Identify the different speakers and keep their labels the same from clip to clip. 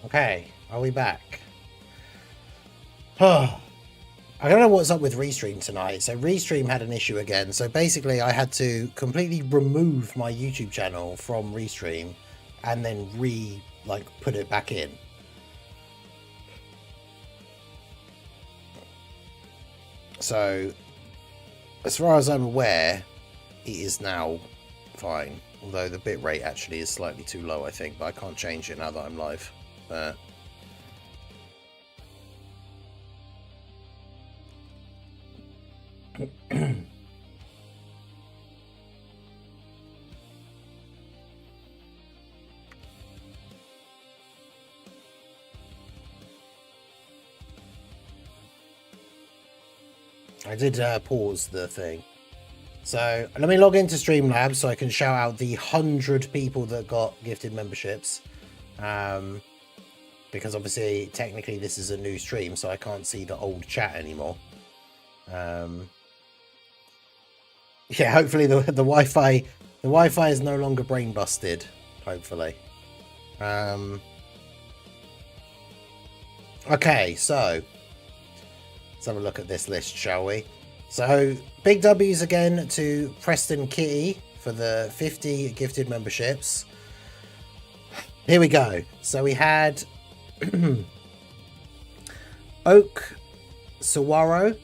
Speaker 1: Okay, are we back? I don't know what's up with Restream tonight. So Restream had an issue again. So basically I had to completely remove my YouTube channel from Restream and then put it back in. So as far as I'm aware, it is now fine. Although the bitrate actually is slightly too low, I think, but I can't change it now that I'm live. I did pause the thing. So let me log into Streamlabs so I can shout out the 100 people that got gifted memberships. Because obviously, technically, this is a new stream, so I can't see the old chat anymore. Yeah, hopefully the Wi-Fi is no longer brain busted. Hopefully. Okay, so let's have a look at this list, shall we? So big W's again to Preston Kitty for the 50 gifted memberships. Here we go. So we had Oak Sawaro,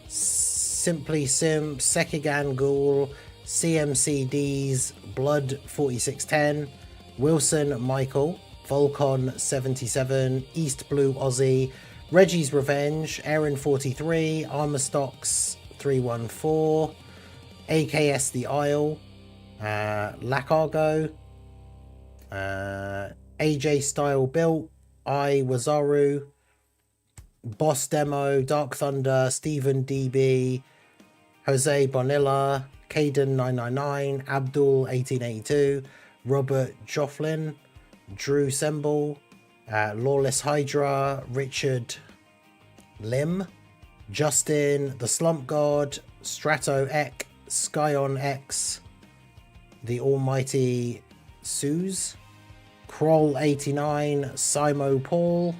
Speaker 1: Simply Sim, Sekigan Ghoul, CMCD's Blood 4610, Wilson Michael, Volcon 77, East Blue Aussie, Reggie's Revenge, Aaron 43, Armorstocks 314, AKS The Isle, Lacargo, AJ Style Built, I Wazaru, Boss Demo, Dark Thunder, Stephen DB, Jose Bonilla, Caden 999, Abdul 1882, Robert Jofflin, Drew Semble, Lawless Hydra, Richard Lim, Justin, The Slump God, Strato Ek, Skyon X, The Almighty Suze, Kroll 89, Simo Paul,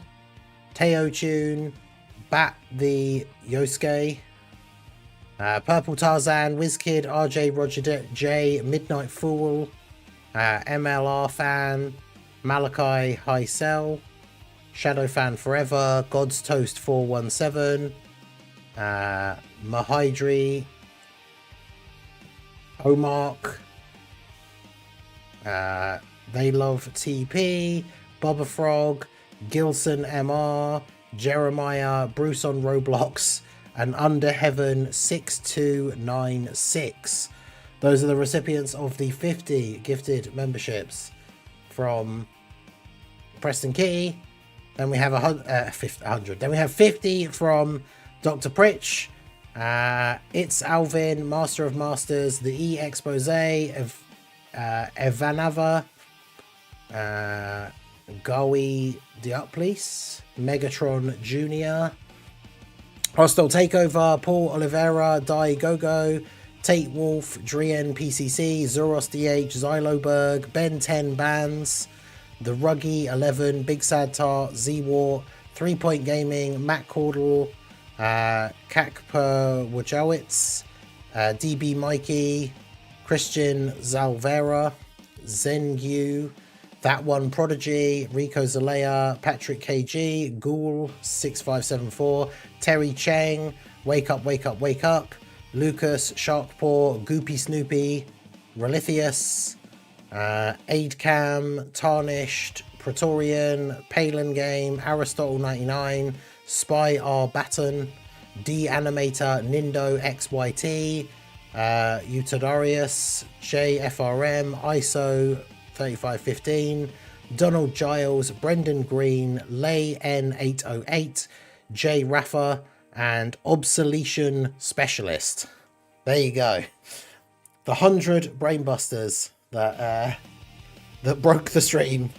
Speaker 1: Teo Tune, Bat the Yosuke, Purple Tarzan, WizKid, RJ Roger J, Midnight Fool, MLR Fan, Malachi High Shadow Fan Forever, God's Toast 417, Mahydri, Omark, They Love TP, Boba Frog, Gilson MR, Jeremiah, Bruce on Roblox, and Under Heaven 6296. Those are the recipients of the 50 gifted memberships from Preston Kitty. Then we have 100. Then we have 50 from Dr. Pritch. It's Alvin, Master of Masters, the E Expose, Evanava, Gawi Dioplis, Megatron Jr., Hostile Takeover, Paul Oliveira, Dai Gogo, Tate Wolf, Drien PCC, Zoros DH, Xyloberg, Ben 10 Bands, The Ruggy 11, Big Sad Tart, Z-War, 3 Point Gaming, Matt Caudle, Kakper Wojowitz, DB Mikey, Christian Zalvera, Zengyu, That One Prodigy, Rico Zalea, Patrick KG, Ghoul 6574, Terry Chang, Wake Up, Wake Up, Wake Up, Lucas, Sharkpaw, Goopy Snoopy, Relithius, Aidcam, Tarnished, Praetorian, Palin Game, Aristotle 99, Spy R Batten, D Animator, Nindo XYT, Utadarius, JFRM, ISO 3515, Donald Giles, Brendan Green, Lay N808, J Raffa, and Obsolation Specialist. There you go. The 100 brainbusters that broke the stream.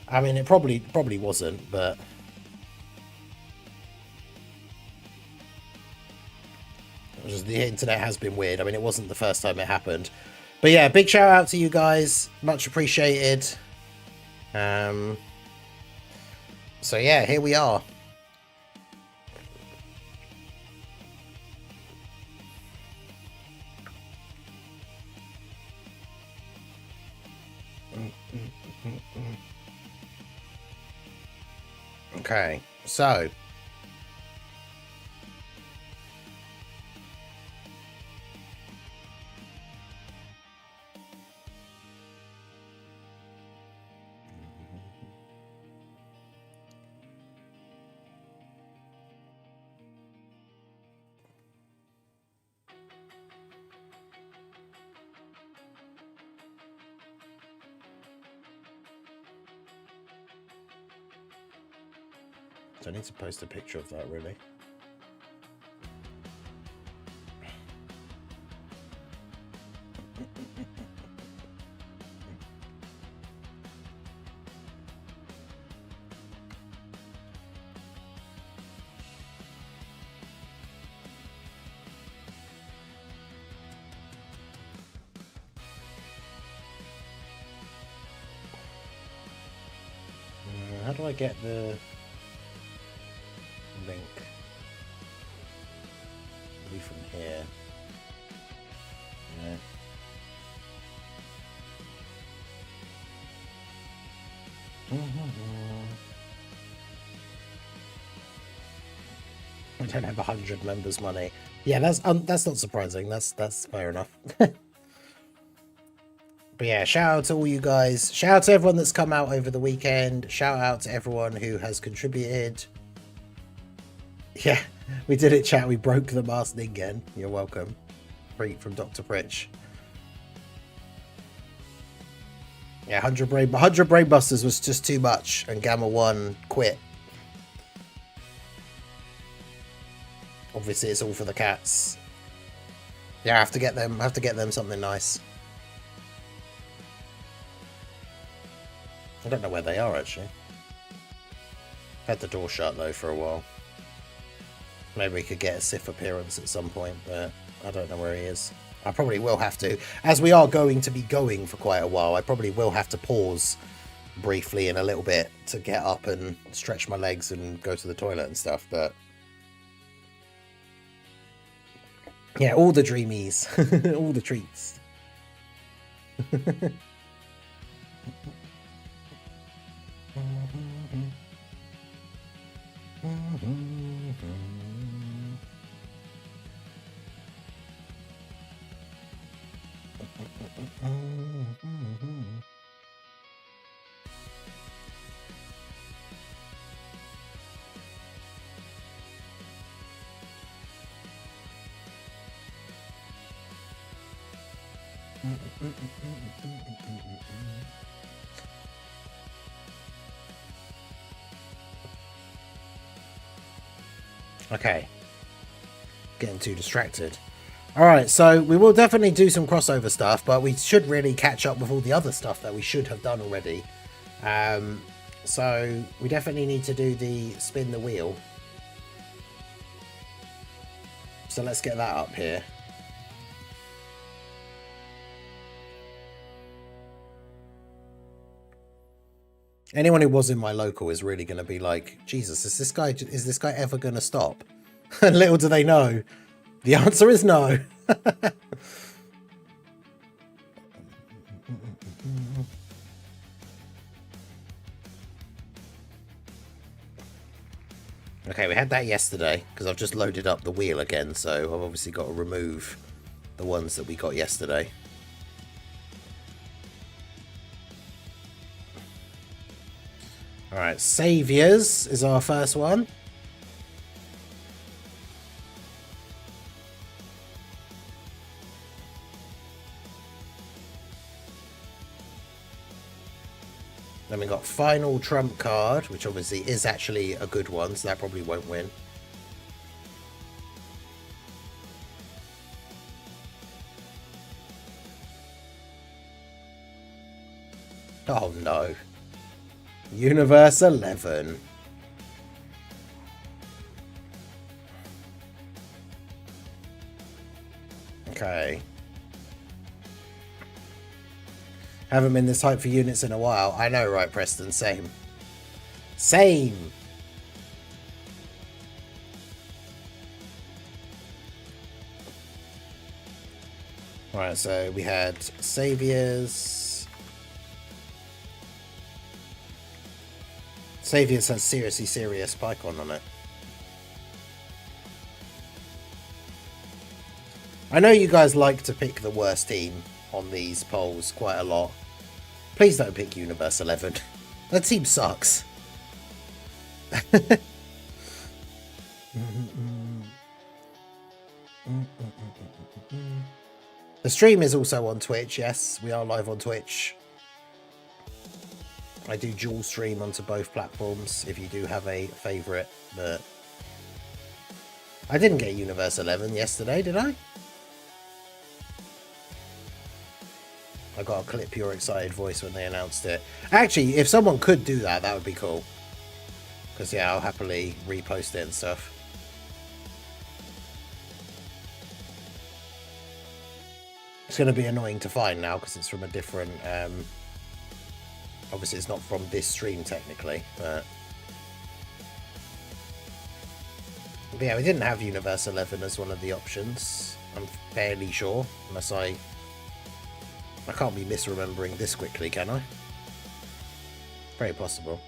Speaker 1: I mean, it probably wasn't, but just the internet has been weird. I mean, it wasn't the first time it happened. But yeah, big shout out to you guys. Much appreciated. So yeah, here we are. Okay, so I need to post a picture of that, really. How do I get the link? Maybe from here. Yeah. I don't have 100 members' money. Yeah, that's not surprising. That's fair enough. But yeah, shout out to all you guys. Shout out to everyone that's come out over the weekend. Shout out to everyone who has contributed. Yeah, we did it, chat. We broke the mask again. You're welcome. Freak from Dr. Pritch. Yeah, 100 brain busters was just too much, and Gamma 1 quit. Obviously, it's all for the cats. Yeah, I have to get them something nice. I don't know where they are, actually. Had the door shut, though, for a while. Maybe we could get a Sif appearance at some point, but I don't know where he is. I probably will have to. As we are going to be going for quite a while, I probably will have to pause briefly in a little bit to get up and stretch my legs and go to the toilet and stuff, but... yeah, all the dreamies. All the treats. Okay. Getting too distracted. Alright, so we will definitely do some crossover stuff, but we should really catch up with all the other stuff that we should have done already. So we definitely need to do the spin the wheel. So let's get that up here. Anyone who was in my local is really going to be like, Jesus, is this guy ever going to stop? And little do they know, the answer is no. Okay, we had that yesterday because I've just loaded up the wheel again, so I've obviously got to remove the ones that we got yesterday. Alright, Saviours is our first one. Then we got Final Trump Card, which obviously is actually a good one, so that probably won't win. Oh no. Universe 11. Okay. Haven't been this hyped for units in a while. I know, right, Preston? Same. Same. Right, so we had Saviors. Saviors has seriously serious Pycon on it. I know you guys like to pick the worst team on these polls quite a lot. Please don't pick Universe 11. That team sucks. The stream is also on Twitch. Yes, we are live on Twitch. I do dual stream onto both platforms if you do have a favourite, but I didn't get Universe 11 yesterday, did I? I got to clip your excited voice when they announced it. Actually, if someone could do that, that would be cool. Because, yeah, I'll happily repost it and stuff. It's going to be annoying to find now because it's from a different... obviously, it's not from this stream, technically, but yeah, we didn't have Universe 11 as one of the options. I'm fairly sure, unless I can't be misremembering this quickly, can I? Very possible.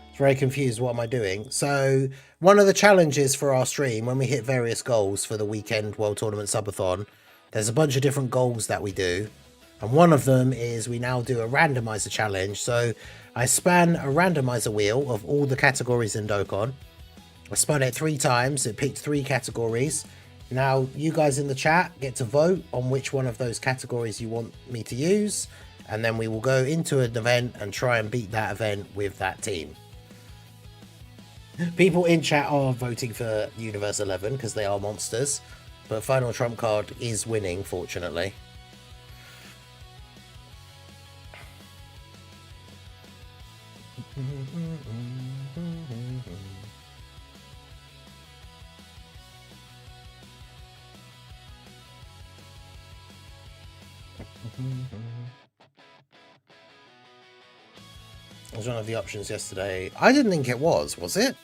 Speaker 1: It's very confused. What am I doing? So one of the challenges for our stream, when we hit various goals for the weekend World Tournament Subathon, there's a bunch of different goals that we do. And one of them is we now do a randomizer challenge. So I span a randomizer wheel of all the categories in Dokkan. I spun it 3 times. It picked 3 categories. Now, you guys in the chat get to vote on which one of those categories you want me to use. And then we will go into an event and try and beat that event with that team. People in chat are voting for Universe 11 because they are monsters. But Final Trump Card is winning, fortunately. It was one of the options yesterday. I didn't think it was it?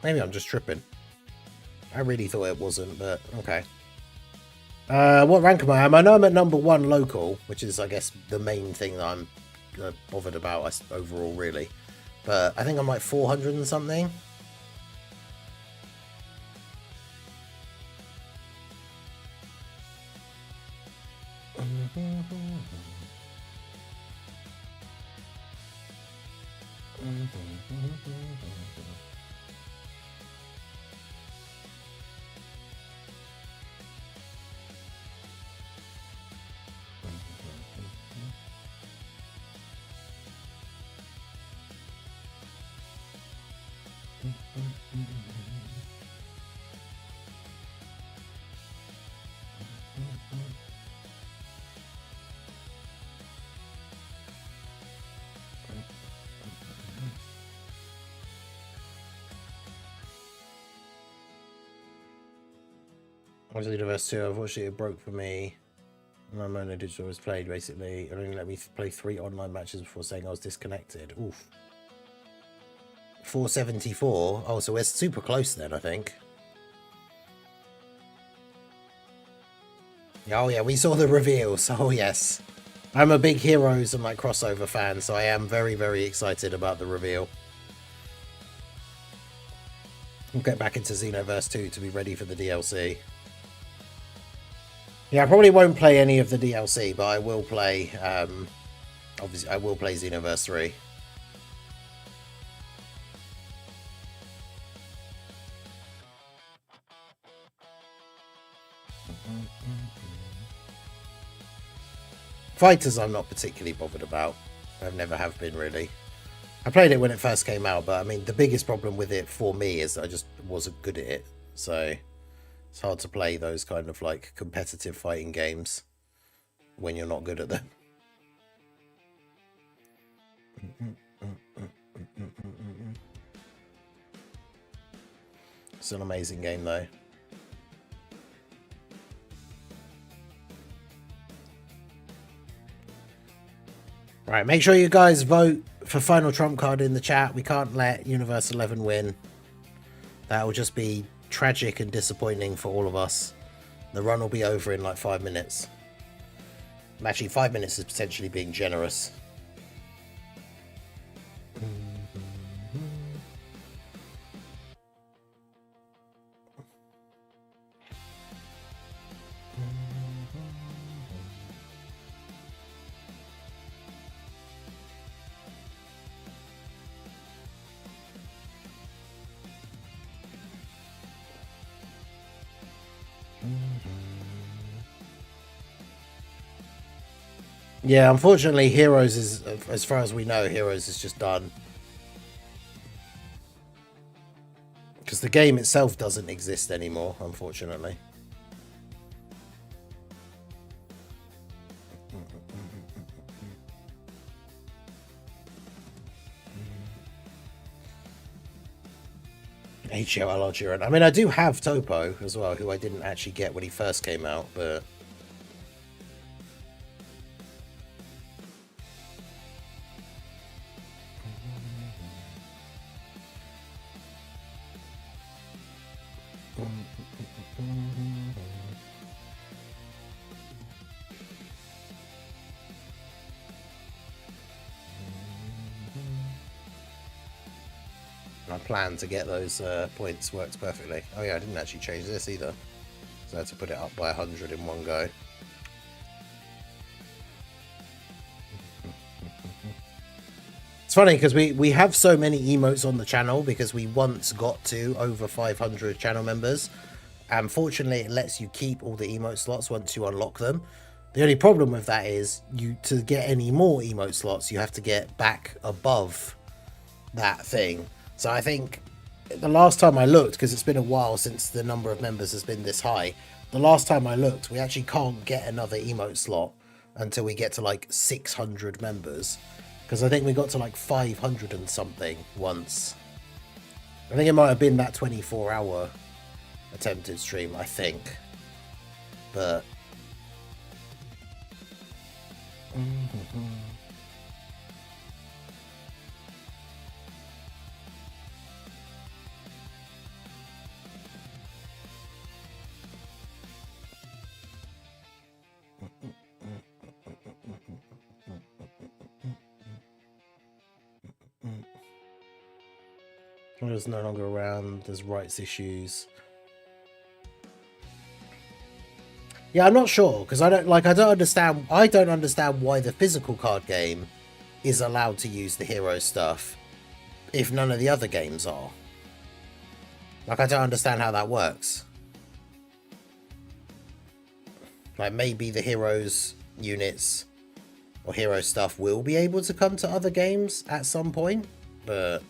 Speaker 1: Maybe I'm just tripping. I really thought it wasn't, but okay. What rank am I? I know I'm at number 1 local, which is, I guess, the main thing that I'm bothered about overall, really. But I think I'm like 400 and something. Was Universe 2? Unfortunately, it broke for me. My mono digital was played, basically. It only let me play 3 online matches before saying I was disconnected. Oof. 474? Oh, so we're super close then, I think. Oh, yeah, we saw the reveals. Oh, yes. I'm a big Heroes and like crossover fan, so I am very, very excited about the reveal. We'll get back into Xenoverse 2 to be ready for the DLC. Yeah, I probably won't play any of the DLC, but I will play, obviously, I will play Xenoverse 3. Fighters I'm not particularly bothered about. I never have been, really. I played it when it first came out, but I mean, the biggest problem with it for me is I just wasn't good at it. So it's hard to play those kind of like competitive fighting games when you're not good at them. It's an amazing game though. Right, make sure you guys vote for final trump card in the chat. We can't let Universe 11 win. That will just be tragic and disappointing for all of us. The run will be over in like 5 minutes. Actually, 5 minutes is potentially being generous. Yeah, unfortunately, Heroes is, as far as we know, Heroes is just done. Because the game itself doesn't exist anymore, unfortunately. HLR. I mean, I do have Topo as well, who I didn't actually get when he first came out, but... My plan to get those points works perfectly. Oh yeah, I didn't actually change this either. So I had to put it up by 100 in one go. It's funny because we have so many emotes on the channel because we once got to over 500 channel members. And fortunately, it lets you keep all the emote slots once you unlock them. The only problem with that is to get any more emote slots, you have to get back above that thing. So I think the last time I looked, because it's been a while since the number of members has been this high, the last time I looked, we actually can't get another emote slot until we get to like 600 members. Because I think we got to like 500 and something once. I think it might have been that 24-hour attempted stream, I think. But... It's no longer around. There's rights issues. Yeah, I'm not sure because I don't understand. I don't understand why the physical card game is allowed to use the hero stuff if none of the other games are. Like, I don't understand how that works. Like, maybe the heroes units or hero stuff will be able to come to other games at some point, but...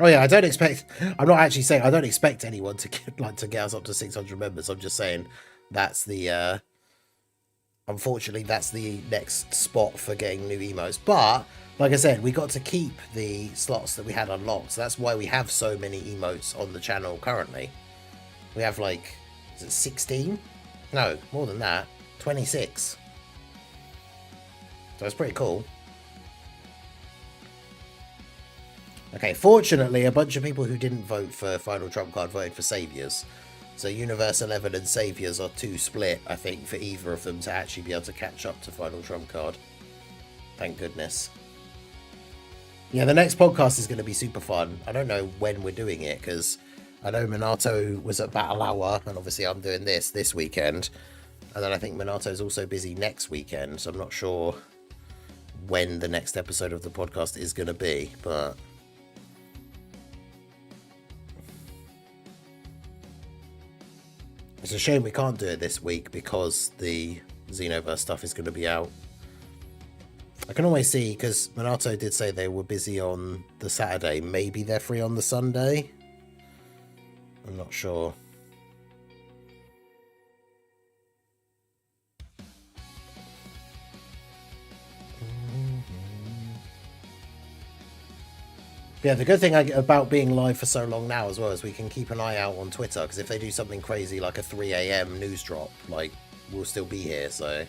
Speaker 1: Oh yeah, I don't expect... I'm not actually saying I don't expect anyone to get us up to 600 members. I'm just saying that's the... Unfortunately, that's the next spot for getting new emotes. But, like I said, we got to keep the slots that we had unlocked. So that's why we have so many emotes on the channel currently. We have like... Is it 16? No, more than that. 26. So it's pretty cool. Okay, fortunately, a bunch of people who didn't vote for Final Trump Card voted for Saviors. So Universe 11 and Saviors are too split, I think, for either of them to actually be able to catch up to Final Trump Card. Thank goodness. Yeah, the next podcast is going to be super fun. I don't know when we're doing it, because I know Minato was at Battle Hour, and obviously I'm doing this weekend. And then I think Minato's also busy next weekend, so I'm not sure when the next episode of the podcast is going to be, but... It's a shame we can't do it this week because the Xenoverse stuff is going to be out. I can always see, because Minato did say they were busy on the Saturday. Maybe they're free on the Sunday? I'm not sure. Yeah, the good thing about being live for so long now as well is we can keep an eye out on Twitter, because if they do something crazy like a 3 a.m. news drop, like, we'll still be here, so...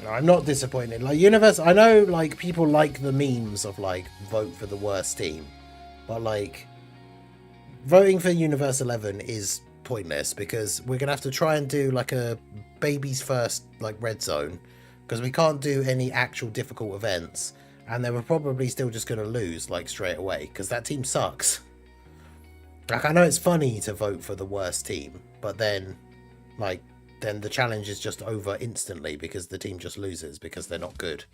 Speaker 1: I'm not disappointed. Like, Universe, I know, like, people like the memes of, like, vote for the worst team. But, like, voting for Universe 11 is pointless, because we're going to have to try and do, like, a baby's first, like, red zone. Because we can't do any actual difficult events. And they were probably still just going to lose, like, straight away. Because that team sucks. Like, I know it's funny to vote for the worst team. But then, like... then the challenge is just over instantly because the team just loses because they're not good.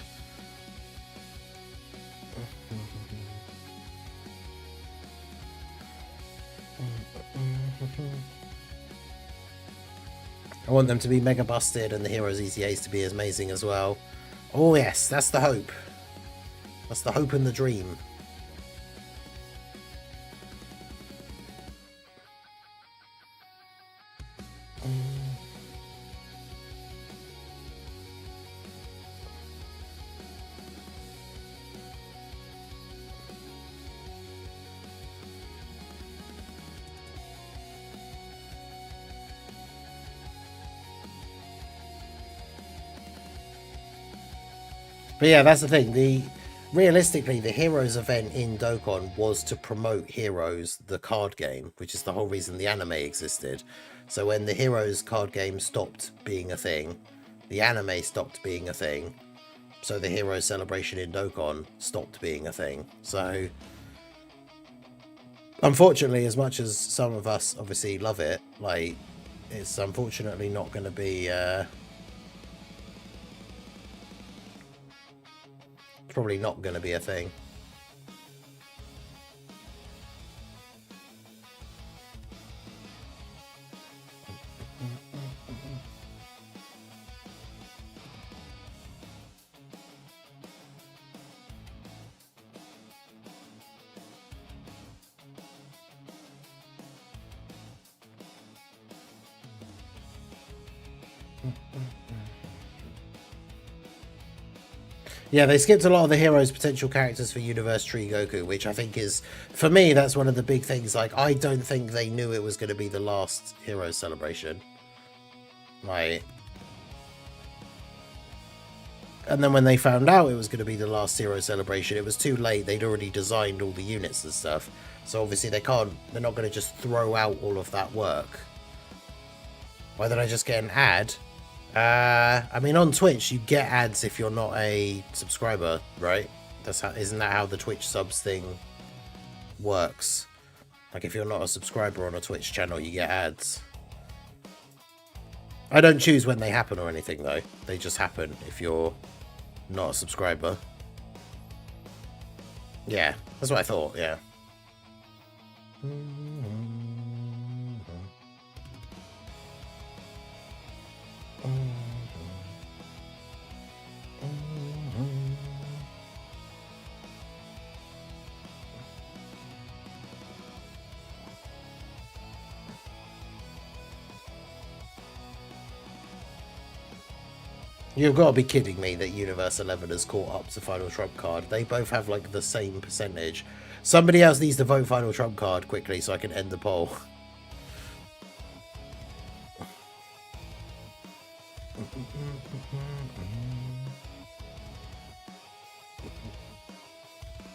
Speaker 1: I want them to be mega busted and the heroes ECAs to be amazing as well. Oh yes, that's the hope. That's the hope and the dream. But yeah, that's the thing. Realistically, the Heroes event in Dokkan was to promote Heroes, the card game, which is the whole reason the anime existed. So when the Heroes card game stopped being a thing, the anime stopped being a thing. So the Heroes celebration in Dokkan stopped being a thing. So unfortunately, as much as some of us obviously love it, like, it's unfortunately not going to be... probably not going to be a thing. Yeah, they skipped a lot of the heroes' potential characters for Universe Tree Goku, which I think is, for me, that's one of the big things. Like, I don't think they knew it was going to be the last Heroes celebration. Like, and then when they found out it was going to be the last Heroes celebration, it was too late. They'd already designed all the units and stuff. So obviously they're not going to just throw out all of that work. Why don't I just get an ad? I mean, on Twitch, you get ads if you're not a subscriber, right? Isn't that how the Twitch subs thing works? Like, if you're not a subscriber on a Twitch channel, you get ads. I don't choose when they happen or anything, though. They just happen if you're not a subscriber. Yeah, that's what I thought, yeah. You've got to be kidding me that Universe 11 has caught up to Final Trump Card. They both have, like, the same percentage. Somebody else needs to vote Final Trump Card quickly so I can end the poll.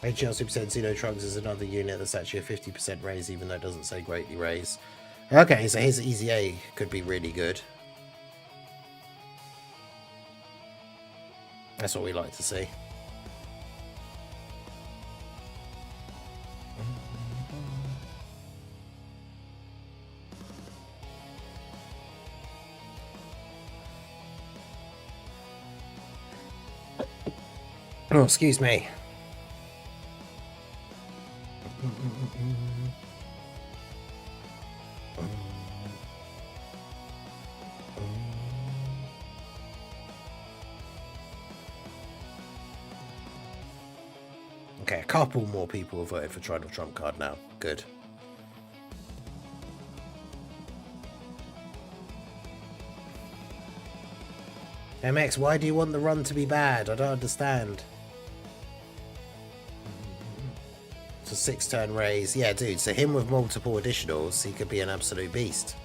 Speaker 1: HL Super said Xeno Trunks is another unit that's actually a 50% raise, even though it doesn't say greatly raise. Okay, so his Easy A could be really good. That's what we like to see. Oh, excuse me. Okay, a couple more people have voted for Donald Trump card now. Good. MX, why do you want the run to be bad? I don't understand. It's a 6-turn raise. Yeah, dude, so him with multiple additionals, he could be an absolute beast.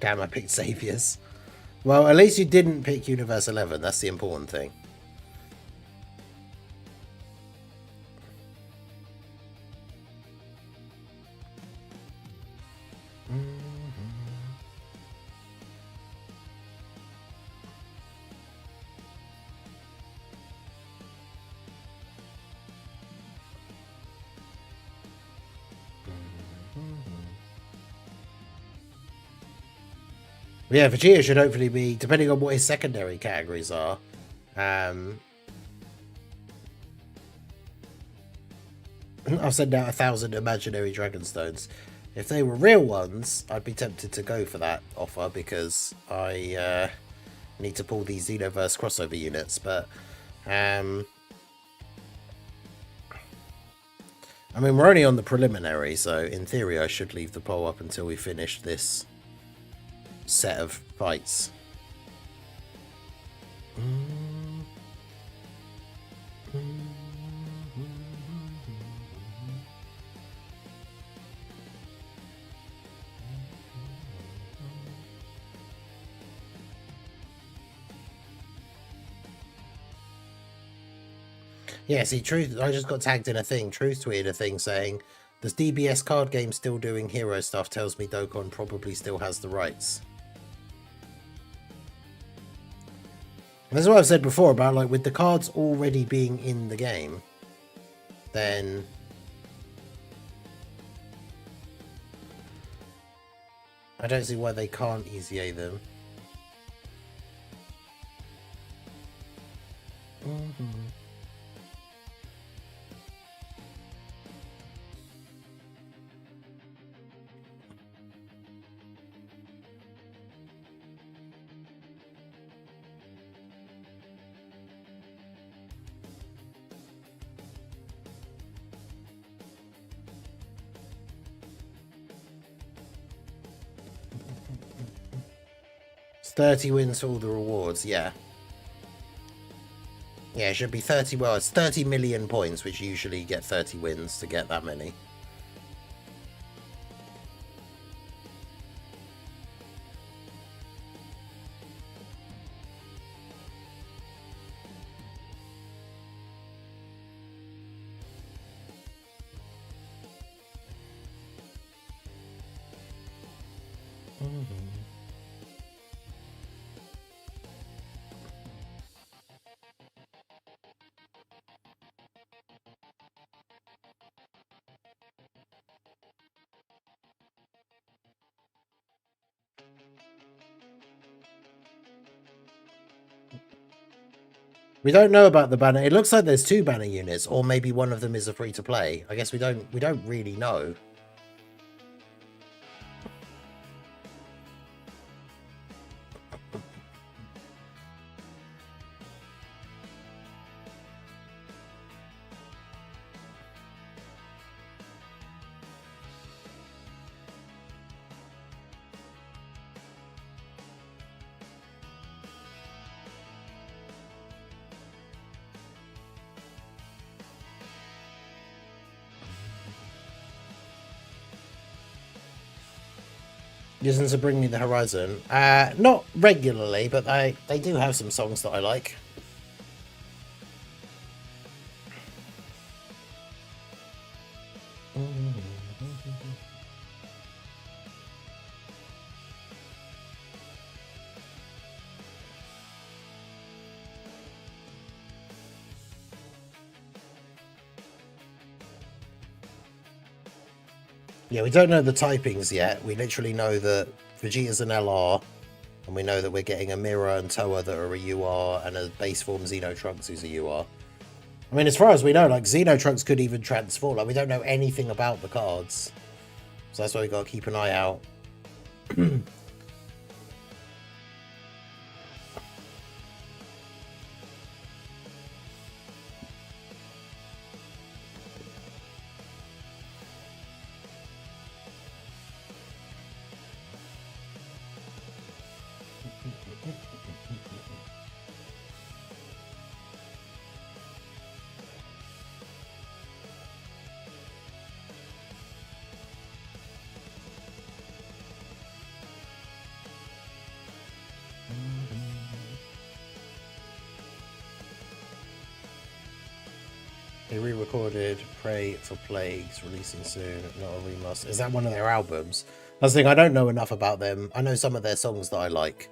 Speaker 1: Damn, I picked Saviors. Well, at least you didn't pick Universe 11. That's the important thing. Yeah, Vegeta should hopefully be, depending on what his secondary categories are. I've sent out 1,000 imaginary Dragonstones. If they were real ones, I'd be tempted to go for that offer because I need to pull these Xenoverse crossover units. But I mean, we're only on the preliminary, so in theory, I should leave the poll up until we finish this set of fights. Yeah, see, Truth, I just got tagged in a thing. Truth tweeted a thing saying, "Does DBS card game still doing hero stuff? Tells me Dokkan probably still has the rights." That's what I've said before about, like, with the cards already being in the game, then I don't see why they can't EZA them. It's 30 wins for all the rewards, yeah. Yeah, it should be 30, well, it's 30 million points, which usually get 30 wins to get that many. We don't know about the banner. It looks like there's 2 banner units, or maybe one of them is a free to play. I guess we don't really know. Listen to Bring Me the Horizon. Not regularly, but they do have some songs that I like. Yeah, we don't know the typings yet. We literally know that Vegeta's an LR, and we know that we're getting a Mirror and Toa that are a UR, and a base form Xenotrunks who's a UR. I mean, as far as we know, like, Xenotrunks could even transform. Like, we don't know anything about the cards. So that's why we got to keep an eye out. They re-recorded Pray for Plagues, releasing soon, not a remaster. Is that one of their albums? That's the thing, I don't know enough about them. I know some of their songs that I like,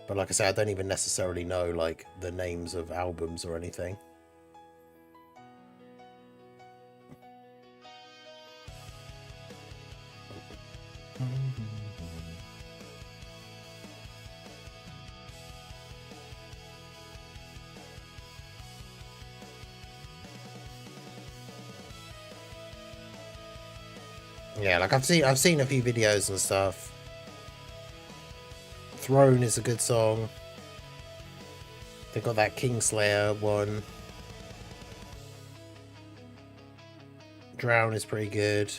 Speaker 1: but like I say, I don't even necessarily know like the names of albums or anything. Yeah, like I've seen a few videos and stuff. Throne is a good song. They got that Kingslayer one. Drown is pretty good.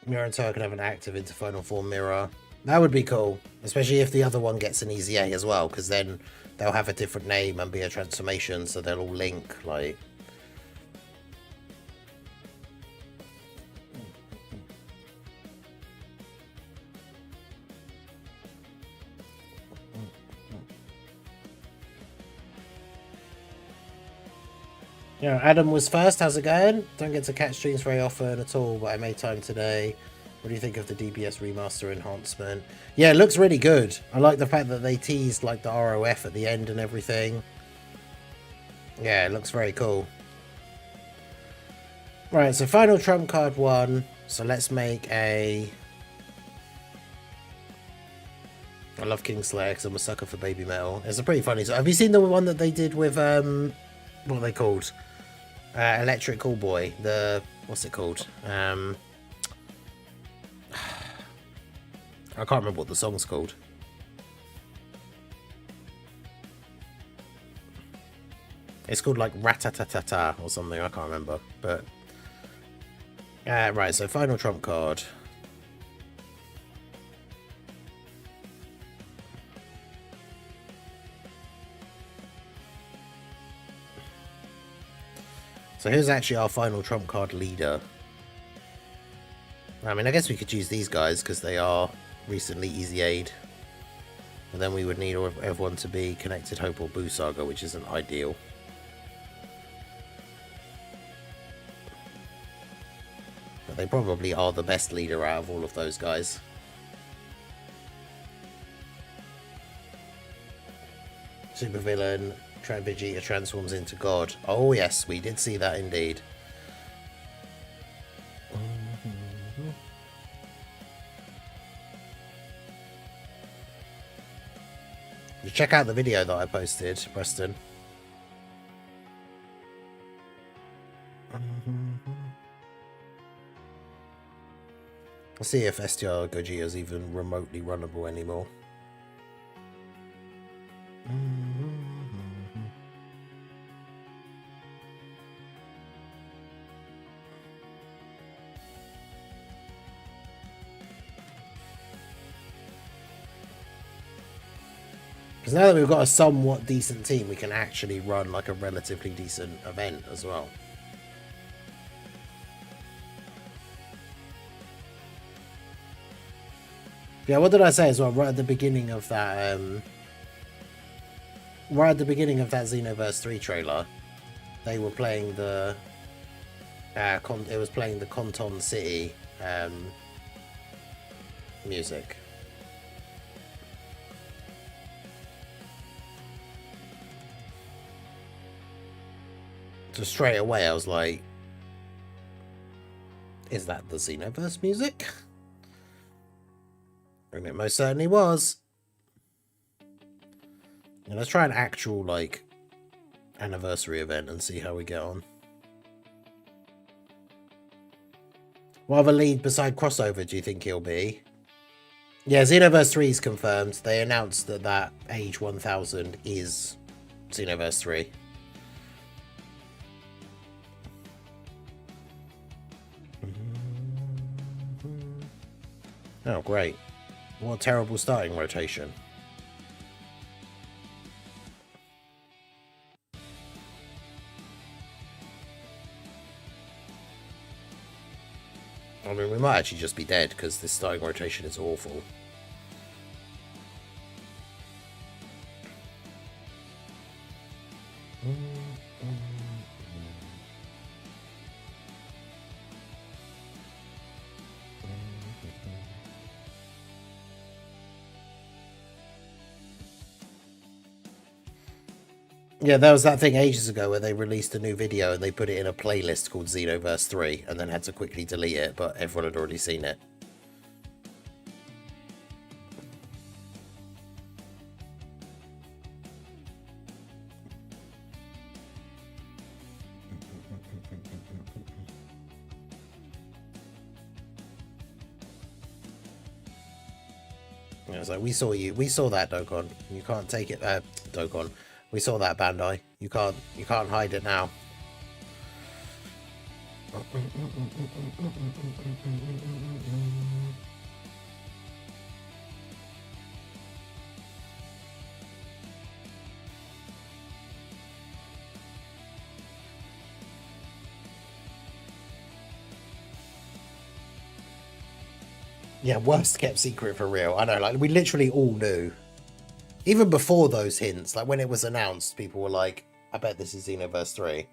Speaker 1: Mirror and Toa can have an active into Final Form Mirror. That would be cool, especially if the other one gets an easy A as well, because then they'll have a different name and be a transformation, so they'll all link, like... Yeah, Adam was first. How's it going? Don't get to catch streams very often at all, but I made time today. What do you think of the DBS remaster enhancement? Yeah, it looks really good. I like the fact that they teased like the ROF at the end and everything. Yeah, it looks very cool. Right, so final trump card 1. So let's make a... I love Kingslayer because I'm a sucker for Baby Metal. It's a pretty funny... Have you seen the one that they did with... what are they called? Electric Callboy. The... What's it called? I can't remember what the song's called. It's called like Ratatatata or something. I can't remember. But right, so final trump card. So here's actually our final trump card leader. I mean, I guess we could use these guys because they are recently Easy Aid. And then we would need everyone to be Connected Hope or Boo Saga, which isn't ideal. But they probably are the best leader out of all of those guys. Supervillain, Vegeta transforms into God. Oh yes, we did see that indeed. You check out the video that I posted, Preston. I'll see if STR Gogeta is even remotely runnable anymore. Because now that we've got a somewhat decent team, we can actually run like a relatively decent event as well. Yeah, what did I say as well? Right at the beginning of that, Xenoverse 3 trailer, they were playing the It was playing the Canton City music. So straight away I was like, is that the Xenoverse music? And it most certainly was. And let's try an actual, like, anniversary event and see how we get on. What other lead beside crossover do you think he'll be? Yeah, Xenoverse 3 is confirmed. They announced that age 1000 is Xenoverse 3. Oh, great. What a terrible starting rotation. I mean, we might actually just be dead because this starting rotation is awful. Yeah, there was that thing ages ago where they released a new video and they put it in a playlist called Xenoverse 3 and then had to quickly delete it, but everyone had already seen it. I was like, we saw you. We saw that, Dokkan. You can't take it. Dokkan. We saw that, Bandai. You can't hide it now. Yeah, worst kept secret for real. I know, like, we literally all knew. Even before those hints, like when it was announced, people were like, I bet this is Xenoverse 3.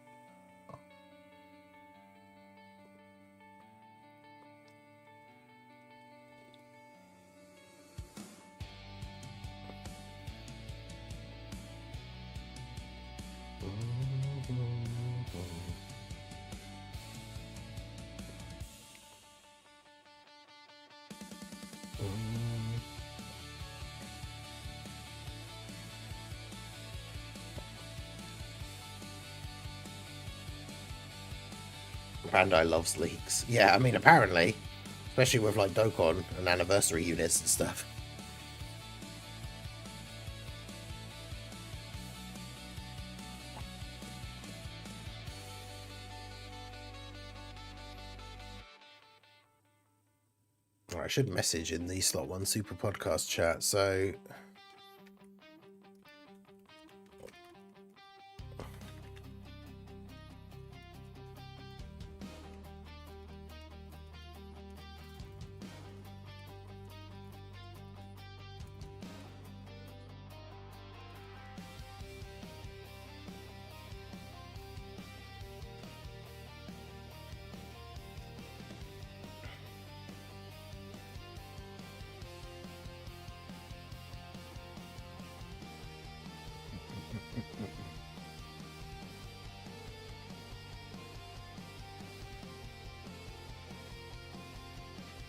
Speaker 1: Bandai loves leaks. Yeah, I mean, apparently. Especially with, like, Dokkan and anniversary units and stuff. Right, I should message in the Slot 1 Super Podcast chat, so...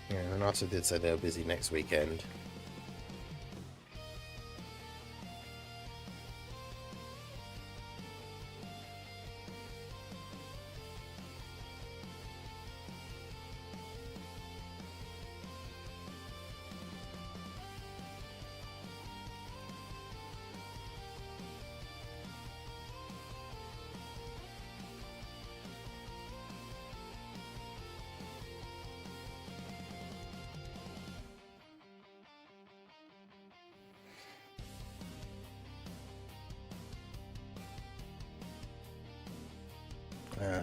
Speaker 1: Yeah, Renato did say they were busy next weekend.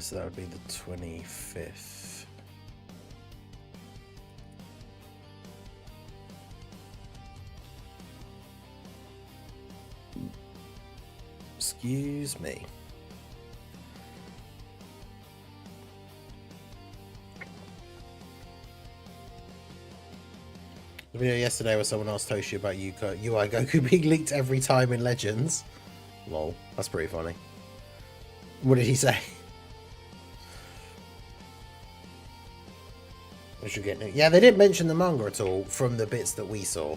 Speaker 1: So that would be the 25th. Excuse me. The video yesterday where someone asked Toshi about UI Goku being leaked every time in Legends. Lol, that's pretty funny. What did he say? We should get new. Yeah, they didn't mention the manga at all from the bits that we saw.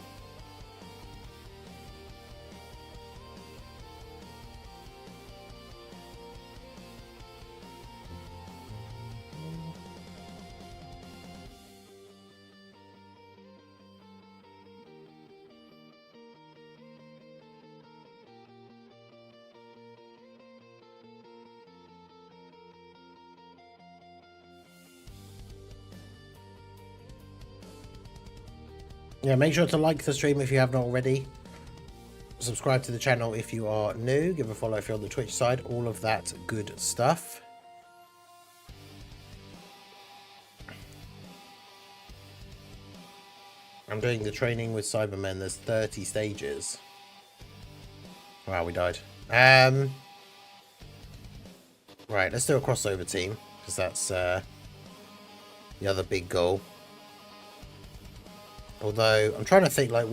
Speaker 1: Yeah, make sure to like the stream if you haven't already. Subscribe to the channel if you are new. Give a follow if you're on the Twitch side. All of that good stuff. I'm doing the training with Cybermen. There's 30 stages. Wow, we died. Right, let's do a crossover team. Because that's the other big goal. Although, I'm trying to think, like,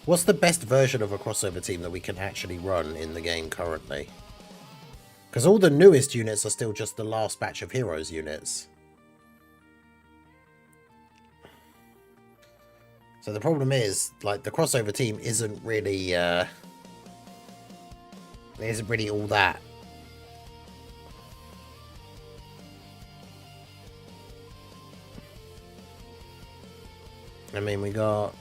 Speaker 1: what's the best version of a crossover team that we can actually run in the game currently? Because all the newest units are still just the last batch of Heroes units. So the problem is, like, the crossover team isn't really, it isn't really all that. I mean, we got...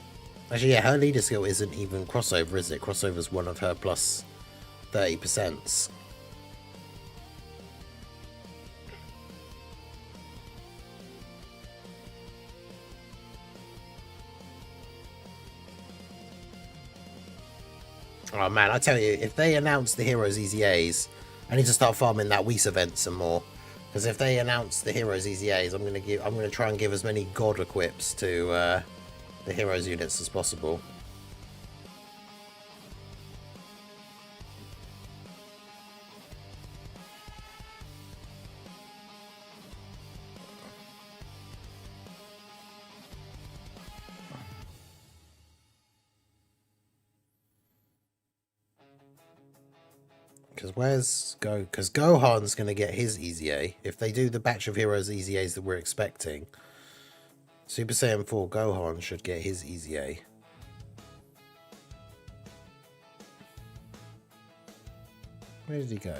Speaker 1: Actually, yeah, her leader skill isn't even crossover, is it? Crossover's one of her plus 30%. Oh man, I tell you, if they announce the Heroes EZAs, I need to start farming that Whis event some more. Because if they announce the Heroes EZAs, I'm gonna try and give as many God equips to the Heroes units as possible. Because because Gohan's going to get his EZA. If they do the batch of Heroes EZAs that we're expecting, Super Saiyan 4 Gohan should get his EZA. Where did he go?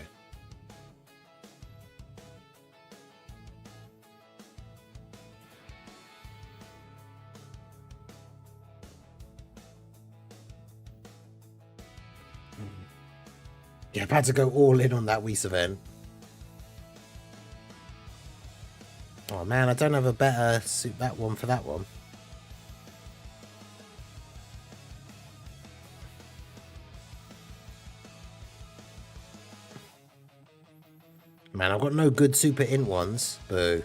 Speaker 1: Yeah, I've had to go all in on that Whis event. Oh man, I don't have a better suit that one for that one. Man, I've got no good super int ones. Boo.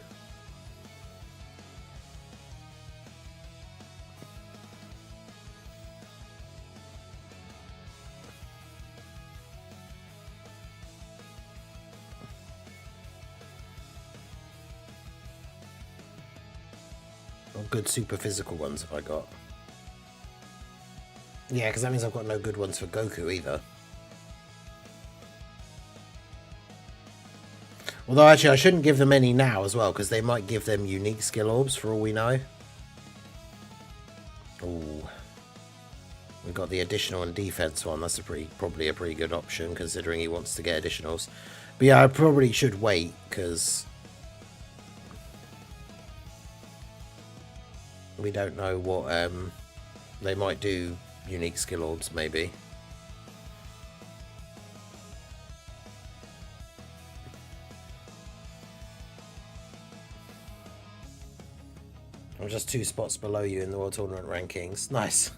Speaker 1: What good super physical ones have I got? Yeah, because that means I've got no good ones for Goku either. Although, actually, I shouldn't give them any now as well, because they might give them unique skill orbs for all we know. Ooh. We've got the additional and defense one. That's probably a pretty good option, considering he wants to get additionals. But yeah, I probably should wait, because we don't know what... they might do unique skill orbs, maybe. I'm just 2 spots below you in the World Tournament rankings. Nice.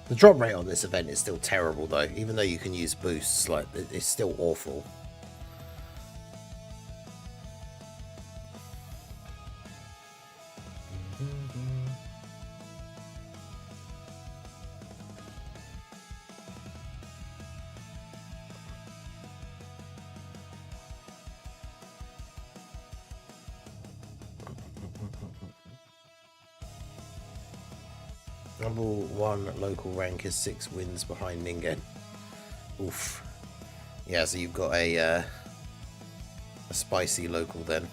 Speaker 1: The drop rate on this event is still terrible though, even though you can use boosts, like it's still awful. Number 1 local rank is 6 wins behind Ningen. Oof. Yeah, so you've got a spicy local then.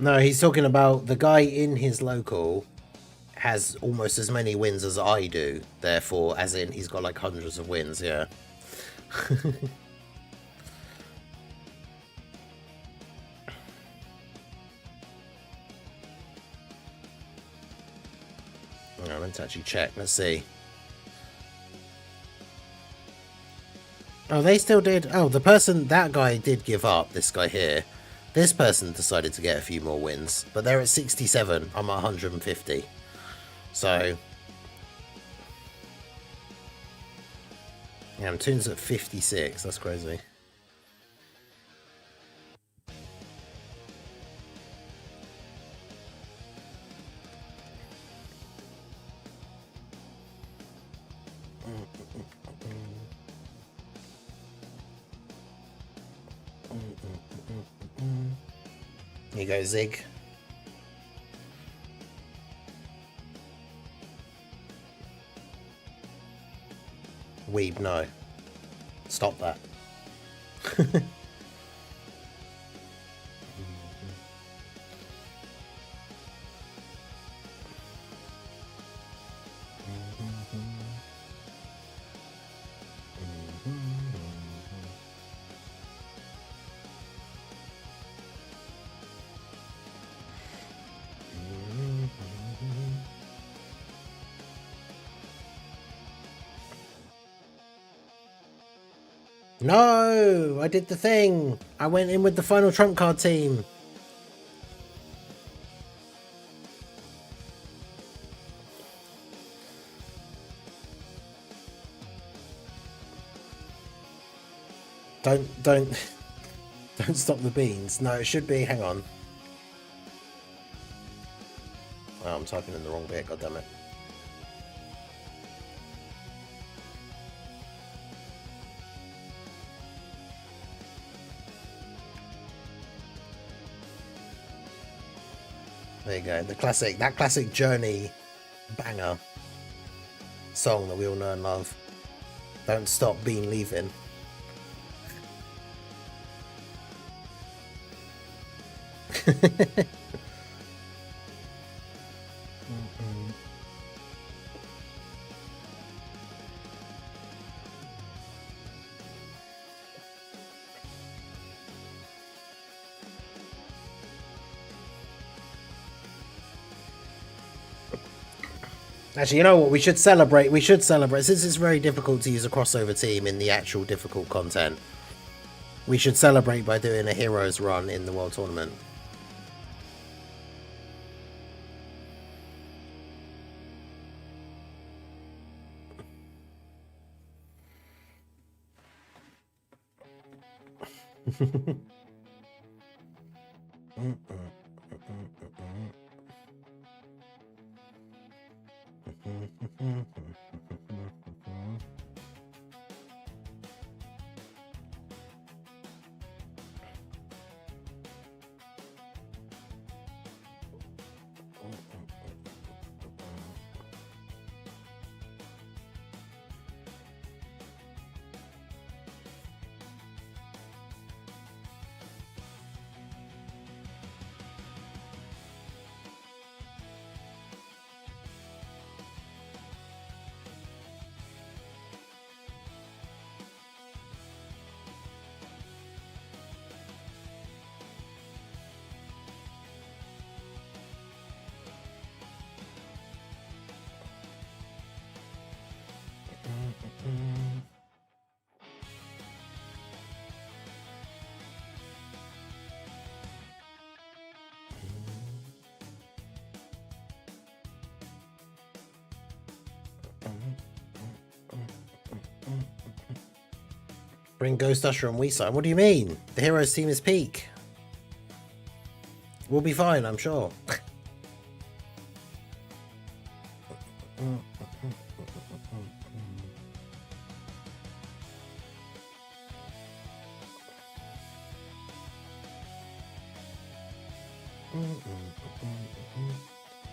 Speaker 1: No, he's talking about the guy in his local has almost as many wins as I do. Therefore, as in, he's got like hundreds of wins, yeah. I meant to actually check. Let's see. Oh, they still did. Oh, the person, that guy did give up, this guy here. This person decided to get a few more wins, but they're at 67. I'm at 150. So, yeah, Toon's at 56. That's crazy. Here you go, Zig. Weeb, no. Stop that. No, I did the thing. I went in with the final trump card team. Don't stop the beans. No, it should be. Hang on. Oh, I'm typing in the wrong bit. God damn it. There you go. That classic Journey banger song that we all know and love. Don't stop being leaving. Actually, you know what? We should celebrate. We should celebrate. Since it's very difficult to use a crossover team in the actual difficult content, we should celebrate by doing a Heroes run in the World Tournament. Bring Ghost Usher and Weeside. What do you mean? The Heroes team is peak. We'll be fine, I'm sure.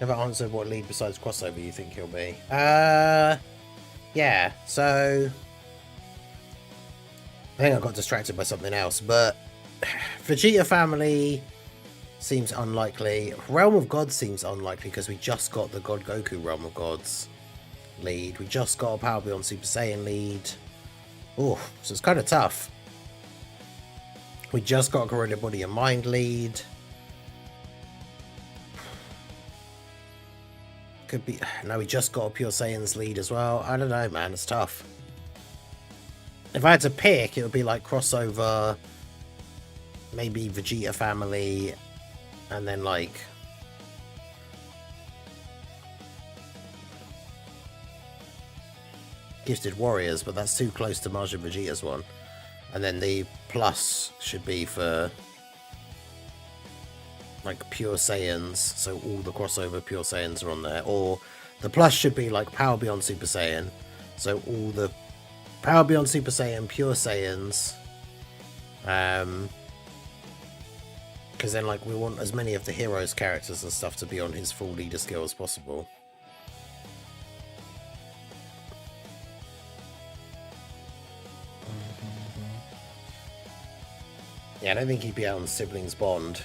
Speaker 1: Never answered what lead besides crossover you think he'll be. Yeah, so I think I got distracted by something else, but Vegeta family seems unlikely. Realm of Gods seems unlikely because we just got the God Goku Realm of Gods lead. We just got a Power Beyond Super Saiyan lead. Oh, so it's kind of tough. We just got a Corroded Body and Mind lead. Could be. No, we just got a Pure Saiyan's lead as well. I don't know, man. It's tough. If I had to pick, it would be like crossover, maybe Vegeta family, and then like Gifted Warriors, but that's too close to Majin Vegeta's one. And then the plus should be for like Pure Saiyans, so all the crossover Pure Saiyans are on there. Or the plus should be like Power Beyond Super Saiyan, so all the Power Beyond Super Saiyan Pure Saiyans. Because then like we want as many of the heroes characters and stuff to be on his full leader skill as possible. Yeah, I don't think he'd be out on Siblings Bond.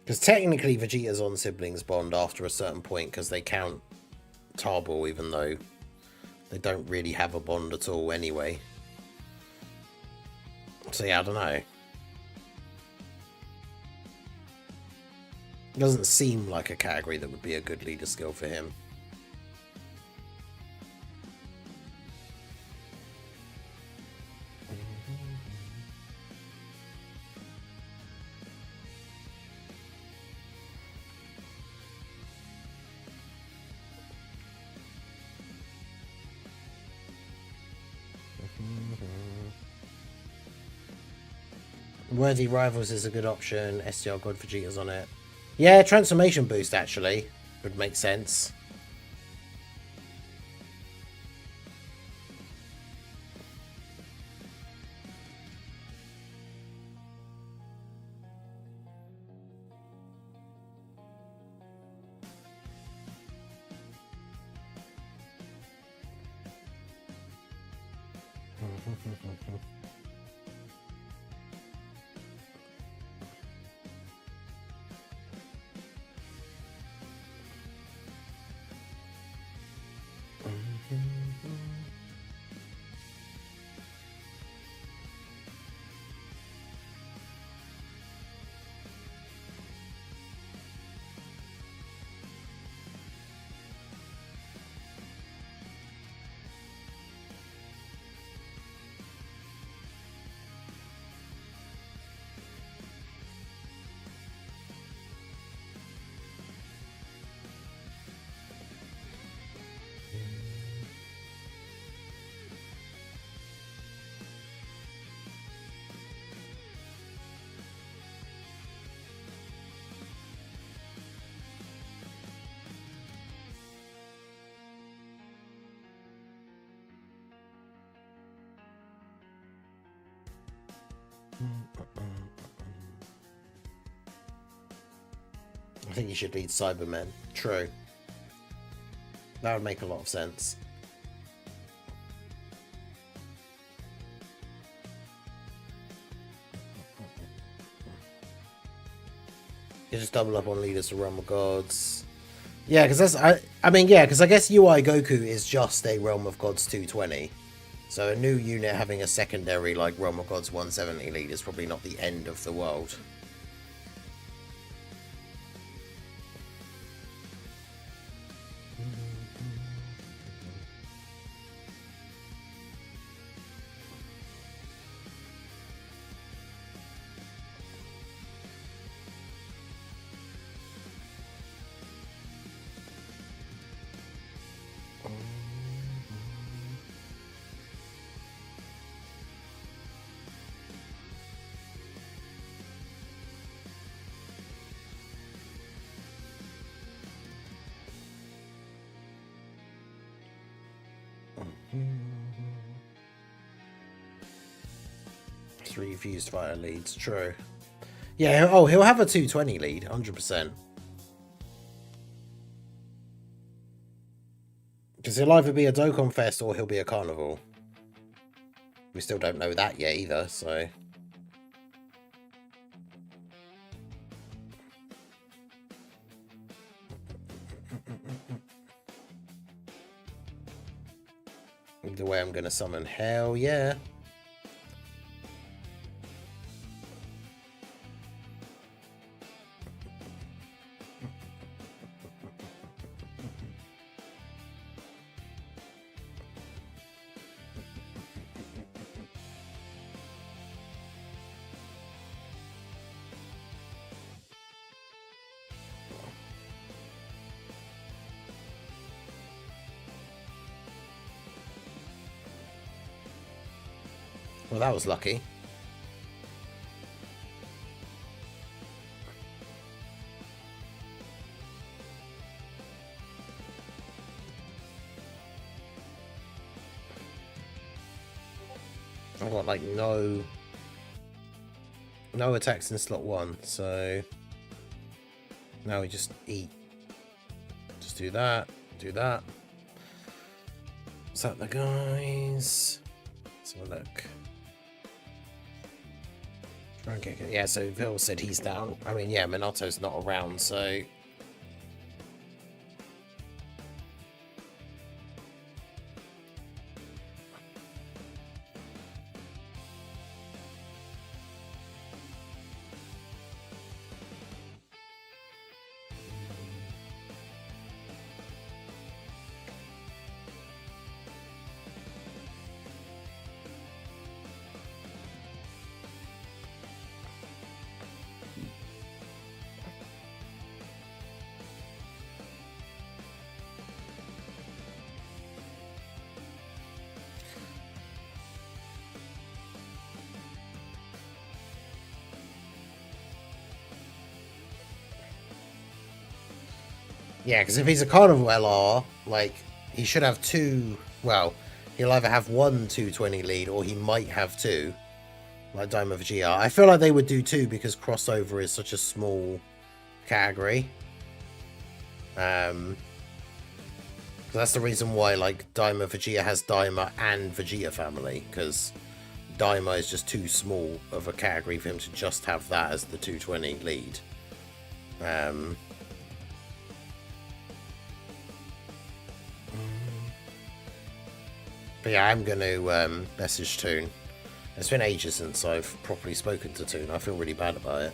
Speaker 1: Because technically Vegeta's on Siblings Bond after a certain point because they count Tarball even though they don't really have a bond at all anyway. So yeah, I don't know. It doesn't seem like a category that would be a good leader skill for him. Worthy Rivals is a good option. STR God Vegeta's on it. Yeah, transformation boost actually would make sense. I think you should lead Cybermen. True. That would make a lot of sense. You just double up on leaders to Realm of Gods. Yeah, because that's I mean, yeah, because I guess UI Goku is just a Realm of Gods 220. So a new unit having a secondary like Realm of Gods 170 lead is probably not the end of the world. Three fused fighter leads, true. Yeah, oh, he'll have a 220 lead, 100%. Because he'll either be a Dokkan Fest or he'll be a Carnival. We still don't know that yet either, so... The way I'm going to summon, hell yeah. Well, that was lucky. I've got like no attacks in slot 1, so now we just eat. Just do that, do that. Is that the guys? Let's have a look. Yeah, so Phil said he's down. I mean, yeah, Minato's not around, so... Yeah, because if he's a Carnival LR, like, he should have two... Well, he'll either have one 220 lead, or he might have two. Like Diamond Vegeta. I feel like they would do two, because crossover is such a small category. Because that's the reason why, like, Daima Vegeta has Daima and Vegeta family. Because Daima is just too small of a category for him to just have that as the 220 lead. But yeah, I'm going to message Toon. It's been ages since I've properly spoken to Toon. I feel really bad about it.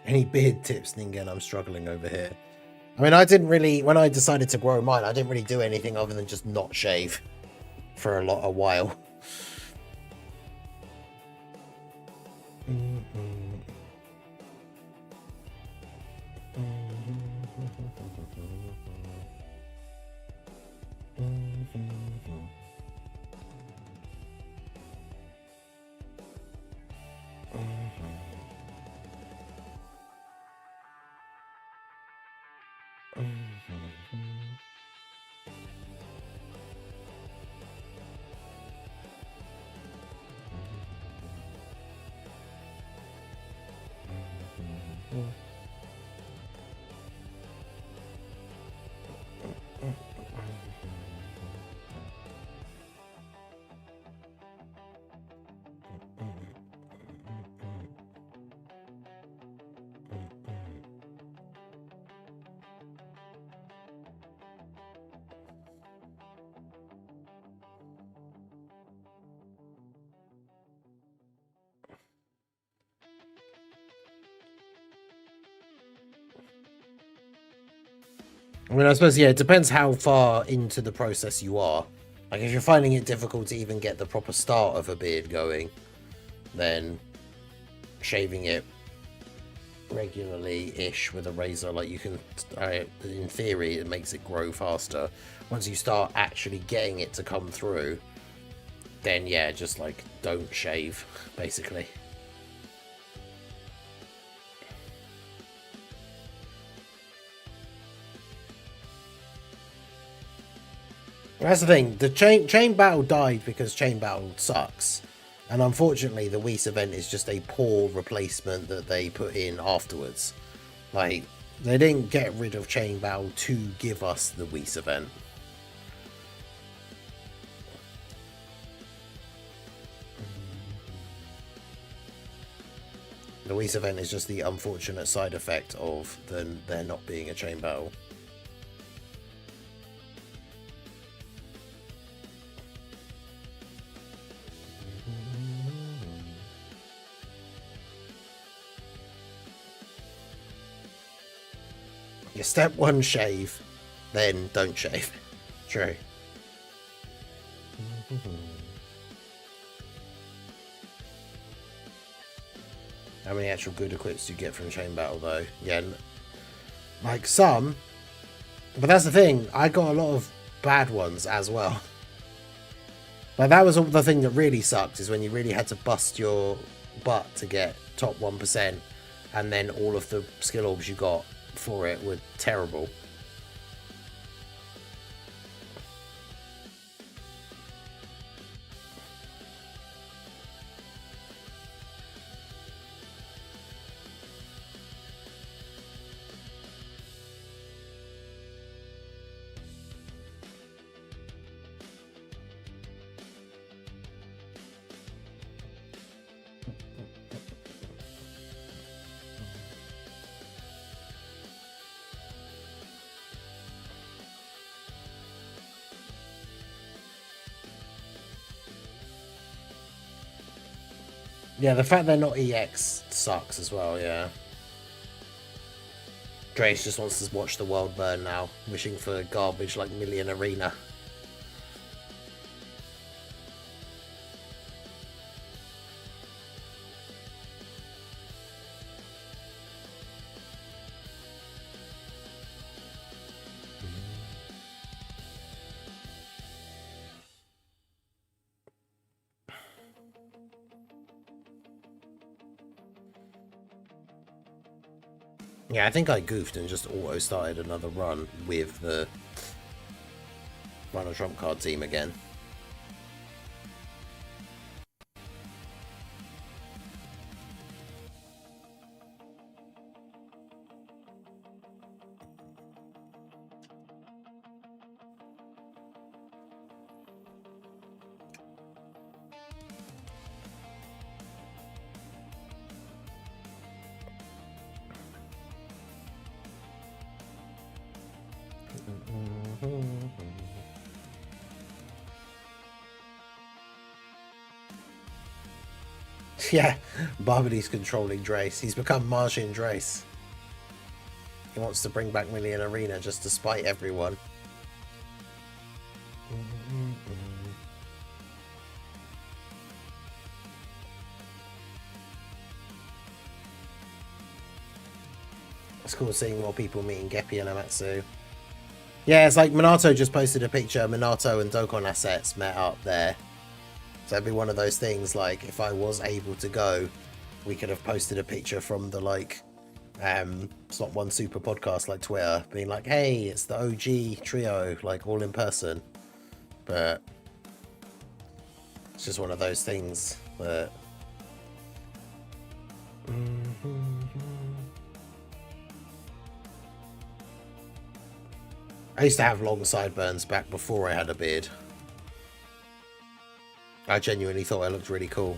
Speaker 1: Any beard tips, Ningen? I'm struggling over here. I mean, I didn't really, when I decided to grow mine, I didn't really do anything other than just not shave for a while. I mean, I suppose, yeah, it depends how far into the process you are. Like, if you're finding it difficult to even get the proper start of a beard going, then shaving it regularly-ish with a razor, like, you can, in theory, it makes it grow faster. Once you start actually getting it to come through, then, yeah, just, like, don't shave, basically. That's the thing. The chain battle died because chain battle sucks, and unfortunately, the Whis event is just a poor replacement that they put in afterwards. Like, they didn't get rid of chain battle to give us the Whis event. The Whis event is just the unfortunate side effect of there not being a chain battle. Your step one, shave, then don't shave. True. How many actual good equips do you get from chain battle, though? Yeah, like some, but that's the thing. I got a lot of bad ones as well. Like, that was the thing that really sucked, is when you really had to bust your butt to get top 1%, and then all of the skill orbs you got for it were terrible. Yeah, the fact they're not EX sucks as well, yeah. Drace just wants to watch the world burn now, wishing for garbage like Million Arena. Yeah, I think I goofed and just auto-started another run with the Final Trump card team again. Yeah, Barbady's controlling Drace. He's become Martian Drace. He wants to bring back Million Arena just to spite everyone. It's cool seeing more people meeting Geppy and Amatsu. Yeah, it's like Minato just posted a picture. Minato and Dokkan assets met up there. So it'd be one of those things, like, if I was able to go, we could have posted a picture from the, like, it's not one super podcast like Twitter, being like, hey, it's the OG trio, like, all in person. But it's just one of those things that... I used to have long sideburns back before I had a beard. I genuinely thought I looked really cool.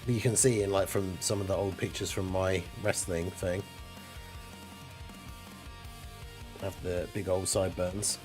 Speaker 1: You can see in, like, from some of the old pictures from my wrestling thing, I have the big old sideburns.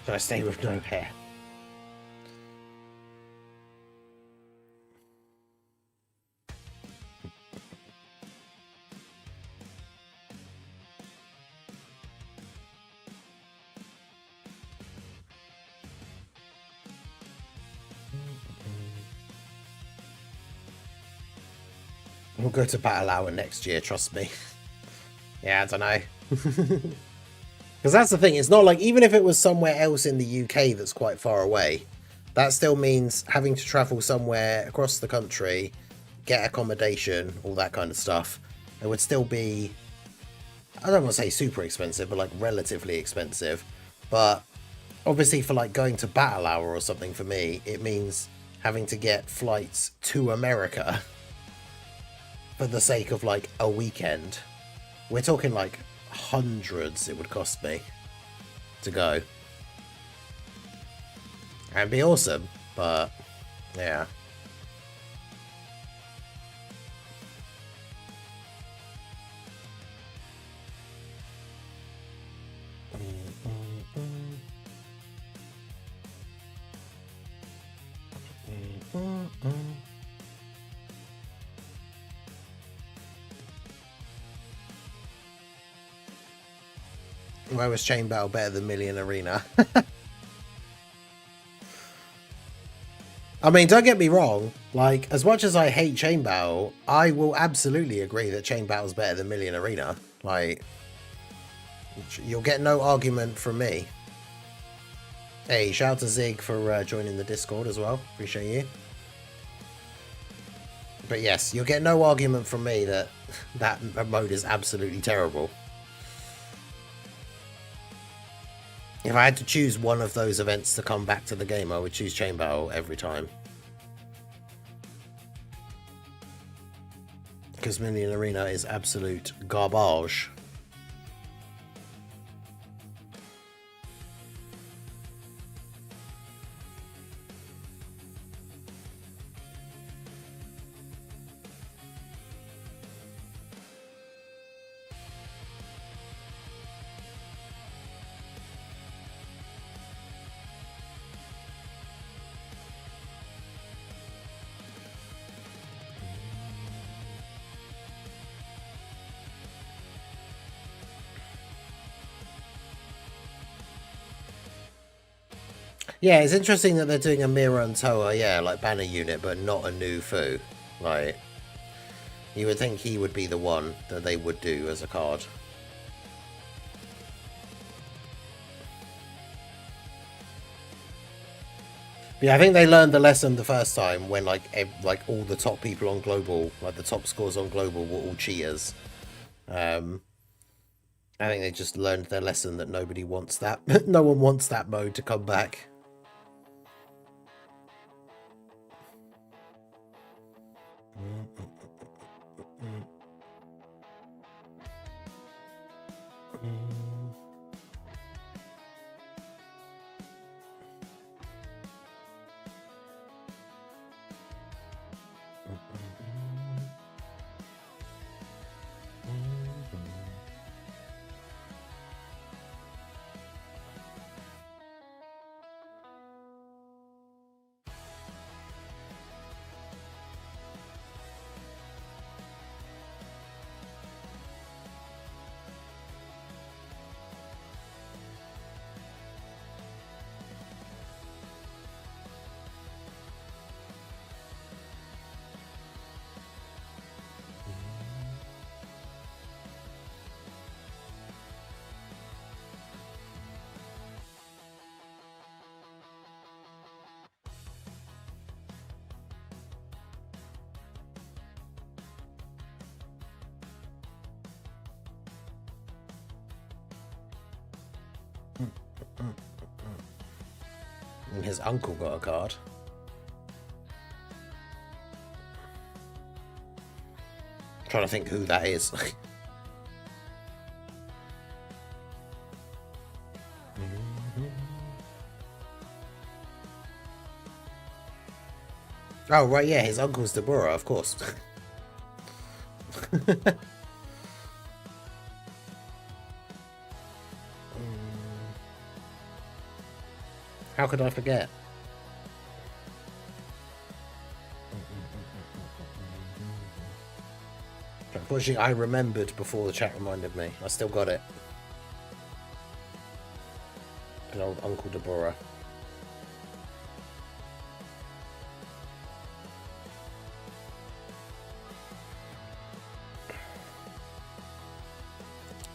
Speaker 1: So I stay with no hair. We'll go to Battle Hour next year, trust me. Yeah, I don't know. Because that's the thing, it's not like, even if it was somewhere else in the UK that's quite far away, that still means having to travel somewhere across the country, get accommodation, all that kind of stuff. It would still be, I don't want to say super expensive, but like relatively expensive. But obviously for like going to Battle Hour or something, for me, it means having to get flights to America for the sake of like a weekend. We're talking like hundreds it would cost me to go. And it'd be awesome, but yeah. Why was Chain Battle better than Million Arena? I mean, don't get me wrong, like, as much as I hate Chain Battle, I will absolutely agree that Chain Battle is better than Million Arena. Like, you'll get no argument from me. Hey, shout out to Zig for joining the Discord as well. Appreciate you. But yes, you'll get no argument from me that that mode is absolutely terrible. If I had to choose one of those events to come back to the game, I would choose Chain Battle every time. Because Million Arena is absolute garbage. Yeah, it's interesting that they're doing a Mira and Toa, yeah, like banner unit, but not a new Fu. Like, you would think he would be the one that they would do as a card. But yeah, I think they learned the lesson the first time when like all the top people on global, like the top scores on global, were all cheaters. I think they just learned their lesson that nobody wants that. No one wants that mode to come back. And his uncle got a card. I'm trying to think who that is. Oh, right, yeah, his uncle's Deborah, of course. How could I forget? Unfortunately, I remembered before the chat reminded me. I still got it. Good old Uncle Deborah.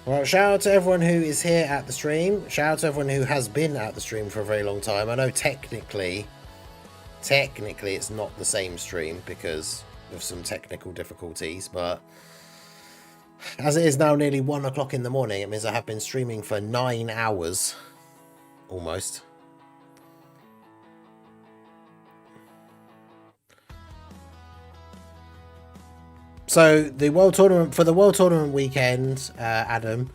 Speaker 1: Well, shout out to everyone who is here at the stream. Shout out to everyone who has been at the stream for a very long time. I know technically it's not the same stream because of some technical difficulties, but as it is now nearly 1 o'clock in the morning, it means I have been streaming for 9 hours. Almost. So the World Tournament, for the World Tournament weekend, Adam,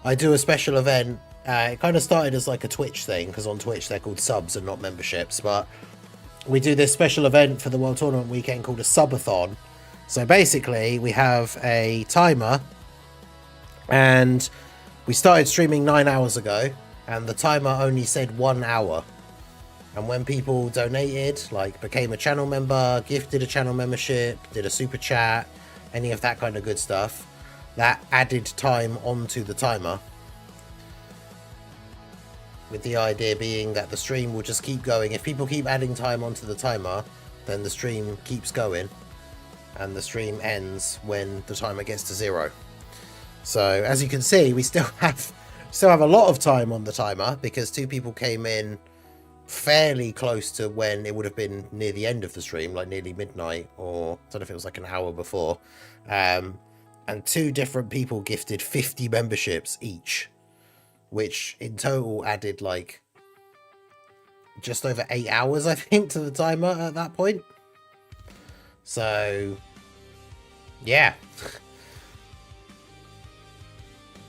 Speaker 1: I do a special event. It kind of started as like a Twitch thing, because on Twitch they're called subs and not memberships, but we do this special event for the World Tournament weekend called a Subathon. So basically we have a timer, and we started streaming 9 hours ago, and the timer only said 1 hour. And when people donated, like became a channel member, gifted a channel membership, did a super chat, any of that kind of good stuff, that added time onto the timer. With the idea being that the stream will just keep going. If people keep adding time onto the timer, then the stream keeps going. And the stream ends when the timer gets to 0. So as you can see, we still have a lot of time on the timer, because 2 people came in fairly close to when it would have been near the end of the stream, like nearly midnight, or I don't know if it was like an hour before. And 2 different people gifted 50 memberships each, which in total added like just over 8 hours, I think, to the timer at that point. So yeah.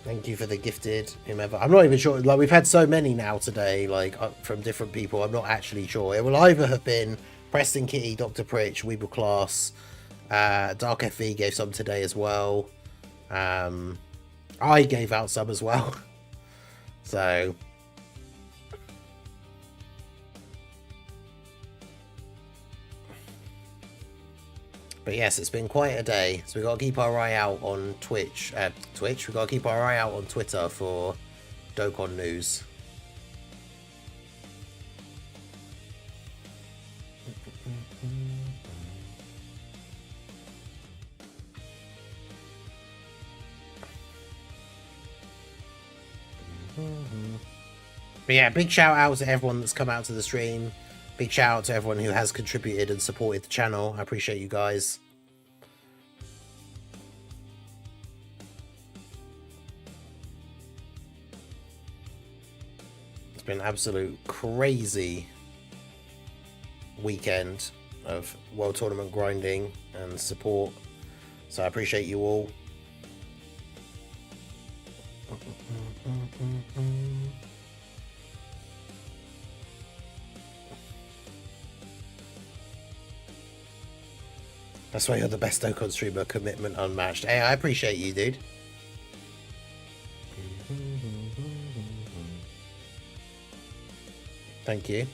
Speaker 1: Thank you for the gifted, whomever. I'm not even sure. Like, we've had so many now today, like from different people. I'm not actually sure. It will either have been Preston Kitty, Dr. Pritch, Weeble Class, Dark FV gave some today as well. I gave out some as well. So but yes, it's been quite a day, so we've got to keep our eye out on Twitch. We've got to keep our eye out on Twitter for Dokkan news. But yeah, big shout out to everyone that's come out to the stream. Big shout out to everyone who has contributed and supported the channel. I appreciate you guys. It's been an absolute crazy weekend of World Tournament grinding and support. So I appreciate you all. That's why you're the best Dokkan streamer, commitment unmatched. Hey, I appreciate you, dude. Thank you.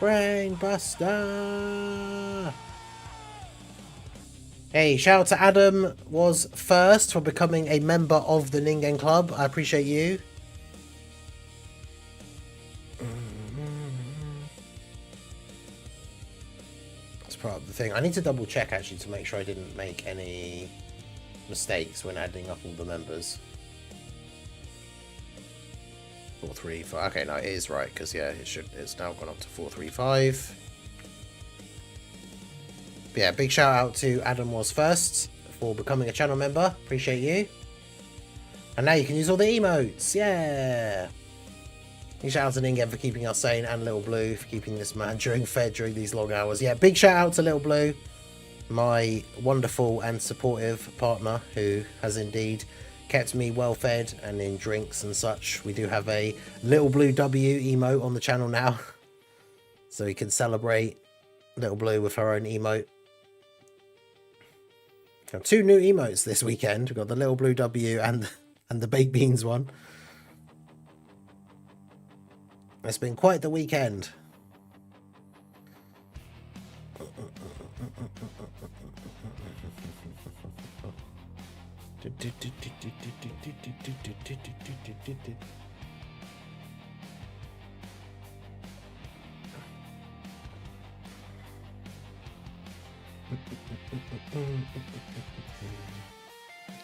Speaker 1: Brainbuster! Hey, shout out to Adam was first for becoming a member of the Ningen Club. I appreciate you. That's part of the thing. I need to double check actually to make sure I didn't make any mistakes when adding up all the members. 435. Okay, no, it is right because yeah, it's now gone up to 435. But yeah, big shout out to Adam was first for becoming a channel member. Appreciate you. And now you can use all the emotes. Yeah. Big shout out to Ningen for keeping us sane and Little Blue for keeping this man fed during these long hours. Yeah, big shout out to Little Blue, my wonderful and supportive partner who has indeed kept me well fed and in drinks and such. We do have a Little Blue W emote on the channel now, so we can celebrate Little Blue with her own emote. Got 2 new emotes this weekend. We've got the Little Blue W and the baked beans one. It's been quite the weekend.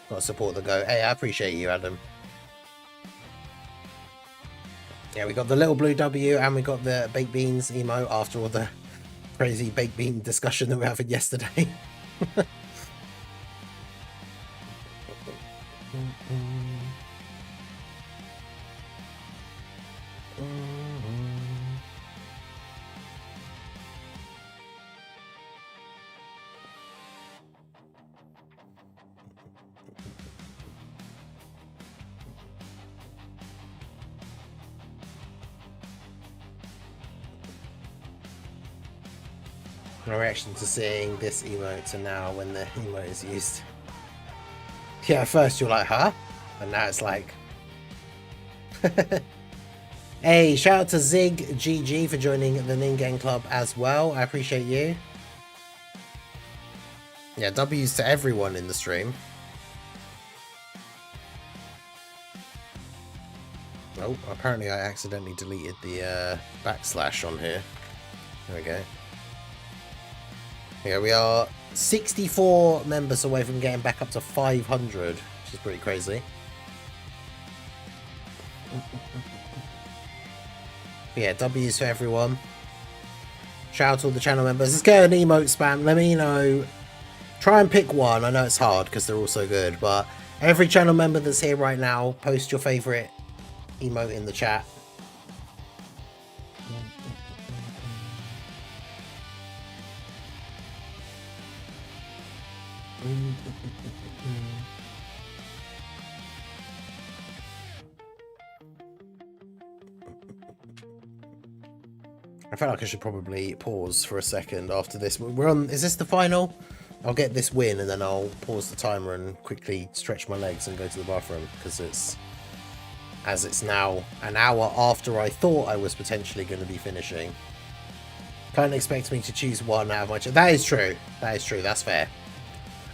Speaker 1: Gotta support the go. Hey, I appreciate you, Adam. Yeah, we got the Little Blue W and we got the baked beans emote after all the crazy baked bean discussion that we were having yesterday. My reaction to seeing this emote to now when the emote is used. Yeah, at first you're like, huh? And now it's like... Hey, shout out to Zig GG for joining the Ningen Club as well. I appreciate you. Yeah, W's to everyone in the stream. Oh, apparently I accidentally deleted the backslash on here. There we go. Here we are, 64 members away from getting back up to 500, which is pretty crazy. Yeah, W's for everyone. Shout out to all the channel members. Let's get an emote spam. Let me know. Try and pick one. I know it's hard because they're all so good, but every channel member that's here right now, post your favorite emote in the chat. I feel like I should probably pause for a second after this. We're on. Is this the final? I'll get this win and then I'll pause the timer and quickly stretch my legs and go to the bathroom because it's as it's now an hour after I thought I was potentially going to be finishing. Can't expect me to choose one out of my... That is true. That is true. That's fair.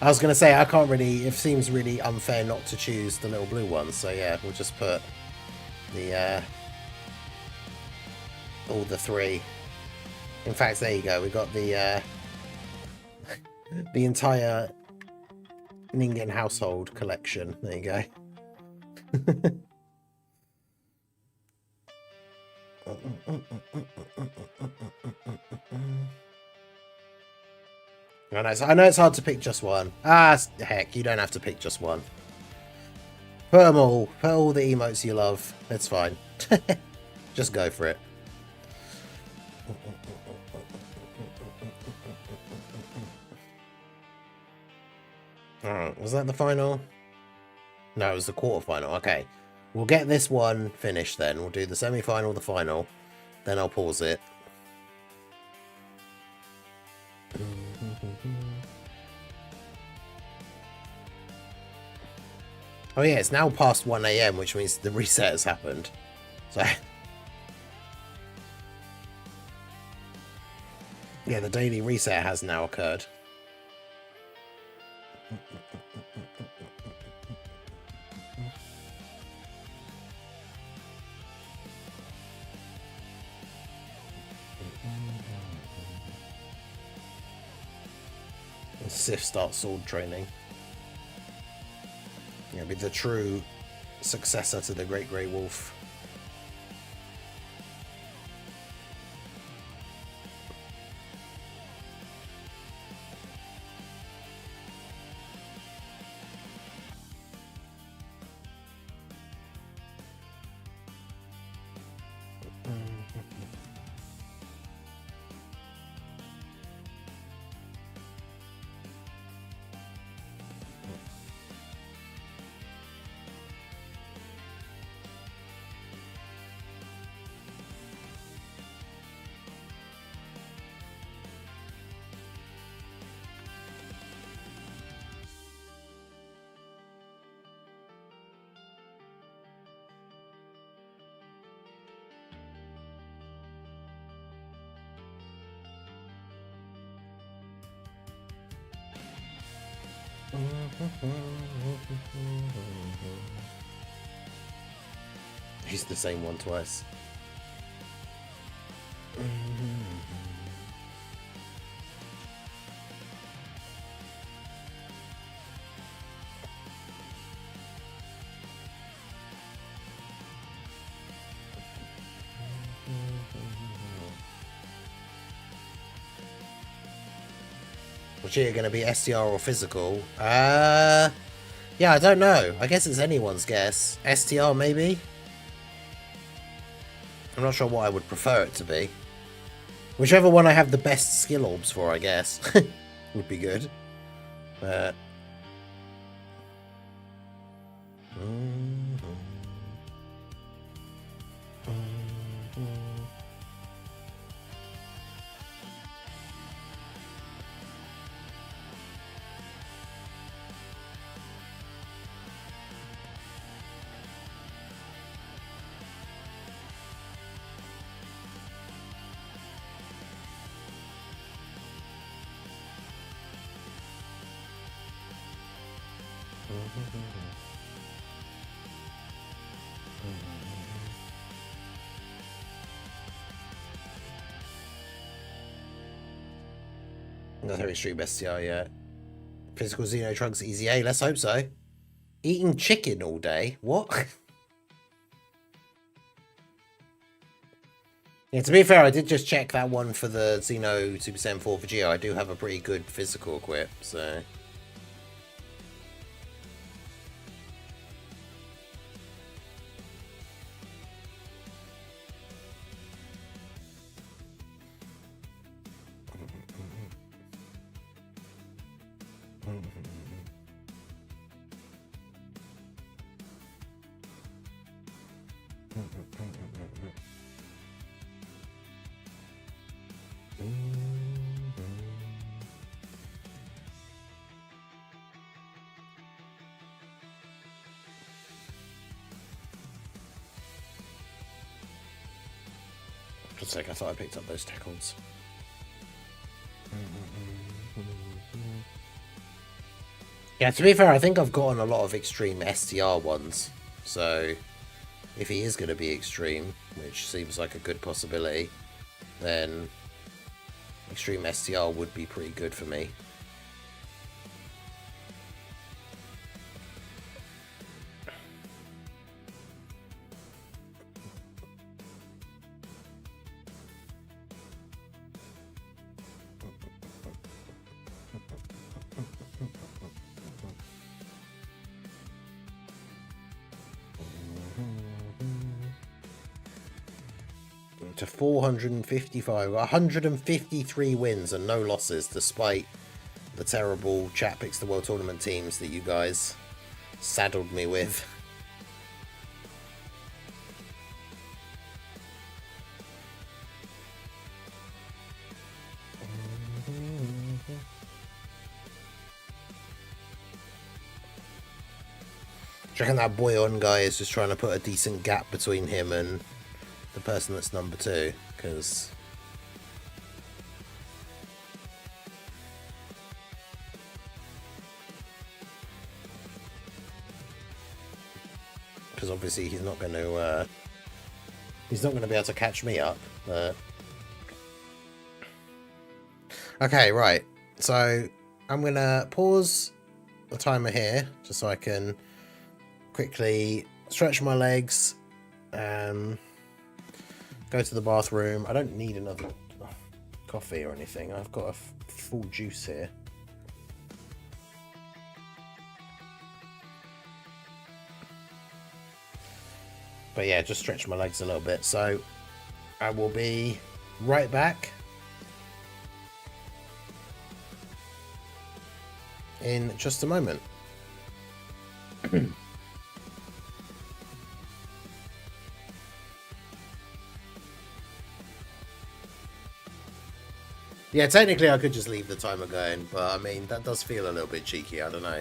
Speaker 1: I was going to say, I can't really... It seems really unfair not to choose the little blue ones. So yeah, we'll just put the... all the three. In fact, there you go. We got the... the entire Ningen household collection. There you go. I know it's hard to pick just one. Ah, heck, you don't have to pick just one. Put them all. Put all the emotes you love. It's fine. Just go for it. Alright, was that the final? No, it was the quarterfinal. Okay. We'll get this one finished then. We'll do the semi-final, the final. Then I'll pause it. Oh yeah, it's now past 1 AM, which means the reset has happened. So... yeah, the daily reset has now occurred. Sif starts sword training. It'll be the true successor to the Great Grey Wolf. He's the same one twice. Which are going to be STR or physical? Yeah, I don't know. I guess it's anyone's guess. STR maybe? I'm not sure what I would prefer it to be. Whichever one I have the best skill orbs for, I guess. Would be good. But... Not very stream STR yet. Physical Xeno Trunks easy A, let's hope so. Eating chicken all day? What? Yeah, to be fair, I did just check that one for the Xeno Super Saiyan 4 for Geo. I do have a pretty good physical equip, so... For a sec, I thought I picked up those tackles. Yeah, to be fair, I think I've gotten a lot of extreme STR ones. So, if he is going to be extreme, which seems like a good possibility, then extreme STR would be pretty good for me. To 455, 153 wins and no losses, despite the terrible Chat Picks the World Tournament teams that you guys saddled me with. Do you reckon that Boyon guy is just trying to put a decent gap between him and the person that's number 2? Because obviously he's not going to be able to catch me up. Okay, right. So I'm going to pause the timer here just so I can quickly stretch my legs, go to the bathroom. I don't need another coffee or anything. I've got a full juice here. But yeah, just stretch my legs a little bit. So I will be right back in just a moment. Yeah, technically I could just leave the timer going, but I mean, that does feel a little bit cheeky, I don't know.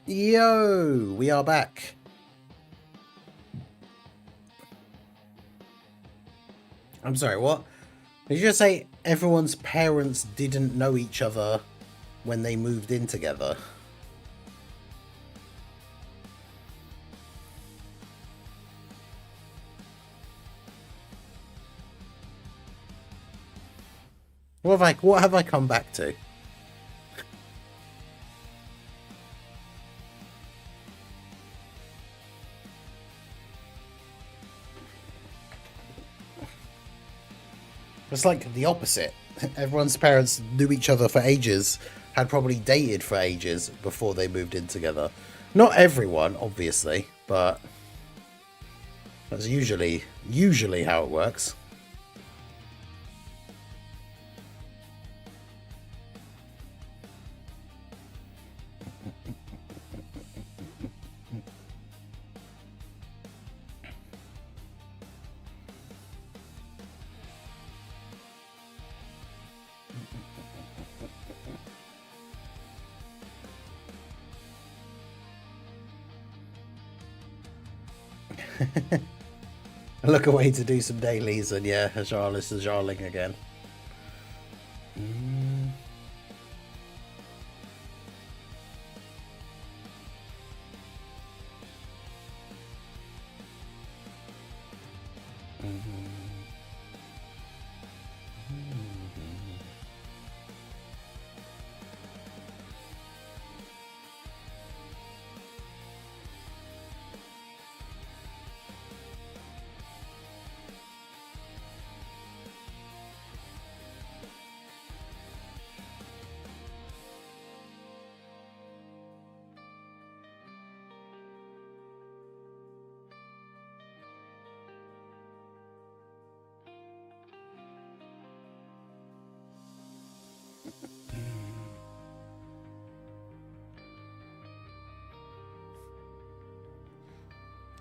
Speaker 1: Yo, we are back. I'm sorry, what? Did you just say everyone's parents didn't know each other when they moved in together? What have I come back to? It's like the opposite. Everyone's parents knew each other for ages, had probably dated for ages before they moved in together. Not everyone, obviously, but that's usually how it works. Look away to do some dailies, and yeah, Ajal is Ajaling again.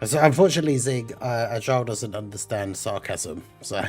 Speaker 1: So unfortunately, Zig, Ajal doesn't understand sarcasm, so.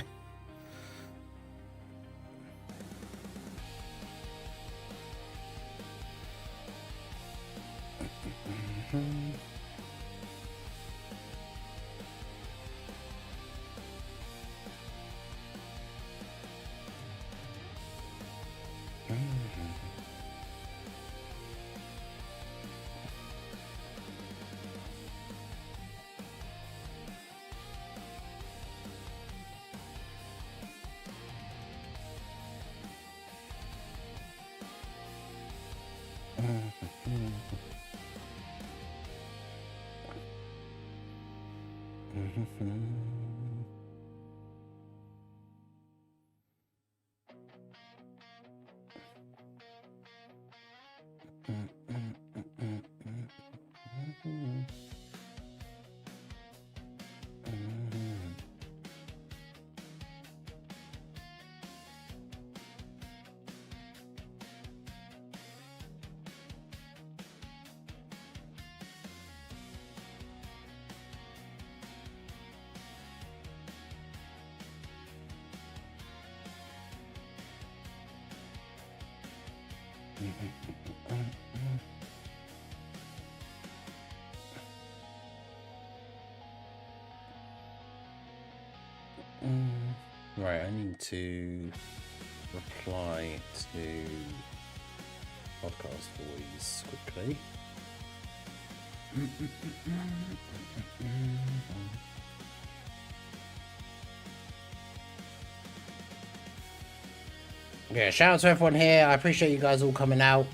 Speaker 1: Right, I need to reply to podcast boys quickly. Yeah, shout out to everyone here. I appreciate you guys all coming out.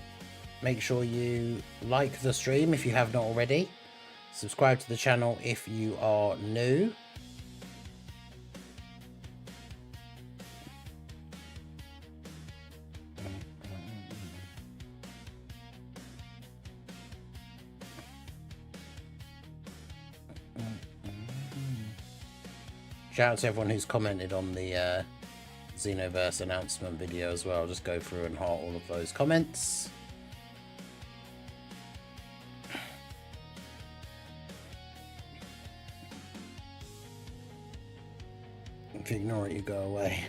Speaker 1: Make sure you like the stream if you have not already. Subscribe to the channel if you are new. Shout out to everyone who's commented on the Xenoverse announcement video as well. I'll just go through and heart all of those comments. If you ignore it, you go away.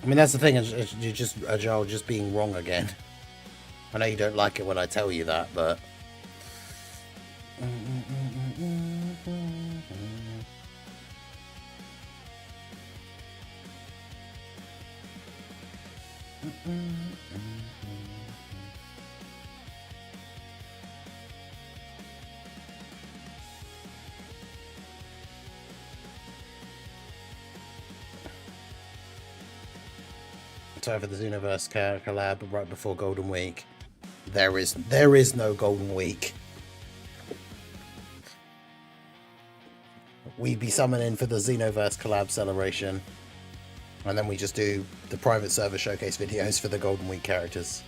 Speaker 1: I mean, that's the thing, is you're just Ajal just being wrong again. I know you don't like it when I tell you that, but... So for the Xenoverse collab right before Golden Week. There is no Golden Week. We'd be summoning for the Xenoverse collab celebration. And then we just do the private server showcase videos for the Golden Week characters.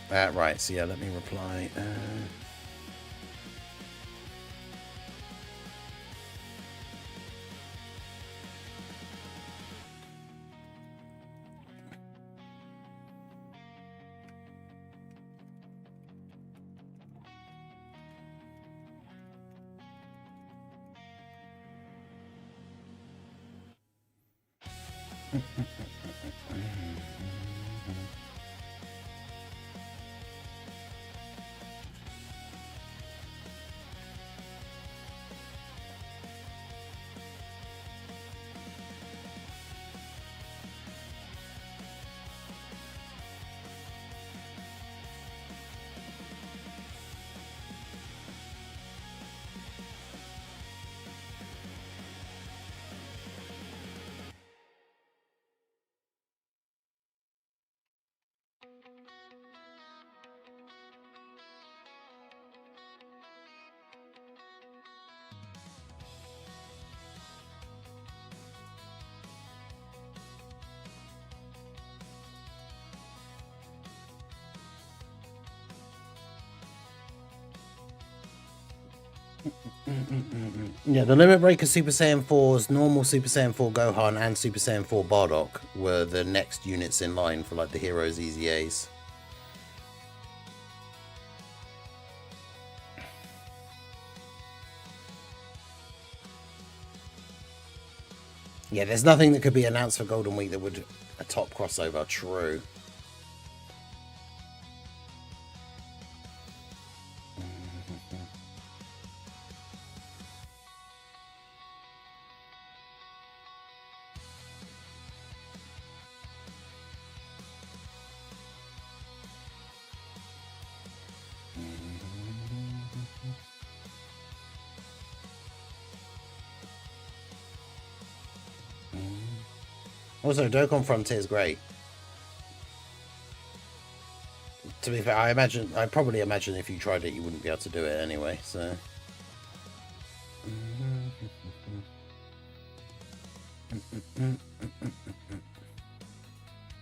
Speaker 1: Right, so yeah, let me reply. Yeah, the Limit Breaker Super Saiyan 4's normal Super Saiyan 4 Gohan and Super Saiyan 4 Bardock were the next units in line for like the Heroes EZAs. Yeah, there's nothing that could be announced for Golden Week that would a top crossover. True. Also, Dokkan Frontier is great. To be fair, I probably imagine if you tried it, you wouldn't be able to do it anyway, so...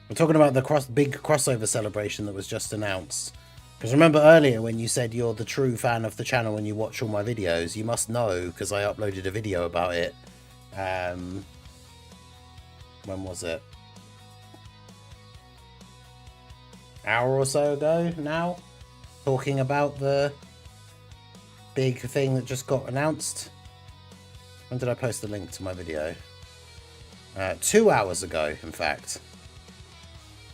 Speaker 1: We're talking about the big crossover celebration that was just announced. Because remember earlier when you said you're the true fan of the channel and you watch all my videos, you must know, because I uploaded a video about it. When was it? Hour or so ago now? Talking about the big thing that just got announced. When did I post the link to my video? 2 hours ago, in fact.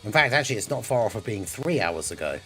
Speaker 1: In fact, actually, it's not far off of being 3 hours ago.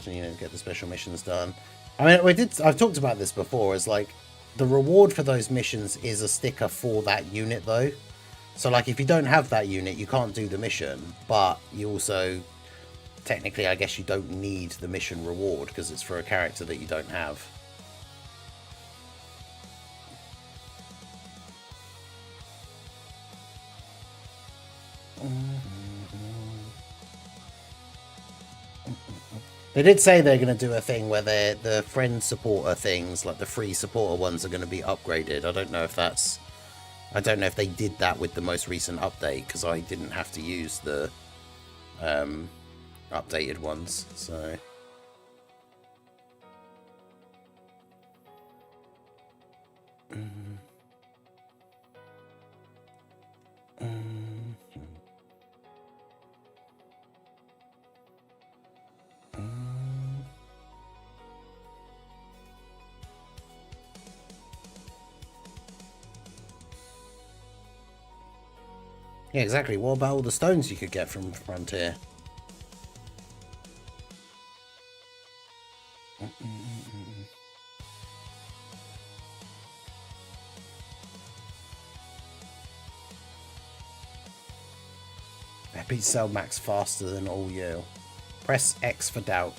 Speaker 1: You know, get the special missions done. I mean, I've talked about this before. It's like the reward for those missions is a sticker for that unit, though. So, like, if you don't have that unit, you can't do the mission. But you also, technically, I guess you don't need the mission reward because it's for a character that you don't have. They did say they're going to do a thing where the friend supporter things, like the free supporter ones, are going to be upgraded. I don't know if that's... I don't know if they did that with the most recent update, because I didn't have to use the updated ones, so... Yeah, exactly. What about all the stones you could get from Frontier? I beat Cell Max faster than all you. Press X for doubt.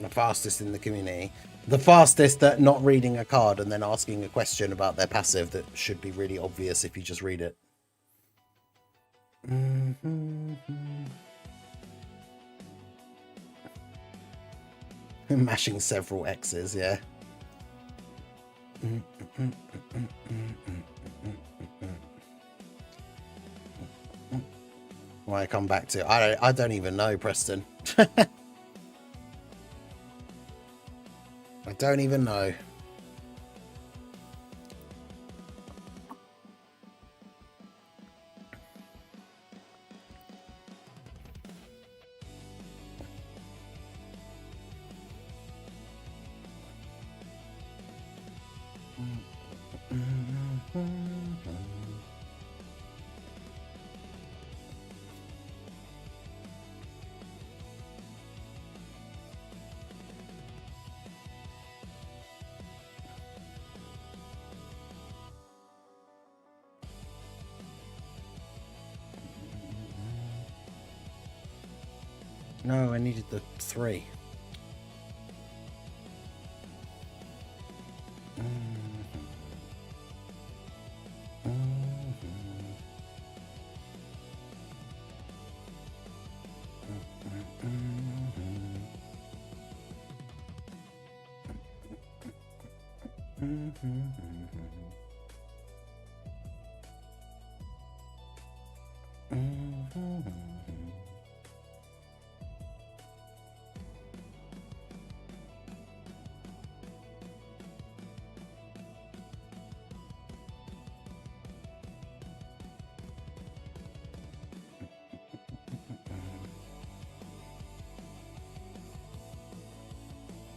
Speaker 1: The fastest in the community. The fastest at not reading a card and then asking a question about their passive that should be really obvious if you just read it. Mashing several X's, yeah. Why I come back to? I don't even know, Preston. I don't even know. No, I needed the 3.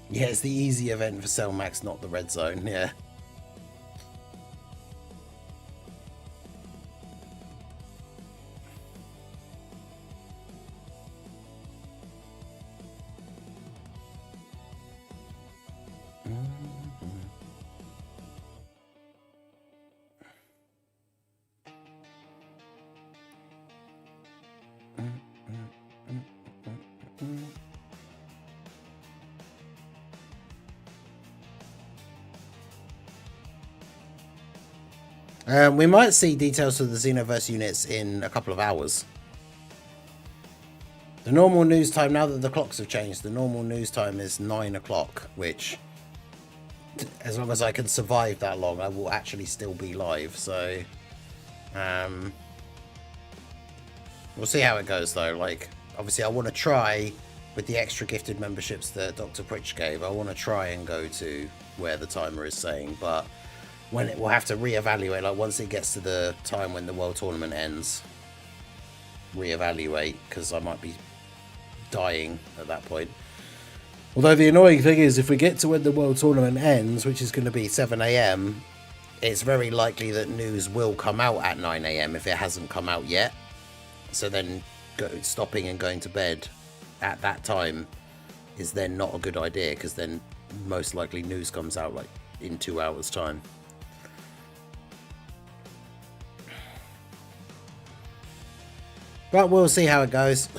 Speaker 1: Yeah, it's the easy event for Cell Max, not the red zone, yeah. We might see details of the Xenoverse units in a couple of hours. The normal news time, now that the clocks have changed, the normal news time is 9 o'clock, which, as long as I can survive that long, I will actually still be live. So, we'll see how it goes, though. Like, obviously, I want to try, with the extra gifted memberships that Dr. Pritch gave, I want to try and go to where the timer is saying, but when it will have to reevaluate, like once it gets to the time when the world tournament ends, reevaluate, because I might be dying at that point. Although the annoying thing is, if we get to when the World Tournament ends, which is going to be 7 AM, it's very likely that news will come out at 9 AM if it hasn't come out yet. So then stopping and going to bed at that time is then not a good idea, because then most likely news comes out like in 2 hours time. But we'll see how it goes.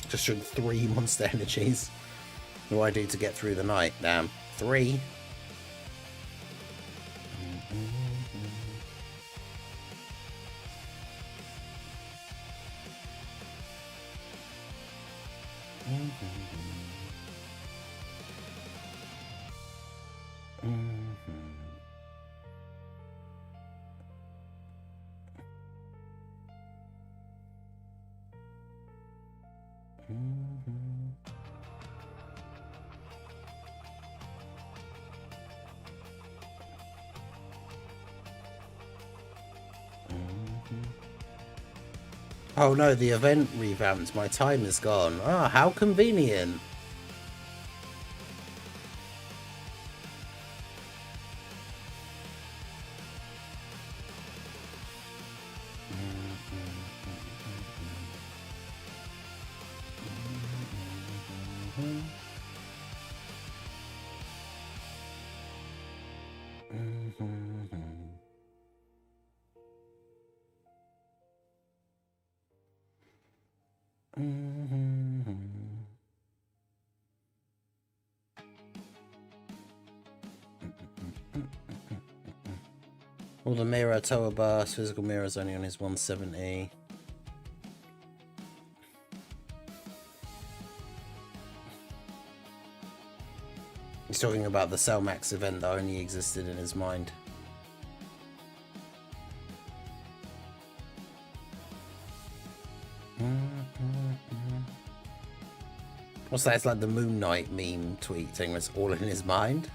Speaker 1: Just drink 3 Monster Energies. What do I do to get through the night? Damn. 3. Oh no, the event revamped. My time is gone. Ah, how convenient. All the mirror, tower bars, physical mirrors only on his 170. He's talking about the Cellmax event that only existed in his mind. What's that? It's like the Moon Knight meme tweet thing that's all in his mind.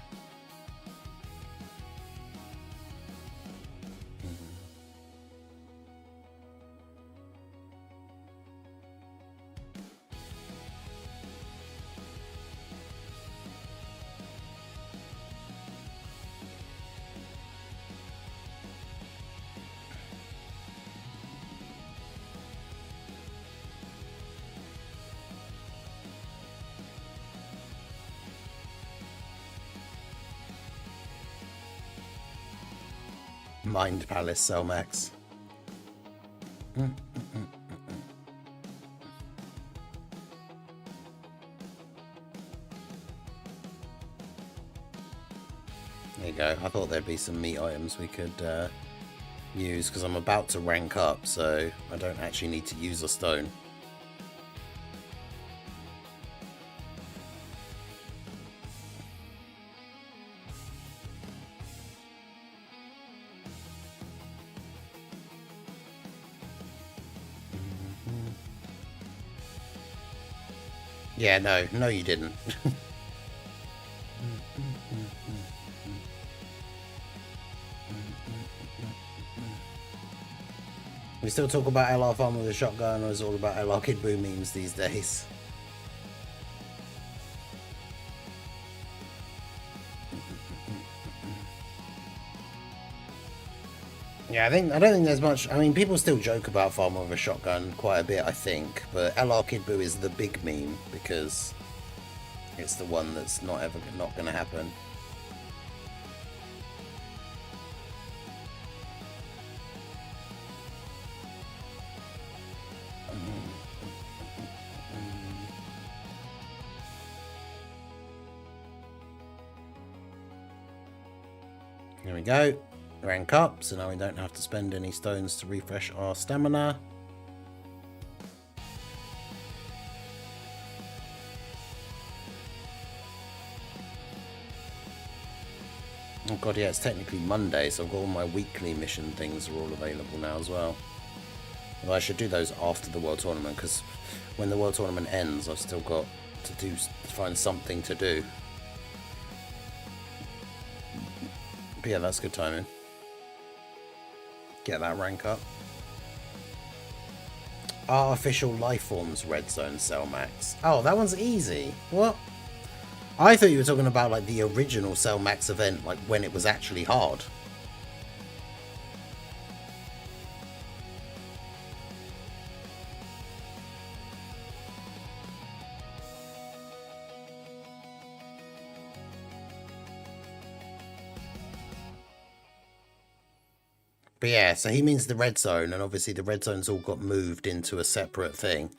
Speaker 1: Mind Palace Cellmax. There you go. I thought there'd be some meat items we could use, because I'm about to rank up, so I don't actually need to use a stone. Yeah, no you didn't. We still talk about LR Farm with a shotgun, or is it all about LR Kid Boo memes these days? Yeah, I don't think there's much. I mean, people still joke about Farmer with a shotgun quite a bit, I think, but LR Kid Boo is the big meme because it's the one that's not going to happen. There we go. rank up, so now we don't have to spend any stones to refresh our stamina. Oh god, yeah, it's technically Monday, so I've got all my weekly mission things are all available now as well. Well, I should do those after the World Tournament, because when the World Tournament ends, I've still got to find something to do. But yeah, that's good timing. Get that rank up. Artificial life forms red zone cell max. Oh, that one's easy. What? I thought you were talking about like the original cell max event, like when it was actually hard. But yeah, so he means the red zone, and obviously the red zone's all got moved into a separate thing.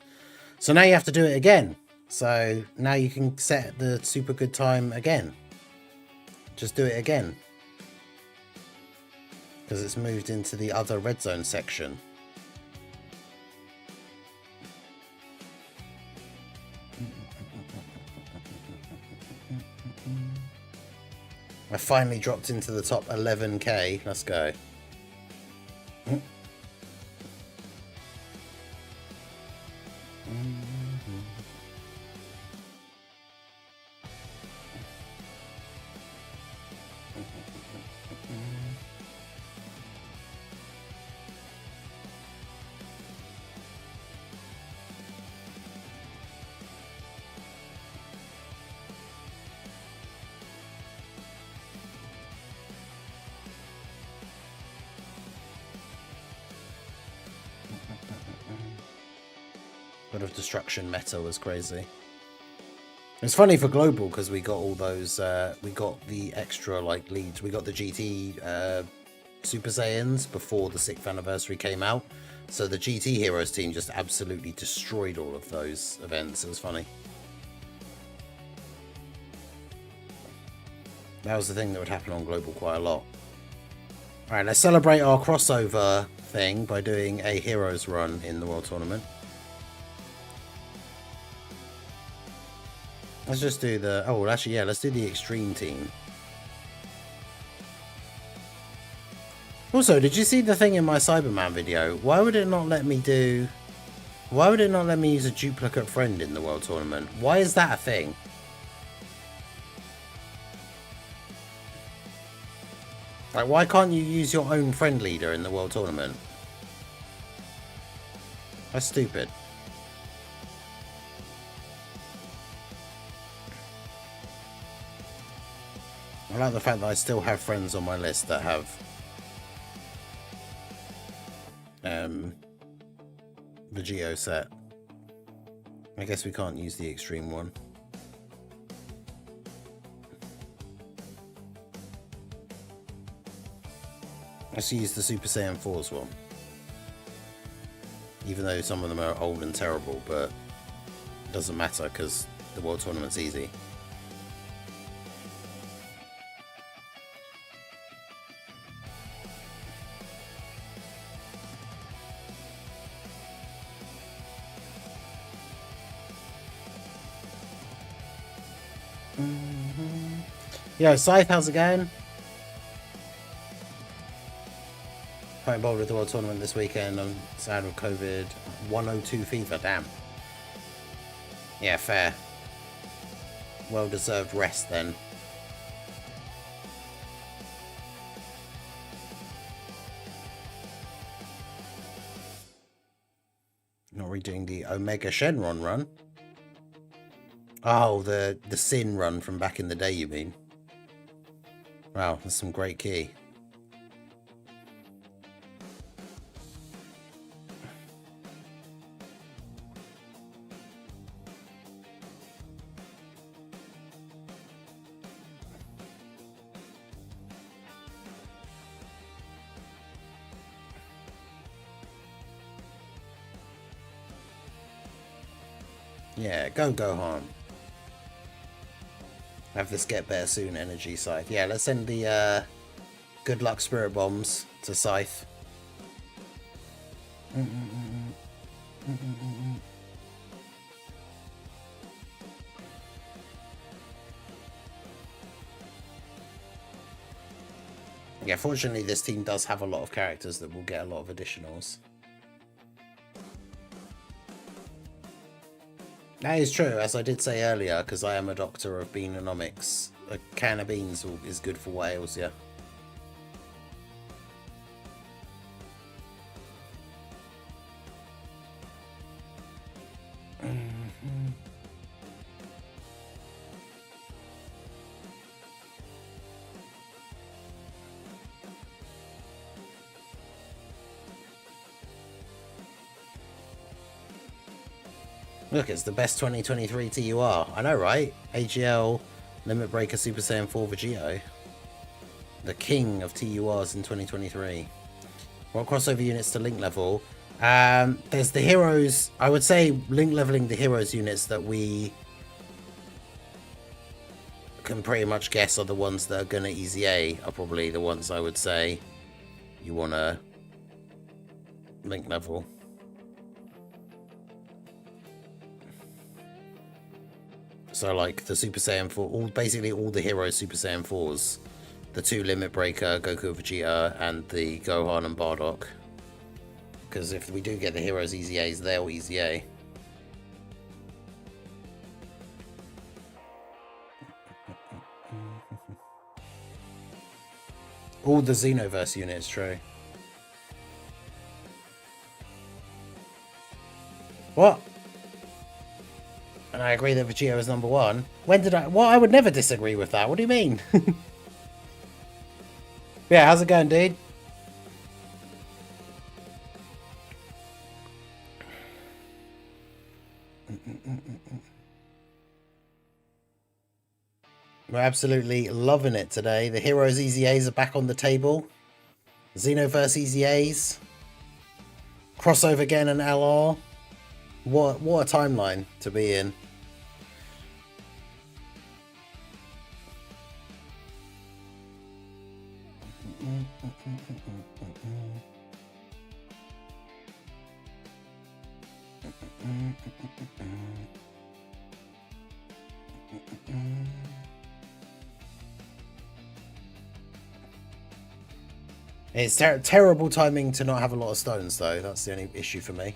Speaker 1: So now you have to do it again. So now you can set the super good time again. Just do it again. Because it's moved into the other red zone section. I finally dropped into the top 11k. Let's go. God of Destruction meta was crazy. It's funny for global because we got all those. We got the extra like leads. We got the GT Super Saiyans before the 6th anniversary came out. So the GT Heroes team just absolutely destroyed all of those events. It was funny. That was the thing that would happen on global quite a lot. Alright, let's celebrate our crossover thing by doing a Heroes run in the World Tournament. Let's just do the... Oh, actually, yeah, let's do the Extreme team. Also, did you see the thing in my Cyberman video? Why would it not let me do... Why would it not let me use a duplicate friend in the World Tournament? Why is that a thing? Like, why can't you use your own friend leader in the World Tournament? That's stupid. I like the fact that I still have friends on my list that have the Geo set. I guess we can't use the extreme one. Let's use the Super Saiyan 4's one. Even though some of them are old and terrible, but it doesn't matter because the World Tournament's easy. Yo, Scythe, how's it going? Quite involved with the World Tournament this weekend. I'm sad with COVID. 102 fever, damn. Yeah, fair. Well-deserved rest then. Not redoing the Omega Shenron run. Oh, the Sin run from back in the day, you mean? Wow, that's some great key. Yeah, go Gohan. Have this get better soon energy side. Yeah, let's send the Good luck, Spirit Bombs, to Scythe. Yeah, fortunately this team does have a lot of characters that will get a lot of additionals. That is true, as I did say earlier, because I am a doctor of beanomics. A can of beans is good for whales, yeah. Look, it's the best 2023 TUR. I know, right? AGL, Limit Breaker, Super Saiyan 4 Vegito. The king of TURs in 2023. What crossover units to link level? There's the heroes. I would say link leveling the heroes units that we can pretty much guess are the ones that are going to easy A are probably the ones I would say you want to link level. So like the Super Saiyan 4, basically all the heroes Super Saiyan 4s. The 2 Limit Breaker, Goku Vegeta, and the Gohan and Bardock. Because if we do get the heroes easy A's, they're all easy A. All the Xenoverse units, true. What? And I agree that Vegeta is number 1. When did I... Well, I would never disagree with that. What do you mean? Yeah, how's it going, dude? We're absolutely loving it today. The Heroes Easy A's are back on the table. Xenoverse Easy A's. Crossover again and LR. What a timeline to be in. It's terrible timing to not have a lot of stones, though. That's the only issue for me.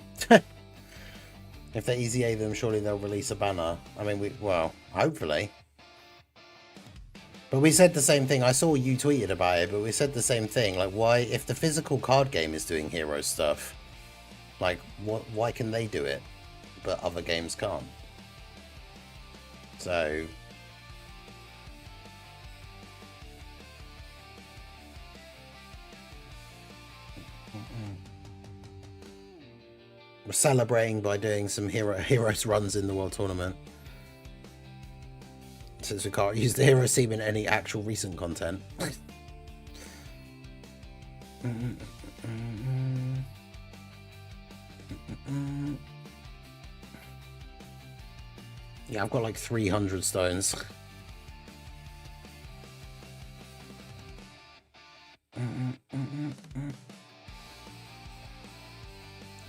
Speaker 1: If they easy A them, surely they'll release a banner. I mean, well, hopefully. But we said the same thing. I saw you tweeted about it, but we said the same thing. Like, why, if the physical card game is doing hero stuff, like, why can they do it, but other games can't? So... We're celebrating by doing some heroes runs in the World Tournament. Since we can't use the hero team in any actual recent content. Yeah, I've got like 300 stones.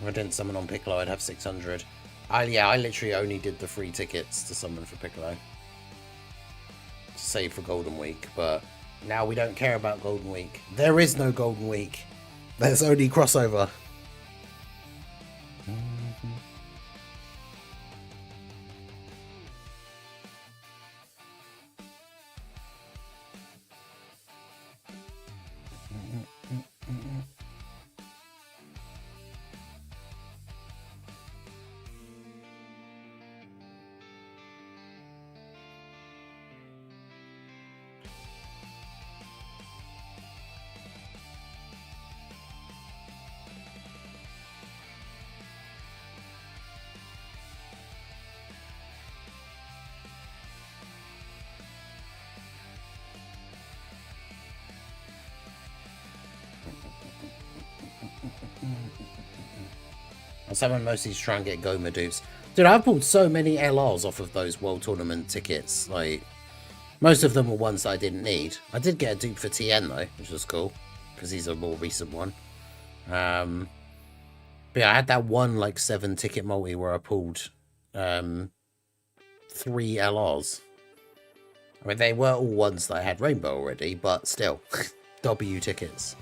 Speaker 1: If I didn't summon on Piccolo, I'd have 600. Yeah, I literally only did the free tickets to summon for Piccolo. To save for Golden Week, but now we don't care about Golden Week. There is no Golden Week. There's only crossover. Someone mostly try and get Goma dupes. Dude, I've pulled so many LRs off of those World Tournament tickets. Like, Most of them were ones that I didn't need. I did get a dupe for TN though, which was cool, because he's a more recent one. But yeah, I had that one like 7 ticket multi where I pulled 3 LRs. I mean, they were all ones that I had rainbow already, but still, W tickets.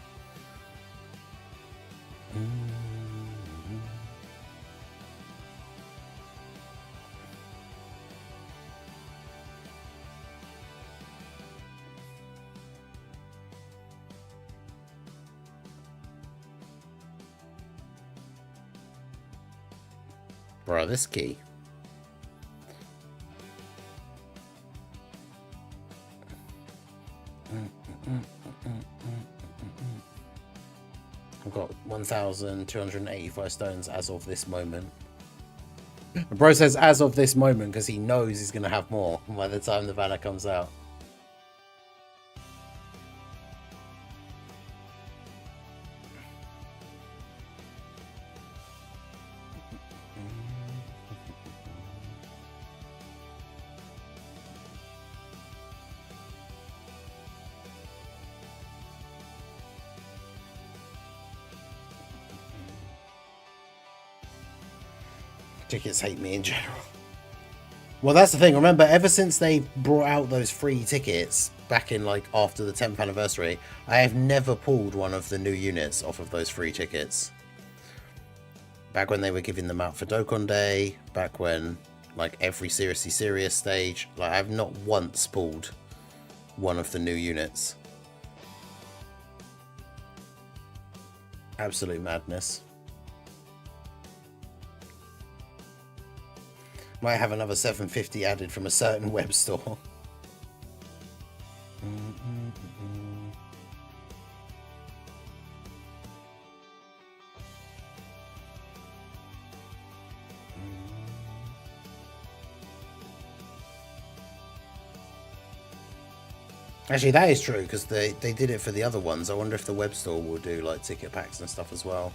Speaker 1: Bro, this key. I've got 1,285 stones as of this moment. Bro says as of this moment because he knows he's going to have more by the time the banner comes out. Tickets hate me in general. Well, that's the thing. Remember, ever since they brought out those free tickets back in like after the 10th anniversary, I have never pulled one of the new units off of those free tickets. Back when they were giving them out for Dokkan Day, back when like every Seriously Serious stage, like I've not once pulled one of the new units. Absolute madness. Might have another 750 added from a certain web store. Actually, that is true, because they did it for the other ones. I wonder if the web store will do like ticket packs and stuff as well.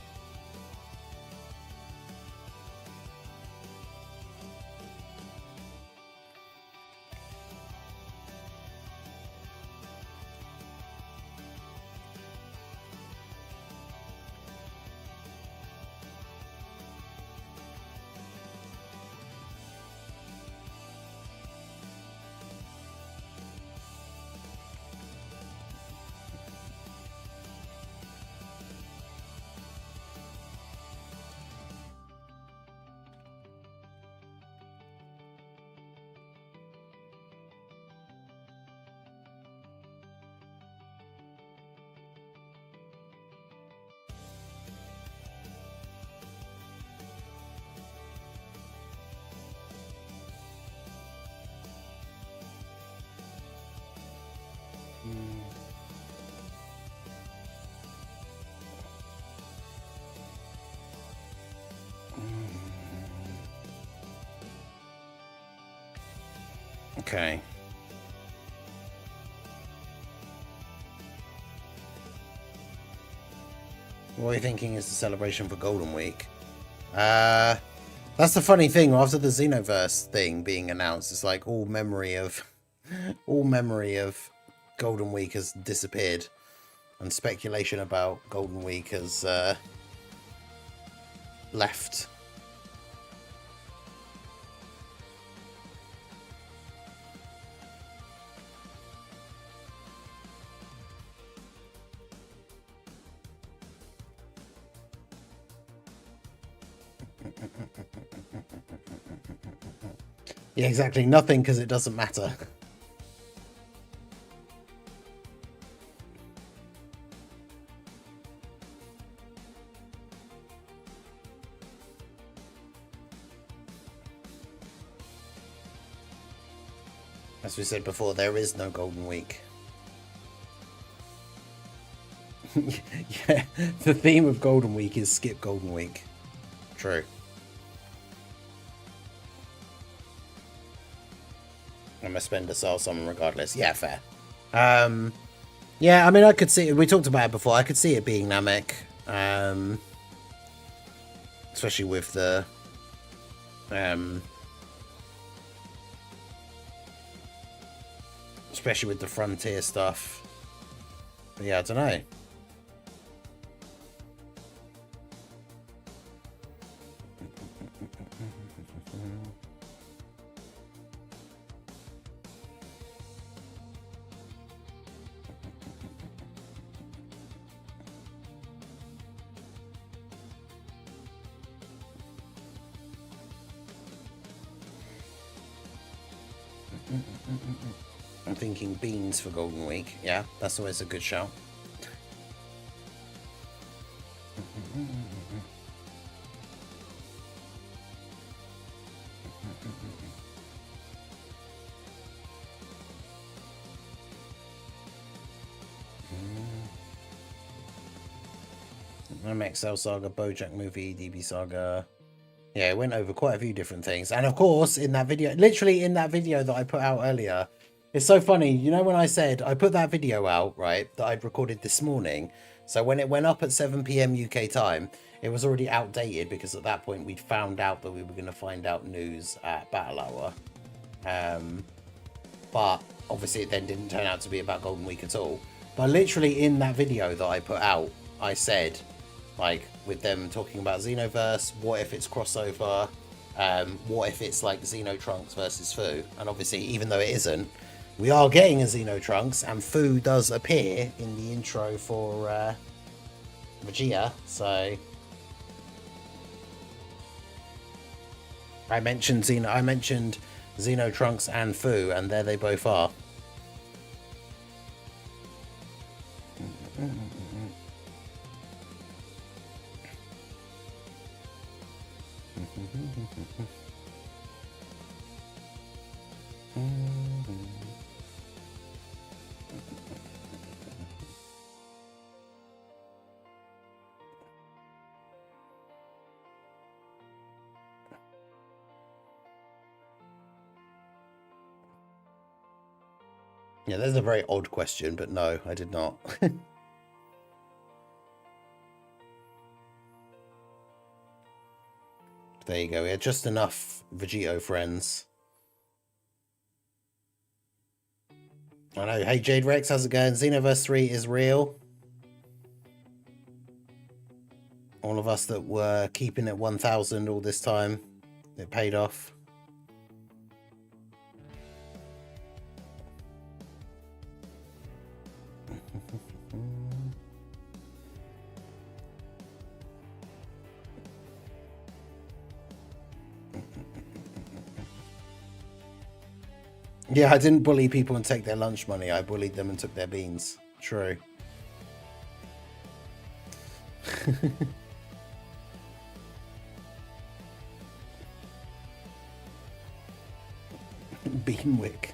Speaker 1: Okay. What are you thinking is the celebration for Golden Week? That's the funny thing. After the Xenoverse thing being announced, it's like all memory of Golden Week has disappeared, and speculation about Golden Week has left. Yeah, exactly. Nothing, because it doesn't matter. As we said before, there is no Golden Week. Yeah, the theme of Golden Week is skip Golden Week. True. I'm gonna spend a soul summon regardless. Yeah, fair. Yeah, I mean, I could see it. We talked about it before. I could see it being Namek, especially with the especially with the Frontier stuff. But yeah, I don't know. I'm thinking beans for Golden Week. Yeah, that's always a good shout. MXL Saga, BoJack Movie, DB Saga. Yeah, it went over quite a few different things. And of course, in that video, literally in that video that I put out earlier, it's so funny. You know, when I said I put that video out, right, that I'd recorded this morning. So when it went up at 7 p.m. UK time, it was already outdated because at that point we'd found out that we were going to find out news at Battle Hour. But obviously it then didn't turn out to be about Golden Week at all. But literally in that video that I put out, I said, like, with them talking about Xenoverse, what if it's crossover? What if it's like Xenotrunks versus Fu? And obviously, even though it isn't, we are getting a Xenotrunks, and Fu does appear in the intro for Vegeta. So I mentioned Xenotrunks and Fu, and there they both are. Yeah, that's a very odd question, but no, I did not. There you go. We had just enough Vegito friends. I know. Hey, Jade Rex, how's it going? Xenoverse 3 is real. All of us that were keeping it 1,000 all this time, it paid off. Yeah, I didn't bully people and take their lunch money. I bullied them and took their beans. True. Beanwick.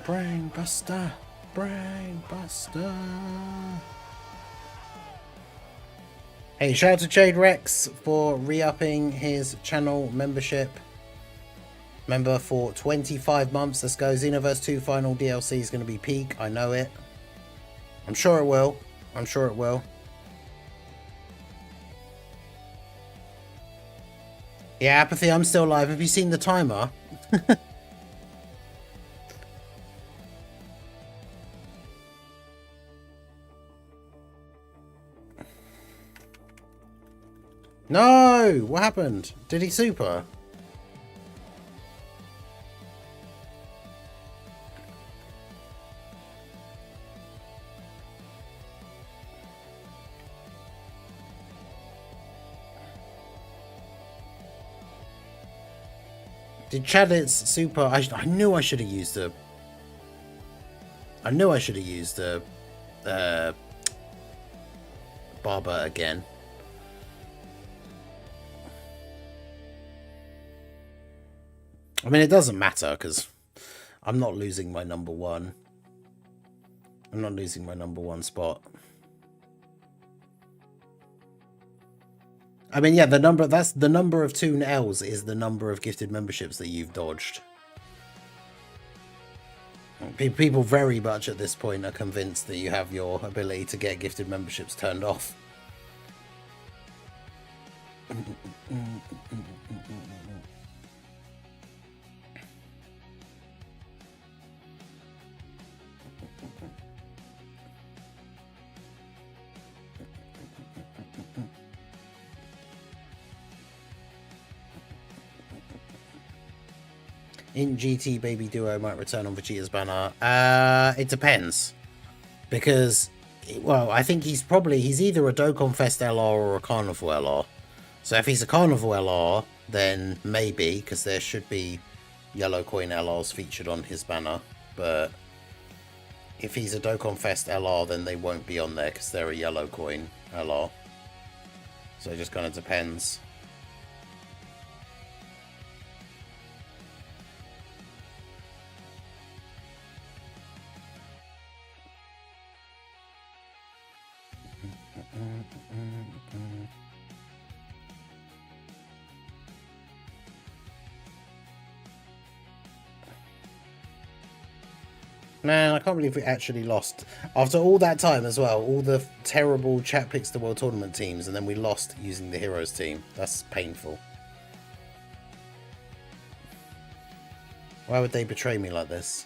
Speaker 1: Brain Buster, Brain Buster. Hey, shout out to Jade Rex for re-upping his channel membership. Member for 25 months. Let's go. Xenoverse 2 final DLC is going to be peak. I know it. I'm sure it will. I'm sure it will. Yeah, Apathy, I'm still live. Have you seen the timer? No! What happened? Did he super? Did Chadit's super... I knew I should have used a... I knew I should have used a... Barber again. I mean, it doesn't matter, because I'm not losing my number one. I'm not losing my number one spot. I mean, yeah, that's the number of Toon L's is the number of gifted memberships that you've dodged. People very much at this point are convinced that you have your ability to get gifted memberships turned off. In GT, Baby Duo might return on Vegeta's banner. It depends. Because, well, I think he's either a Dokkan Fest LR or a Carnival LR. So if he's a Carnival LR, then maybe, because there should be yellow coin LRs featured on his banner. But if he's a Dokkan Fest LR, then they won't be on there because they're a yellow coin LR. So it just kind of depends. Man, I can't believe we actually lost. After all that time as well, all the terrible chat picks to World Tournament teams, and then we lost using the Heroes team. That's painful. Why would they betray me like this?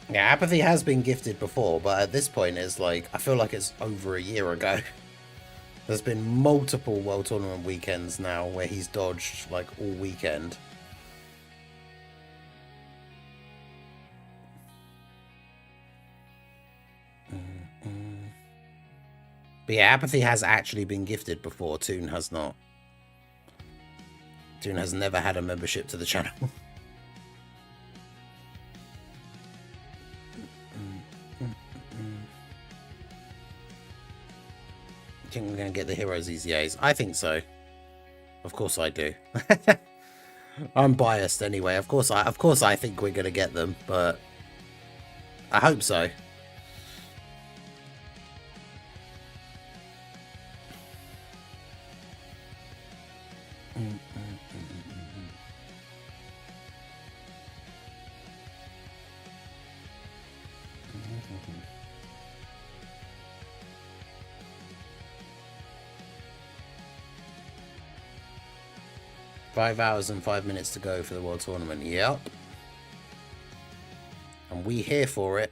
Speaker 1: Yeah, Apathy has been gifted before, but at this point it's like, I feel like it's over a year ago. There's been multiple World Tournament weekends now where he's dodged like all weekend. But yeah, Apathy has actually been gifted before. Toon has not. Toon has never had a membership to the channel. I think we're going to get the Heroes EZAs. I think so. Of course I do. I'm biased anyway. Of course I think we're going to get them, but I hope so. Five hours and 5 minutes to go for the World Tournament. Yep. And we here for it.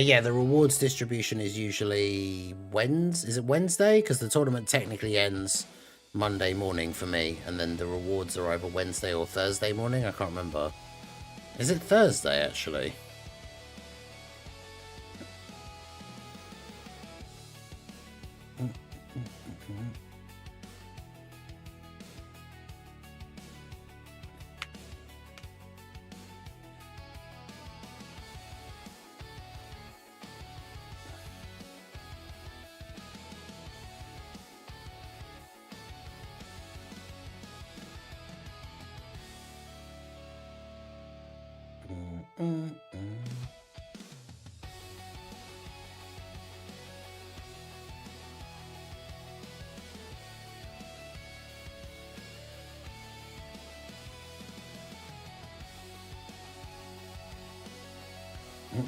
Speaker 1: Yeah, the rewards distribution is usually Wednesday. Is it Wednesday? Because the tournament technically ends Monday morning for me, and then the rewards are either Wednesday or Thursday morning. I can't remember. Is it Thursday, actually?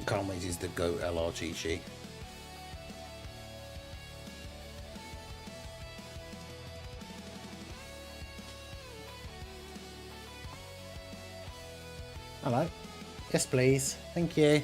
Speaker 1: Can't wait to use the GOAT LRGG. Hello. Yes, please. Thank you.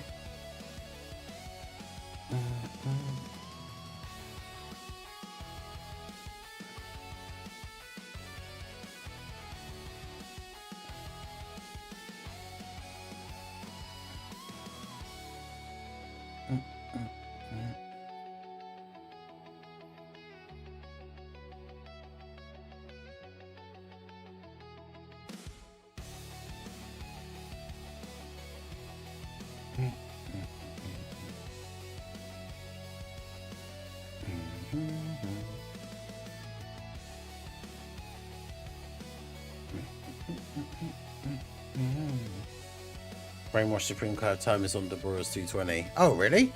Speaker 1: Brainwash Supreme Cloud time is on Deborah's 220. Oh, really?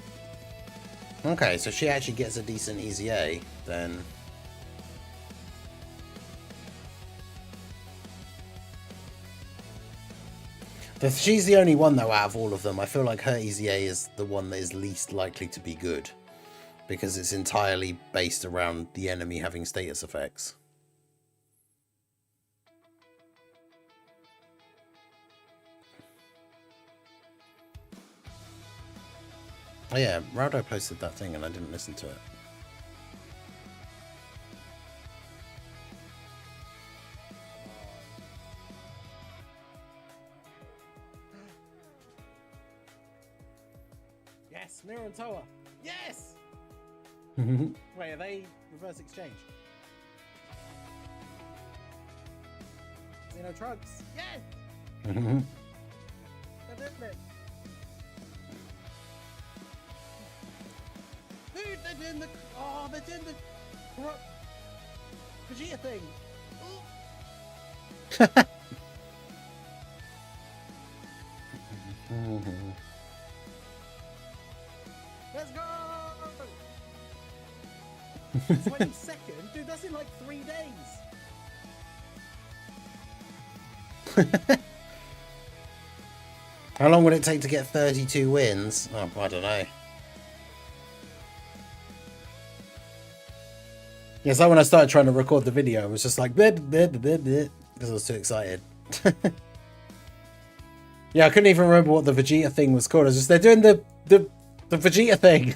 Speaker 1: Okay, so she actually gets a decent easy A, then. She's the only one, though, out of all of them. I feel like her easy A is the one that is least likely to be good, because it's entirely based around the enemy having status effects. Oh yeah, Raudo posted that thing and I didn't listen to it. Yes, Mirror and Toa. Yes! Wait, are they reverse exchange? Xeno Trucks. Yes! They're doing it. Dude, they're doing the... Oh, they're doing the... Vegeta thing. Let's go! 22nd? Dude, that's in like 3 days. How long would it take to get 32 wins? Oh, I don't know. Yeah, so when I started trying to record the video, I was just like, because I was too excited. Yeah, I couldn't even remember what the Vegeta thing was called. I was just, they're doing the Vegeta thing.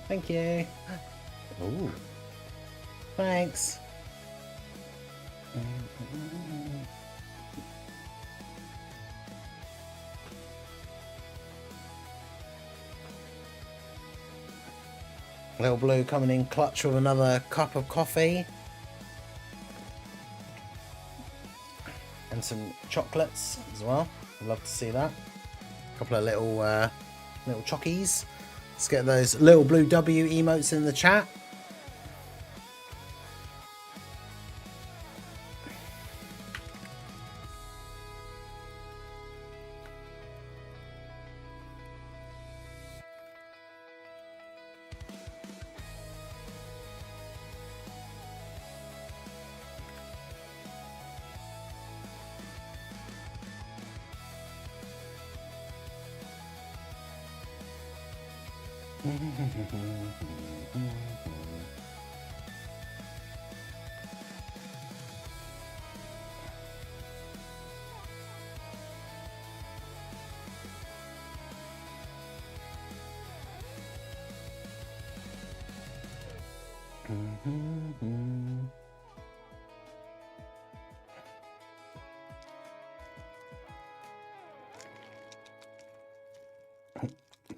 Speaker 1: Thank you. Ooh. Thanks. Little Blue coming in clutch with another cup of coffee. And some chocolates as well. I'd love to see that. A couple of little little chockies. Let's get those Little Blue W emotes in the chat.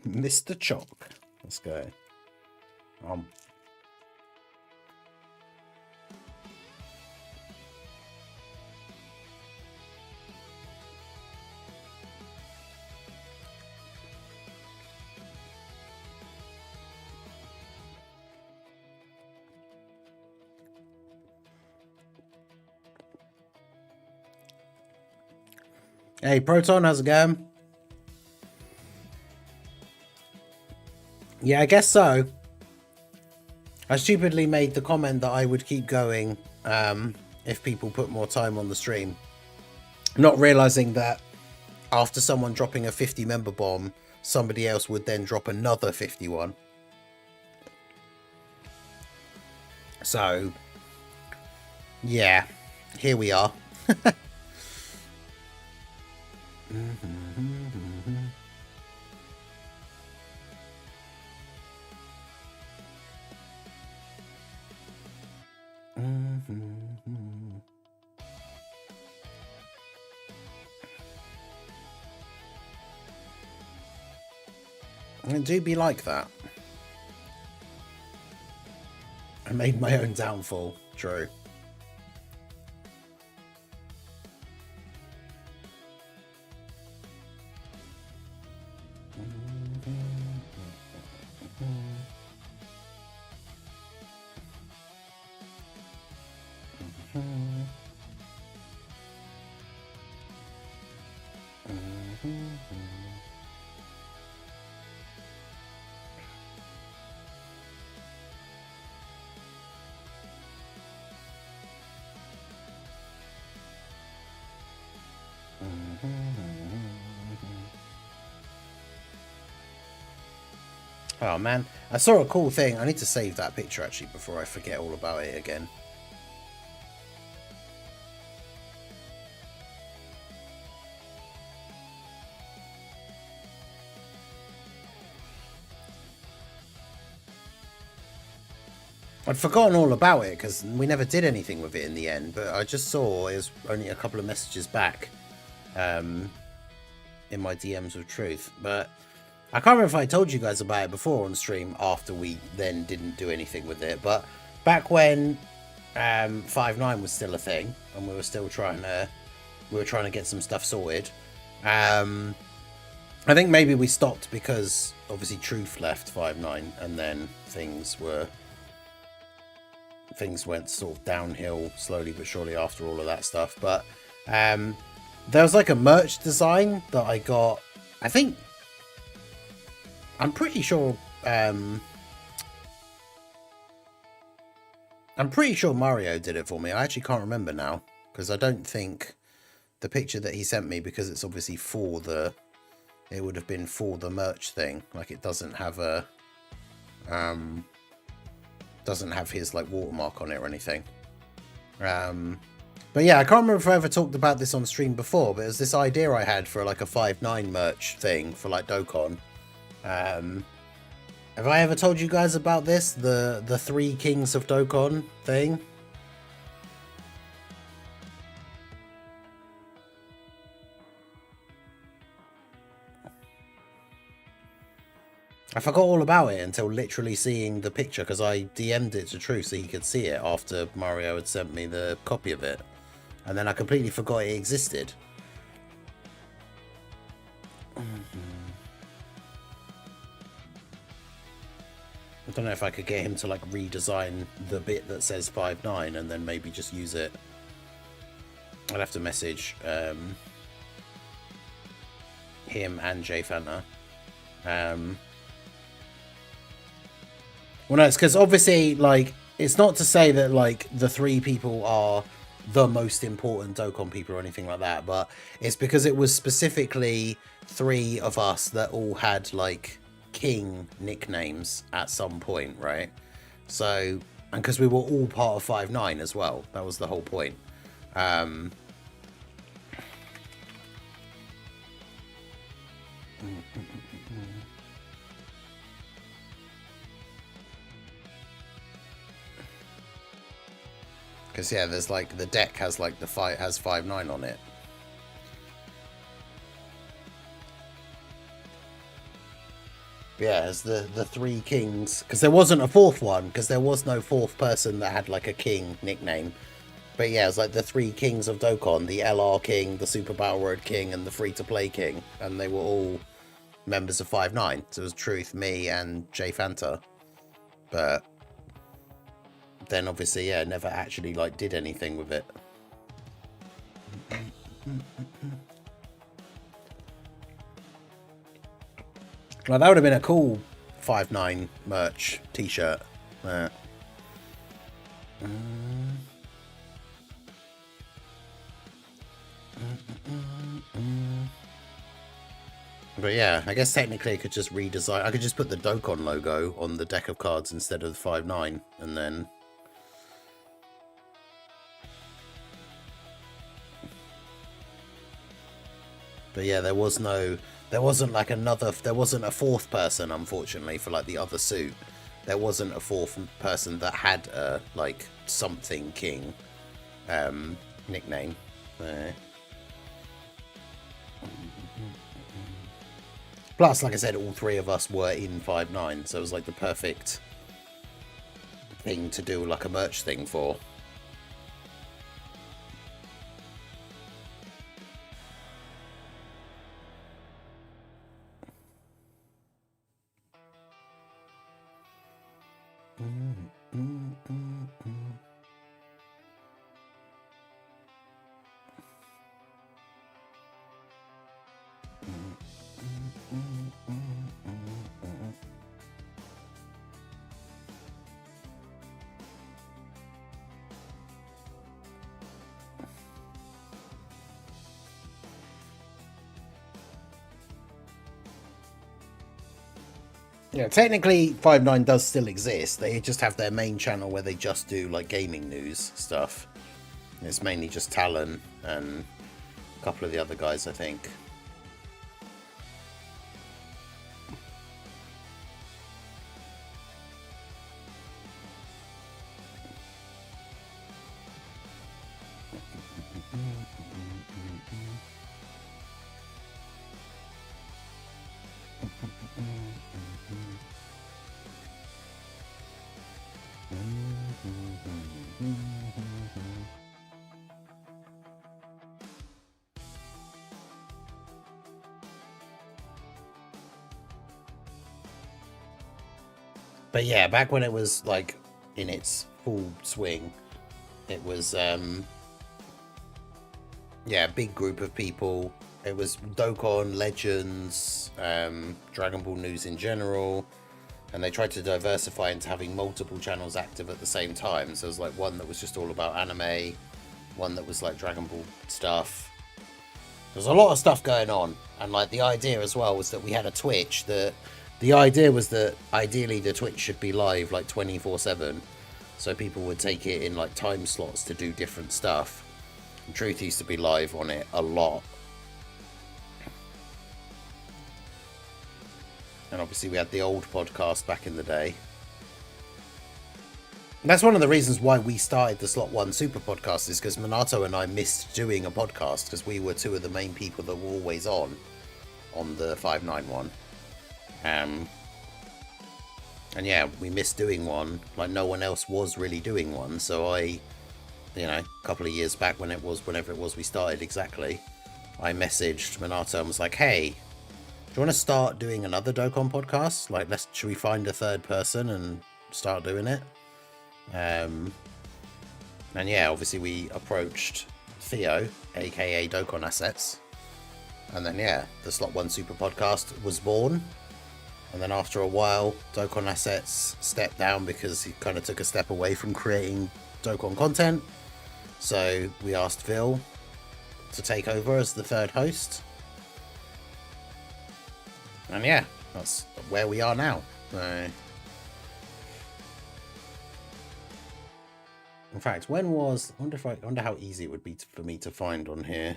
Speaker 1: Mr. Chalk. Let's go. Hey, Proton, how's it going? Yeah, I guess so. I stupidly made the comment that I would keep going if people put more time on the stream. Not realizing that after someone dropping a 50 member bomb, somebody else would then drop another 51. So, yeah, here we are. It do be like that. I made my own downfall. True. Oh man, I saw a cool thing. I need to save that picture actually before I forget all about it again. I'd forgotten all about it because we never did anything with it in the end, but I just saw it was only a couple of messages back in my DMs of truth. But I can't remember if I told you guys about it before on stream after we then didn't do anything with it. But back when 5.9 was still a thing and we were still trying to get some stuff sorted. I think maybe we stopped because obviously Truth left 5.9 and then things went sort of downhill slowly but surely after all of that stuff. But there was like a merch design that I got. I think I'm pretty sure Mario did it for me. I actually can't remember now because I don't think the picture that he sent me, because it's obviously it would have been for the merch thing. Like it doesn't have a doesn't have his like watermark on it or anything. But yeah, I can't remember if I ever talked about this on stream before, but it was this idea I had for like a 5.9 merch thing for like Dokkan. Have I ever told you guys about this? The Three Kings of Dokkan thing? I forgot all about it until literally seeing the picture, because I DM'd it to Truth so he could see it after Mario had sent me the copy of it. And then I completely forgot it existed. I don't know if I could get him to like redesign the bit that says 5.9 and then maybe just use it. I'd have to message him and Jay Fanta. Well, no, it's because obviously, like, it's not to say that like the three people are the most important Dokkan people or anything like that, but it's because it was specifically three of us that all had like king nicknames at some point, right? So, and because we were all part of 5.9 as well, that was the whole point. Because yeah, there's like the deck has like the has 5.9 on it. Yeah, as the three kings, because there wasn't a fourth one, because there was no fourth person that had like a king nickname. But yeah, it's like the three kings of Dokkan, the LR king, the Super Battle Road king, and the free to play king, and they were all members of 5.9. So it was Truth, me, and Jay Fanta. But then obviously, yeah, never actually like did anything with it. Like that would have been a cool 5-9 merch t-shirt. But yeah, I guess technically I could just redesign. I could just put the Dokkan logo on the deck of cards instead of the 5-9, and then but yeah, there wasn't like there wasn't a fourth person, unfortunately, for like the other suit. There wasn't a fourth person that had a like something king nickname. Plus, like I said, all three of us were in 5-9, so it was like the perfect thing to do like a merch thing for. Yeah, technically 5-9 does still exist. They just have their main channel where they just do like gaming news stuff. It's mainly just Talon and a couple of the other guys, I think. But yeah, back when it was like in its full swing, it was yeah, a big group of people. It was Dokkan, Legends, Dragon Ball News in general, and they tried to diversify into having multiple channels active at the same time. So it was like one that was just all about anime, one that was like Dragon Ball stuff. There's a lot of stuff going on, and like the idea as well was that we had a Twitch that the idea was that ideally the Twitch should be live like 24/7, so people would take it in like time slots to do different stuff. And Truth used to be live on it a lot. And obviously we had the old podcast back in the day. And that's one of the reasons why we started the Slot 1 Super Podcast, is because Minato and I missed doing a podcast because we were two of the main people that were always on the 5-9 one. And yeah, we missed doing one. Like no one else was really doing one. So I, you know, a couple of years back whenever it was we started exactly, I messaged Minato and was like, hey, do you want to start doing another Dokkan podcast? Like, should we find a third person and start doing it? And yeah, obviously we approached Theo, aka Dokkan Assets, and then yeah, the Slot 1 Super Podcast was born. And then after a while, Dokkan Assets stepped down because he kind of took a step away from creating Dokkan content. So we asked Phil to take over as the third host. And yeah, that's where we are now. In fact, I wonder how easy it would be for me to find on here.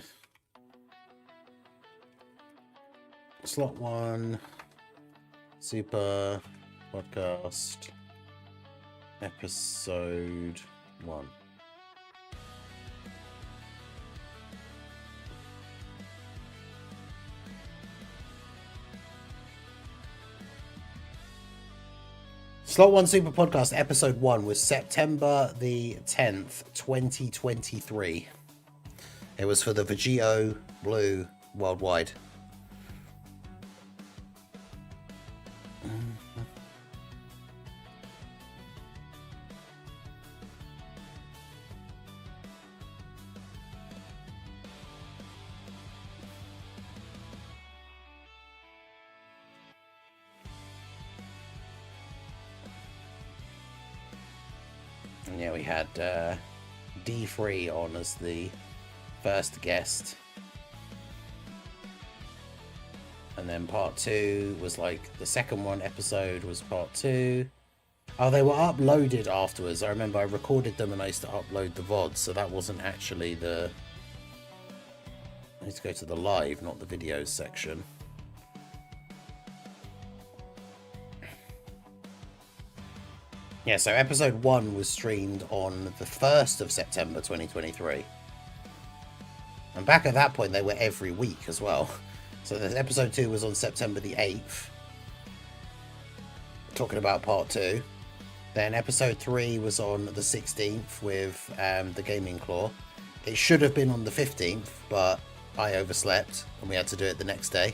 Speaker 1: Slot 1 Super Podcast Episode 1. Slot 1 Super Podcast Episode 1 was September the 10th, 2023. It was for the Vegito Blue Worldwide. And yeah, we had D3 on as the first guest. And then part 2 was like the second one episode was part 2. Oh, they were uploaded afterwards. I remember I recorded them and I used to upload the VOD, so that wasn't actually the... I need to go to the live, not the videos section. Yeah, so episode 1 was streamed on the 1st of September 2023. And back at that point, they were every week as well. So the episode 2 was on September the 8th. Talking about part 2. Then episode 3 was on the 16th with the Gaming Claw. It should have been on the 15th, but I overslept and we had to do it the next day.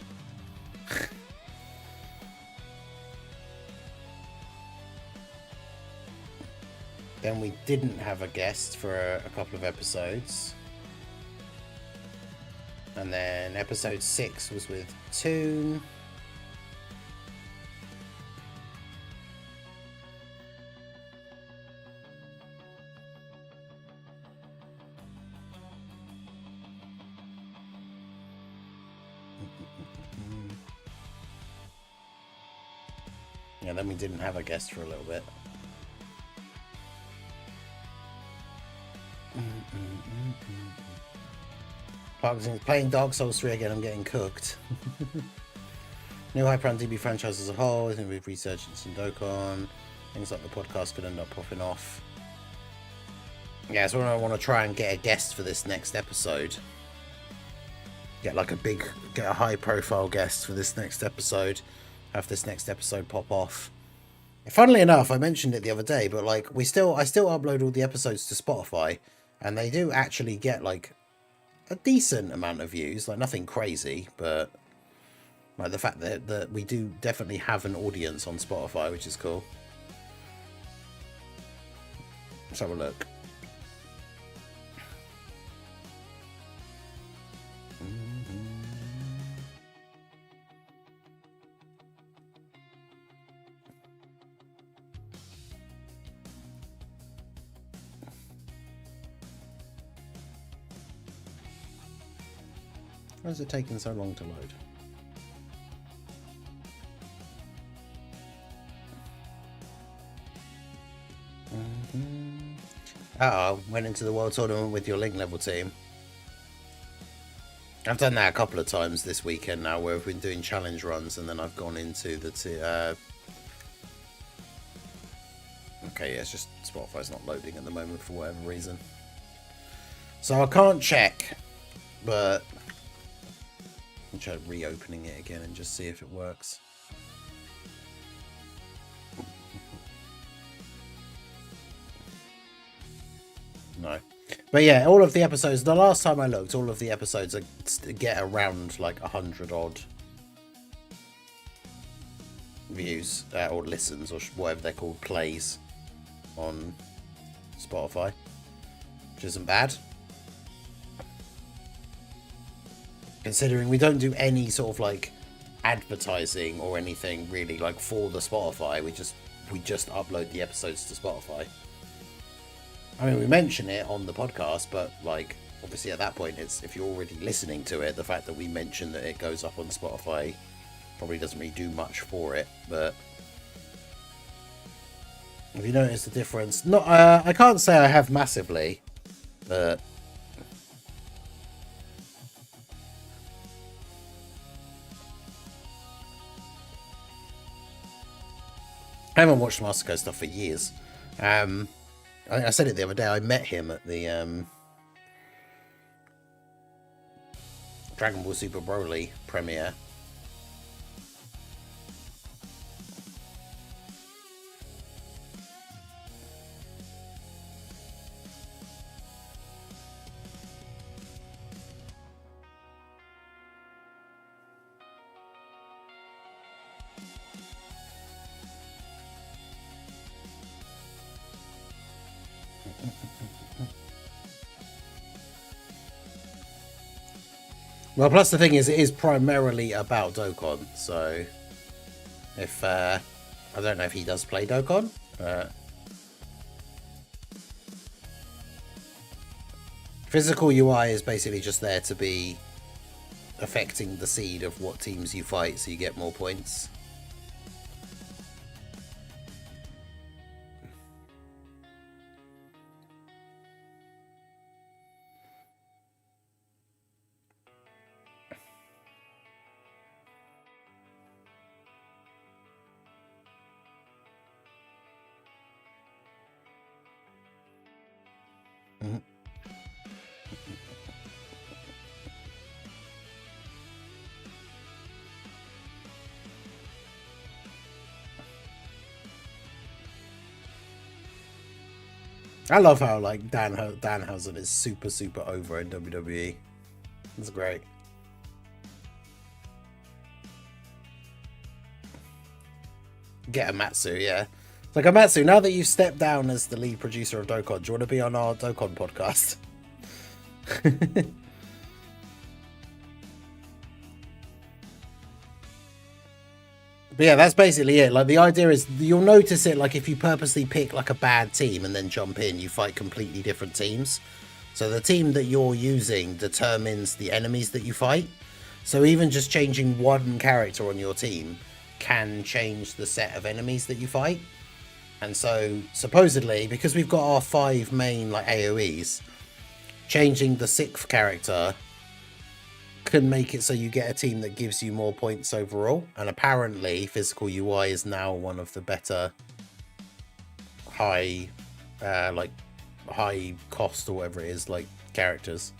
Speaker 1: Then we didn't have a guest for a couple of episodes. And then episode 6 was with Toon. Yeah, then we didn't have a guest for a little bit. Playing Dark Souls 3 again, I'm getting cooked. New Hyper DB franchise as a whole, I think we've researched in Dokkan. Things like the podcast could end up popping off. Yeah, so I want to try and get a guest for this next episode. Get a high profile guest for this next episode. Have this next episode pop off. Funnily enough, I mentioned it the other day, but like I still upload all the episodes to Spotify, and they do actually get like a decent amount of views, like nothing crazy, but like the fact that we do definitely have an audience on Spotify, which is cool. Let's have a look. Why is it taking so long to load? Uh-oh, went into the World Tournament with your Link level team. I've done that a couple of times this weekend now, where I've been doing challenge runs and then I've gone into the... Okay, yeah, it's just Spotify's not loading at the moment for whatever reason. So I can't check, but... I'll try reopening it again and just see if it works. No. But yeah, all of the episodes, the last time I looked, all of the episodes get around like 100 odd views, or listens, or whatever they're called, plays on Spotify, which isn't bad. Considering we don't do any sort of like advertising or anything really like for the Spotify, we just upload the episodes to Spotify. I mean, we mention it on the podcast, but like obviously at that point, it's if you're already listening to it, the fact that we mention that it goes up on Spotify probably doesn't really do much for it. But have you noticed the difference? Not, I can't say I have massively, but. I haven't watched Mastercode stuff for years. I said it the other day. I met him at the Dragon Ball Super Broly premiere. Well, plus the thing is, it is primarily about Dokkan, so if I don't know if he does play Dokkan. Physical UI is basically just there to be affecting the seed of what teams you fight, so you get more points. I love how like Danhausen is super over in WWE. It's great. Get a Matsu, yeah. It's like, Amatsu, now that you've stepped down as the lead producer of Dokkan, do you want to be on our Dokkan podcast? But yeah, that's basically it. Like, the idea is you'll notice it, like, if you purposely pick like a bad team and then jump in, you fight completely different teams. So the team that you're using determines the enemies that you fight. So even just changing one character on your team can change the set of enemies that you fight. And so supposedly, because we've got our 5 main like AoEs, changing the 6th character can make it so you get a team that gives you more points overall. And apparently physical UI is now one of the better high cost or whatever it is, like, characters.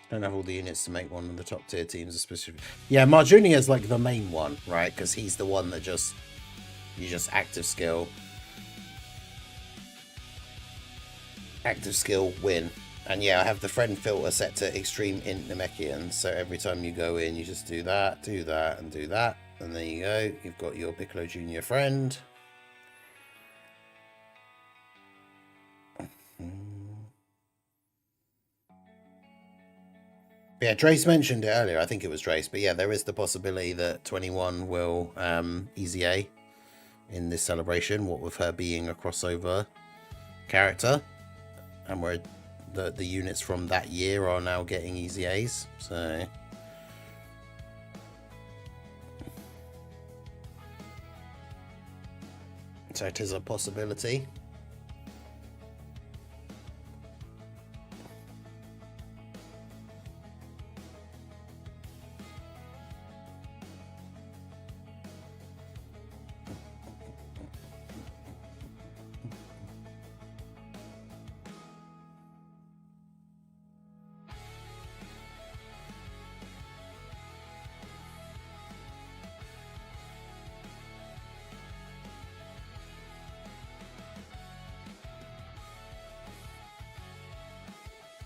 Speaker 1: Don't have all the units to make one of the top tier teams, especially. Yeah, Marjunia is like the main one, right? Because he's the one that you just active skill, win. And yeah, I have the friend filter set to extreme int Namekian, so every time you go in, you just do that, and do that, and there you go. You've got your Piccolo Junior friend. Yeah, Drace mentioned it earlier. I think it was Drace, but yeah, there is the possibility that 21 will easy A in this celebration, what with her being a crossover character, and where the units from that year are now getting easy A's. So it is a possibility.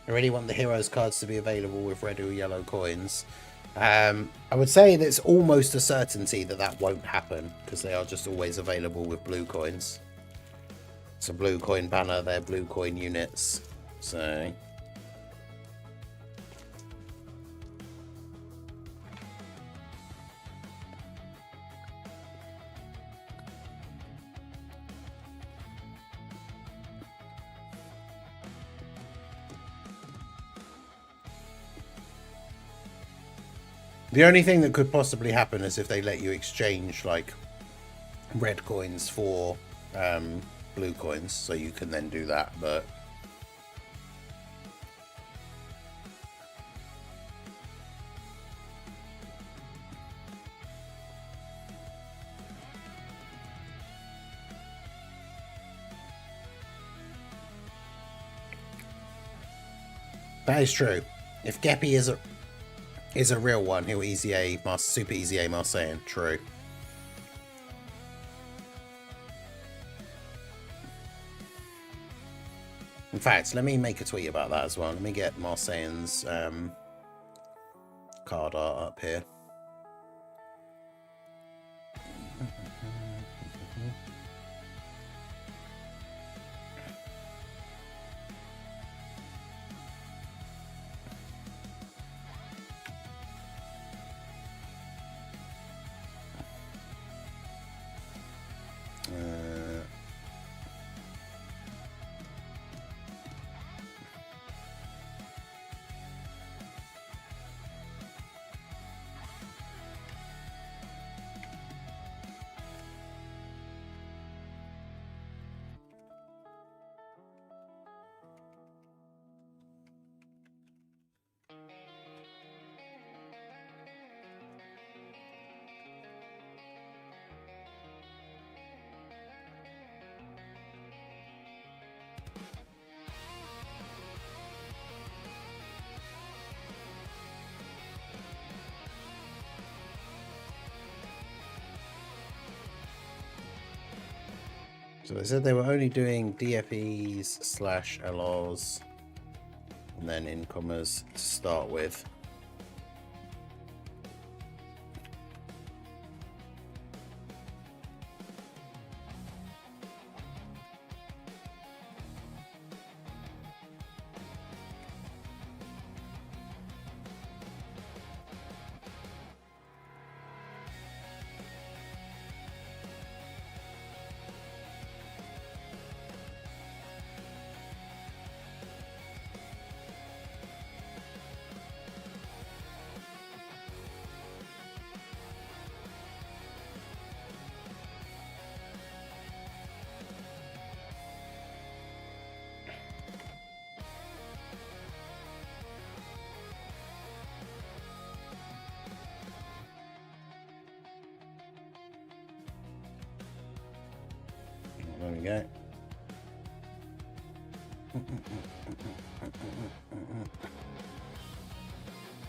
Speaker 1: I really want the heroes cards to be available with red or yellow coins. I would say that it's almost a certainty that that won't happen, because they are just always available with blue coins. It's a blue coin banner, they're blue coin units. So the only thing that could possibly happen is if they let you exchange like red coins for blue coins, so you can then do that. But That is true. If Geppy is a real one, he'll easy A, super easy A Marseillan. True. In fact, let me make a tweet about that as well. Let me get Marseillan's card art up here. So they said they were only doing DFEs / LRs and then in commas to start with. There we go.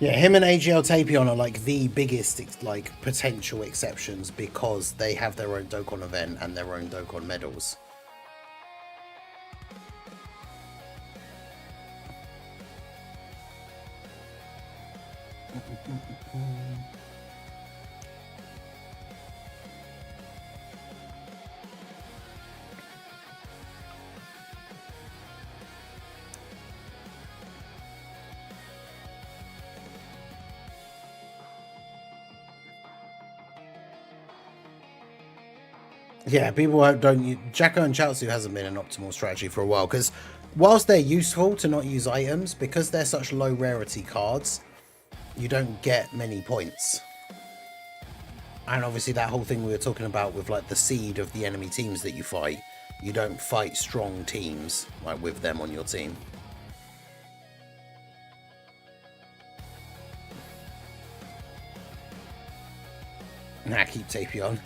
Speaker 1: Yeah, him and AGL Tapion are like the biggest like potential exceptions because they have their own Dokkan event and their own Dokkan medals. Yeah, people don't. Jacko and Chaozu hasn't been an optimal strategy for a while because whilst they're useful to not use items, because they're such low rarity cards, you don't get many points. And obviously that whole thing we were talking about with like the seed of the enemy teams that you fight, you don't fight strong teams like with them on your team. Nah, keep Tapion.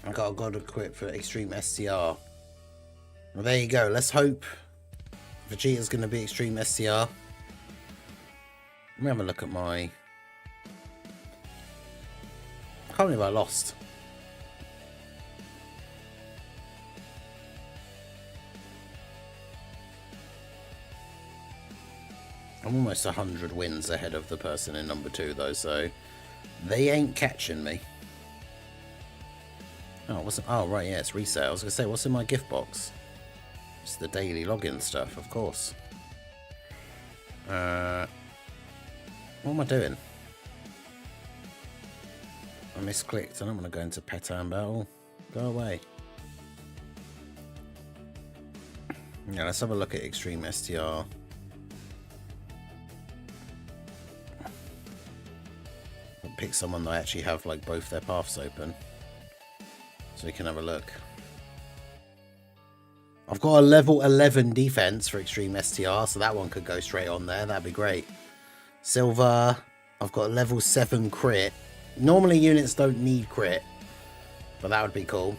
Speaker 1: I got a god equipped for Extreme STR. Well, there you go. Let's hope Vegeta's going to be Extreme STR. Let me have a look at my... I can't believe I lost. I'm almost 100 wins ahead of the person in number 2 though, so they ain't catching me. Oh, oh right, yeah, it's resale. I was gonna say, what's in my gift box? It's the daily login stuff, of course. What am I doing? I misclicked. I don't want to go into Petan Battle. Go away. Yeah, let's have a look at Extreme STR. I'll pick someone that I actually have like both their paths open, so we can have a look. I've got a level 11 defense for Extreme STR, so that one could go straight on there. That'd be great. Silver, I've got level 7 crit. Normally units don't need crit, but that would be cool.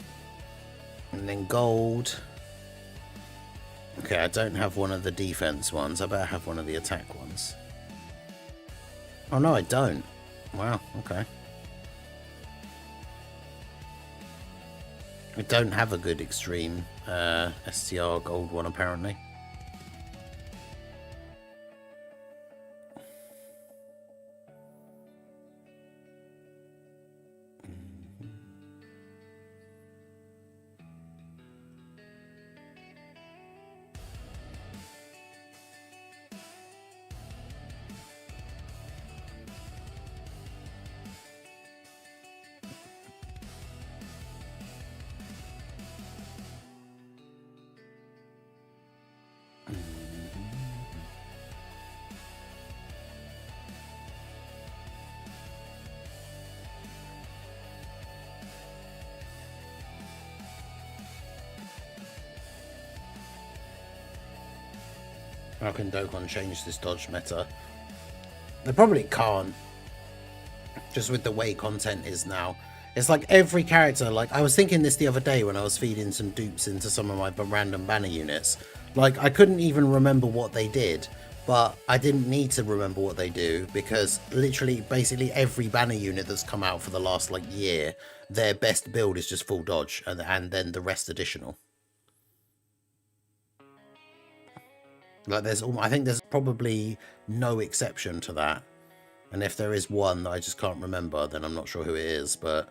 Speaker 1: And then gold. Okay, I don't have one of the defense ones. I better have one of the attack ones. Oh no, I don't. Wow, okay. I don't have a good extreme STR gold one apparently. How can Dokkan change this dodge meta? They probably can't. Just with the way content is now. It's like every character, like I was thinking this the other day when I was feeding some dupes into some of my random banner units. Like I couldn't even remember what they did, but I didn't need to remember what they do because literally basically every banner unit that's come out for the last like year, their best build is just full dodge and then the rest additional. Like I think there's probably no exception to that. And if there is one that I just can't remember, then I'm not sure who it is, but...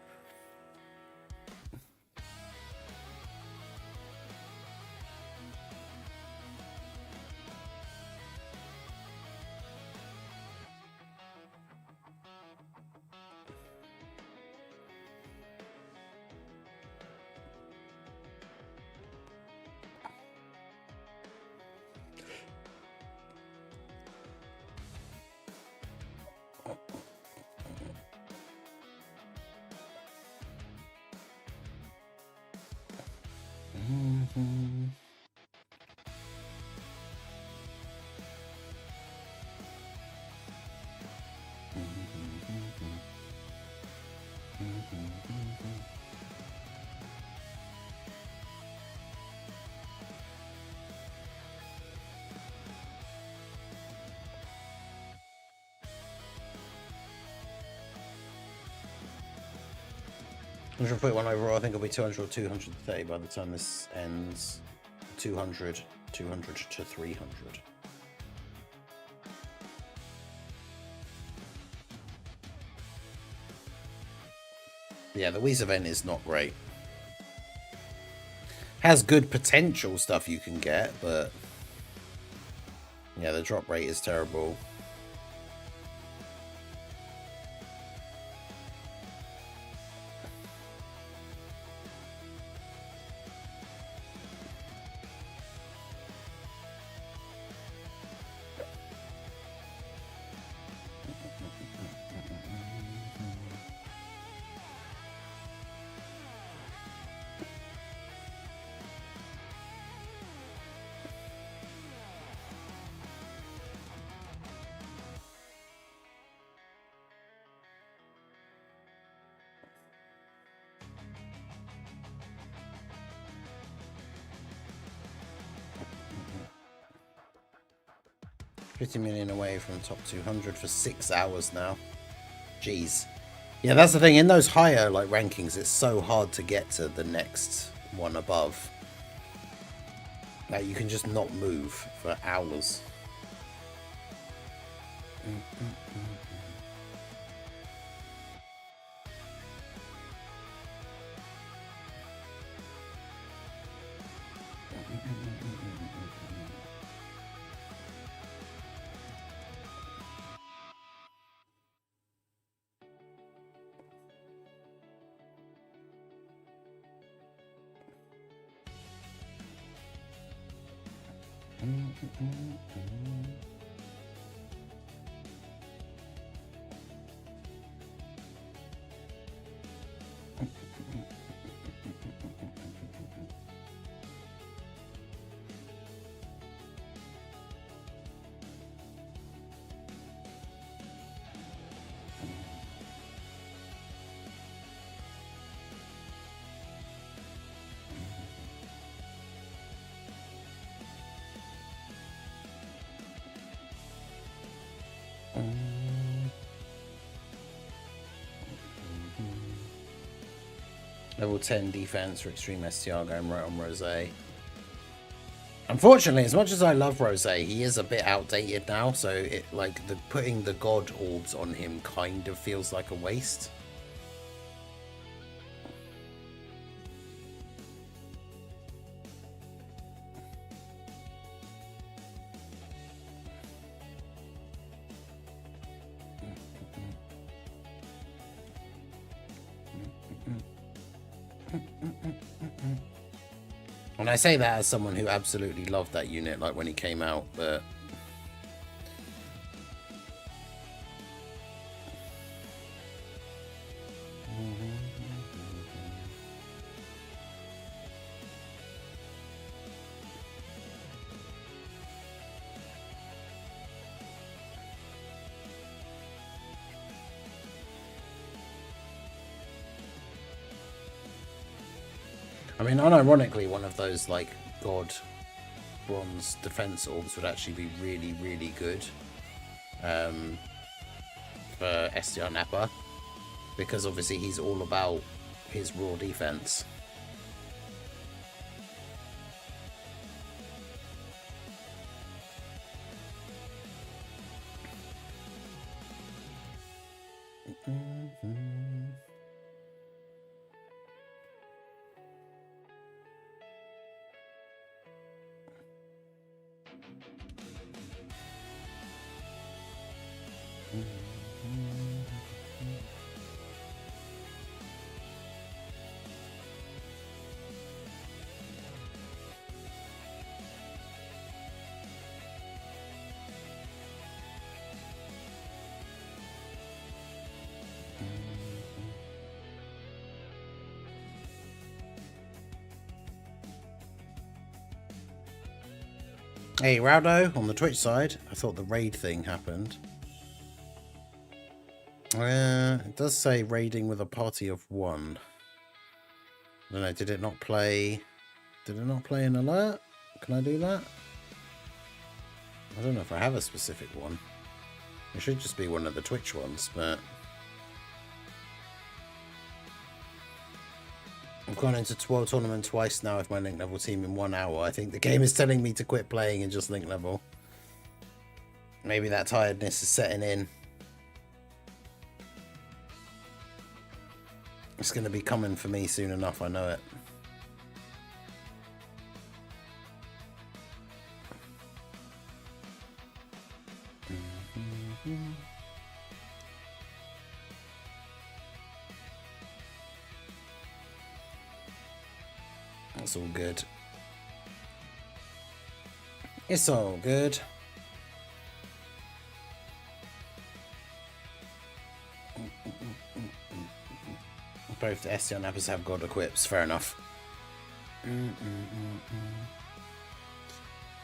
Speaker 1: $141 overall. I think it'll be 200 or 230 by the time this ends. 200, 200 to 300. Yeah, the Wheeze event is not great. Has good potential stuff you can get, but yeah, the drop rate is terrible. 50 million away from top 200 for 6 hours now. Jeez. Yeah, that's the thing. In those higher like rankings, it's so hard to get to the next one above. Like, you can just not move for hours. Level 10 defense for Extreme STR going right on Rose. Unfortunately, as much as I love Rose, he is a bit outdated now, so it like putting the god orbs on him kind of feels like a waste. And I say that as someone who absolutely loved that unit, like when he came out, but I mean, unironically, one of those like god bronze defense orbs would actually be really, really good for STR Nappa, because obviously he's all about his raw defense. Hey, Rowdo, on the Twitch side, I thought the raid thing happened. It does say raiding with a party of 1. I don't know, did it not play an alert? Can I do that? I don't know if I have a specific one. It should just be one of the Twitch ones, but I've gone into World Tournament twice now with my link level team in 1 hour. I think the game is telling me to quit playing and just link level. Maybe that tiredness is setting in. It's going to be coming for me soon enough, I know it. That's all good. It's all good. Both the STR Nappas have god equips, fair enough. I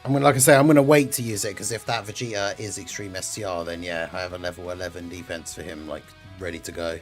Speaker 1: mean, like I say, I'm going to wait to use it, because if that Vegeta is Extreme STR, then yeah, I have a level 11 defense for him, like, ready to go.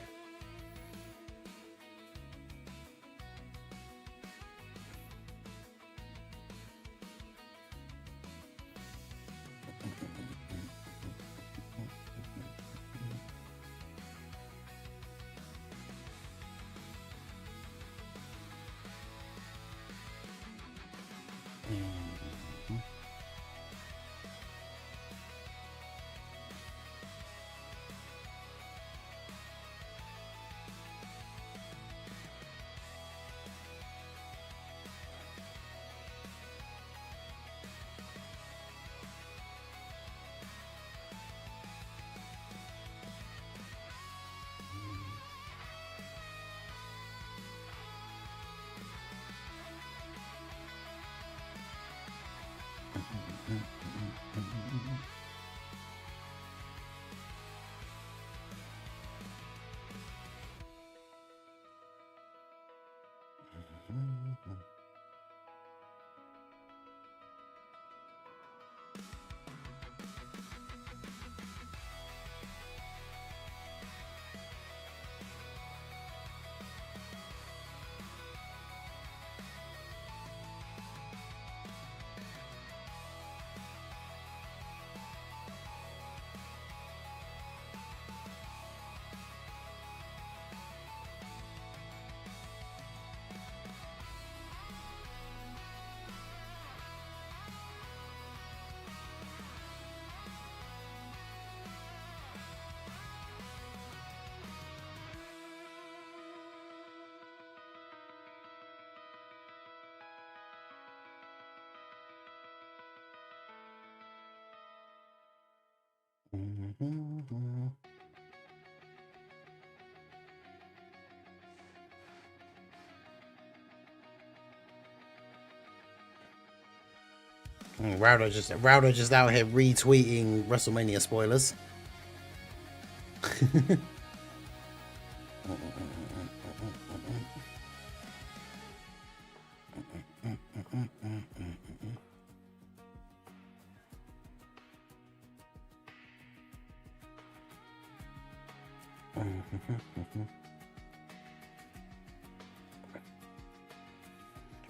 Speaker 1: Rowdo just out here retweeting WrestleMania spoilers.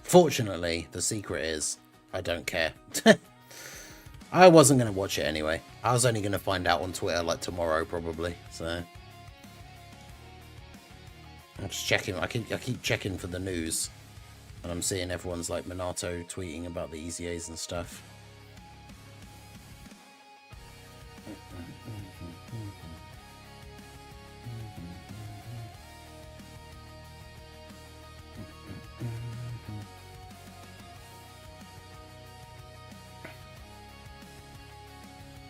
Speaker 1: Fortunately, the secret is I don't care. I wasn't going to watch it anyway. I was only going to find out on Twitter like tomorrow probably. So I'm just checking. I keep checking for the news, and I'm seeing everyone's like Minato tweeting about the EZAs and stuff.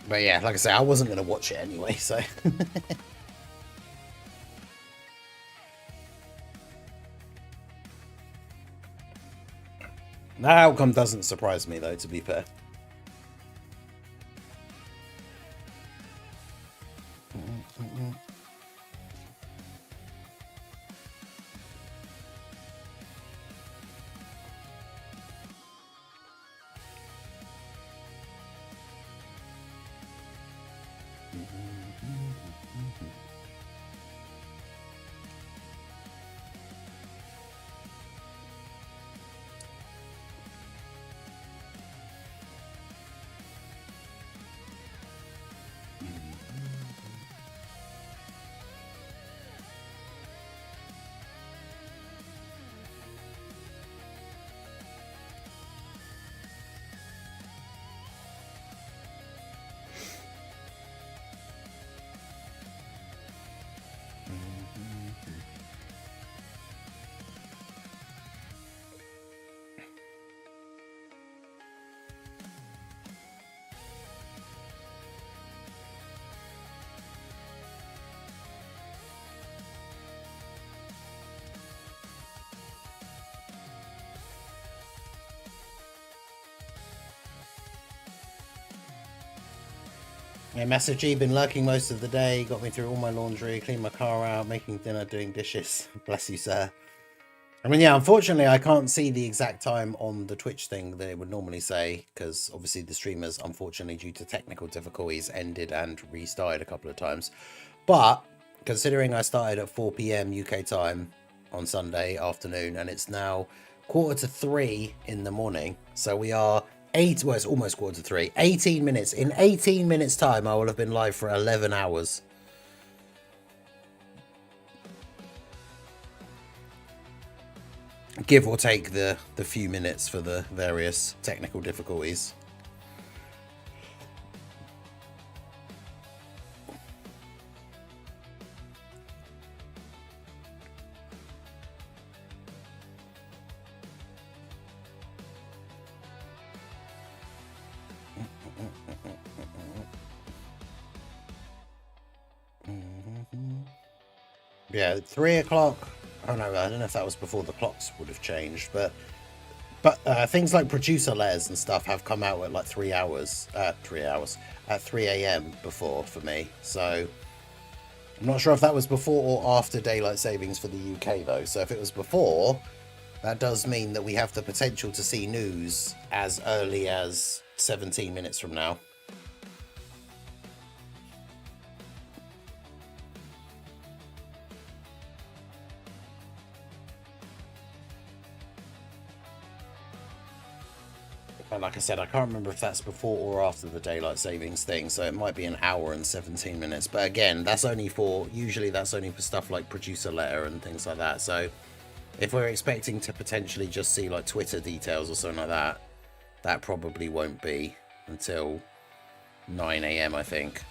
Speaker 1: But yeah, like I say, I wasn't going to watch it anyway, so... That outcome doesn't surprise me, though, to be fair. Yeah, Master G been lurking most of the day, got me through all my laundry, cleaned my car out, making dinner, doing dishes. Bless you, sir. I mean, yeah, unfortunately, I can't see the exact time on the Twitch thing that it would normally say, because obviously the streamers, unfortunately, due to technical difficulties, ended and restarted a couple of times. But considering I started at 4 PM UK time on Sunday afternoon, and it's now 2:45 in the morning, so we are... well, it's almost 2:45. 18 minutes. In 18 minutes time, I will have been live for 11 hours. Give or take the few minutes for the various technical difficulties. Yeah, 3 o'clock. Oh no, I don't know if that was before the clocks would have changed, but But things like producer letters and stuff have come out at like 3 a.m. before for me. So I'm not sure if that was before or after daylight savings for the UK though. So if it was before, that does mean that we have the potential to see news as early as 17 minutes from now. And like I said, I can't remember if that's before or after the daylight savings thing, so it might be an hour and 17 minutes. But again, that's only for, usually that's only for stuff like producer letter and things like that. So if we're expecting to potentially just see like Twitter details or something like that, that probably won't be until 9 a.m. I think.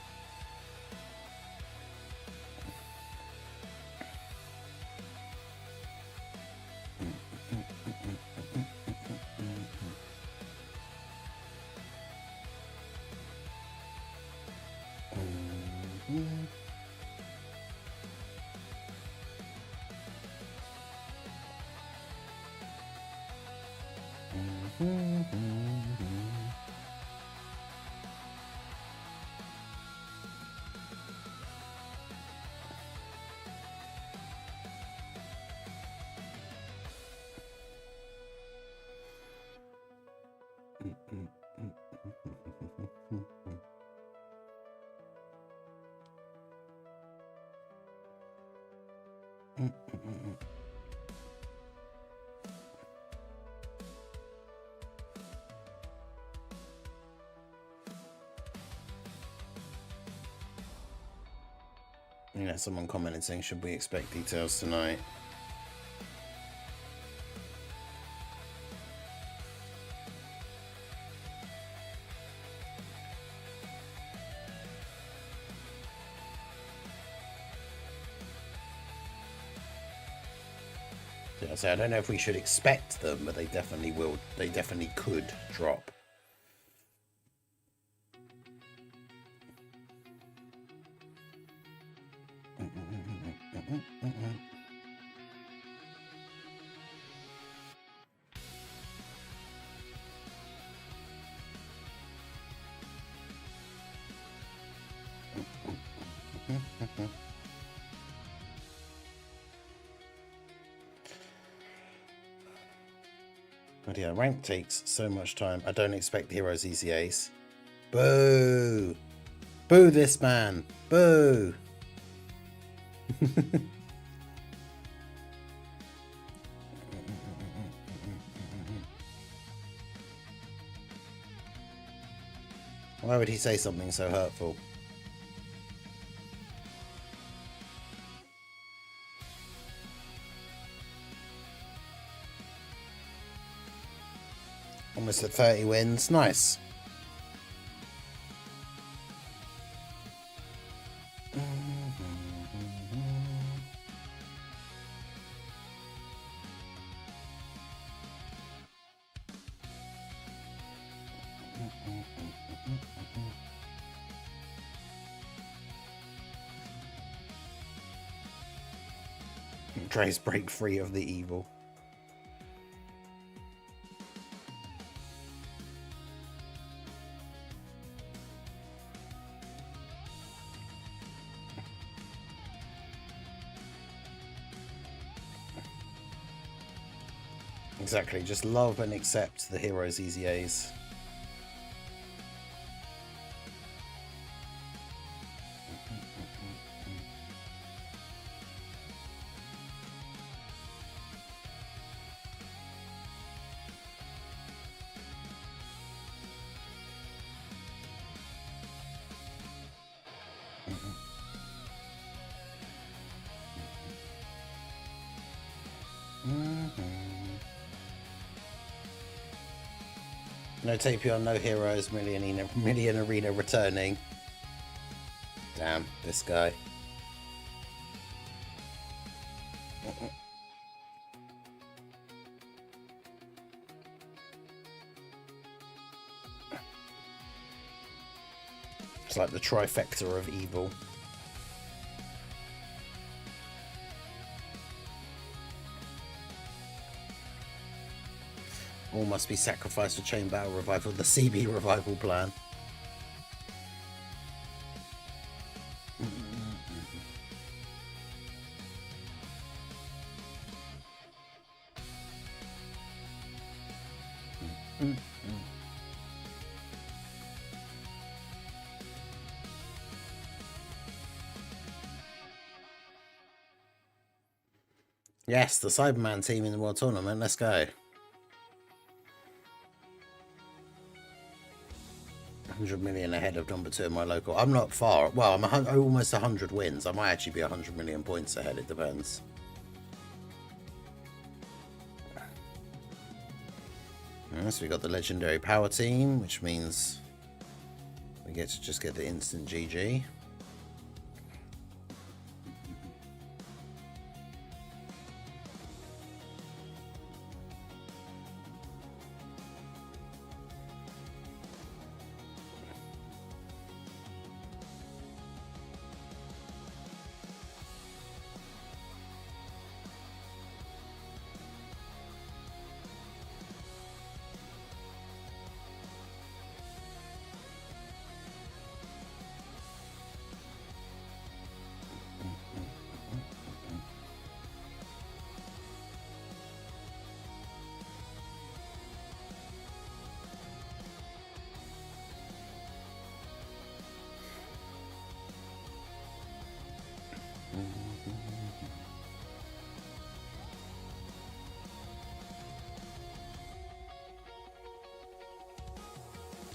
Speaker 1: You know, someone commented saying, should we expect details tonight? Yeah, so I don't know if we should expect them, but they definitely will. They definitely could drop. But yeah, rank takes so much time. I don't expect heroes ECAs. Boo! Boo this man! Boo! Why would he say something so hurtful? Almost at 30 wins. Nice. Tries break free of the evil. Exactly, just love and accept the heroes' EZAs. No Tapion, no heroes, Million Arena returning. Damn, this guy. It's like the trifecta of evil. All must be sacrificed for chain battle revival, the CB revival plan. Yes, the Cyberman team in the World Tournament. Let's go. 100 million ahead of number 2 in my local. I'm not far. Well, I'm almost 100 wins. I might actually be 100 million points ahead. It depends. So we got the legendary power team, which means we get to just get the instant GG.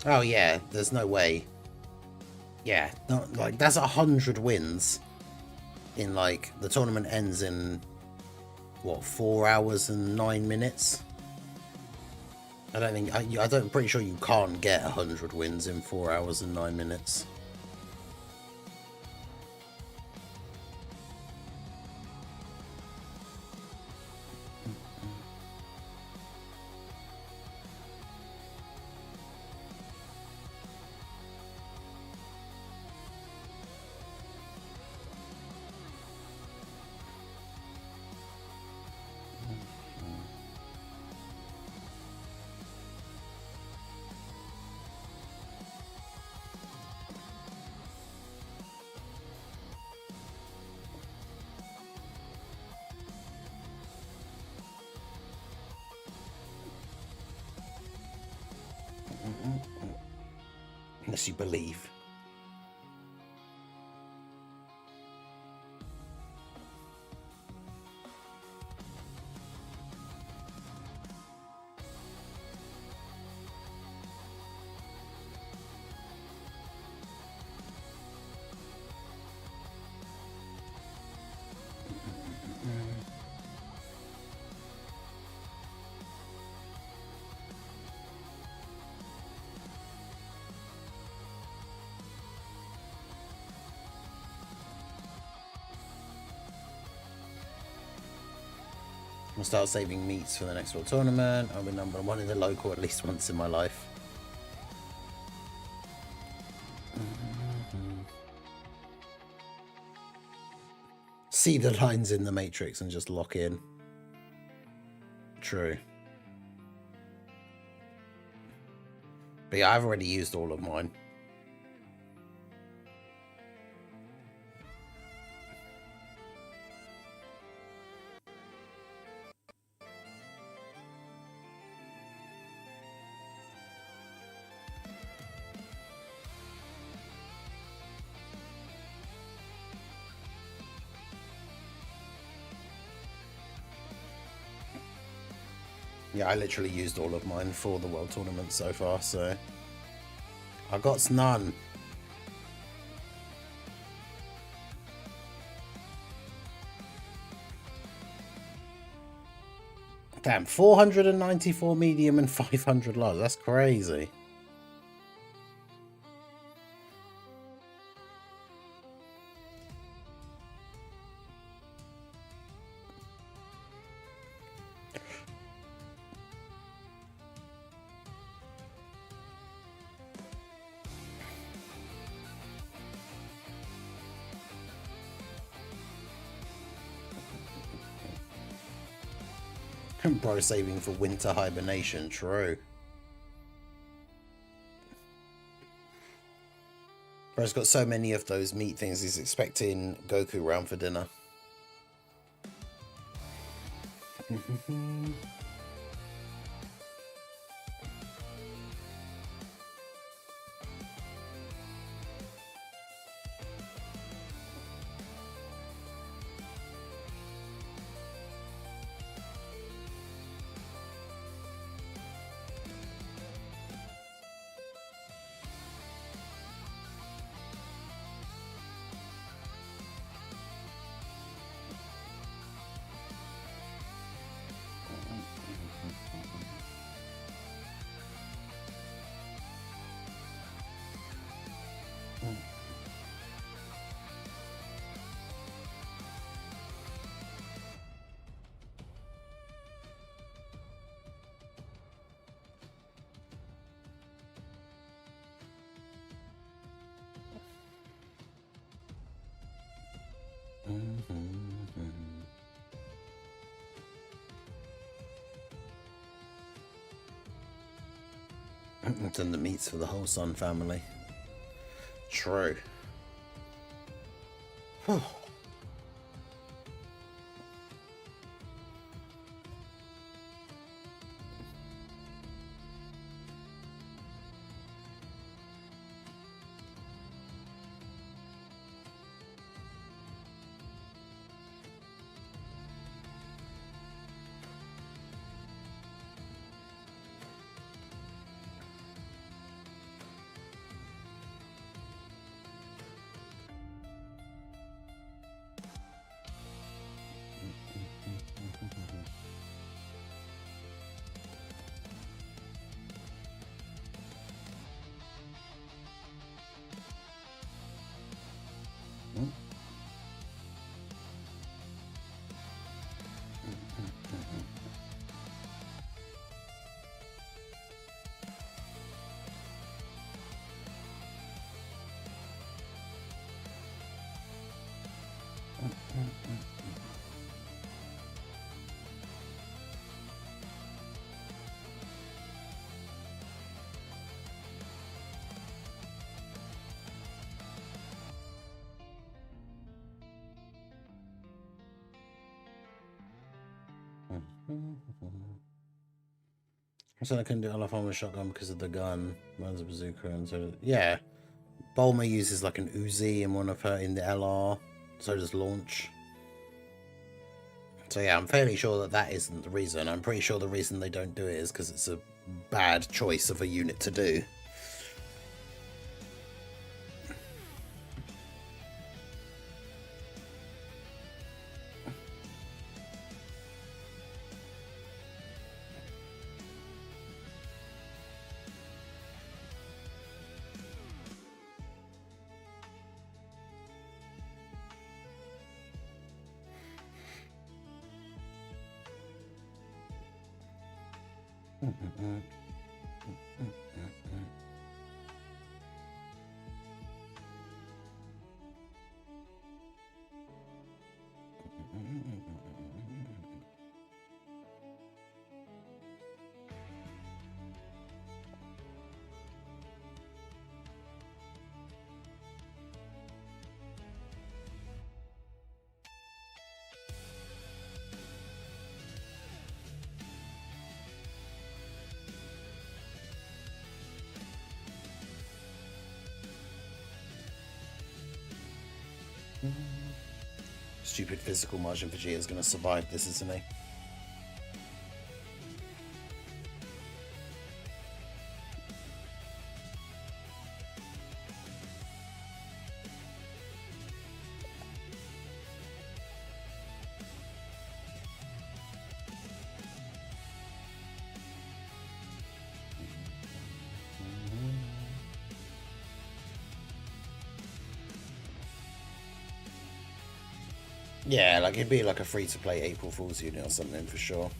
Speaker 1: Oh yeah, there's no way. Yeah, not like that's 100 wins in like the tournament ends in what 4 hours and 9 minutes. I don't think I'm pretty sure you can't get 100 wins in 4 hours and 9 minutes. Unless you believe. I'll start saving meats for the next World Tournament. I'll be number 1 in the local at least once in my life. See the lines in the Matrix and just lock in. True. But yeah, I've already used all of mine. Yeah, I literally used all of mine for the World Tournament so far, so I got none. Damn, 494 medium and 500 large. That's crazy. Bro saving for winter hibernation. True. Bro's got so many of those meat things, he's expecting Goku round for dinner. And the meats for the whole Sun family. True. So I couldn't do Olafon with shotgun because of the gun. Mine's a bazooka, and so yeah. Bulma uses like an Uzi in one of her in the LR. So does Launch. So yeah, I'm fairly sure that that isn't the reason. I'm pretty sure the reason they don't do it is because it's a bad choice of a unit to do. Stupid physical Majin Vegeta is going to survive this, isn't he? Yeah, like it'd be like a free-to-play April Fool's unit or something for sure.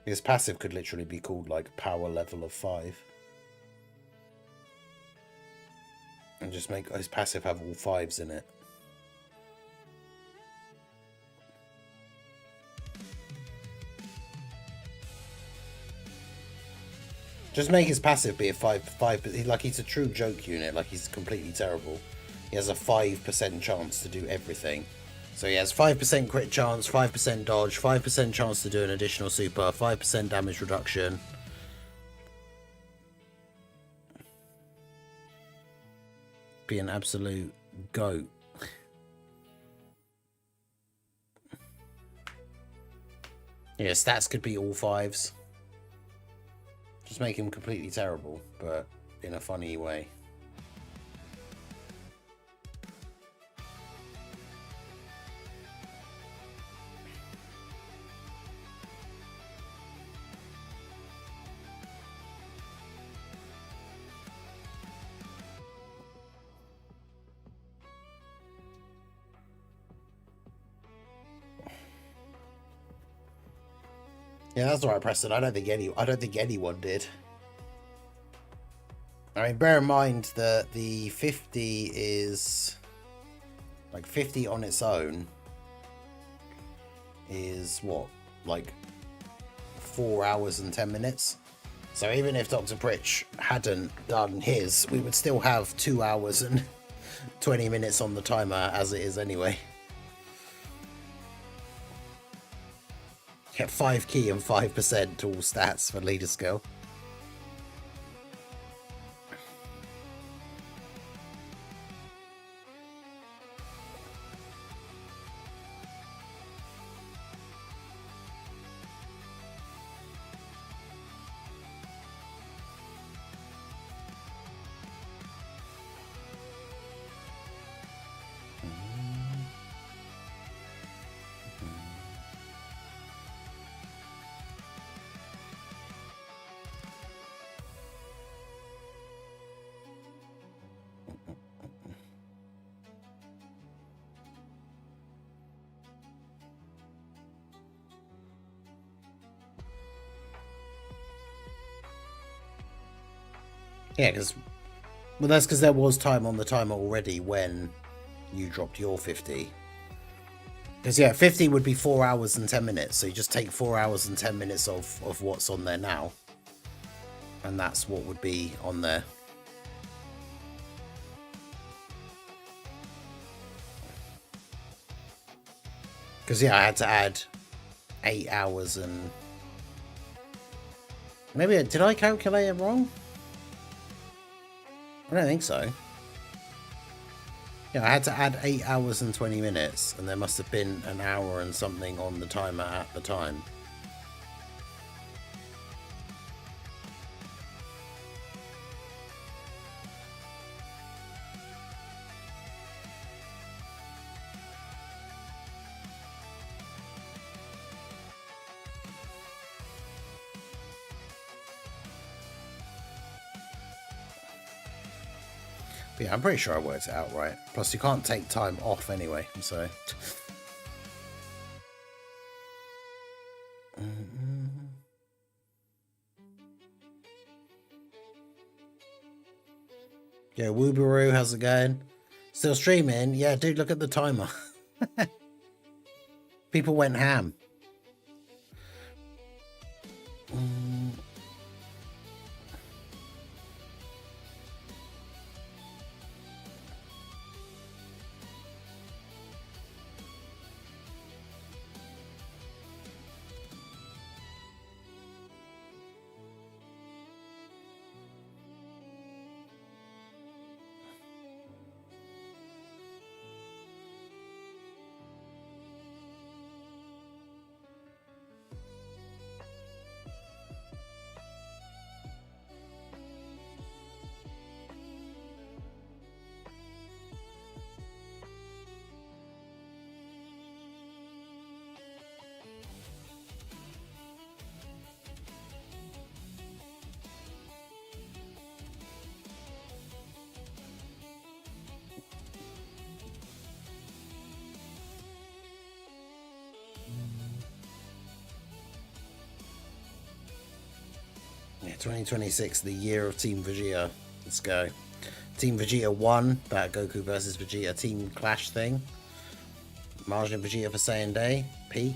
Speaker 1: His passive could literally be called like power level of 5. And just make his passive have all 5s in it. Just make his passive be a 5, like he's a true joke unit, like he's completely terrible. He has a 5% chance to do everything. So he has 5% crit chance, 5% dodge, 5% chance to do an additional super, 5% damage reduction. Be an absolute goat. Yeah, stats could be all 5s. Just make him completely terrible, but in a funny way. Yeah, that's all right, Preston. I don't think anyone did. I mean, bear in mind that the 50 is like 50 on its own is what, like 4 hours and 10 minutes. So even if Dr. Pritch hadn't done his, we would still have 2 hours and 20 minutes on the timer as it is anyway. Get 5 key and 5% to all stats for leader skill. Yeah, because well, that's because there was time on the timer already when you dropped your 50. Because yeah, 50 would be 4 hours and 10 minutes, so you just take 4 hours and 10 minutes of what's on there now, and that's what would be on there. Because yeah, I had to add 8 hours and maybe did I calculate it wrong? I don't think so. Yeah, I had to add 8 hours and 20 minutes, and there must have been an hour and something on the timer at the time. But yeah, I'm pretty sure I worked it out right. Plus, you can't take time off anyway, so... Yeah, Woobaroo, how's it going? Still streaming? Yeah, dude, look at the timer. People went ham. Yeah, 2026, the year of Team Vegeta. Let's go. Team Vegeta 1, that Goku versus Vegeta team clash thing. Margin Vegeta for Saiyan Day, peak.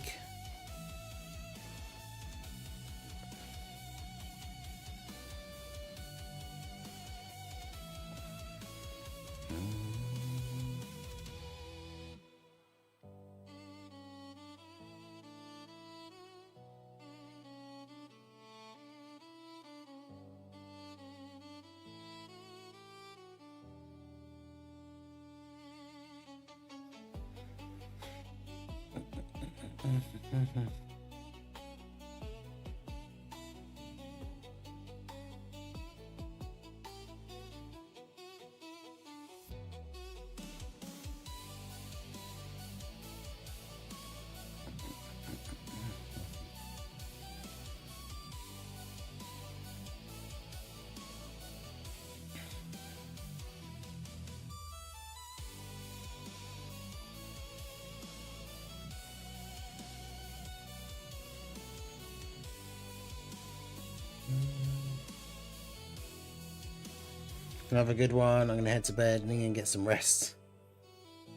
Speaker 1: Another good one. I'm gonna head to bed and get some rest.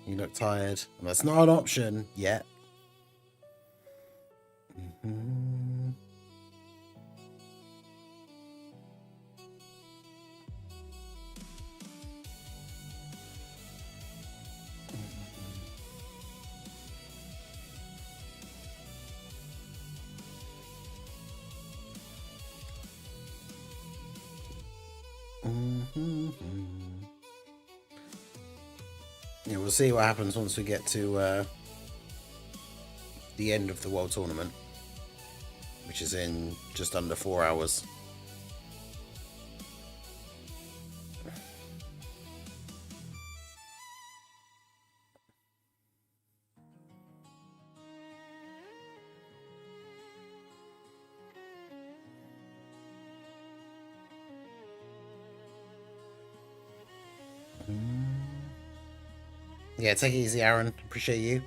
Speaker 1: You look tired. Well, that's not an option yet. Yeah, we'll see what happens once we get to the end of the World Tournament, which is in just under 4 hours. Yeah, take it easy, Aaron. Appreciate you.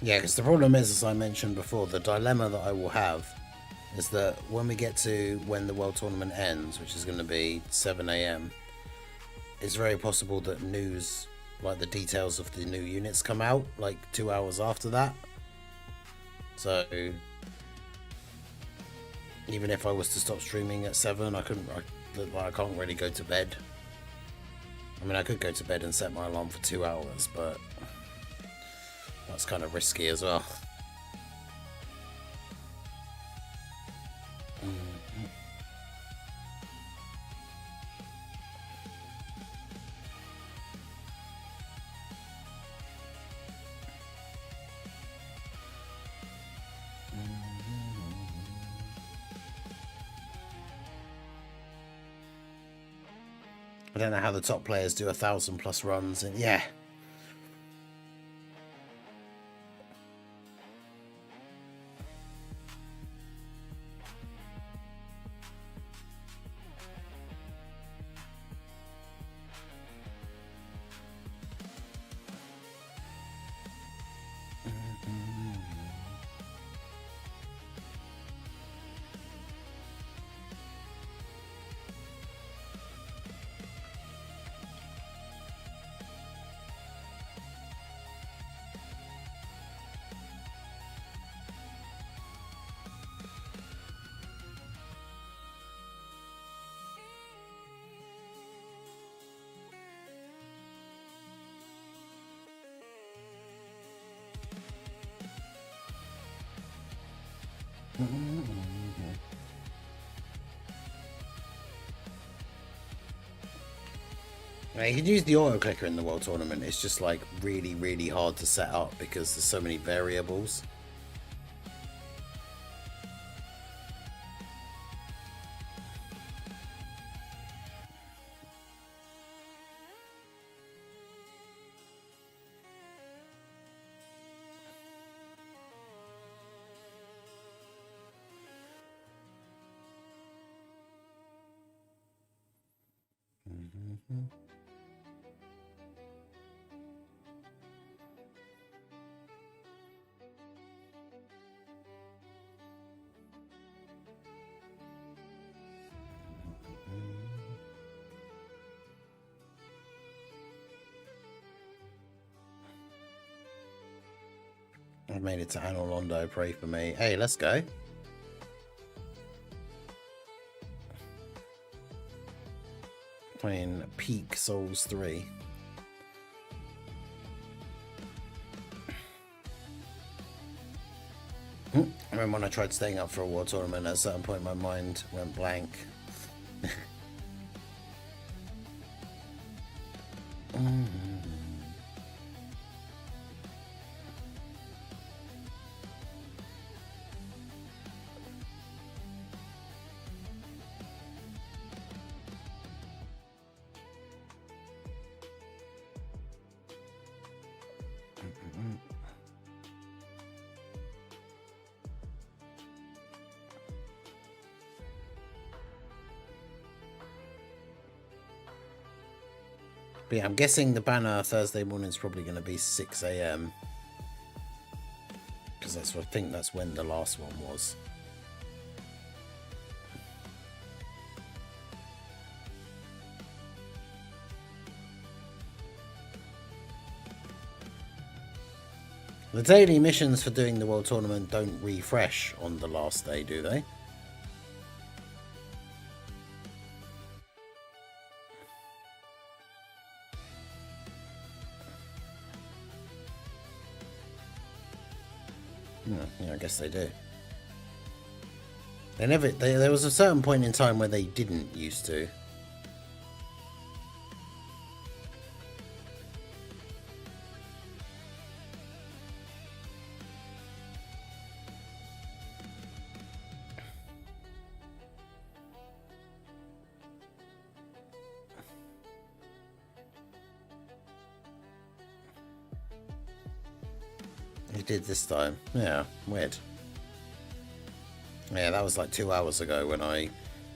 Speaker 1: Yeah, because the problem is, as I mentioned before, the dilemma that I will have is that when we get to when the World Tournament ends, which is going to be 7 AM, it's very possible that news, like the details of the new units, come out like 2 hours after that. So even if I was to stop streaming at 7, I can't really go to bed. I mean, I could go to bed and set my alarm for 2 hours, but that's kind of risky as well. I don't know how the top players do 1,000+ runs, and yeah. You can use the auto clicker in the World Tournament. It's just like really hard to set up because there's so many variables. I've made it to Anor Londo, pray for me. Hey, let's go. Playing Peak Souls 3. I remember when I tried staying up for a war tournament, at a certain point my mind went blank. But yeah, I'm guessing the banner Thursday morning is probably going to be 6 AM. Because I think that's when the last one was. The daily missions for doing the World Tournament don't refresh on the last day, do they? Yeah, I guess they do. They never. There was a certain point in time where they didn't used to. He did this time. Yeah, weird. Yeah, that was like 2 hours ago when I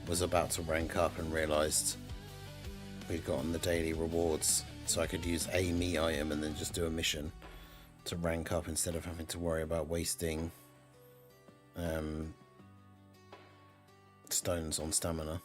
Speaker 1: was about to rank up and realised we'd gotten the daily rewards, so I could use a me item and then just do a mission to rank up instead of having to worry about wasting stones on stamina.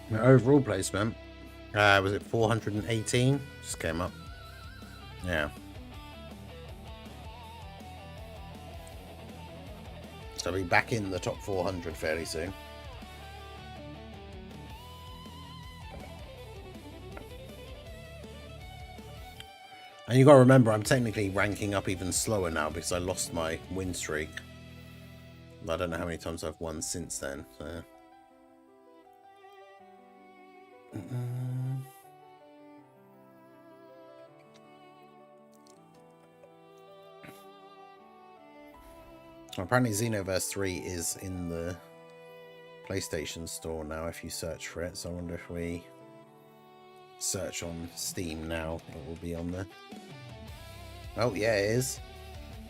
Speaker 1: My overall placement, was it 418? Just came up. Yeah. So I'll be back in the top 400 fairly soon. And you got to remember, I'm technically ranking up even slower now because I lost my win streak. I don't know how many times I've won since then. So. Apparently Xenoverse 3 is in the PlayStation Store now if you search for it. So I wonder if we search on Steam now, it will be on there. Oh yeah, it is.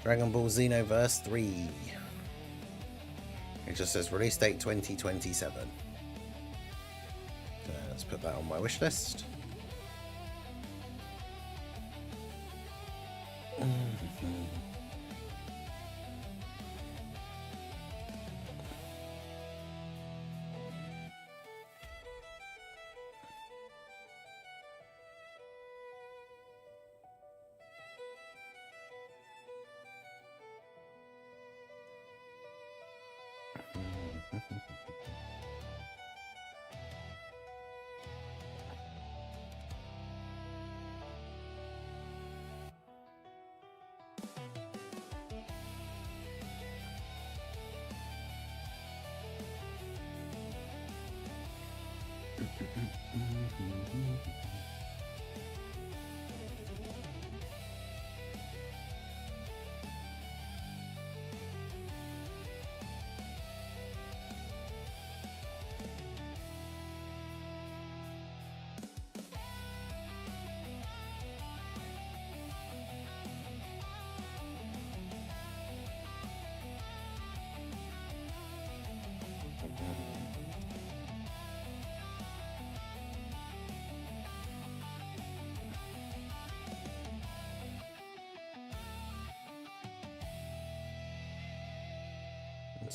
Speaker 1: Dragon Ball Xenoverse 3. It just says release date 2027. So let's put that on my wish list.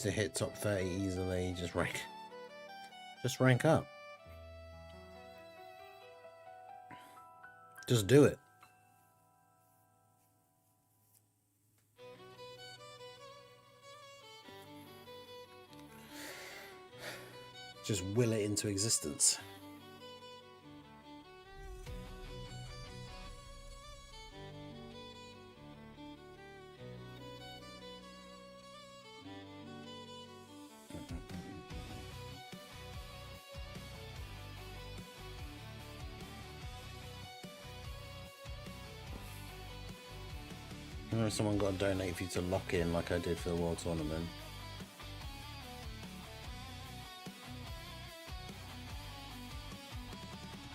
Speaker 1: To hit top 30 easily, just rank up. Just do it. Just will it into existence. I know someone got to donate for you to lock in like I did for the World Tournament.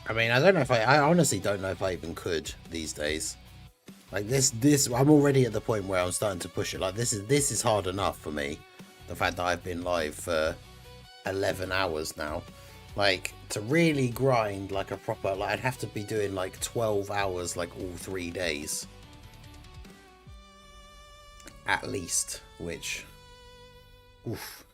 Speaker 1: I mean, I don't know if I honestly don't know if I even could these days. Like this, I'm already at the point where I'm starting to push it. Like this is hard enough for me. The fact that I've been live for 11 hours now. Like to really grind like a proper, like I'd have to be doing like 12 hours like all 3 days. At least, which, oof.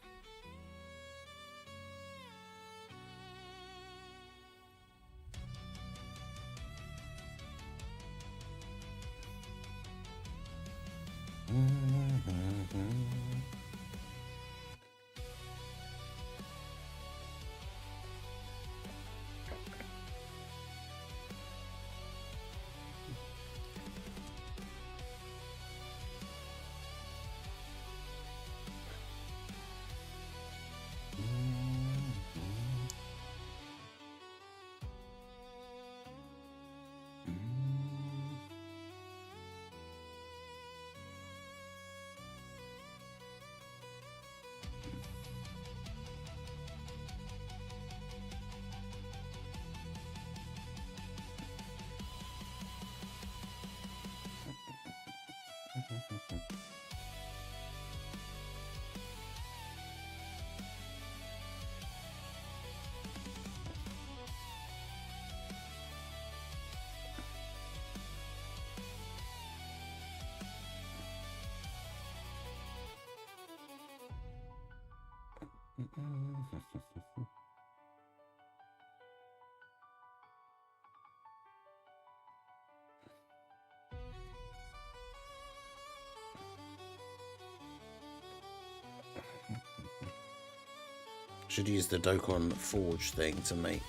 Speaker 1: Should use the Dokkan Forge thing to make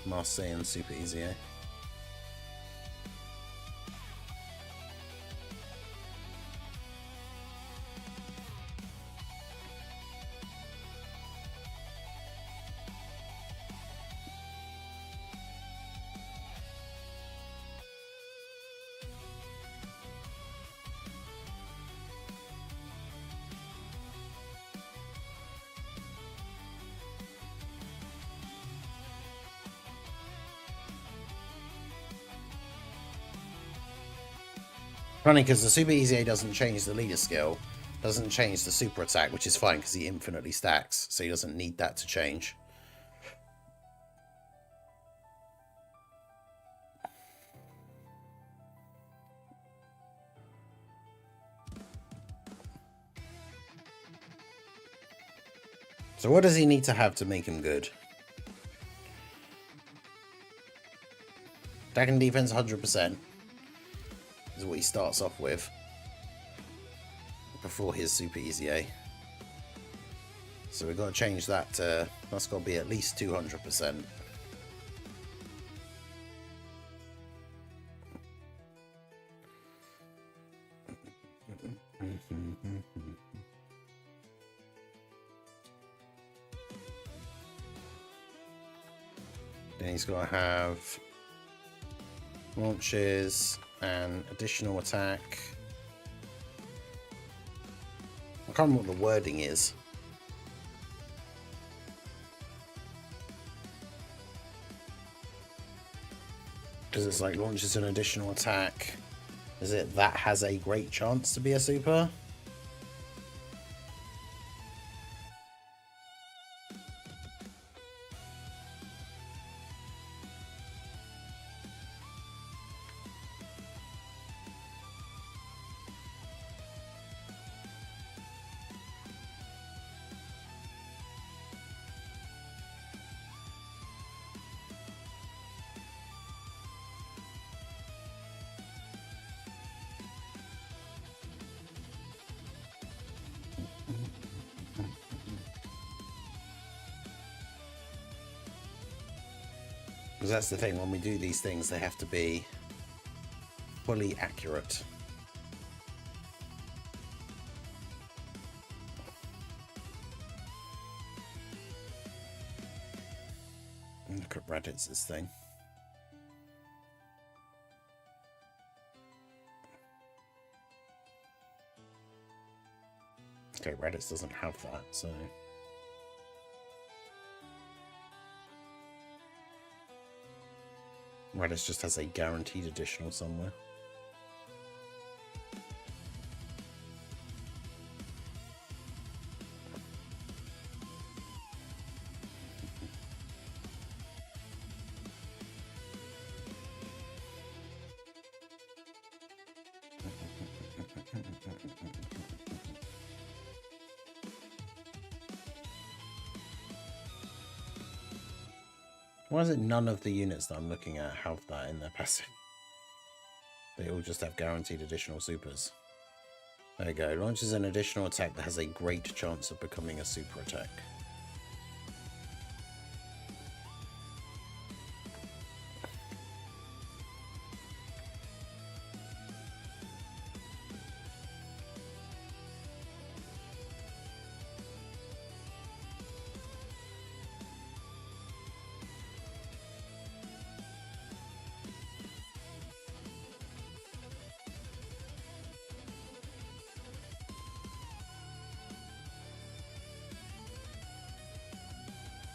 Speaker 1: Marseille super easy, eh? Funny because the Super EZA doesn't change the leader skill, doesn't change the super attack, which is fine because he infinitely stacks, so he doesn't need that to change. So what does he need to have to make him good? Attack and defense 100% is what he starts off with before his Super EZA. So we've got to change that to, that's got to be at least 200%. Then he's got to have launches and additional attack. I can't remember what the wording is. Because it's like launches an additional attack. Is it that has a great chance to be a super? Because that's the thing, when we do these things, they have to be fully accurate. Look at Raditz' thing. Okay, Raditz doesn't have that, so... Raditz just has a guaranteed additional somewhere. Why is it none of the units that I'm looking at have that in their passive? They all just have guaranteed additional supers. There you go. Launches an additional attack that has a great chance of becoming a super attack.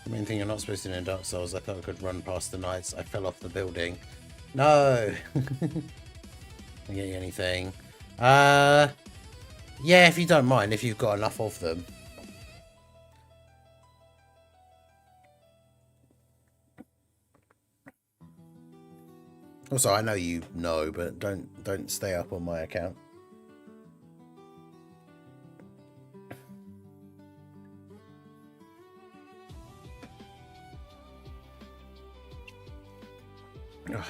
Speaker 1: The main thing you're not supposed to do in Dark Souls, I thought I could run past the knights. I fell off the building. No! Didn't get you anything. Yeah, if you don't mind, if you've got enough of them. Also, I know you know, but don't stay up on my account. Ugh.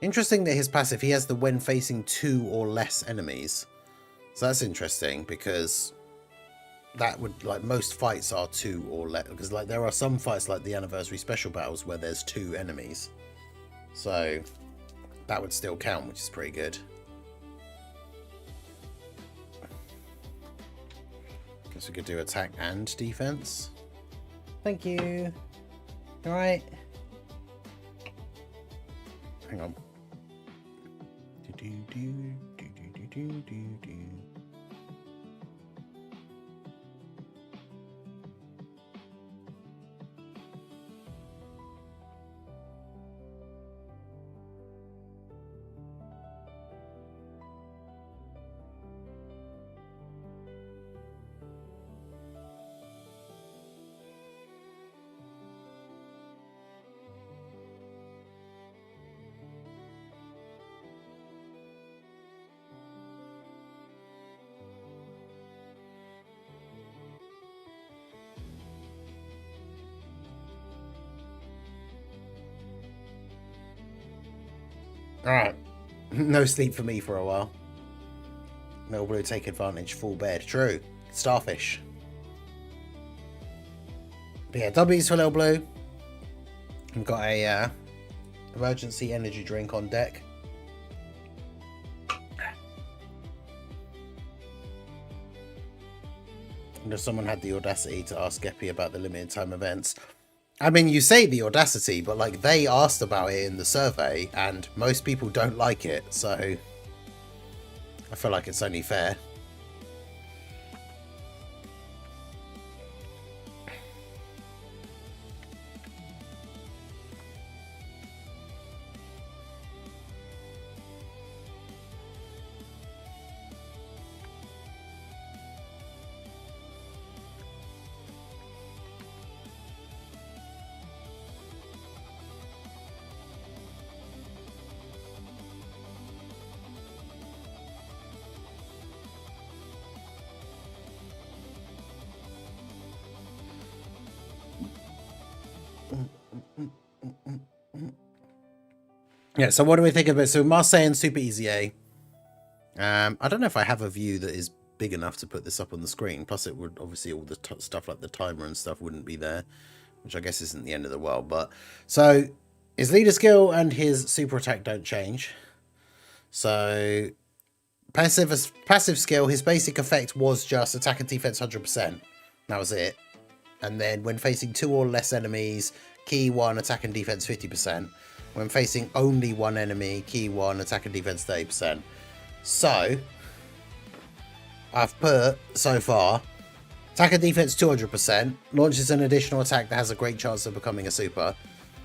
Speaker 1: Interesting that his passive, he has the when facing 2 or less enemies. So that's interesting because that would, like, most fights are 2 or less. Because, like, there are some fights like the anniversary special battles where there's 2 enemies. So that would still count, which is pretty good. Guess we could do attack and defense. Thank you. All right. Hang on. Alright. No sleep for me for a while. Little Blue take advantage, full bed. True. Starfish. But yeah, W's for Little Blue. We've got a emergency energy drink on deck. And if someone had the audacity to ask Geppy about the limited time events. I mean, you say the audacity, but like they asked about it in the survey and most people don't like it, so I feel like it's only fair. Yeah, so what do we think of it? So Marseille and Super Easy A. I don't know if I have a view that is big enough to put this up on the screen. Plus it would, obviously all the stuff like the timer and stuff wouldn't be there, which I guess isn't the end of the world. But so his leader skill and his super attack don't change. So passive skill, his basic effect was just attack and defense 100%. That was it. And then when facing 2 or less enemies, key 1, attack and defense 50%. When facing only 1 enemy, key 1, attack and defense 30%. So, I've put, so far, attack and defense 200%, launches an additional attack that has a great chance of becoming a super.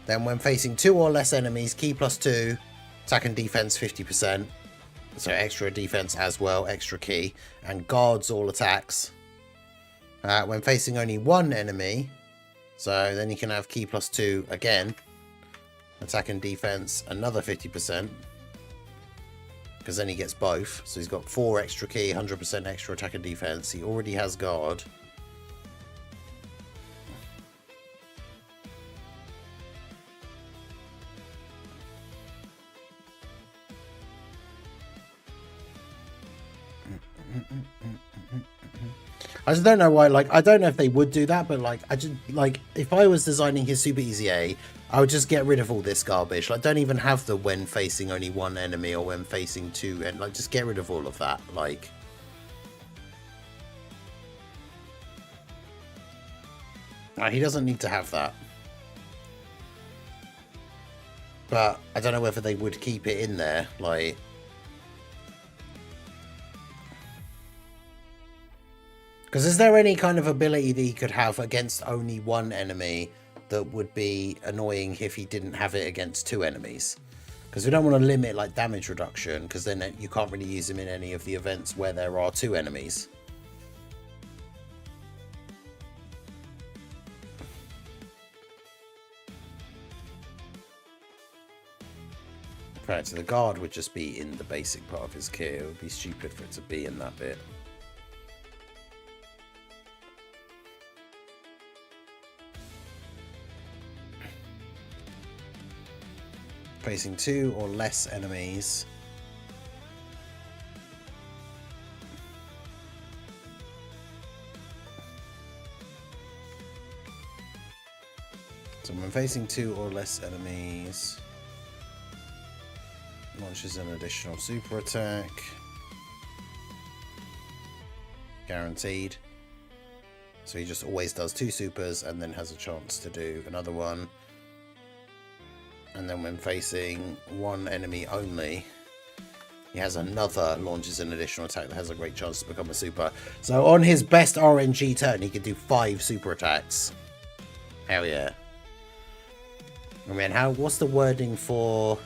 Speaker 1: Then when facing 2 or less enemies, key +2, attack and defense 50%. So extra defense as well, extra key. And guards all attacks. When facing only 1 enemy, so then you can have key +2 again. Attack and defense, another 50%. Because then he gets both. So he's got 4 extra key, 100% extra attack and defense. He already has guard. I just don't know why, like, I don't know if they would do that, but, like, I just, like, if I was designing his Super Easy A, I would just get rid of all this garbage. Like, don't even have the when facing only 1 enemy or when facing 2, and, like, just get rid of all of that, like. He doesn't need to have that. But I don't know whether they would keep it in there, like. Because is there any kind of ability that he could have against only 1 enemy that would be annoying if he didn't have it against 2 enemies? Because we don't want to limit like damage reduction, because then you can't really use him in any of the events where there are 2 enemies. Right, so the guard would just be in the basic part of his kit. It would be stupid for it to be in that bit. Facing 2 or less enemies. So when facing 2 or less enemies, launches an additional super attack. Guaranteed. So he just always does 2 supers and then has a chance to do another one. And then when facing 1 enemy only, he has another, launches an additional attack that has a great chance to become a super. So on his best RNG turn, he can do 5 super attacks. Hell yeah. I mean, what's the wording for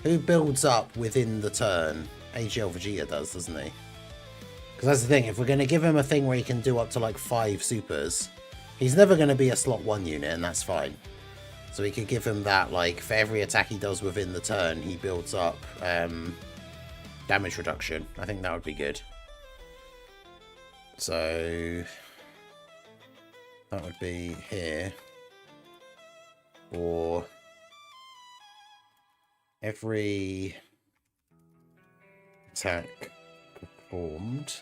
Speaker 1: who builds up within the turn? AGL Vegeta does, doesn't he? Because that's the thing, if we're going to give him a thing where he can do up to like 5 supers, he's never going to be a slot 1 unit, and that's fine. So we could give him that, like, for every attack he does within the turn, he builds up damage reduction. I think that would be good. So that would be here. Or Every attack performed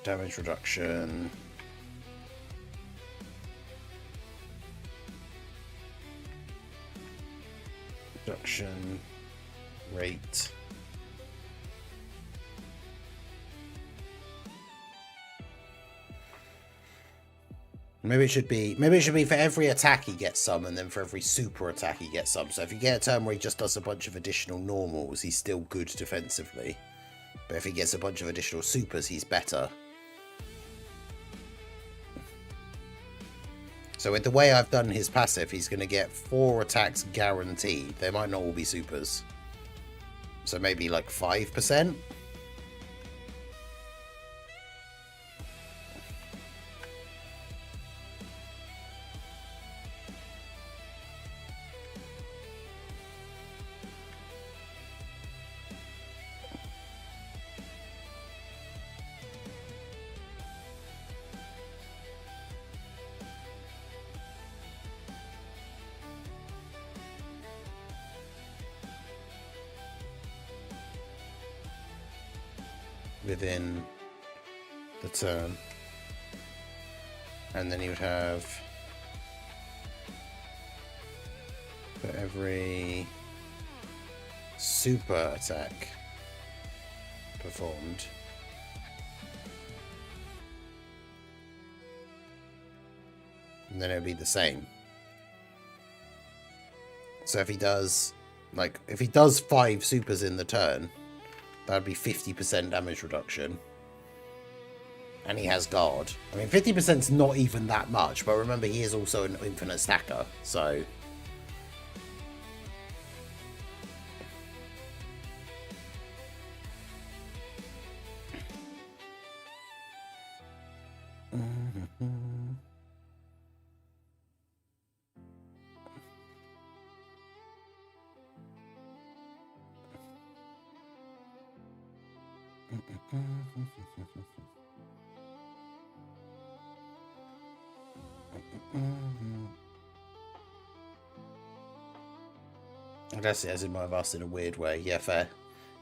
Speaker 1: damage reduction. Reduction rate. Maybe it should be for every attack he gets some, and then for every super attack he gets some. So if you get a turn where he just does a bunch of additional normals, he's still good defensively. But if he gets a bunch of additional supers, he's better. So with the way I've done his passive, he's going to get 4 attacks guaranteed. They might not all be supers. So maybe like 5%. Within the turn, and then you would have for every super attack performed, and then it would be the same. So if he does 5 supers in the turn, that would be 50% damage reduction. And he has guard. I mean, 50% is not even that much, but remember, he is also an infinite stacker, so... I guess it has him of us in a weird way. Yeah, fair.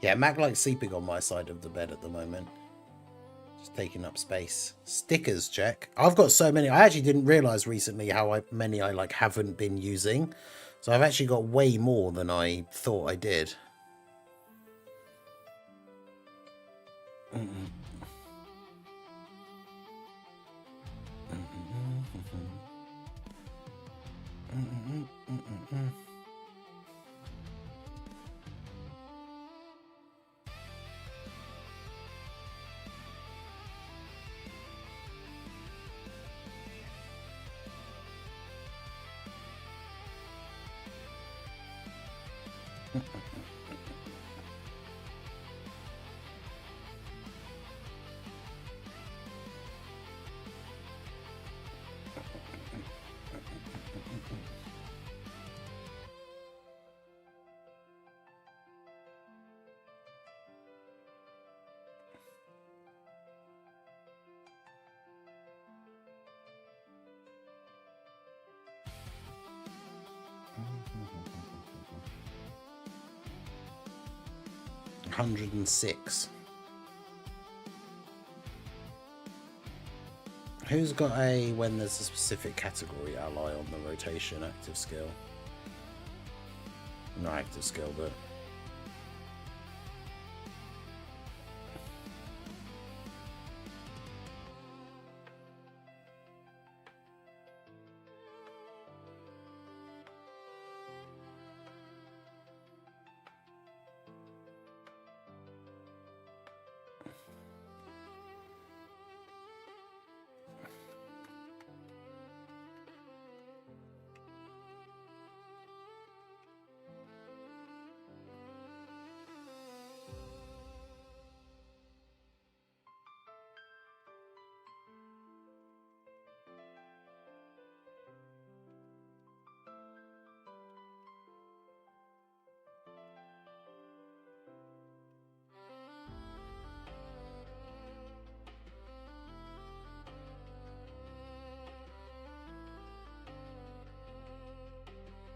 Speaker 1: Yeah, Mac likes sleeping on my side of the bed at the moment. Just taking up space. Stickers, check. I've got so many. I actually didn't realise recently how many I haven't been using. So I've actually got way more than I thought I did. $106. Who's got a when there's a specific category ally on the rotation active skill? Not active skill, but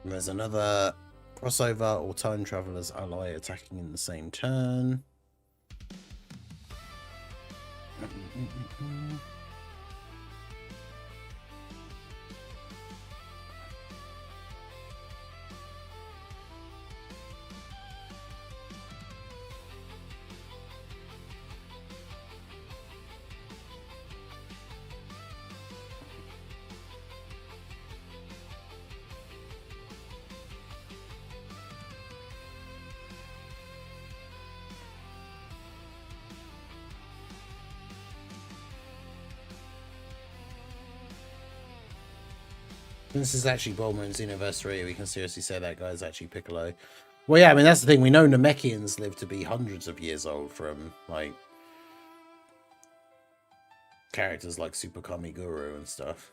Speaker 1: And there's another crossover or time traveler's ally attacking in the same turn. This is actually Bulma in Xenoverse 3. We can seriously say that guy's actually Piccolo. Well, yeah, I mean, that's the thing. We know Namekians live to be hundreds of years old from, like, characters like Super Kami Guru and stuff.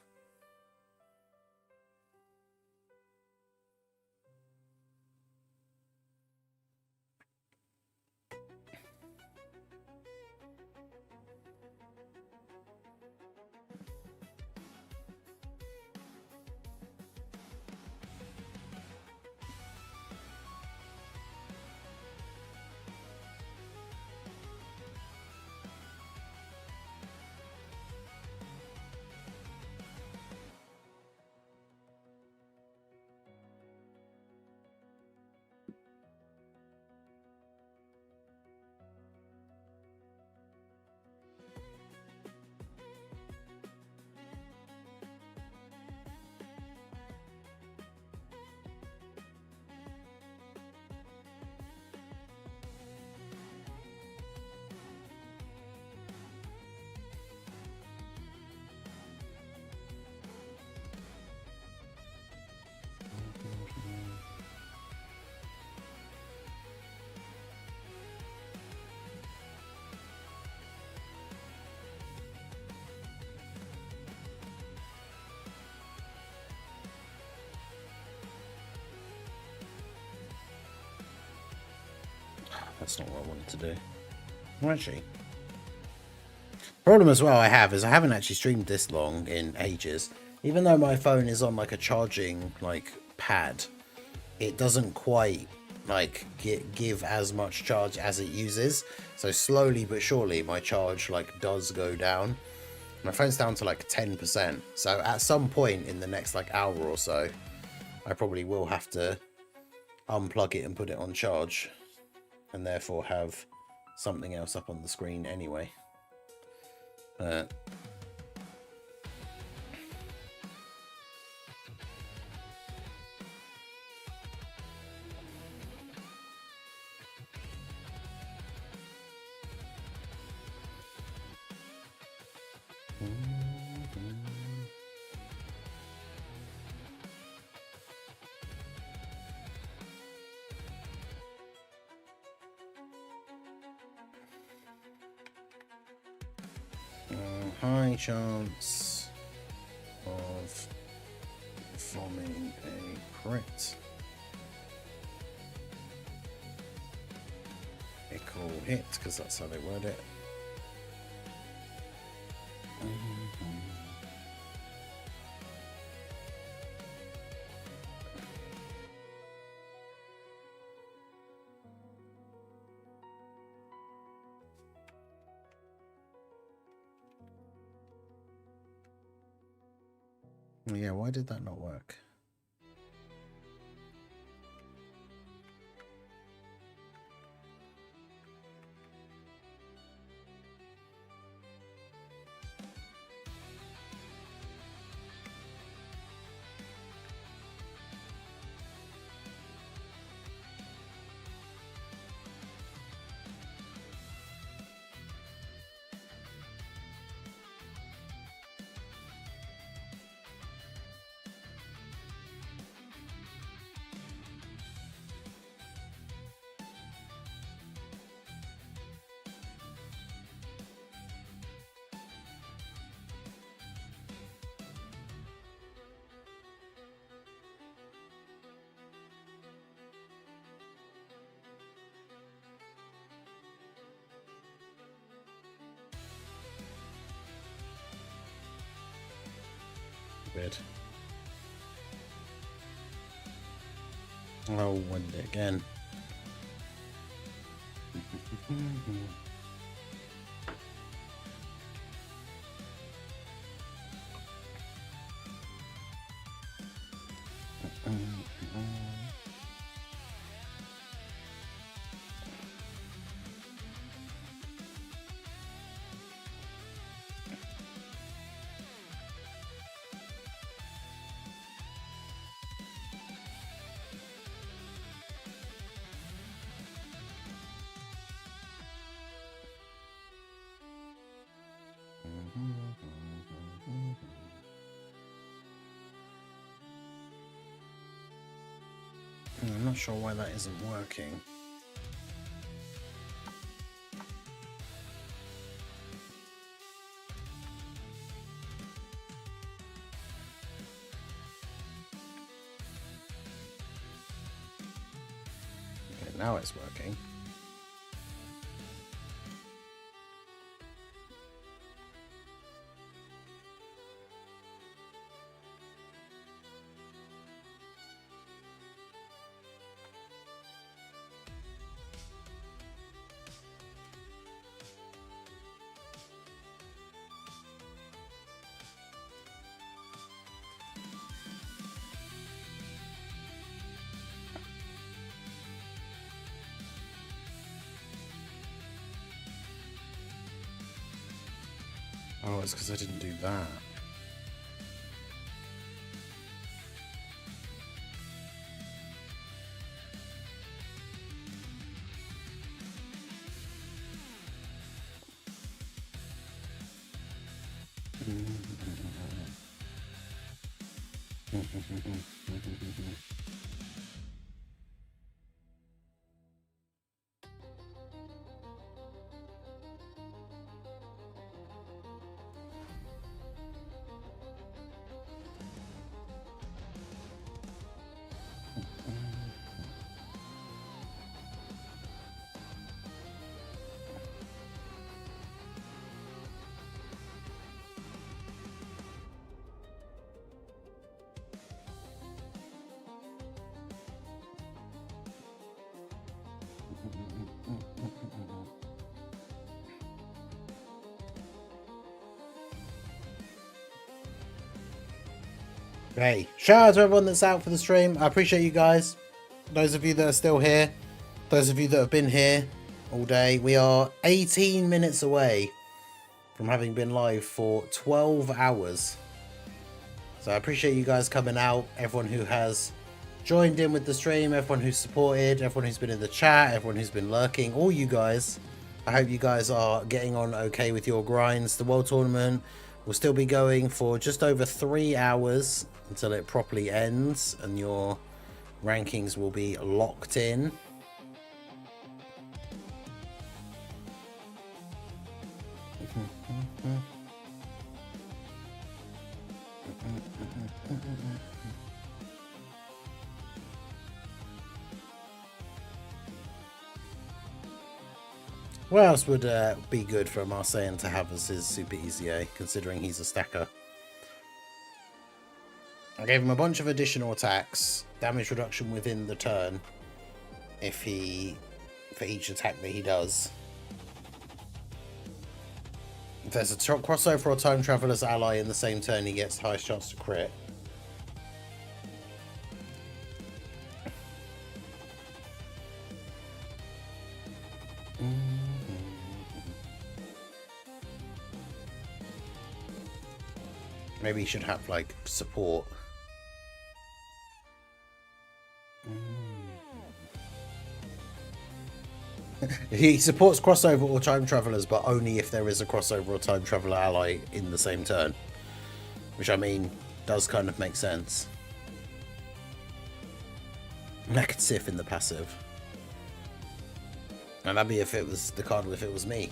Speaker 1: That's not what I wanted to do. Well, actually, problem as well I have is I haven't actually streamed this long in ages. Even though my phone is on like a charging like pad, it doesn't quite like give as much charge as it uses. So slowly but surely my charge like does go down. My phone's down to like 10%. So at some point in the next like hour or so, I probably will have to unplug it and put it on charge, and therefore have something else up on the screen anyway. High chance of forming a crit. Equal hit, because that's how they word it. Yeah, why did that not work? Weird. Oh, when did it again? I'm not sure why that isn't working. Okay, now it's working. Oh, it's because I didn't do that. Hey, shout out to everyone that's out for the stream. I appreciate you guys. Those of you that are still here, those of you that have been here all day. We are 18 minutes away from having been live for 12 hours. So I appreciate you guys coming out, everyone who has joined in with the stream, everyone who's supported, everyone who's been in the chat, everyone who's been lurking, all you guys. I hope you guys are getting on okay with your grinds. The World Tournament will still be going for just over 3 hours until it properly ends and your rankings will be locked in. What else would be good for a Marseillan to have as his super easy A, considering he's a stacker? I gave him a bunch of additional attacks, damage reduction within the turn, for each attack that he does. If there's a crossover or time traveler's ally in the same turn, he gets the highest chance to crit. Maybe he should have like support. He supports crossover or time travelers, but only if there is a crossover or time traveler ally in the same turn. Which, I mean, does kind of make sense. And I could Sif in the passive. And that'd be if it was the card if it was me.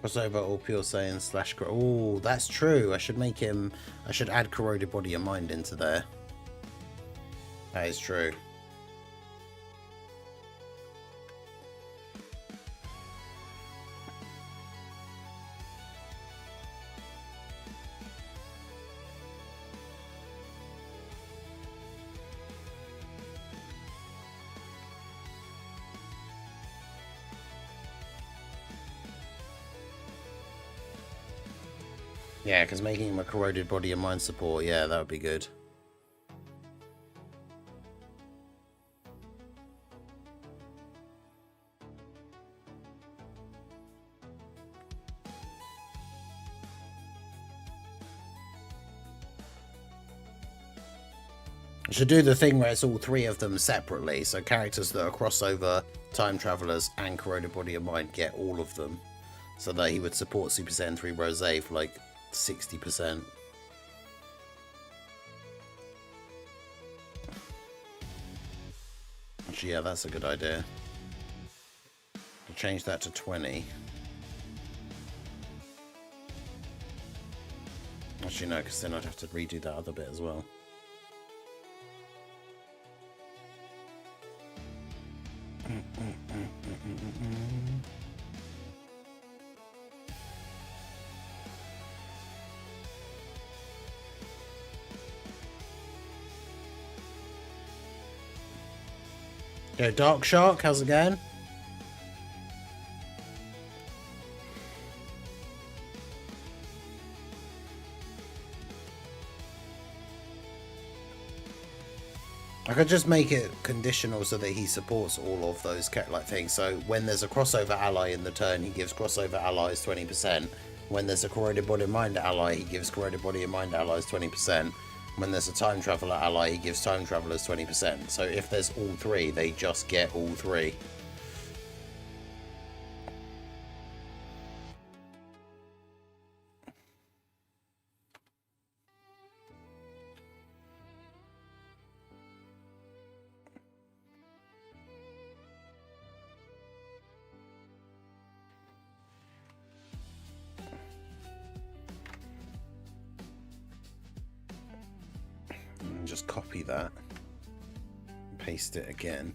Speaker 1: Crossover or pure Saiyan slash... Oh, that's true. I should make him... I should add Corroded Body and Mind into there. That is true. Yeah, because making him a Corroded Body and Mind support, yeah, that would be good. I should do the thing where it's all three of them separately, so characters that are crossover, time travelers, and Corroded Body and Mind get all of them. So that he would support Super Saiyan 3 Rose for like 60%. Actually, yeah, that's a good idea. I'll change that to 20. Actually, no, because then I'd have to redo that other bit as well. Okay, Dark Shark, how's it going? I could just make it conditional so that he supports all of those like things. So when there's a crossover ally in the turn, he gives crossover allies 20%. When there's a Corroded Body and Mind ally, he gives Corroded Body and Mind allies 20%. When there's a Time Traveler ally, he gives Time Travelers 20%. So if there's all three, they just get all three. Just copy that, paste it again,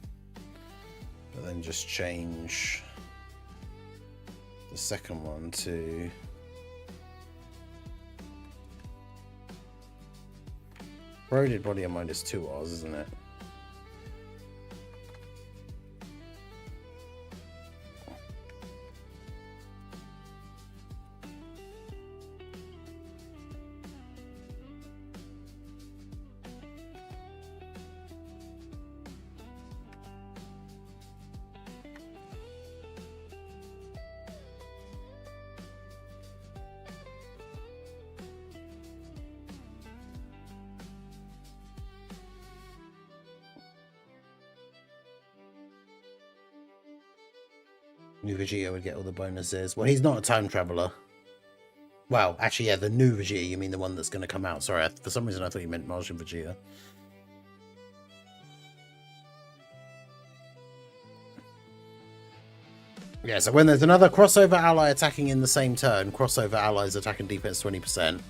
Speaker 1: but then just change the second one to Corroded Body and Mind is 2 Rs, isn't it? New Vegeta would get all the bonuses. Well, he's not a time traveler. Well, actually, yeah, the new Vegeta. You mean the one that's going to come out? Sorry, for some reason I thought you meant Martian Vegeta. Yeah, so when there's another crossover ally attacking in the same turn, crossover allies attack and defense 20%.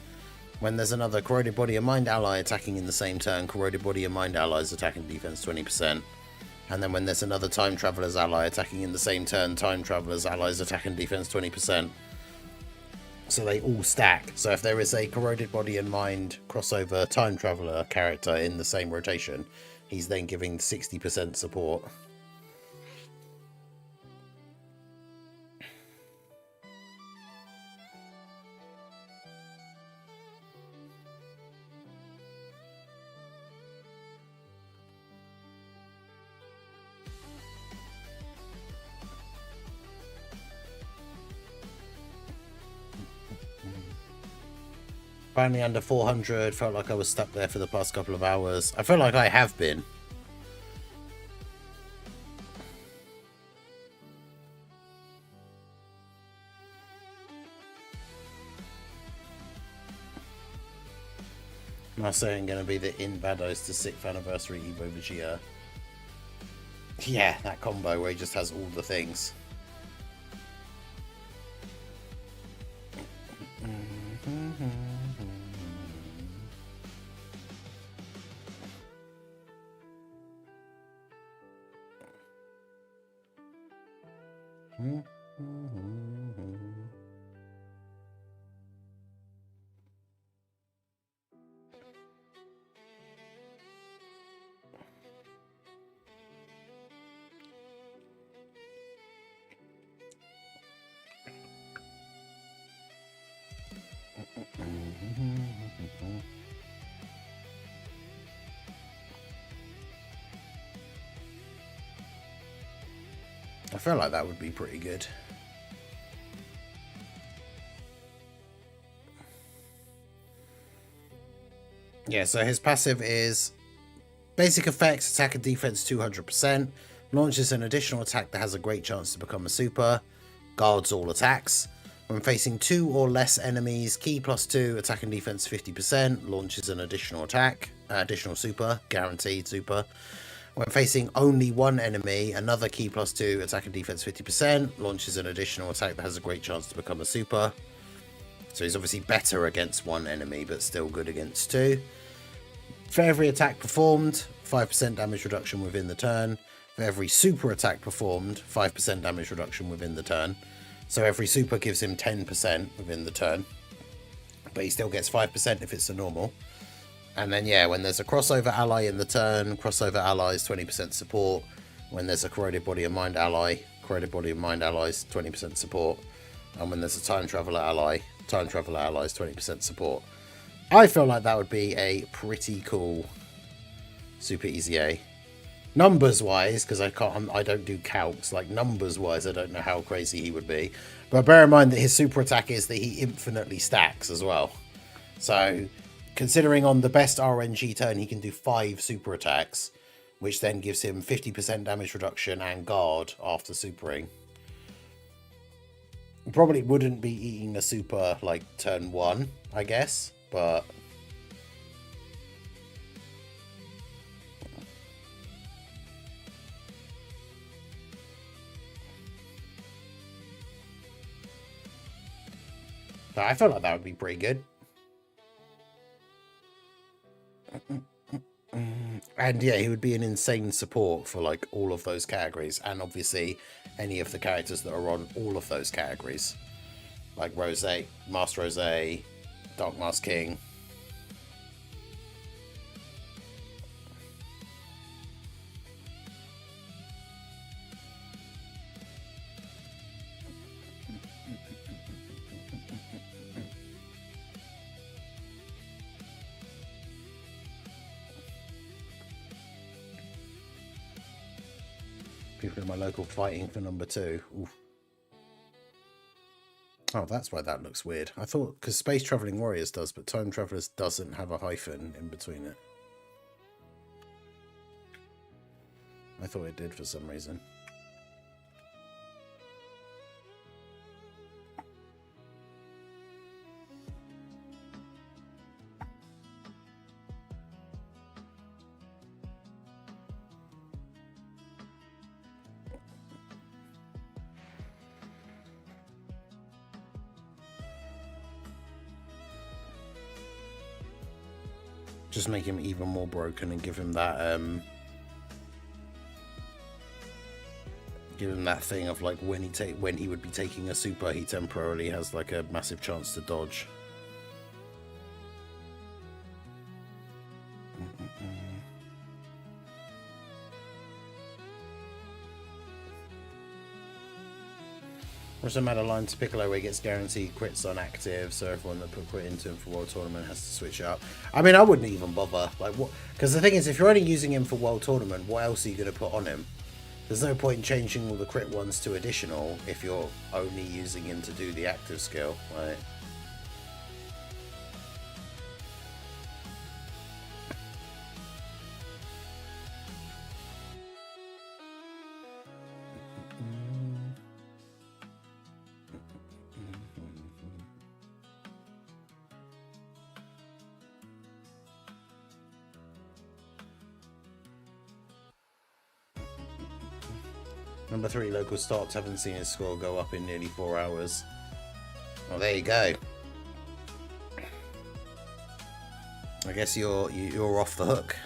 Speaker 1: When there's another Corroded Body and Mind ally attacking in the same turn, Corroded Body and Mind allies attack and defense 20%. And then when there's another Time Traveler's ally attacking in the same turn, Time Traveler's allies attack and defense 20%. So they all stack. So if there is a Corroded Body and Mind crossover Time Traveler character in the same rotation, he's then giving 60% support. Finally under 400, felt like I was stuck there for the past couple of hours. I feel like I have been. I'm not saying going to be the in Bados to 6th anniversary Evo Vegeta. Yeah, that combo where he just has all the things. I feel like that would be pretty good. Yeah, so his passive is basic effects, attack and defense 200%, launches an additional attack that has a great chance to become a super, guards all attacks. When facing 2 or less enemies, key +2, attack and defense 50%, launches an additional attack, additional super, guaranteed super. When facing only 1 enemy, another key +2, attack and defense 50%, launches an additional attack that has a great chance to become a super. So he's obviously better against 1 enemy, but still good against 2. For every attack performed, 5% damage reduction within the turn. For every super attack performed, 5% damage reduction within the turn. So every super gives him 10% within the turn. But he still gets 5% if it's a normal. And then, yeah, when there's a crossover ally in the turn, crossover allies 20% support. When there's a corroded body of mind ally, corroded body of mind allies 20% support. And when there's a time traveler allies 20% support. I feel like that would be a pretty cool super easy A. Numbers wise, because I don't do calcs, like numbers wise, I don't know how crazy he would be. But bear in mind that his super attack is that he infinitely stacks as well. So considering on the best RNG turn he can do 5 super attacks, which then gives him 50% damage reduction and guard after supering. Probably wouldn't be eating a super like turn 1, I guess, but I feel like that would be pretty good. And yeah, he would be an insane support for like all of those categories, and obviously any of the characters that are on all of those categories, like Rose, Master Rose, Dark Mask King. People in my local fighting for number 2. Oof. Oh, that's why that looks weird. I thought, because Space Traveling Warriors does, but Time Travelers doesn't have a hyphen in between it. I thought it did for some reason. Just make him even more broken and give him that thing of like when he would be taking a super, he temporarily has like a massive chance to dodge. Also, Madeline to Piccolo where he gets guaranteed crits on active, so everyone that put crit into him for World Tournament has to switch up. I mean, I wouldn't even bother. Like, what? Because the thing is, if you're only using him for World Tournament, what else are you going to put on him? There's no point in changing all the crit ones to additional if you're only using him to do the active skill, right? Number 3 local stops, haven't seen his score go up in nearly 4 hours. Well, there you go. I guess you're off the hook.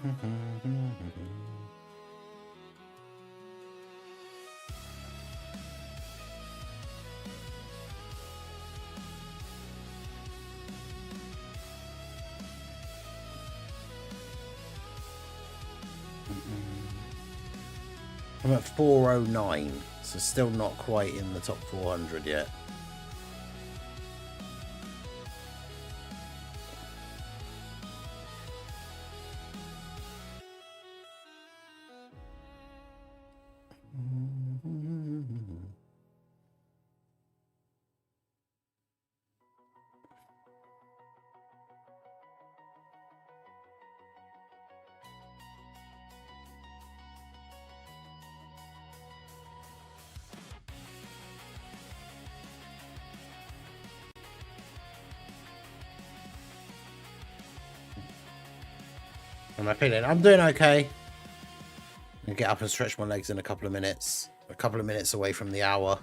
Speaker 1: I'm at 409, so still not quite in the top 400 yet. How am I feeling? I'm doing okay. I'll get up and stretch my legs in a couple of minutes. A couple of minutes away from the hour.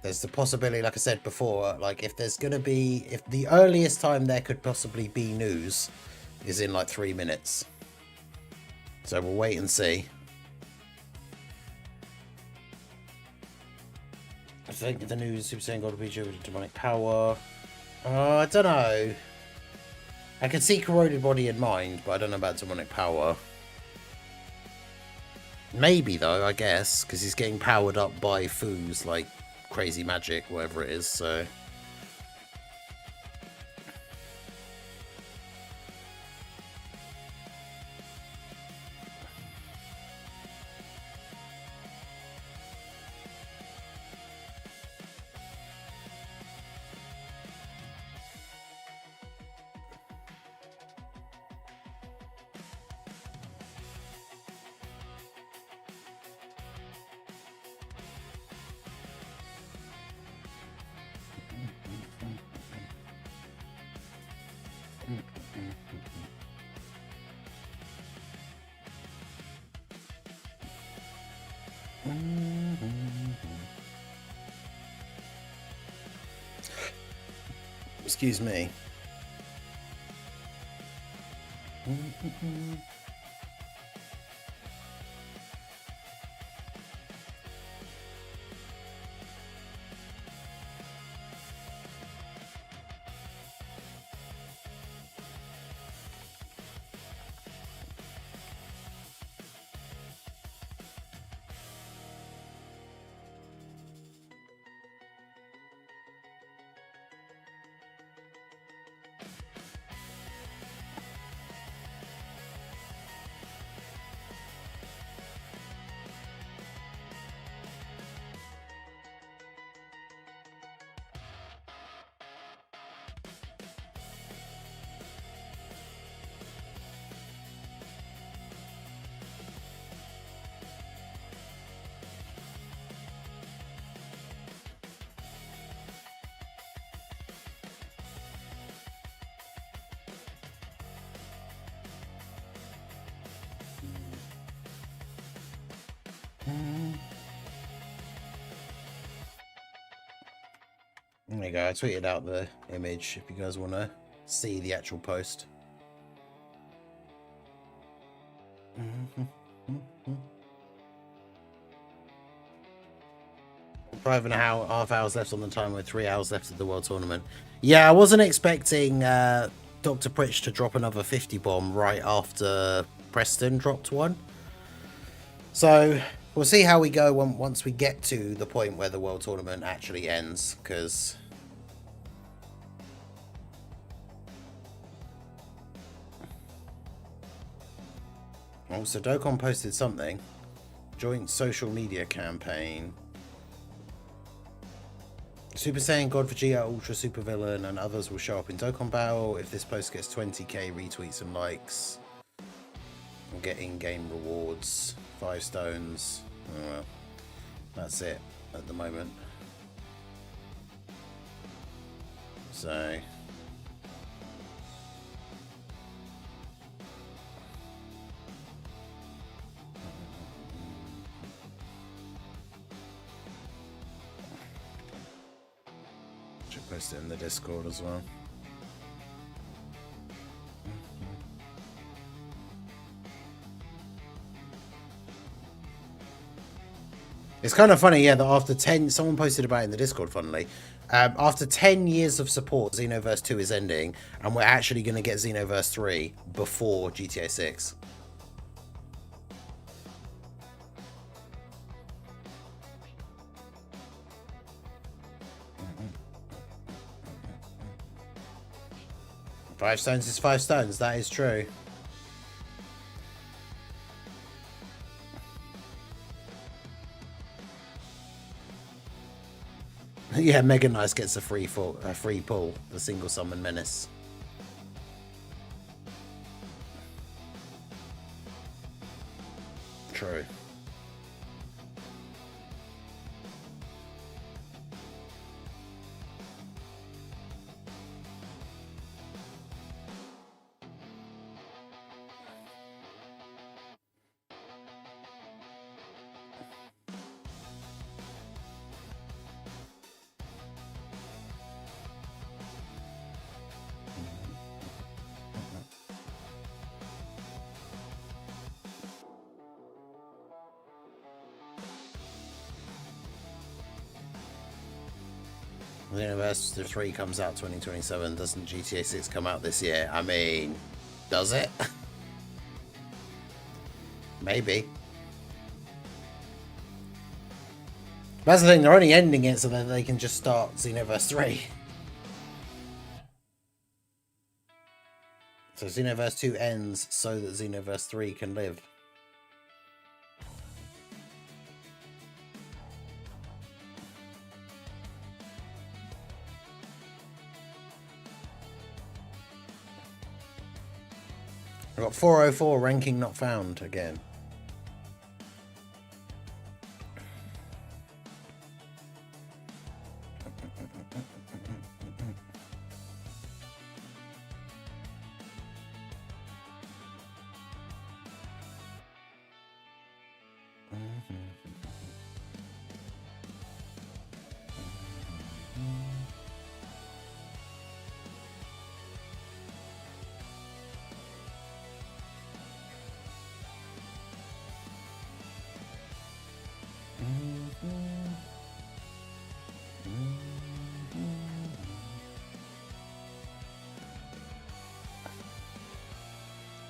Speaker 1: There's the possibility, like I said before, like if there's going to be... If the earliest time there could possibly be news is in like 3 minutes. So we'll wait and see. I think the news Super Saiyan God will be due to demonic power. I don't know. I can see corroded body and mind, but I don't know about demonic power. Maybe though, I guess, because he's getting powered up by foos like crazy magic, whatever it is, so... Excuse me. There you go, I tweeted out the image if you guys want to see the actual post. 5.5 hours left on the timer with 3 hours left of the World Tournament. Yeah, I wasn't expecting Dr. Pritch to drop another 50 bomb right after Preston dropped one. So we'll see how we go once we get to the point where the World Tournament actually ends, because... Oh, so Dokkan posted something. Joint social media campaign. Super Saiyan God Vegeta Ultra Super Villain and others will show up in Dokkan Battle. If this post gets 20k retweets and likes, we'll get in-game rewards. 5 stones. Oh, well, that's it at the moment. So... should post it in the Discord as well. It's kind of funny, yeah, that after 10... Someone posted about it in the Discord, funnily. After 10 years of support, Xenoverse 2 is ending, and we're actually going to get Xenoverse 3 before GTA 6. Five stones is 5 stones, that is true. Yeah, Mega Nice gets a free pull, the single summon menace. True. Xenoverse 3 comes out 2027. Doesn't GTA 6 come out this year? I mean, does it? Maybe. That's the thing, they're only ending it so that they can just start Xenoverse 3. So Xenoverse 2 ends so that Xenoverse 3 can live. I've got 404 ranking not found again.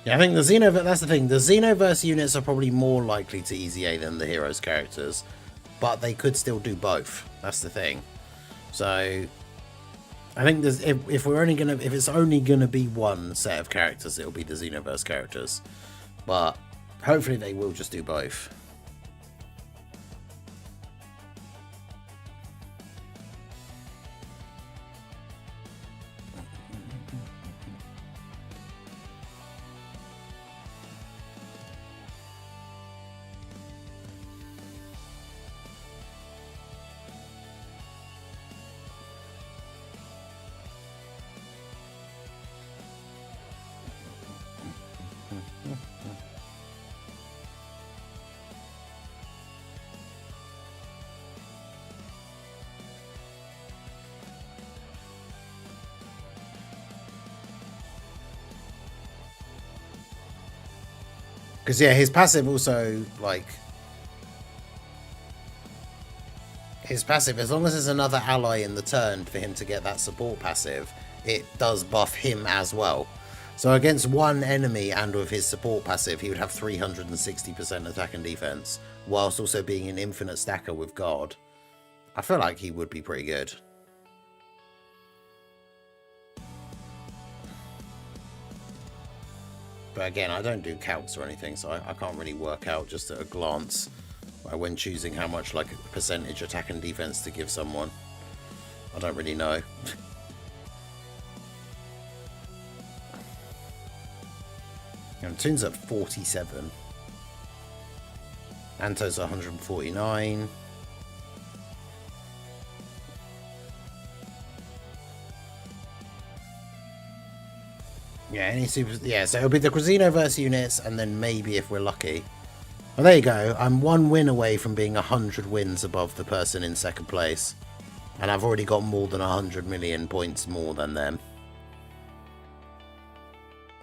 Speaker 1: Yeah, I think the Xenoverse, that's the thing, the Xenoverse units are probably more likely to easy A than the Heroes characters, but they could still do both. That's the thing. So I think there's, if it's only gonna be one set of characters, it'll be the Xenoverse characters. But hopefully they will just do both. Because, yeah, his passive also, like... His passive, as long as there's another ally in the turn for him to get that support passive, it does buff him as well. So against one enemy and with his support passive, he would have 360% attack and defense, whilst also being an infinite stacker with guard. I feel like he would be pretty good. But again, I don't do calcs or anything, so I can't really work out just at a glance when choosing how much like percentage attack and defense to give someone. I don't really know. And Toon's at 47. Anto's 149. Yeah, any super... Yeah, so it'll be the Xenoverse units, and then maybe if we're lucky... Well, there you go. I'm one win away from being 100 wins above the person in second place. And I've already got more than 100 million points more than them.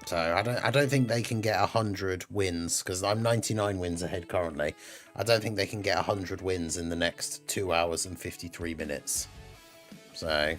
Speaker 1: So I don't think they can get 100 wins, because I'm 99 wins ahead currently. I don't think they can get 100 wins in the next 2 hours and 53 minutes. So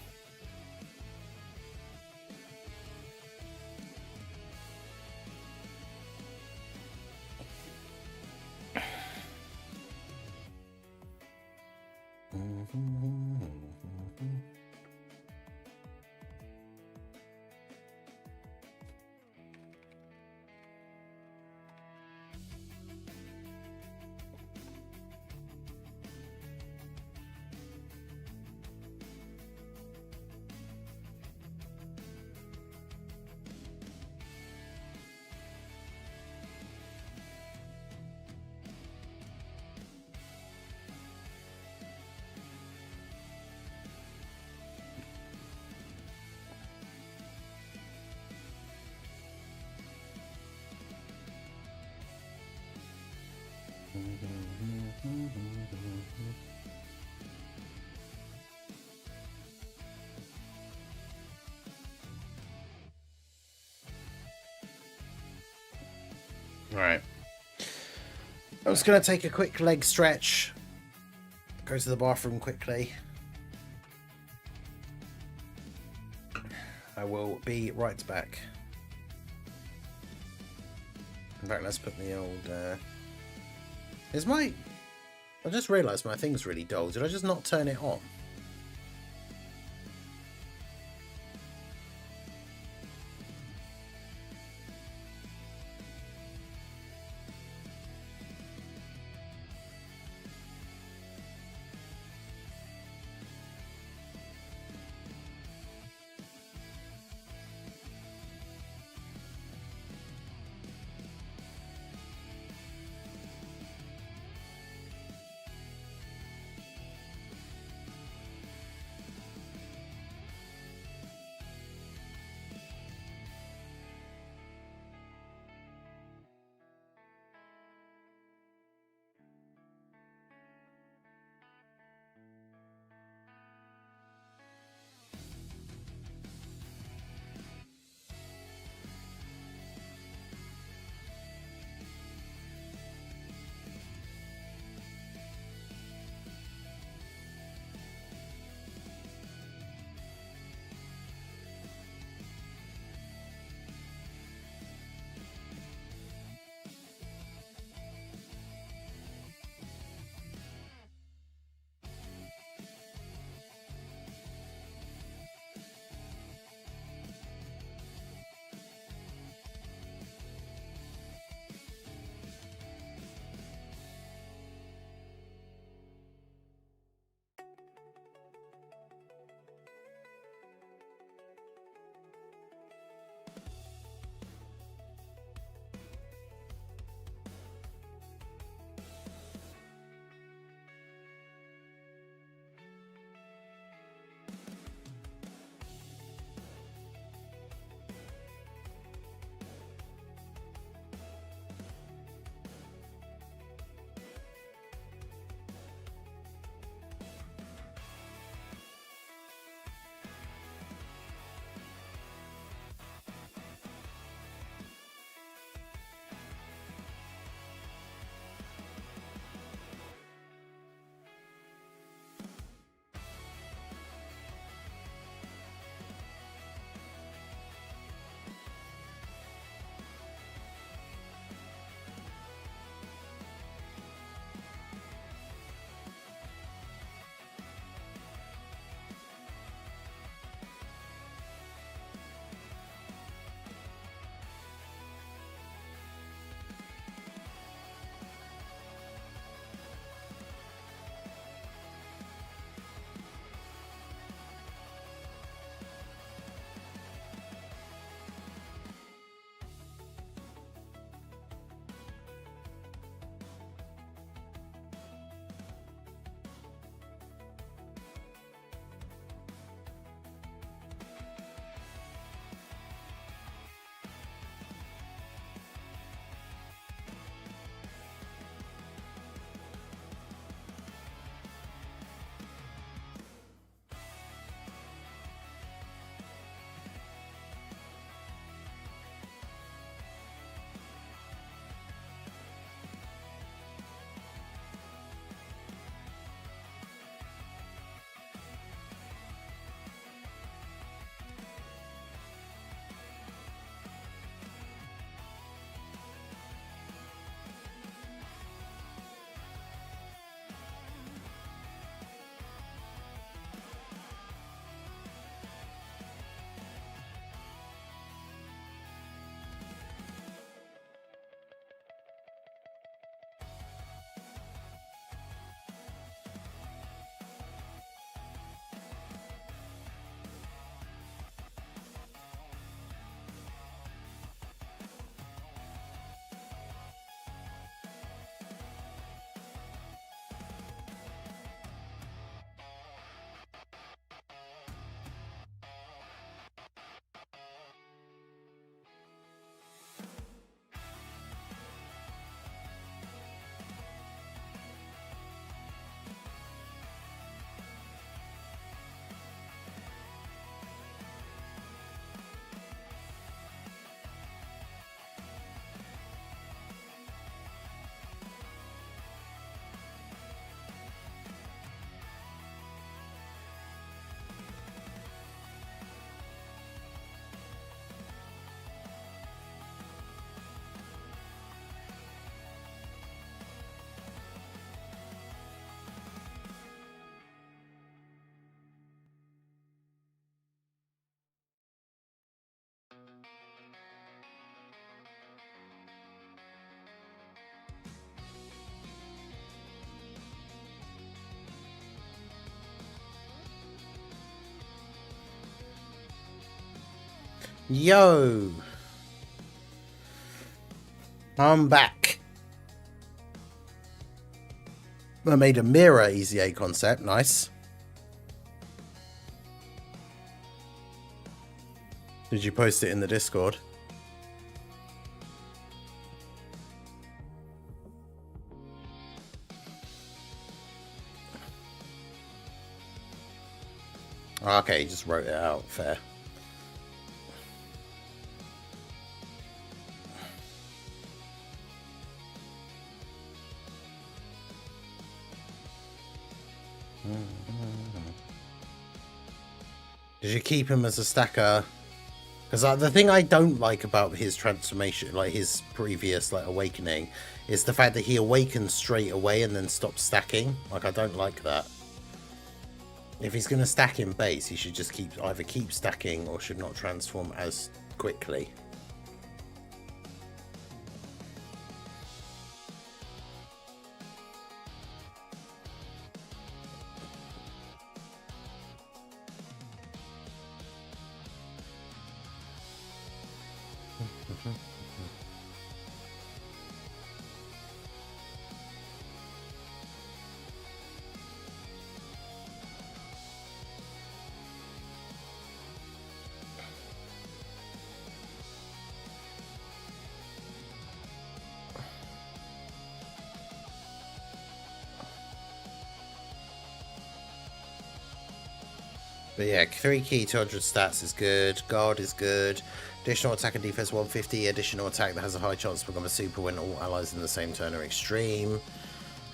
Speaker 1: right. I'm just going to take a quick leg stretch. Go to the bathroom quickly. I will be right back. In fact, let's put the old... Is my... I just realised my thing's really dull. Did I just not turn it on? Yo! I'm back. I made a mirror EZA concept. Nice. Did you post it in the Discord? Okay, you just wrote it out. Fair. Did you keep him as a stacker? Because the thing I don't like about his transformation, like his previous awakening, is the fact that he awakens straight away and then stops stacking. Like, I don't like that. If he's going to stack in base, he should just either keep stacking or should not transform as quickly. But yeah, 3 key, 200 stats is good. Guard is good. Additional attack and defense 150. Additional attack that has a high chance to become a super when all allies in the same turn are extreme.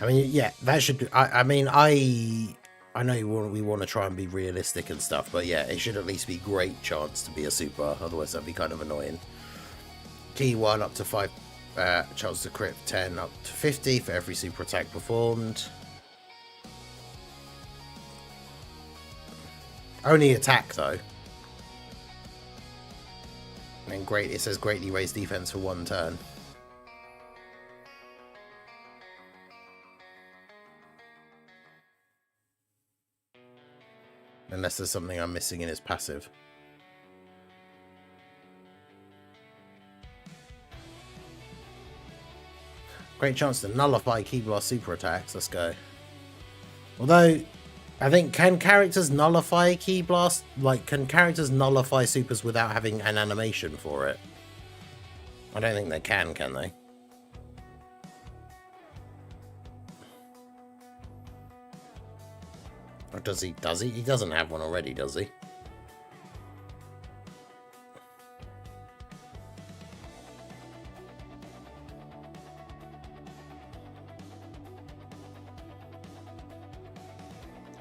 Speaker 1: I mean, yeah, that should be... I know we want to try and be realistic and stuff, but yeah, it should at least be great chance to be a super. Otherwise, that'd be kind of annoying. Key 1 up to 5 chance to crit, 10 up to 50 for every super attack performed. Only attack though. And great, it says greatly raise defense for 1 turn. Unless there's something I'm missing in his passive. Great chance to nullify Key Blast super attacks. Let's go. Although, I think, can characters nullify Key Blast? Like, can characters nullify supers without having an animation for it? I don't think they can they? Or does he? Does he? He doesn't have one already, does he?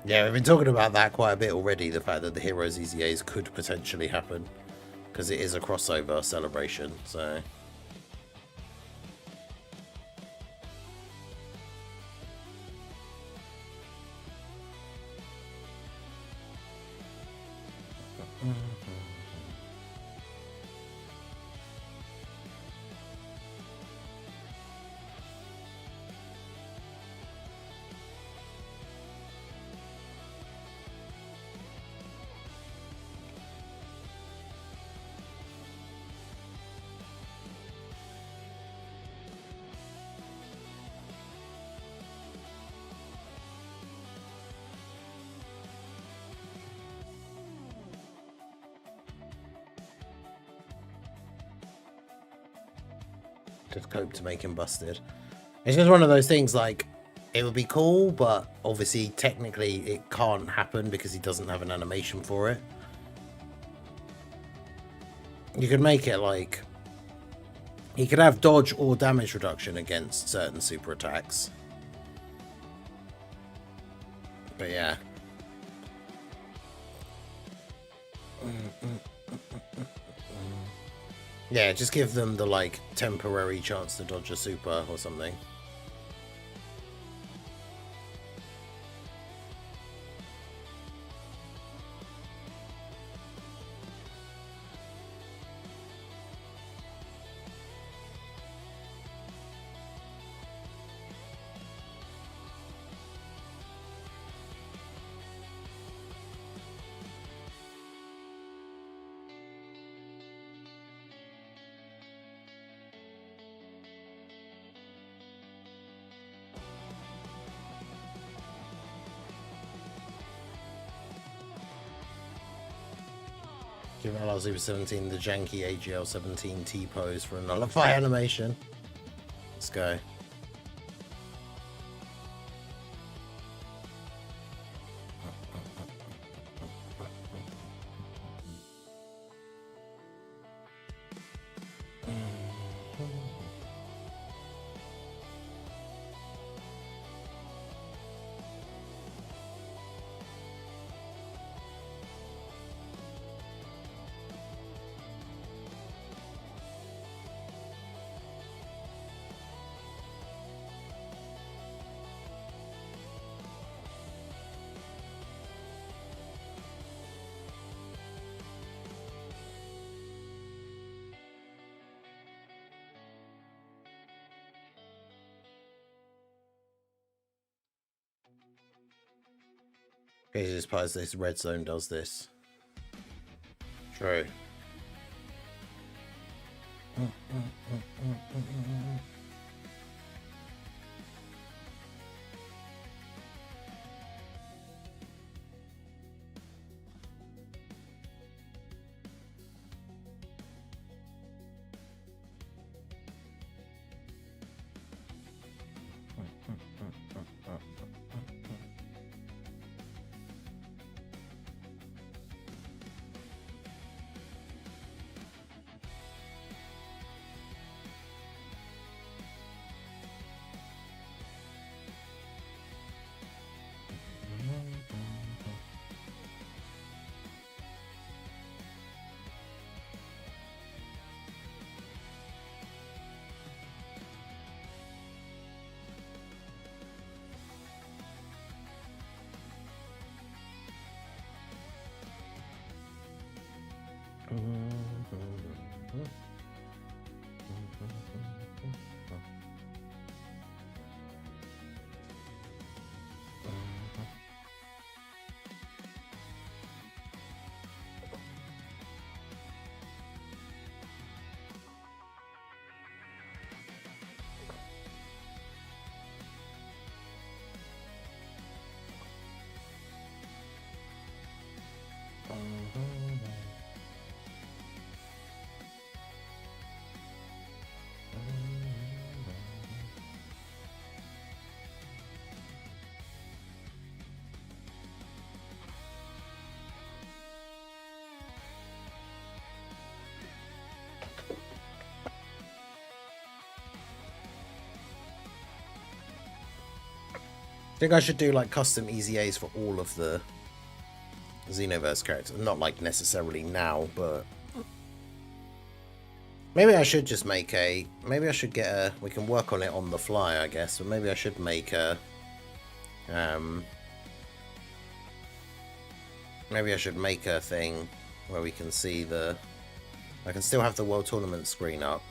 Speaker 1: Yeah, we've been talking about that quite a bit already, the fact that the Heroes EZAs could potentially happen. Because it is a crossover celebration, so... Just cope to make him busted. It's just one of those things, like, it would be cool, but obviously, technically, it can't happen because he doesn't have an animation for it. You could make it like... He could have dodge or damage reduction against certain super attacks. But yeah. Yeah, just give them the, like, temporary chance to dodge a super or something. Give LR 17 the janky AGL 17 T pose for a nullify animation. Let's go. Craziest part is this red zone does this. True. I think I should do like custom EZAs for all of the Xenoverse characters. Not like necessarily now, but maybe I should just make a. Maybe I should get a. We can work on it on the fly, I guess. But maybe I should make a. Maybe I should make a thing where we can see the. I can still have the World Tournament screen up.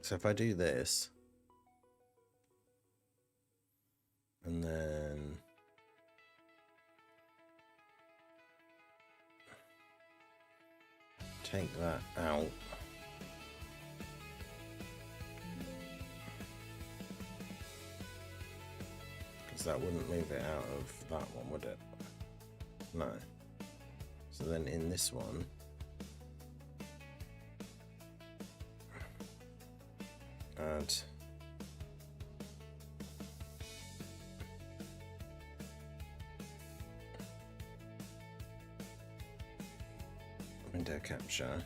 Speaker 1: So if I do this, and then take that out, because that wouldn't move it out of that one, would it? No. So then in this one, add window capture.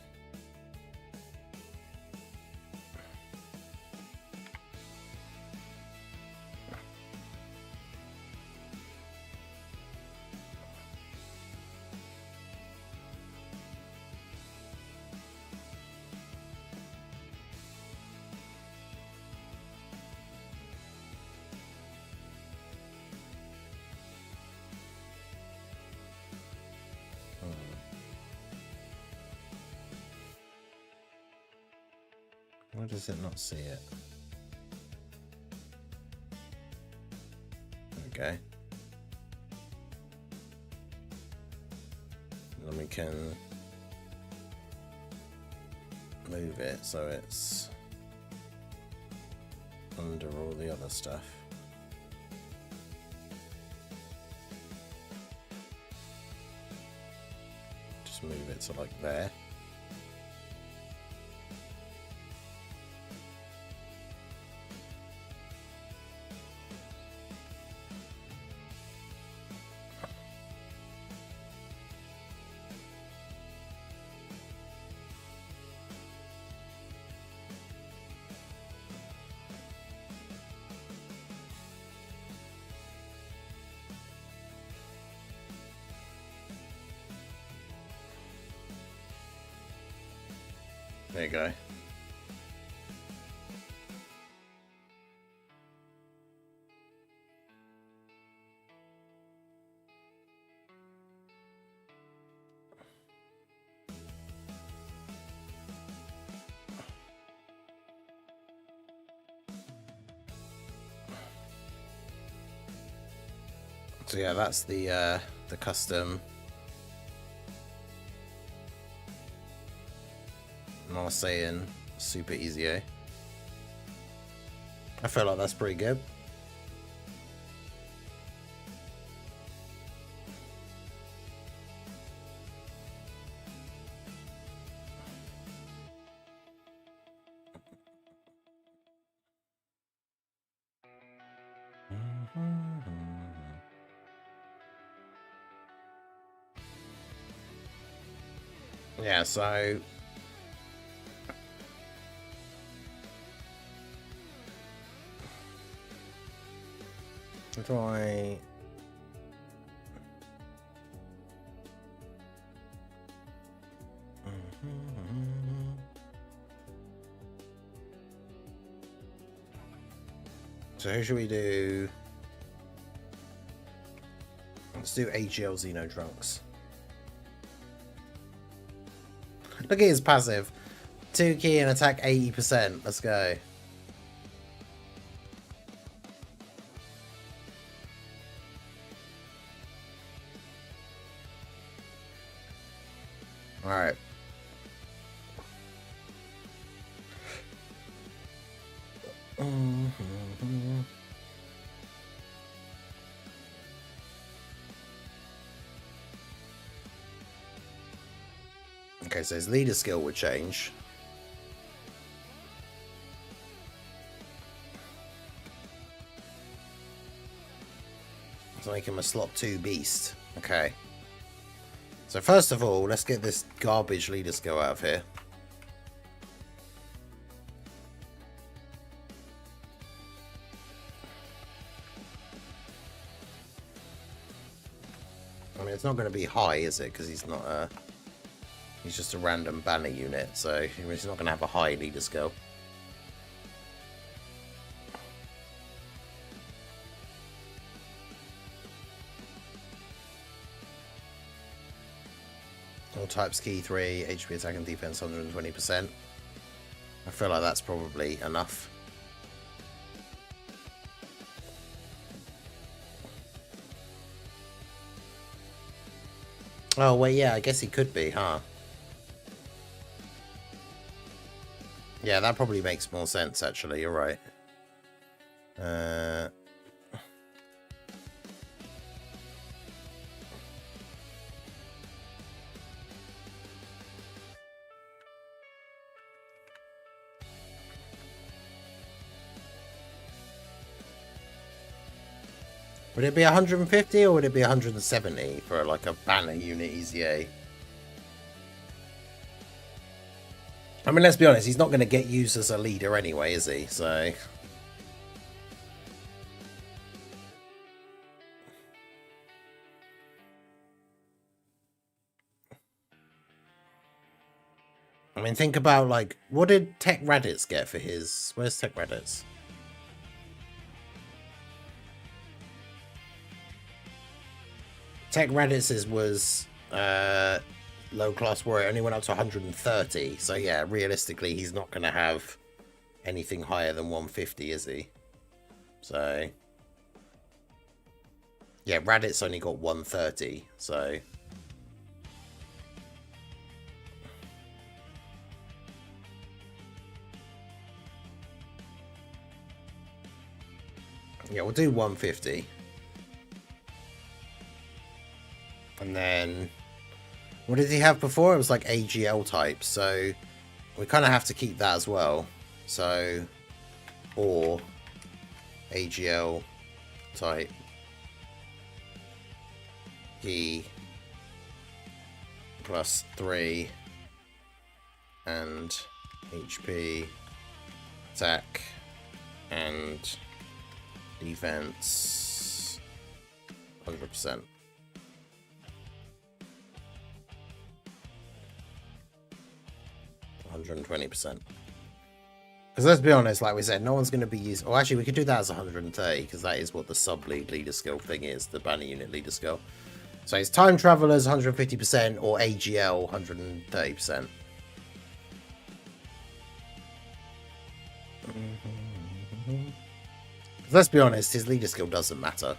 Speaker 1: Why does it not see it? Okay. Then we can move it so it's under all the other stuff. Just move it to like there. There you go. So yeah, that's the custom. I was saying super easy, eh? I feel like that's pretty good. Yeah, so how do I... So who should we do? Let's do AGL Xeno Drunks. Look at his passive. 2 key and attack 80%. Let's go. Alright. Okay, so his leader skill would change. Let's make him a slot 2 beast. Okay. So first of all, let's get this garbage leader skill out of here. I mean, it's not going to be high, is it? Because he's not a... He's just a random banner unit, so he's not going to have a high leader skill. All types key 3, HP attack and defense 120%. I feel like that's probably enough. Oh, well, yeah, I guess he could be, huh? Yeah, that probably makes more sense, actually. You're right. Would it be 150 or would it be 170 for like a banner unit EZA? I mean, let's be honest, he's not going to get used as a leader anyway, is he? So... I mean, think about, like, what did Tech Raditz get for his... Where's Tech Raditz? Tech Raditz's was low class warrior, only went up to 130. So yeah, realistically, he's not going to have anything higher than 150, is he? So yeah, Raditz only got 130, so yeah, we'll do 150. And then what did he have before? It was like AGL type, so we kind of have to keep that as well. So, or AGL type P plus 3 and HP, attack and defense 100%. 120%. Because let's be honest, like we said, no one's going to be used. Oh, actually, we could do that as 130 because that is what the sub-lead leader skill thing is, the banner unit leader skill. So it's Time Travelers 150% or AGL 130%. Let's be honest, his leader skill doesn't matter.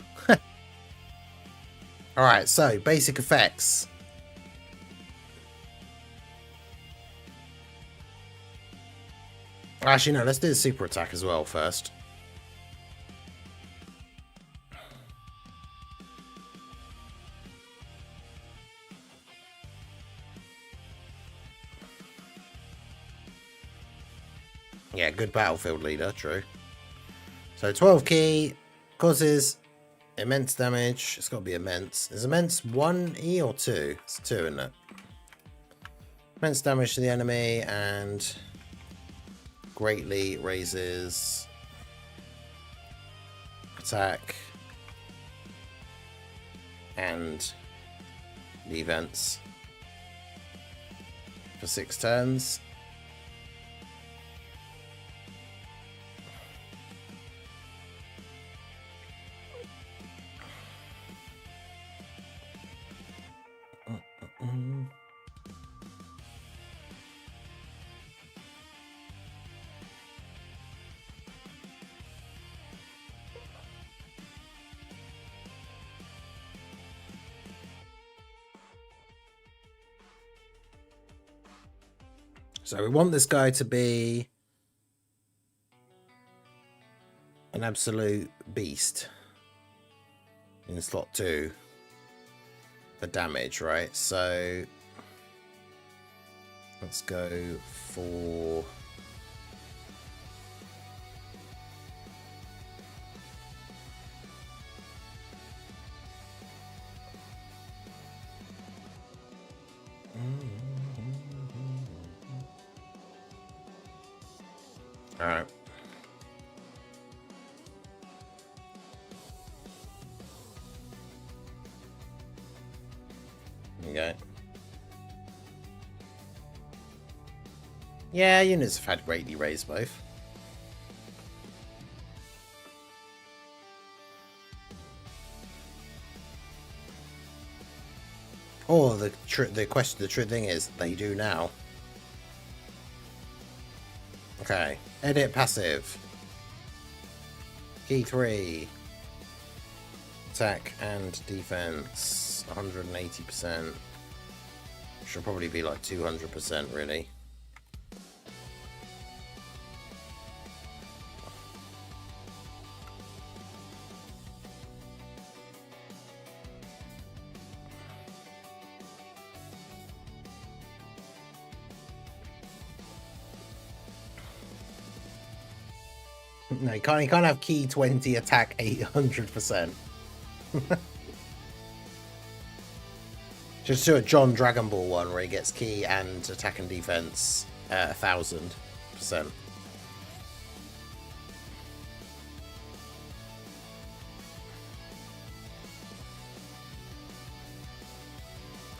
Speaker 1: Alright, so basic effects. Actually, no, let's do the super attack as well first. Yeah, good battlefield leader, true. So 12 key, causes immense damage. It's got to be immense. Is immense 1E or 2? It's 2, isn't it? Immense damage to the enemy and greatly raises attack and defense for 6 turns. So we want this guy to be an absolute beast in slot 2 for damage, right? So let's go for all right. Okay. Yeah, units have had greatly raised both. Or the true thing is they do now. Okay, edit passive. Key 3. Attack and defense 180%. Should probably be like 200% really. No, you can't have key 20, attack 800%. Just do a John Dragon Ball one where he gets key and attack and defense 1000%.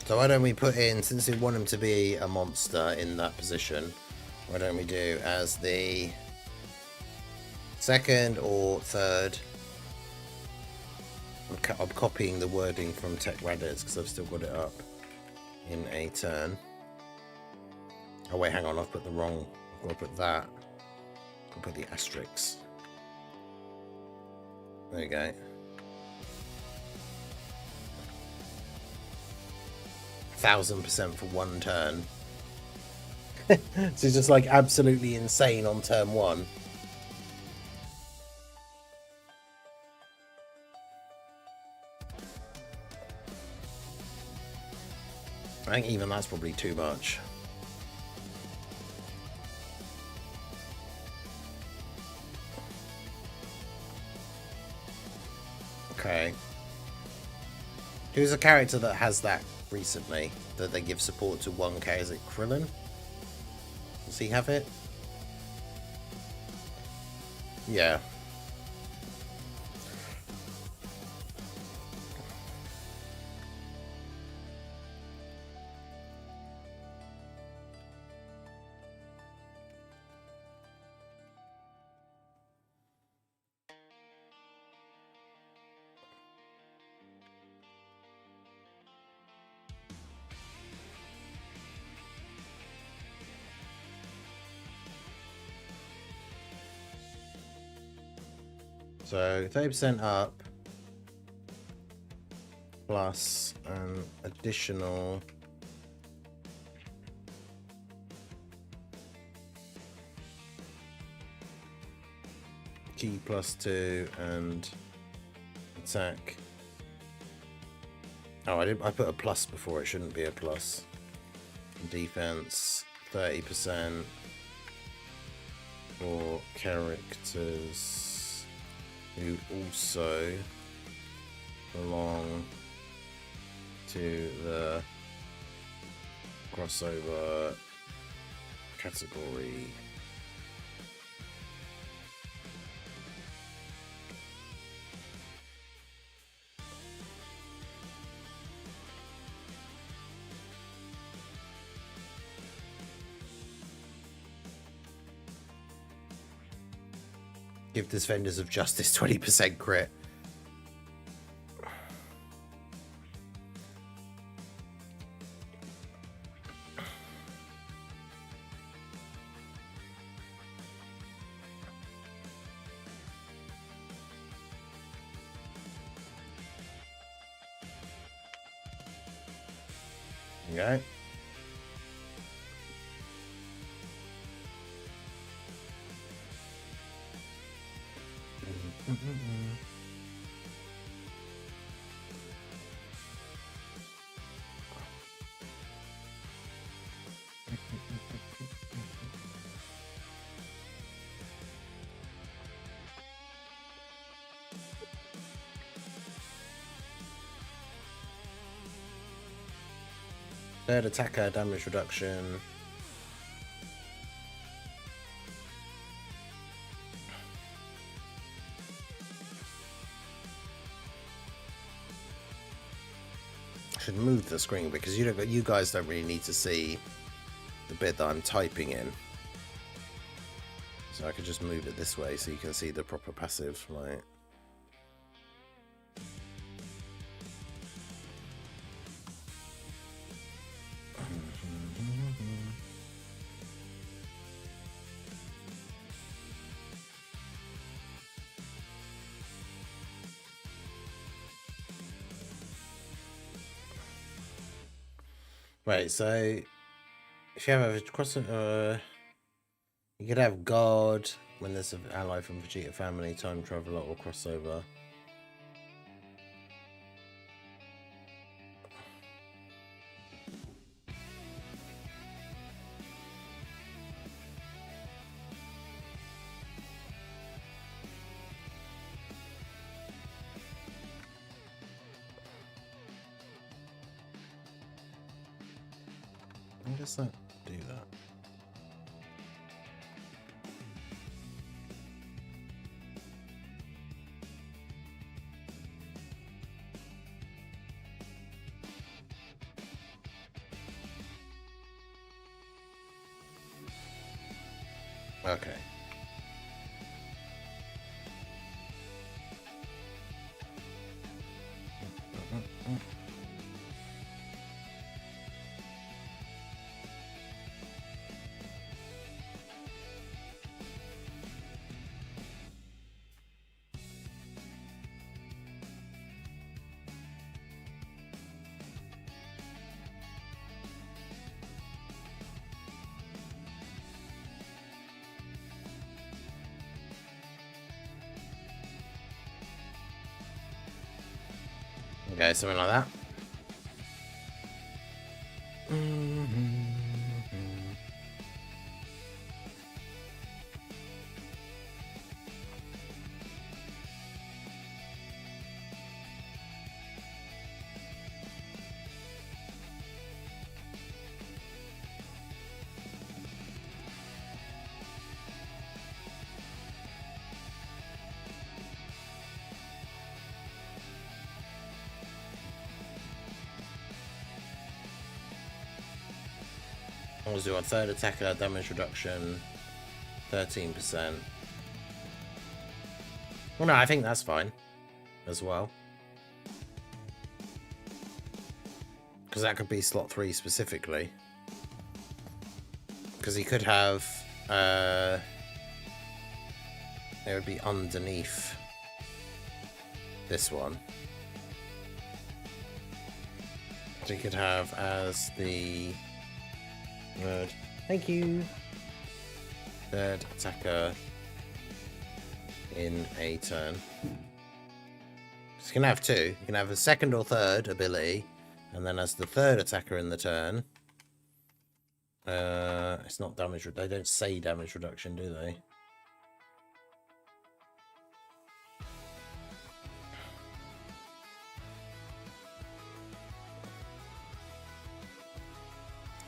Speaker 1: So why don't we put in, since we want him to be a monster in that position, why don't we do as the second or third? I'm copying the wording from Tech Raditz because I've still got it up in a turn. Oh wait, hang on, I've put the wrong. I've got to put that I'll put the asterisks. There you go. 1000% for one turn. So it's just like absolutely insane on turn one. I think even that's probably too much. Okay. Who's a character that has that recently? That they give support to 1k? Is it Krillin? Does he have it? Yeah. So 30% up plus an additional G +2 and attack. Oh, I put a plus before. It shouldn't be a plus. Defense 30% for characters who also belong to the crossover category. Give Defenders of Justice 20% crit. Okay. Third attacker damage reduction. I should move the screen because you guys don't really need to see the bit that I'm typing in. So I could just move it this way so you can see the proper passive, right? Right, so if you have a crossover, you could have God when there's an ally from Vegeta family, time traveler, or crossover. Why does that do that? Okay. Okay, something like that. We'll do our third attacker damage reduction, 13%. Well, no, I think that's fine as well. Because that could be slot 3 specifically. Because he could have... it would be underneath this one. So he could have as the... Thank you. Third attacker in a turn. So you can have two. You can have a second or third ability, and then as the third attacker in the turn, it's not damage. They don't say damage reduction, do they?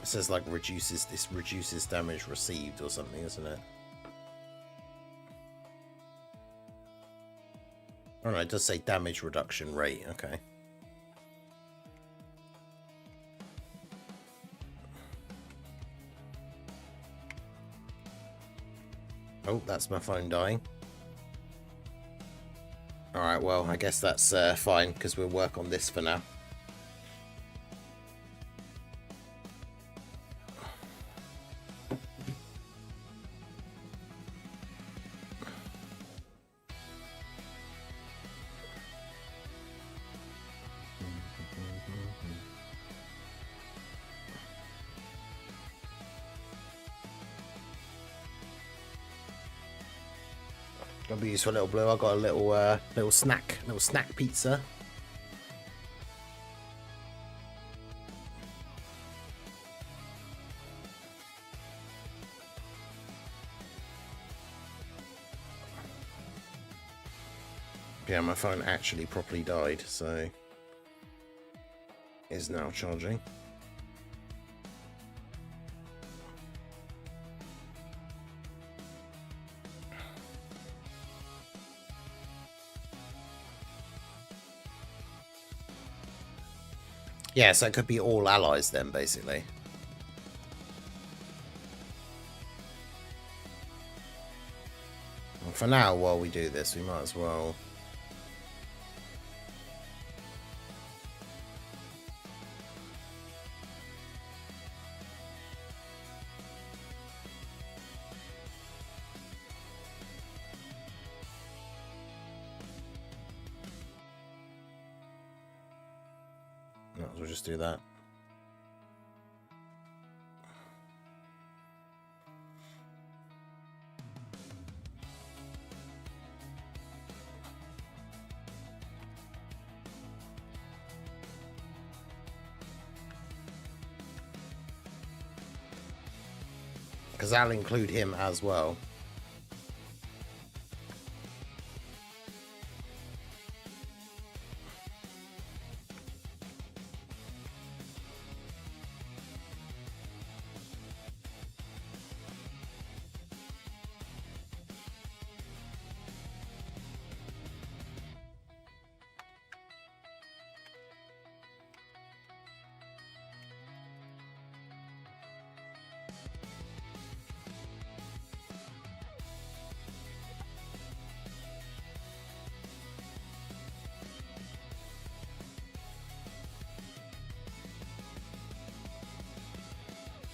Speaker 1: It says like reduces damage received or something, isn't it? Oh no, it does say damage reduction rate. Okay. Oh, that's my phone dying. Alright, well, I guess that's fine, because we'll work on this for now. Gonna be useful, little blue. I got a little snack pizza. Yeah, my phone actually properly died, so is now charging. Yeah, so it could be all allies then, basically. Well, for now, while we do this, we might as well... We'll just do that. Because that'll include him as well.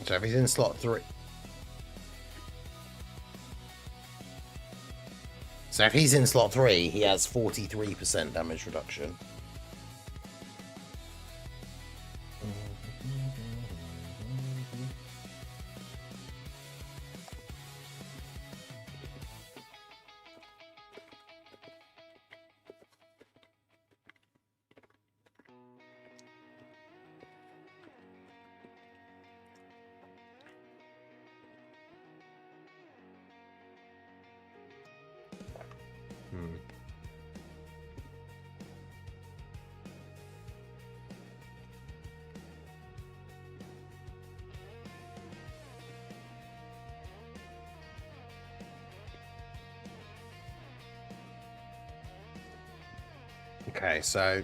Speaker 1: So if he's in slot 3... So if he's in slot 3, he has 43% damage reduction. Okay, so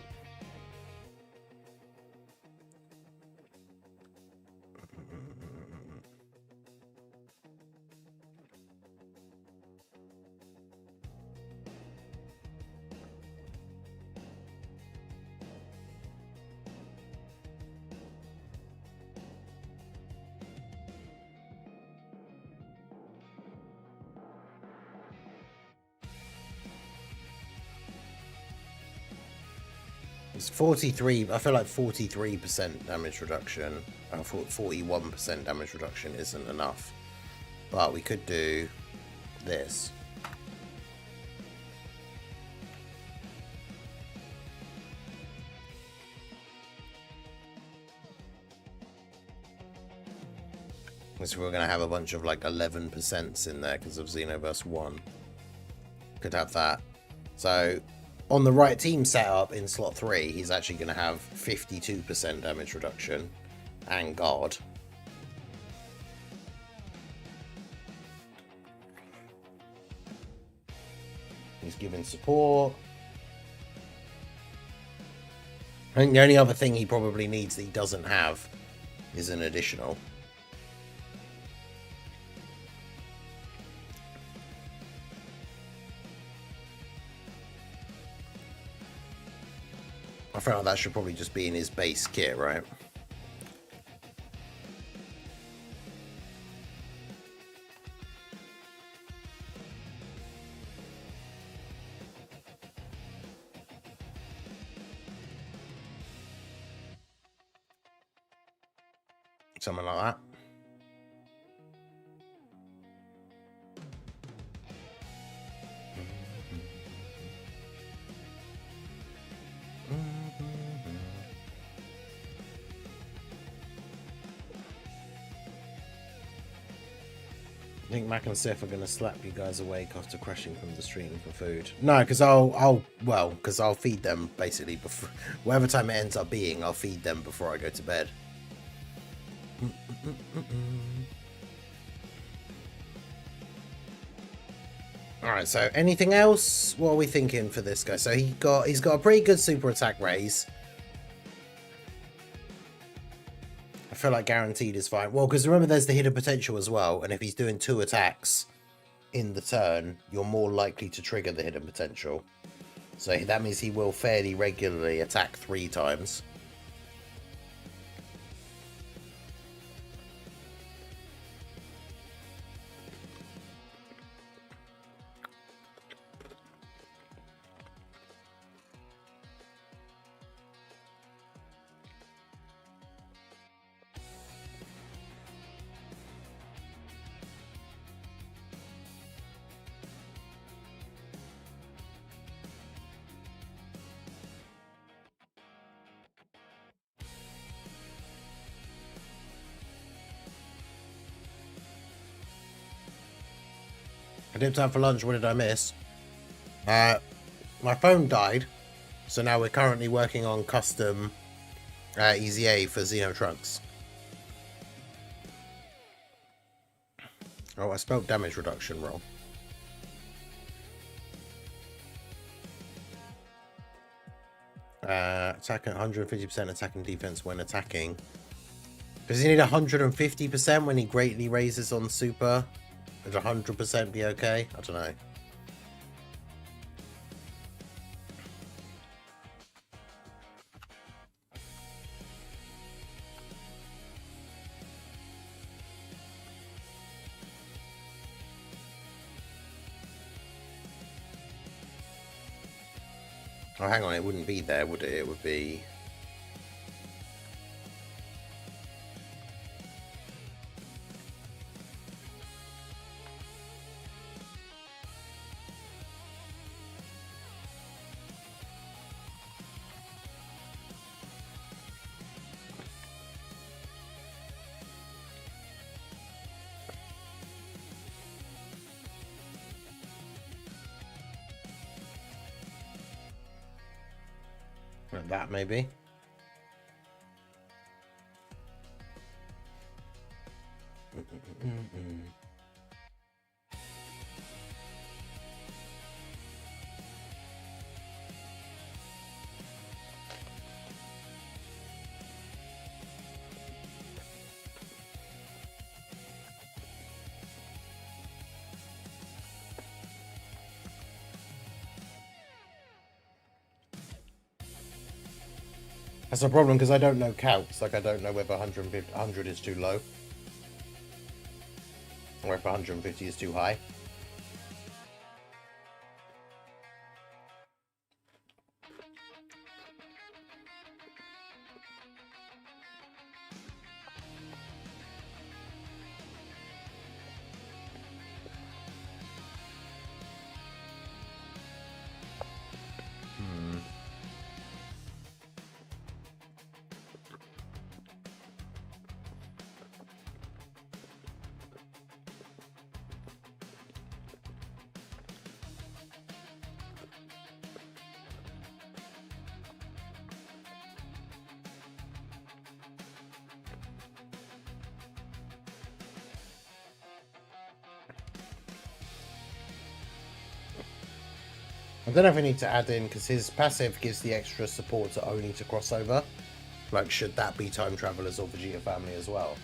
Speaker 1: it's 43. I feel like 43% damage reduction and 41% damage reduction isn't enough. But we could do this. So we're going to have a bunch of like 11% in there because of Xenoverse 1. Could have that. So on the right team setup in slot 3, he's actually going to have 52% damage reduction and guard. He's giving support. I think the only other thing he probably needs that he doesn't have is an additional. I feel like that should probably just be in his base kit, right? Something like that. I think Mac and Sif are going to slap you guys awake after crashing from the stream for food. No, because I'll feed them basically before, whatever time it ends up being, I'll feed them before I go to bed. All right, so anything else? What are we thinking for this guy? So he's got a pretty good super attack raise. I feel like guaranteed is fine. Well, because remember there's the hidden potential as well, and if he's doing 2 attacks in the turn, you're more likely to trigger the hidden potential. So that means he will fairly regularly attack 3 times. I didn't have time for lunch. What did I miss? My phone died, so now we're currently working on custom EZA for Xeno Trunks. Oh, I spelled damage reduction wrong. Attack at 150% attack and defense when attacking. Does he need 150% when he greatly raises on super? Would 100% be okay? I don't know. Oh, hang on, it wouldn't be there, would it? It would be... Like that, maybe. That's a problem because I don't know counts. Like, I don't know whether 100 is too low or if 150 is too high. I don't know if I need to add in, because his passive gives the extra support to only to crossover. Like, should that be Time Travelers or Vegeta Family as well?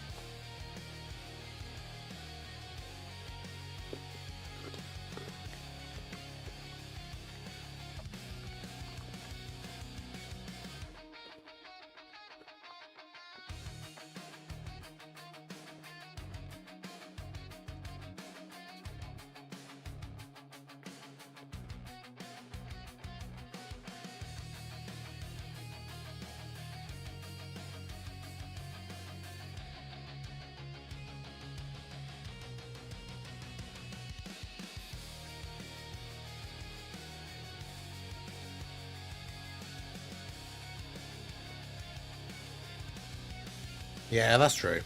Speaker 1: Yeah, that's true.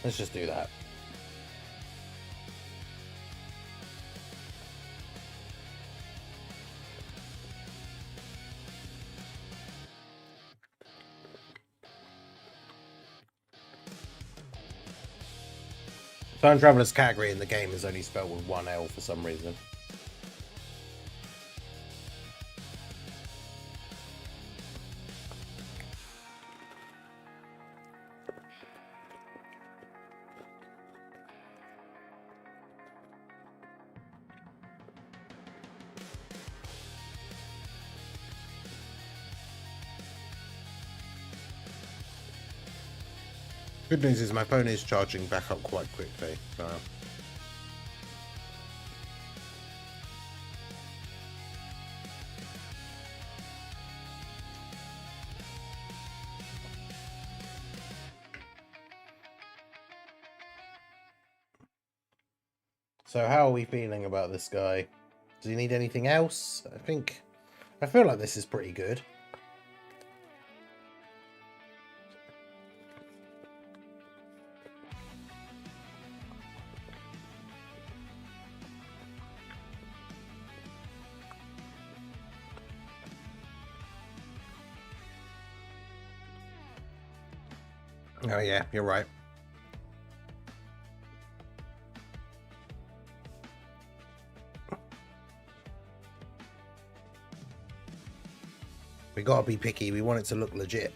Speaker 1: Let's just do that. Time Traveler's category in the game is only spelled with one L for some reason. Good news is my phone is charging back up quite quickly. So how are we feeling about this guy? Does he need anything else? I feel like this is pretty good. Oh yeah, you're right. We gotta be picky. We want it to look legit.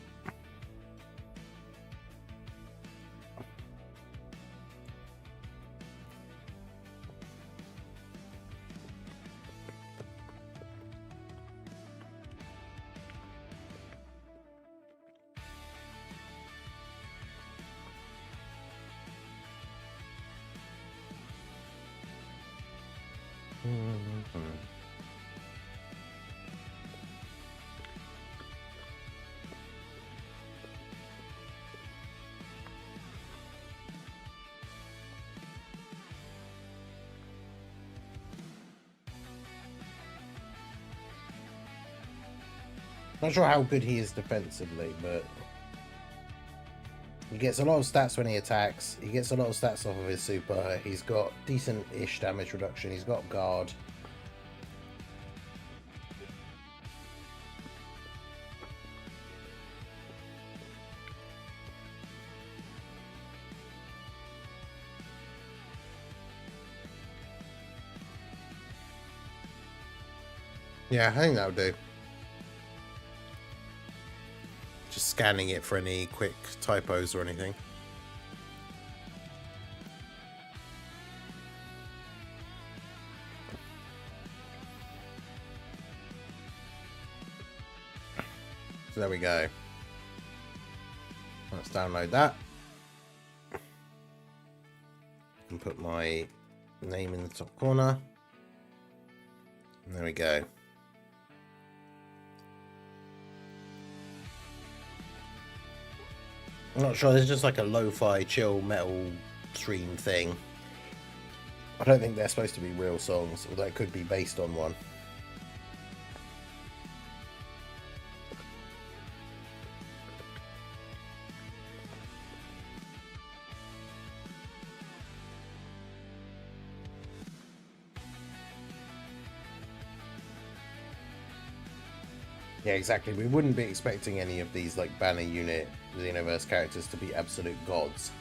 Speaker 1: Not sure how good he is defensively, but he gets a lot of stats when he attacks. He gets a lot of stats off of his super. He's got decent-ish damage reduction. He's got guard. Yeah, I think that'll do. Just scanning it for any quick typos or anything. So there we go. Let's download that. And put my name in the top corner. And there we go. I'm not sure, there's just like a lo-fi chill metal stream thing. I don't think they're supposed to be real songs, although it could be based on one. Yeah, exactly. We wouldn't be expecting any of these like banner unit Xenoverse characters to be absolute gods.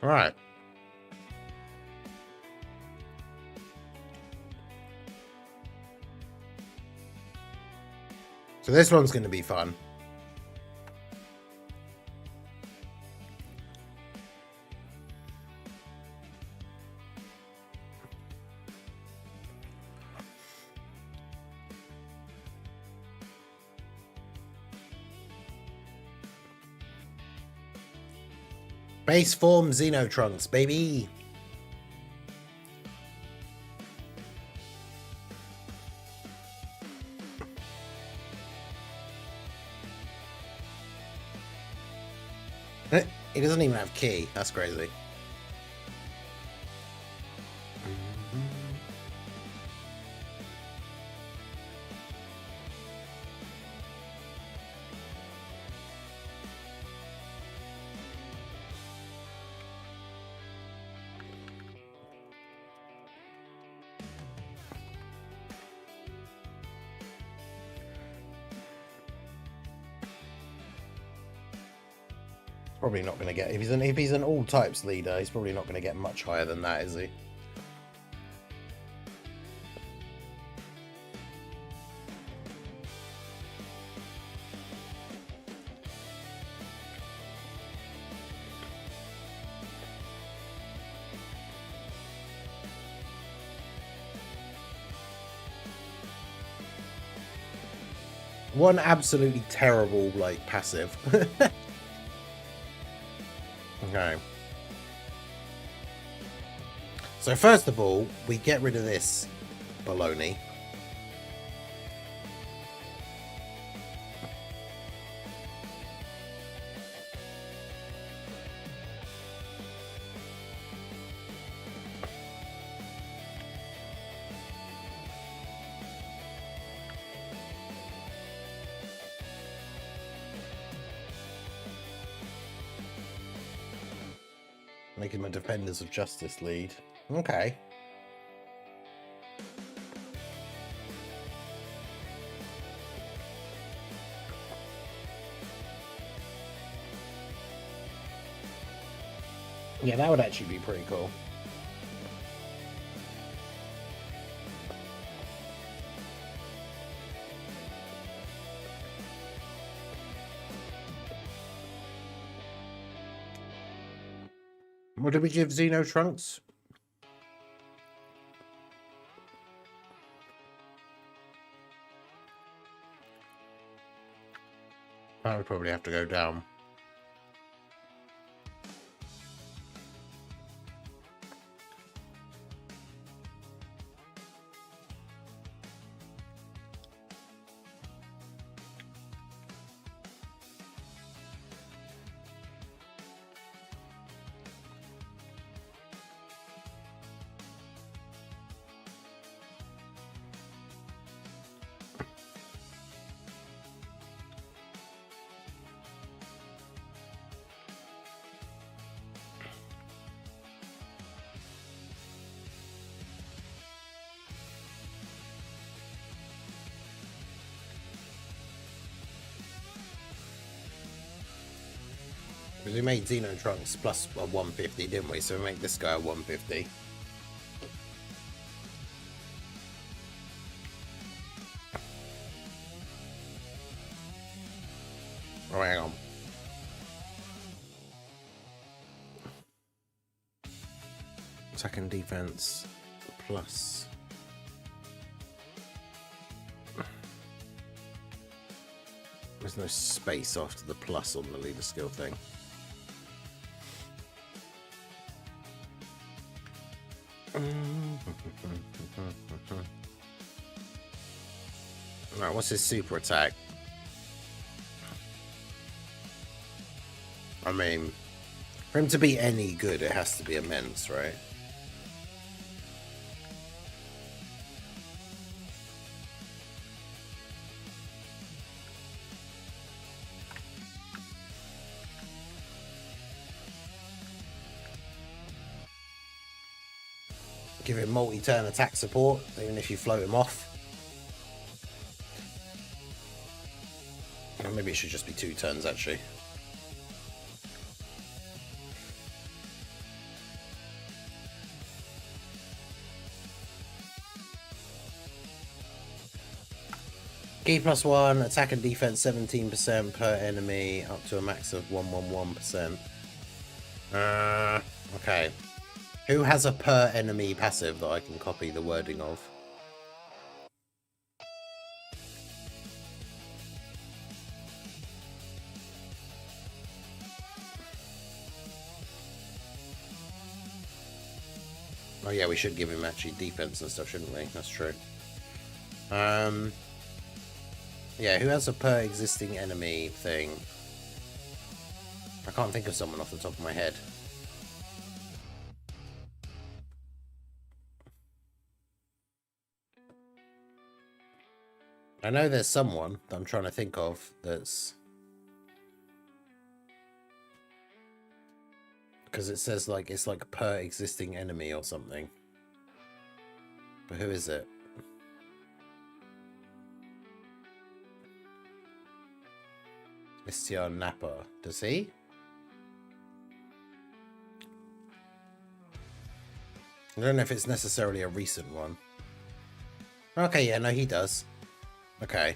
Speaker 1: All right. So this one's going to be fun. Base form Xenotrunks, baby. He doesn't even have key. That's crazy. Probably not going to get, if he's an all types leader, he's probably not going to get much higher than that, is he? One absolutely terrible, like, passive. Okay. So first of all, we get rid of this baloney. Make him a Defenders of Justice lead. Okay. Yeah, that would actually be pretty cool. What did we give Xenotrunks? I would probably have to go down. Because we made Xeno Trunks plus a 150, didn't we? So we make this guy a 150. Oh, hang on. Attack and defense plus. There's no space after the plus on the leader skill thing. Alright, what's his super attack? I mean, for him to be any good, it has to be immense, right? Give him multi-turn attack support, even if you float him off. Or maybe it should just be 2 turns, actually. Key +1, attack and defense 17% per enemy, up to a max of 111%. Okay. Who has a per enemy passive that I can copy the wording of? Oh yeah, we should give him actually defense and stuff, shouldn't we? That's true. Yeah, who has a per existing enemy thing? I can't think of someone off the top of my head. I know there's someone that I'm trying to think of that's... Because it says like it's like per existing enemy or something. But who is it? Istiar Napa. Does he? I don't know if it's necessarily a recent one. Okay, yeah, no, he does. Okay.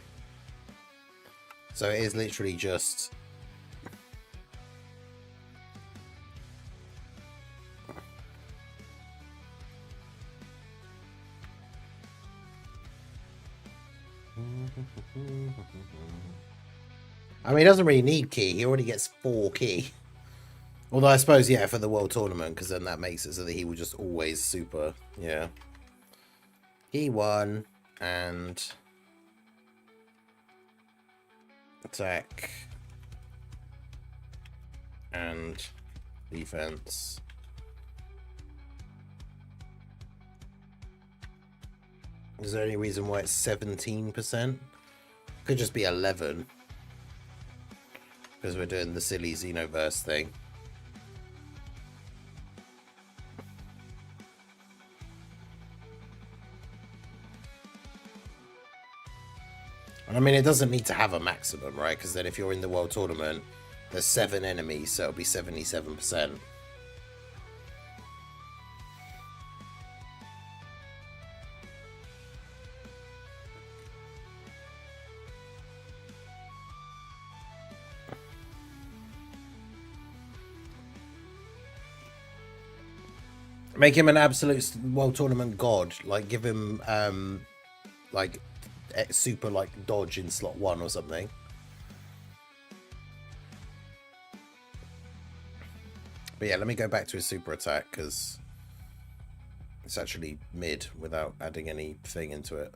Speaker 1: So it is literally just... I mean, he doesn't really need key. He already gets 4 key. Although I suppose, yeah, for the World Tournament, because then that makes it so that he will just always super, yeah. Key 1 and... attack and defense. Is there any reason why it's 17%? Could just be 11 because we're doing the silly Xenoverse thing. I mean, it doesn't need to have a maximum, right? Because then if you're in the World Tournament, there's 7 enemies, so it'll be 77%. Make him an absolute World Tournament god. Like, give him, like... super like dodge in slot 1 or something. But yeah, let me go back to his super attack because it's actually mid without adding anything into it.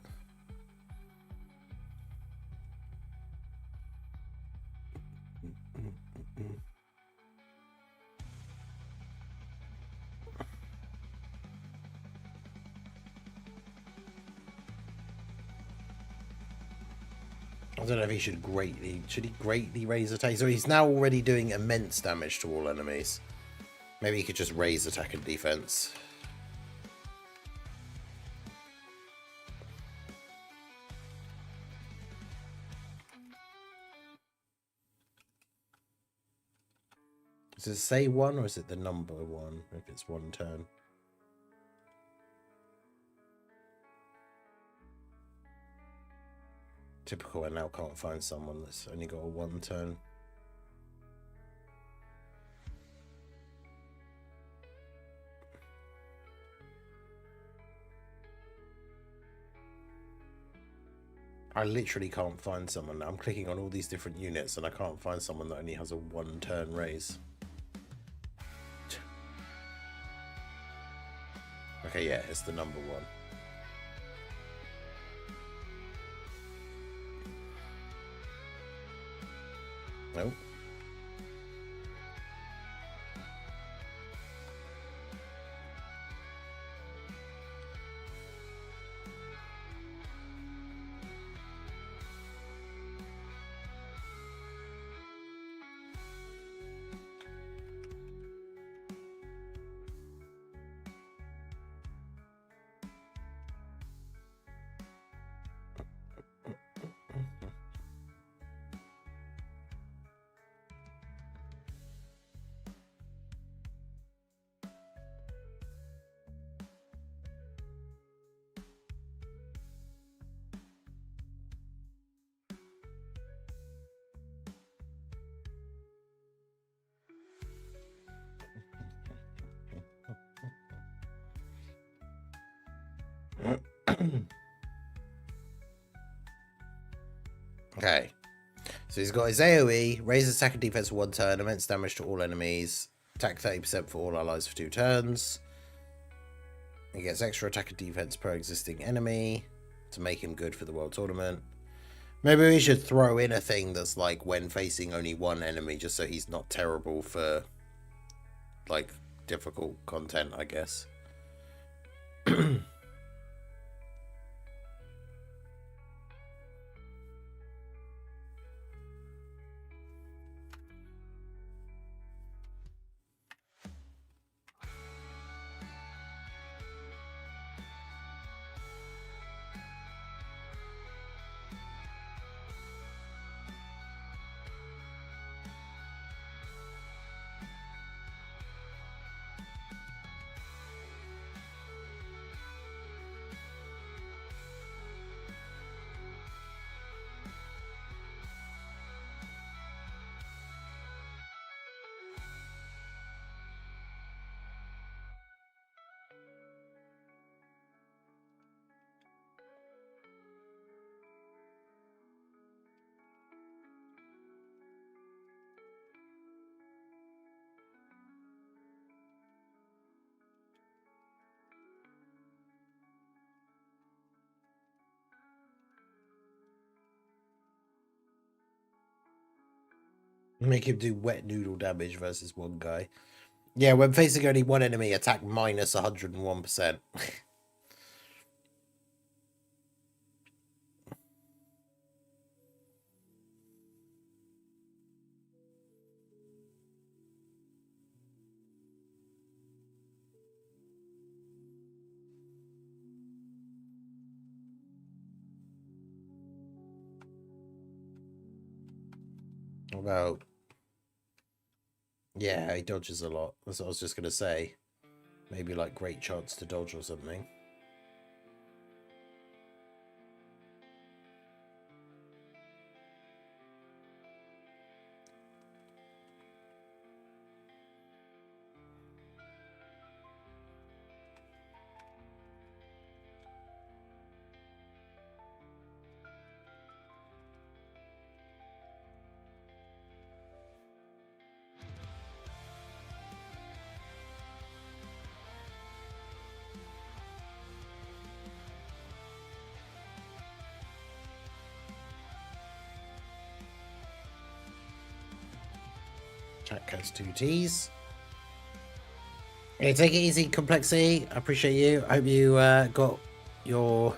Speaker 1: I don't know if he should greatly raise attack? So he's now already doing immense damage to all enemies. Maybe he could just raise attack and defense. Does it say 1 or is it the number 1 if it's 1 turn? Typical, I now can't find someone that's only got a 1 turn. I literally can't find someone. I'm clicking on all these different units and I can't find someone that only has a 1 turn raise. Okay, yeah, it's the number 1. Nope. Okay, so he's got his AoE, raises attack and defense for 1 turn, immense damage to all enemies, attack 30% for all allies for 2 turns. He gets extra attack and defense per existing enemy to make him good for the World Tournament. Maybe we should throw in a thing that's like when facing only 1 enemy, just so he's not terrible for like difficult content, I guess. Make him do wet noodle damage versus 1 guy. Yeah, when facing only 1 enemy, attack minus 101%. About... Yeah, he dodges a lot. That's what I was just going to say. Maybe like great chance to dodge or something. Jack has 2 T's. Hey, take it easy, Complexity. I appreciate you. I hope you got your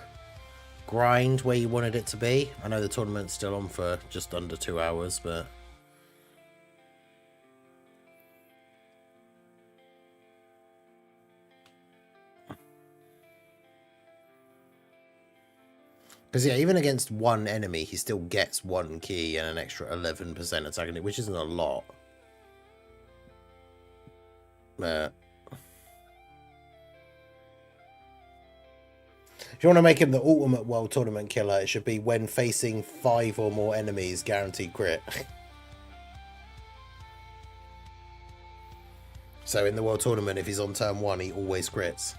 Speaker 1: grind where you wanted it to be. I know the tournament's still on for just under 2 hours, but... Because, yeah, even against 1 enemy, he still gets 1 key and an extra 11% attacking it, which isn't a lot. If you want to make him the ultimate world tournament killer, it should be when facing 5 or more enemies, guaranteed crit. So in the world tournament, if he's on turn 1, he always crits.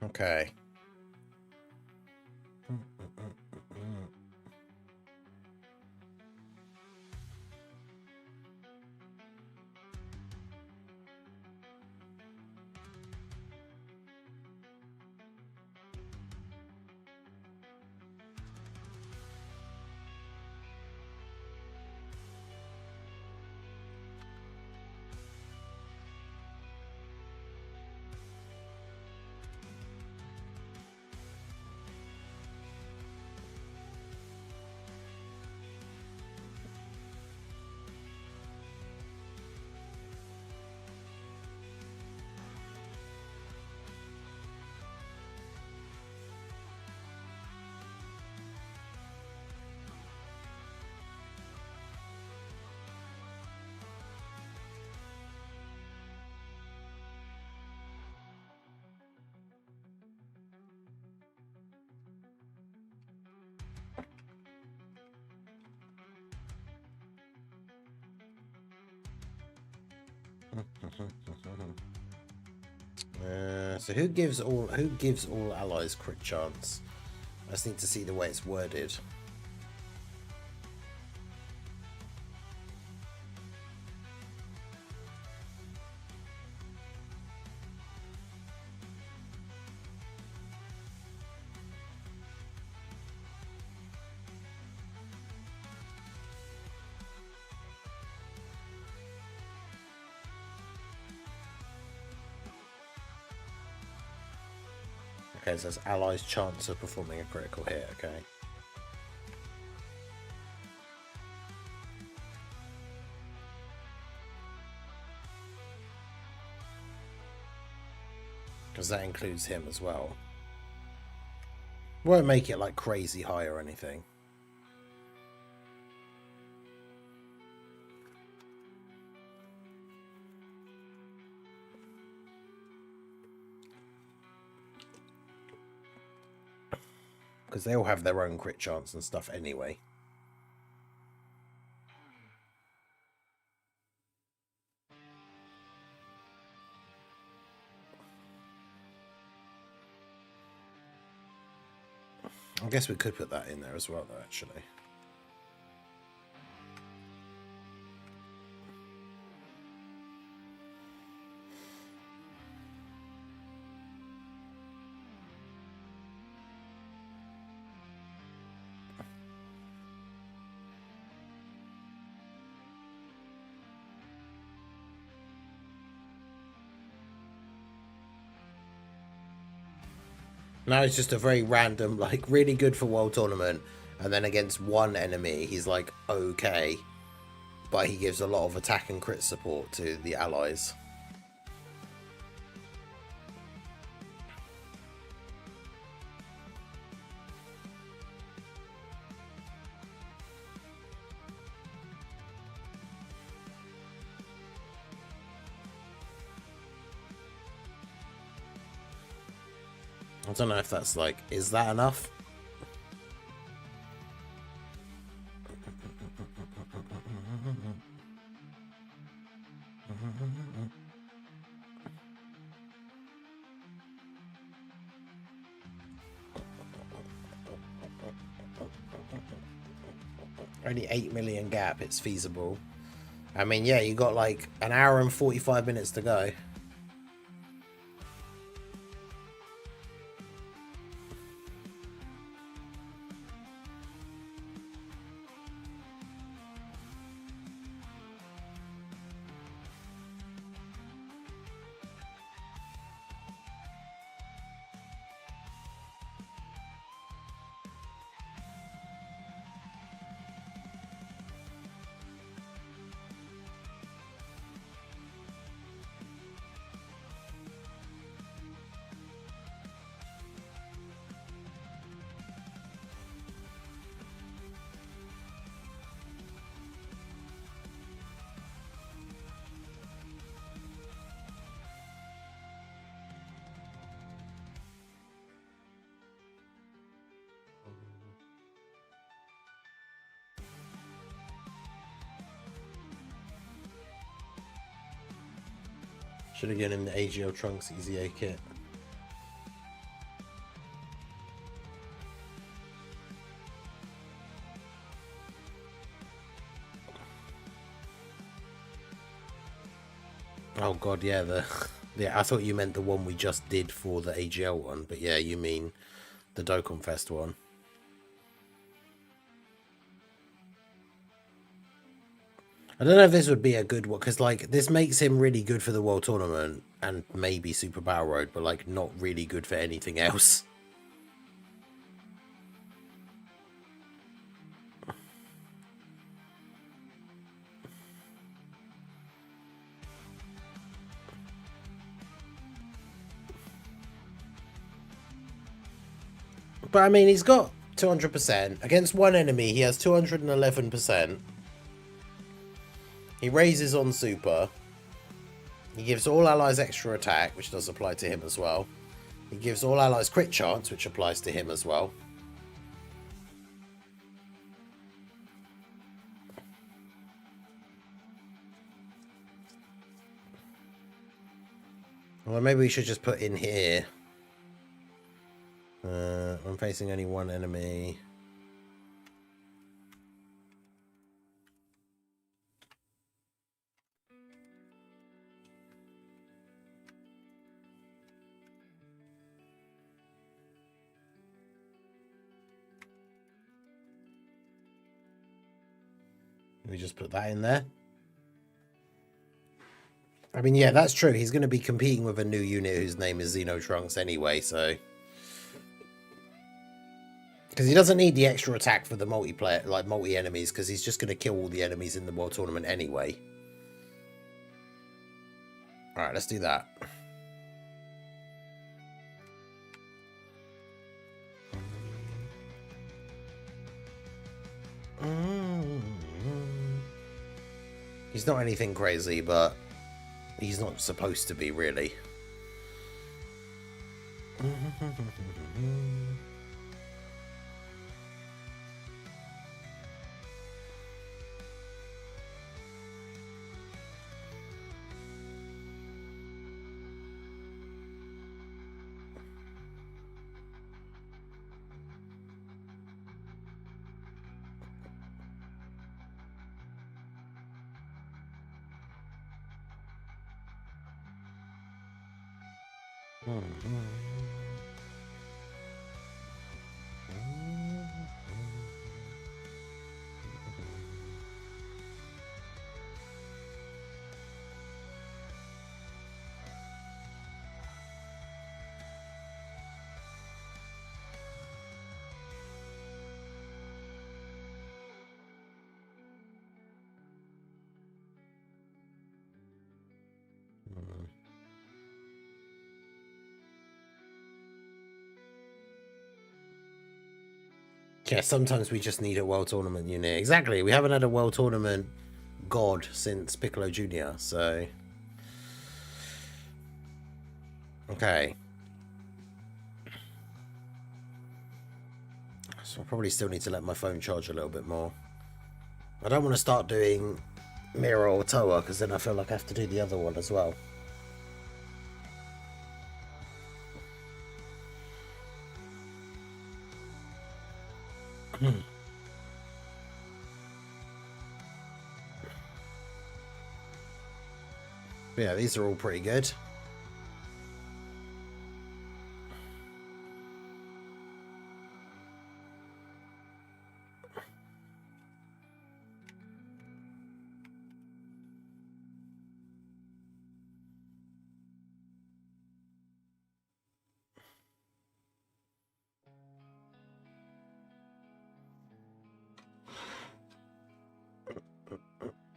Speaker 1: Okay. So who gives all allies crit chance? I just need to see the way it's worded. Okay, so that's allies' chance of performing a critical hit, okay. Because that includes him as well. Won't make it like crazy high or anything. Because they all have their own crit chance and stuff anyway. I guess we could put that in there as well, though, actually. Now it's just a very random, like, really good for World Tournament, and then against one enemy, he's like, okay. but he gives a lot of attack and crit support to the allies. I don't know if that's like, is that enough? Only 8 million gap, it's feasible. I mean, yeah, you got like an hour and 45 minutes to go. Should have given him the AGL Trunks Easy A kit. Oh god, yeah, yeah, I thought you meant the one we just did for the AGL one, but yeah, you mean the Dokkan Fest one. I don't know if this would be a good one, because like this makes him really good for the World Tournament and maybe Super Battle Road, but like not really good for anything else. But I mean, he's got 200%. Against one enemy, he has 211%. He raises on super. He gives all allies extra attack, which does apply to him as well. He gives all allies crit chance, which applies to him as well. Well, maybe we should just put in here. I'm facing only one enemy. We just put that in there. I mean, yeah, that's true. He's going to be competing with a new unit whose name is Xeno Trunks anyway, so... Because he doesn't need the extra attack for the multiplayer, like multi-enemies, because he's just going to kill all the enemies in the World Tournament anyway. Alright, let's do that. He's not anything crazy, but he's not supposed to be, really. Yeah, sometimes we just need a World Tournament unit. Exactly, we haven't had a World Tournament god since Piccolo Jr., so... Okay. So I probably still need to let my phone charge a little bit more. I don't want to start doing Mira or Toa, because then I feel like I have to do the other one as well. Yeah, these are all pretty good.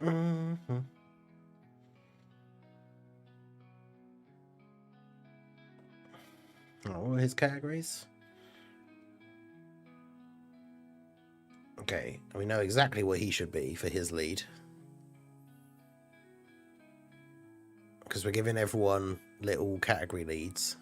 Speaker 1: Mm-hmm. Oh, what are his categories? Okay, we know exactly what he should be for his lead. Because we're giving everyone little category leads.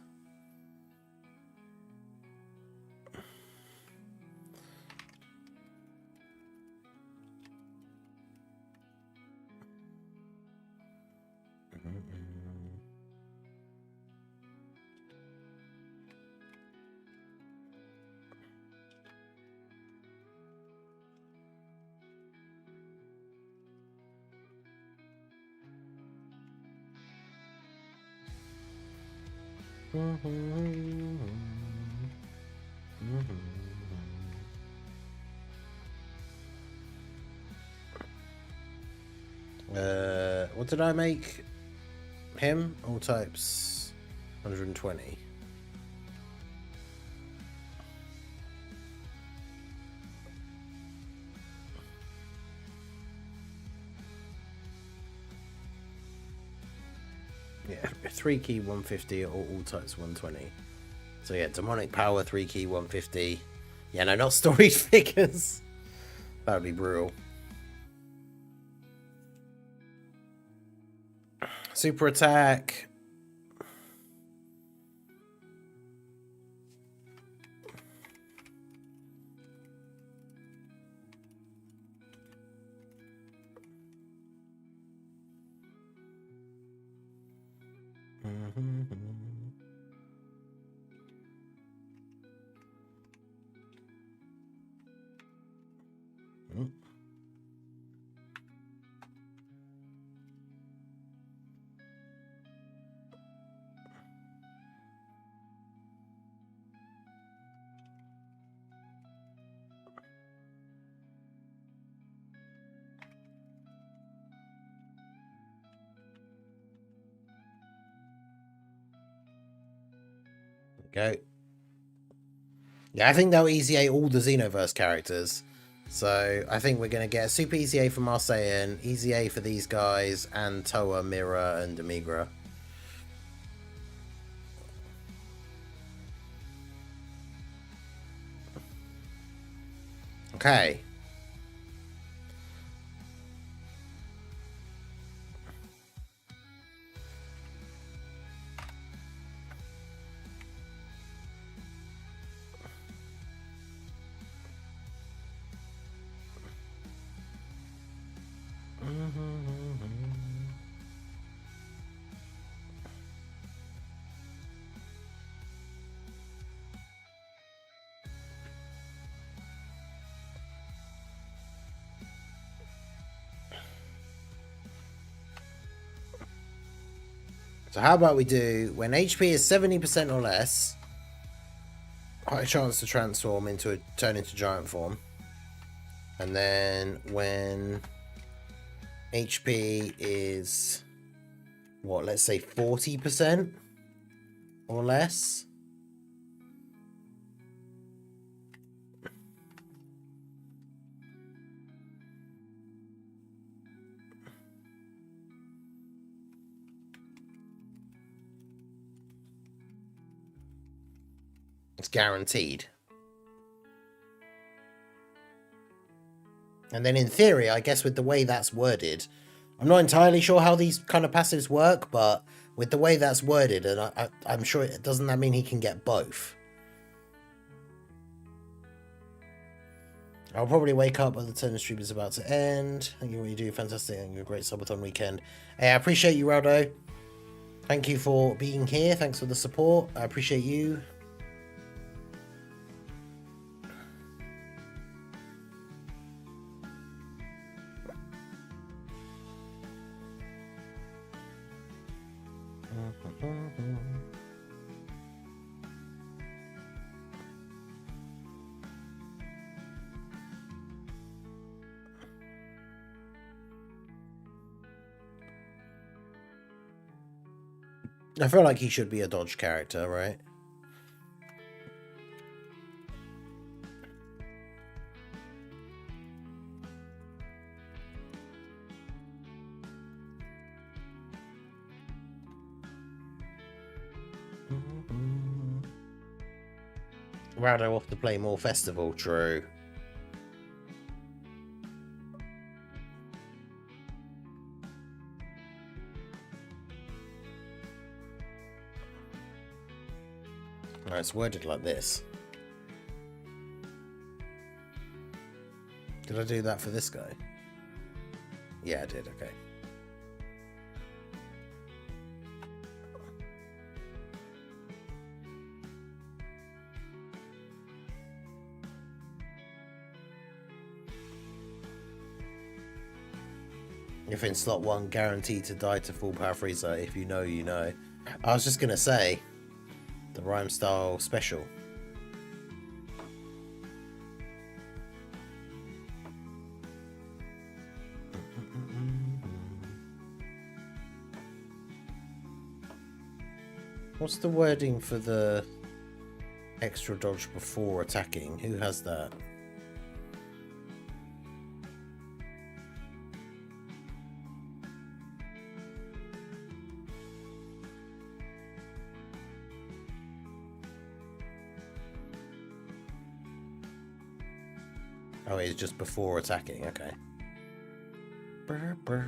Speaker 1: What did I make him? All types 120. Yeah, 3 key 150 or all types 120. So yeah, demonic power 3 key 150. Yeah, no, not storage figures. That would be brutal. Super attack. Go. Yeah, I think they'll easy A all the Xenoverse characters. So I think we're going to get a super easy A for Marseillan, easy A for these guys, and Toa, Mira, and Demigra. Okay. So how about we do, when HP is 70% or less, high chance to transform turn into giant form. And then when HP is, what, let's say 40% or less. It's guaranteed. And then in theory, I guess with the way that's worded, I'm not entirely sure how these kind of passives work, but with the way that's worded, and I'm sure it doesn't that mean he can get both? I'll probably wake up when the turn stream is about to end. Thank you for what you do. Fantastic. And you're a great Subathon weekend. Hey, I appreciate you, Raldo. Thank you for being here. Thanks for the support. I appreciate you. I feel like he should be a dodge character, right? Rado off to play more festival, true. No, it's worded like this. Did I do that for this guy? Yeah, I did, okay. If in slot 1, guaranteed to die to full power freezer. If you know, you know. I was just going to say, the rhyme style special. What's the wording for the extra dodge before attacking? Who has that? Oh, it's just before attacking, okay. Brr, brr.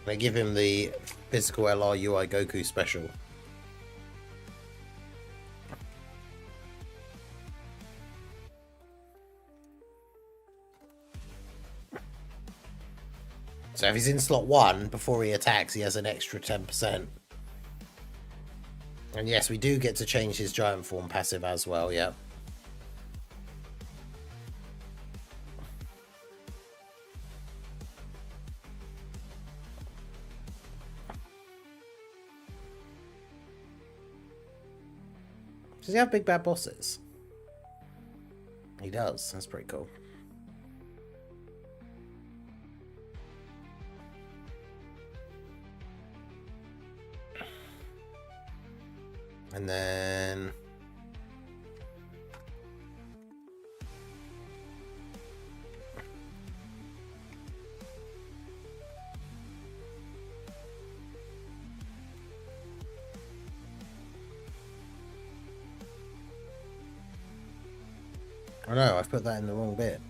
Speaker 1: They give him the physical LR UI Goku special. So if he's in slot 1, before he attacks, he has an extra 10%. And yes, we do get to change his giant form passive as well, yeah. Does he have big bad bosses? He does, that's pretty cool. And then oh no, I've put that in the wrong bit.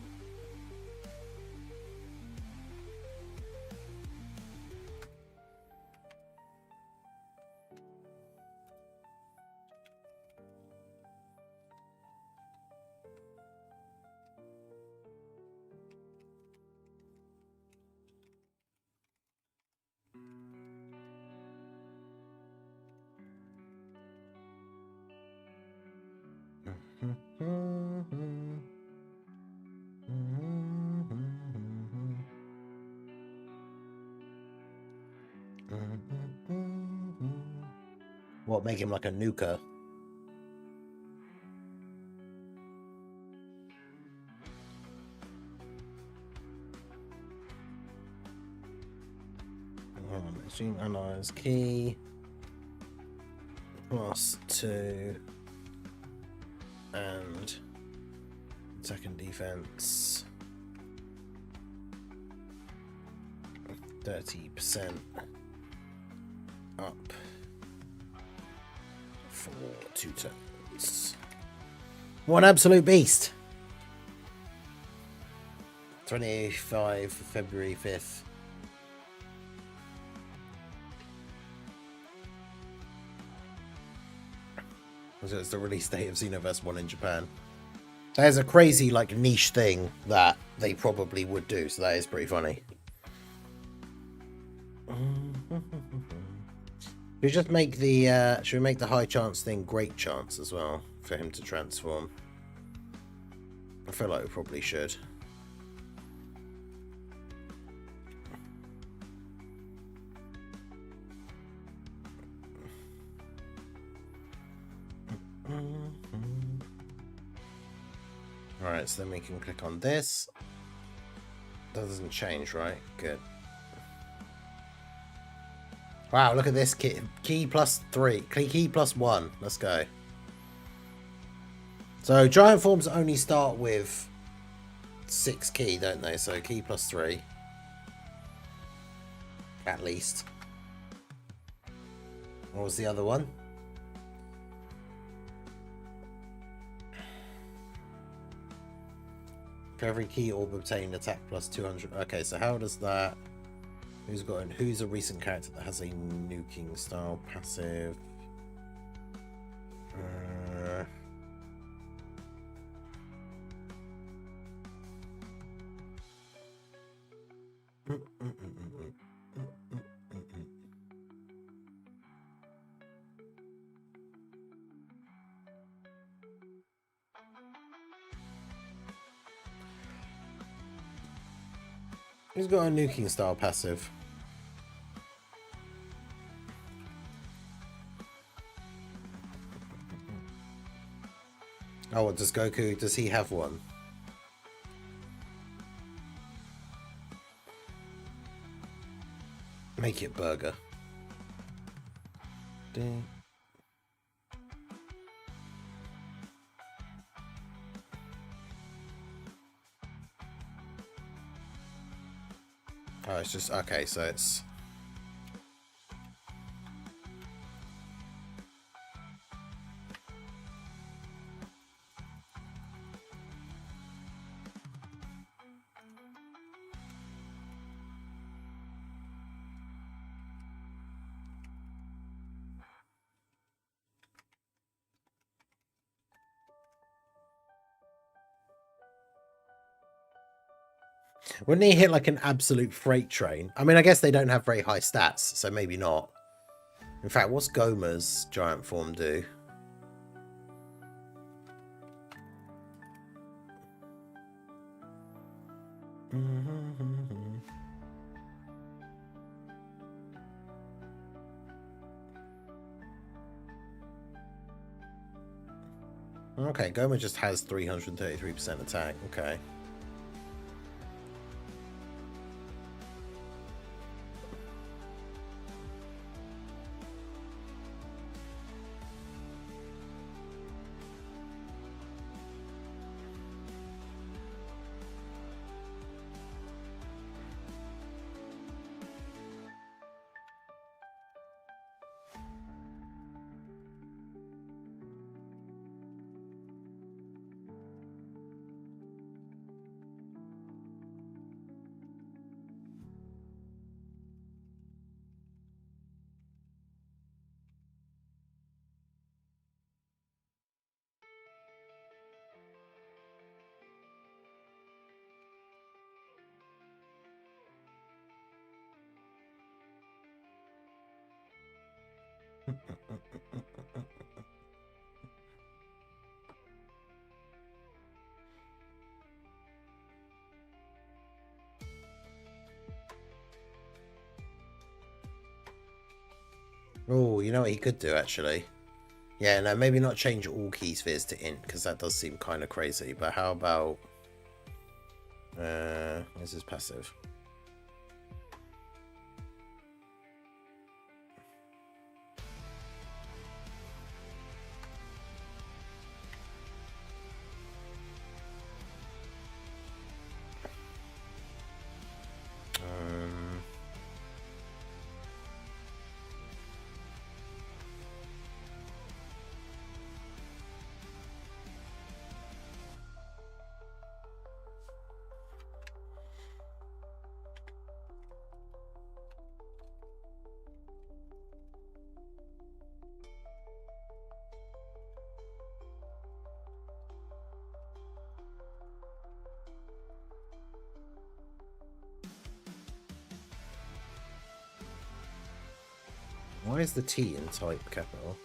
Speaker 1: What, make him like a nuker? Extreme analyze key +2 and Second defense. 30% up for 2 turns. One absolute beast. 25 February 5th. So it's the release date of Xenoverse 1 in Japan. That is a crazy, like, niche thing that they probably would do, so that is pretty funny. We just make the should we make the high chance thing great chance as well for him to transform? I feel like we probably should. Alright, so then we can click on this. That doesn't change, right? Good. Wow, look at this key. Key plus 3. Key plus 1. Let's go. So giant forms only start with 6 key, don't they? So key plus 3. At least. What was the other one? For every key orb obtained, attack plus 200. Okay, so how does that... Who's a recent character that has a nuking style passive? Who's got a nuking style passive? Oh, what does Goku, does he have one? Make it burger. Ding. Oh, it's just, okay, so it's... Wouldn't he hit like an absolute freight train? I mean, I guess they don't have very high stats, so maybe not. In fact, what's Goma's giant form do? Okay, Goma just has 333% attack. Okay. Oh, you know what he could do, actually? Yeah, no, maybe not change all key spheres to int, because that does seem kind of crazy. But how about... this is passive. Why is the T in type capital?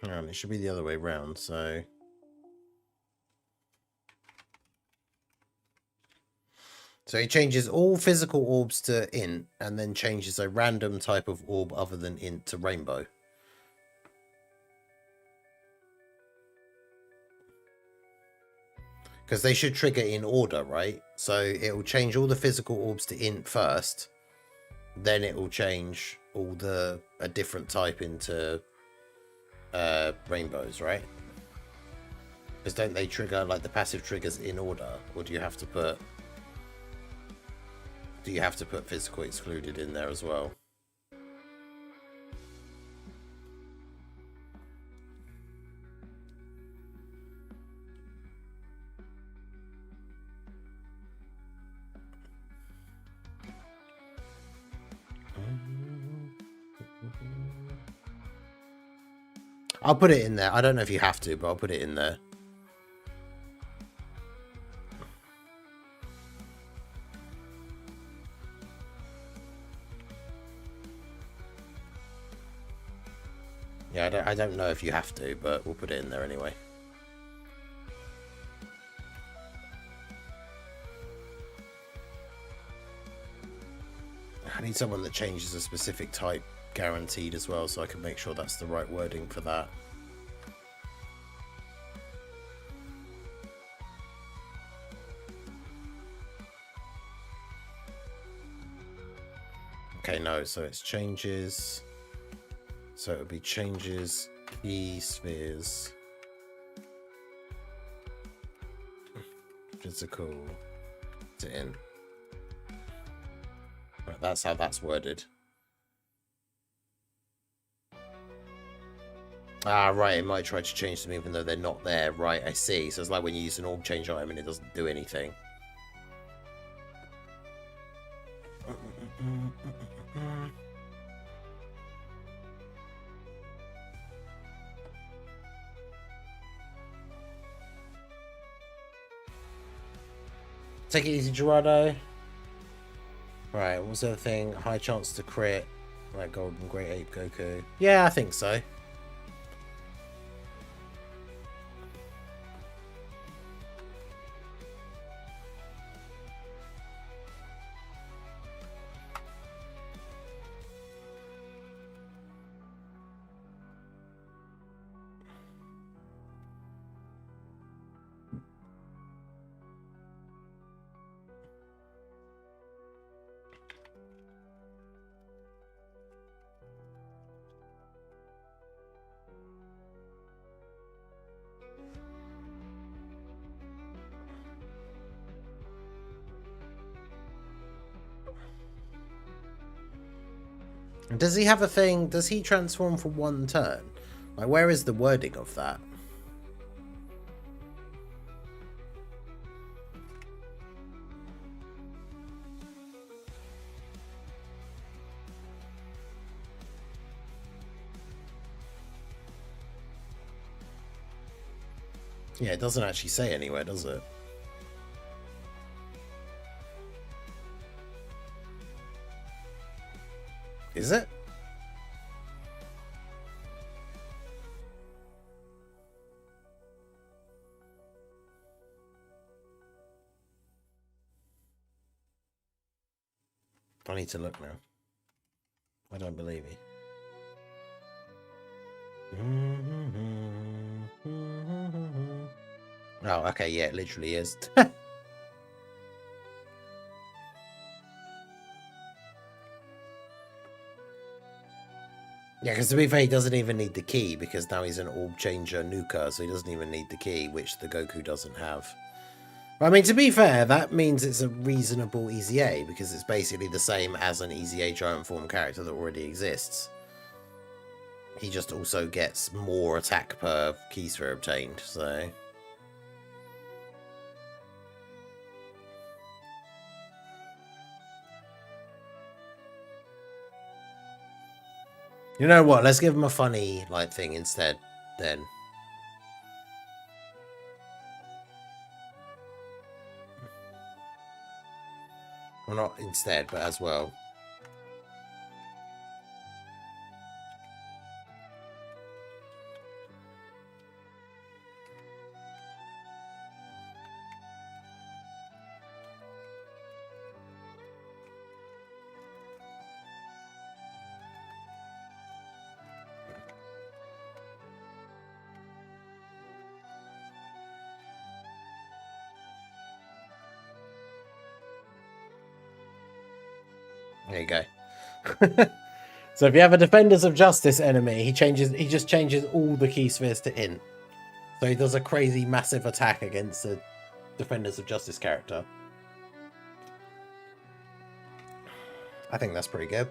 Speaker 1: Hang on, it should be the other way round, so... So he changes all physical orbs to int, and then changes a random type of orb other than int to rainbow. Because they should trigger in order, right? So it will change all the physical orbs to int first, then it will change all a different type into rainbows, right? Because don't they trigger, like, the passive triggers in order, or do you have to put physical excluded in there as well? I'll put it in there. I don't know if you have to, but I'll put it in there. Yeah, I don't know if you have to, but we'll put it in there anyway. I need someone that changes a specific type guaranteed as well, so I can make sure that's the right wording for that. Okay, no, so it's changes. So it would be changes key spheres. Physical to int. Right, that's how that's worded. Ah, right, it might try to change them even though they're not there. Right, I see. So it's like when you use an orb change item and it doesn't do anything. Take it easy, Gerardo. Right, what was the other thing? High chance to crit. Like Golden Great Ape Goku. Yeah, I think so. Does he have a thing? Does he transform for one turn? Like, where is the wording of that? Yeah, it doesn't actually say anywhere, does it? Is it? I need to look now. I don't believe you. Oh, okay, yeah, it literally is. Yeah, because to be fair, he doesn't even need the key because now he's an orb changer nuker, so he doesn't even need the key, which the Goku doesn't have. But, I mean, to be fair, that means it's a reasonable EZA because it's basically the same as an EZA giant form character that already exists. He just also gets more attack per key sphere obtained, so... You know what? Let's give him a funny like thing instead, then. Well, not instead, but as well. There you go. So if you have a Defenders of Justice enemy, he just changes all the key spheres to int. So he does a crazy massive attack against a Defenders of Justice character. I think that's pretty good.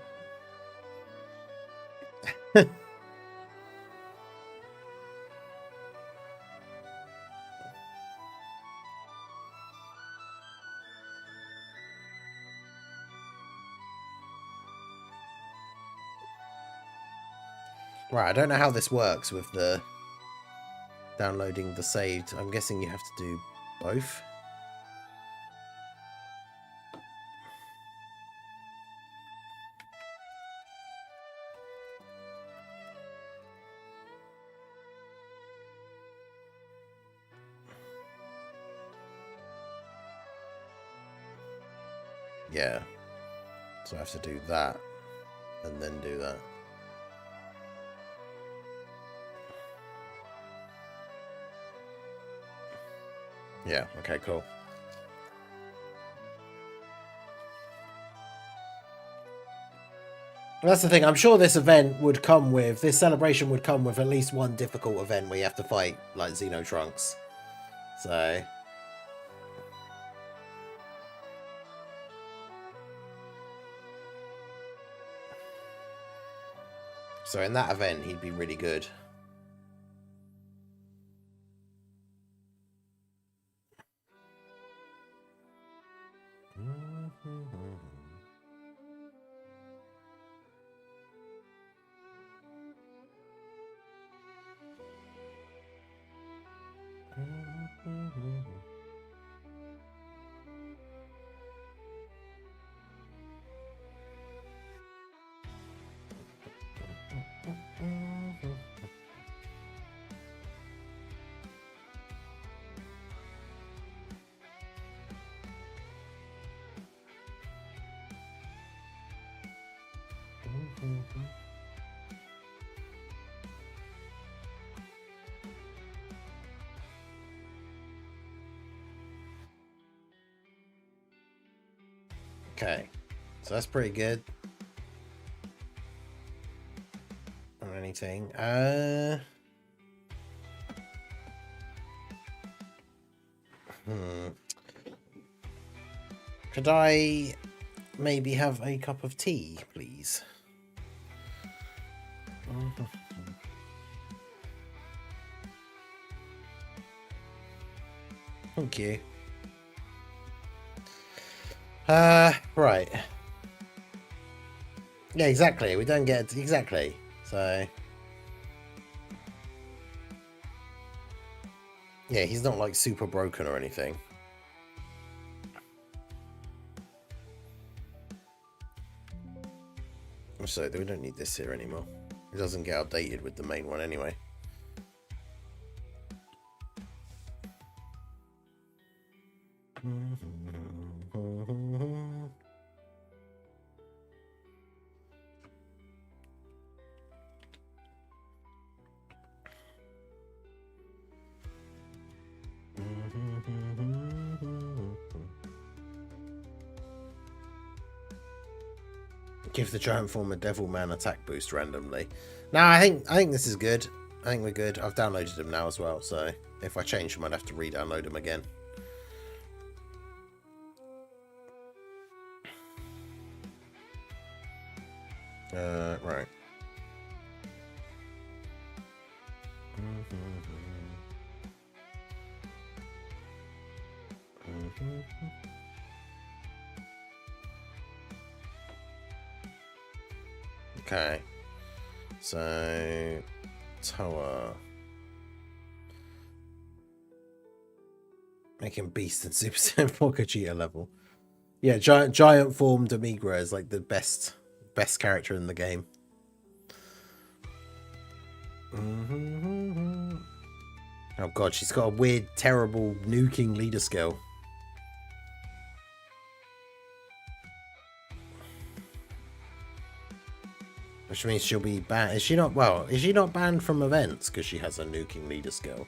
Speaker 1: Right, I don't know how this works with the downloading the saved. I'm guessing you have to do both. Yeah. So I have to do that and then do that. Yeah, okay, cool. That's the thing. I'm sure this celebration would come with at least one difficult event where you have to fight like Xeno Trunks. So in that event, he'd be really good. Okay, so that's pretty good. Or anything. Could I maybe have a cup of tea, please? Thank you. Right. Yeah, exactly. We don't get exactly. So Yeah, he's not like super broken or anything. So we don't need this here anymore. It doesn't get updated with the main one anyway. Give the giant form a devil man attack boost randomly. No, I think this is good. I think we're good. I've downloaded them now as well, so if I change them, I'd have to re-download them again. Right. Okay. So, Toa. Making Beast and Super Saiyan 4 Gogeta level. Yeah, giant form Demigra is like the best character in the game. Oh god, she's got a weird, terrible nuking leader skill. Which means she'll be banned. Is she not? Well, is she not banned from events because she has a nuking leader skill?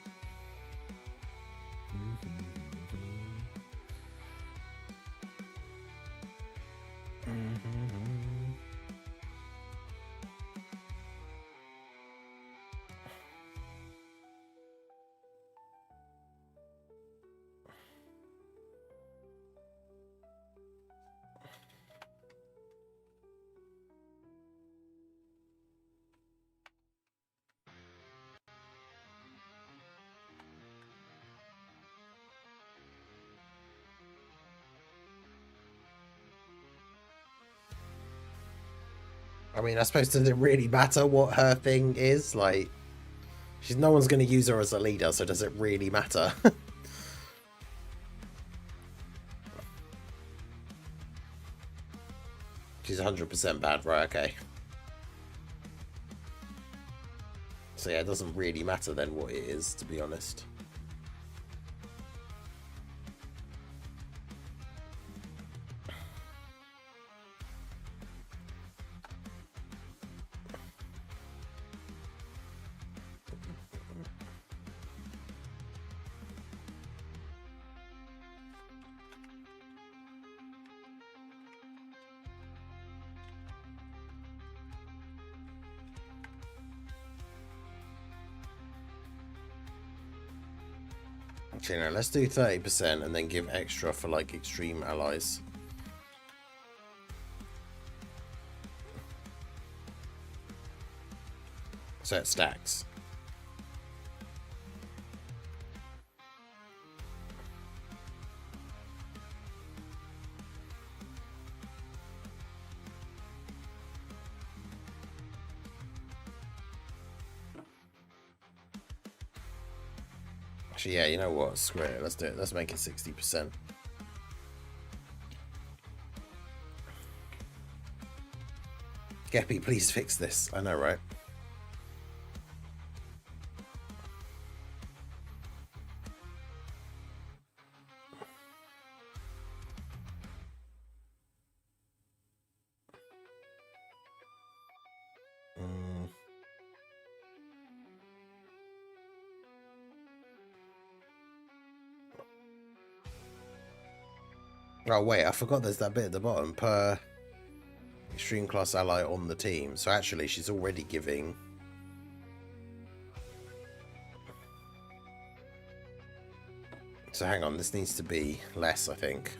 Speaker 1: I mean, I suppose does it really matter what her thing is? Like, no one's going to use her as a leader, so does it really matter? She's 100% bad, right? Okay. So yeah, it doesn't really matter then what it is, to be honest. Actually, no, let's do 30% and then give extra for like extreme allies. So it stacks. Actually, yeah, you know what? Screw it. Let's do it. Let's make it 60%. Geppy, please fix this. I know, right? Oh, wait, I forgot there's that bit at the bottom. Per extreme class ally on the team. So actually, she's already giving... So hang on, this needs to be less, I think.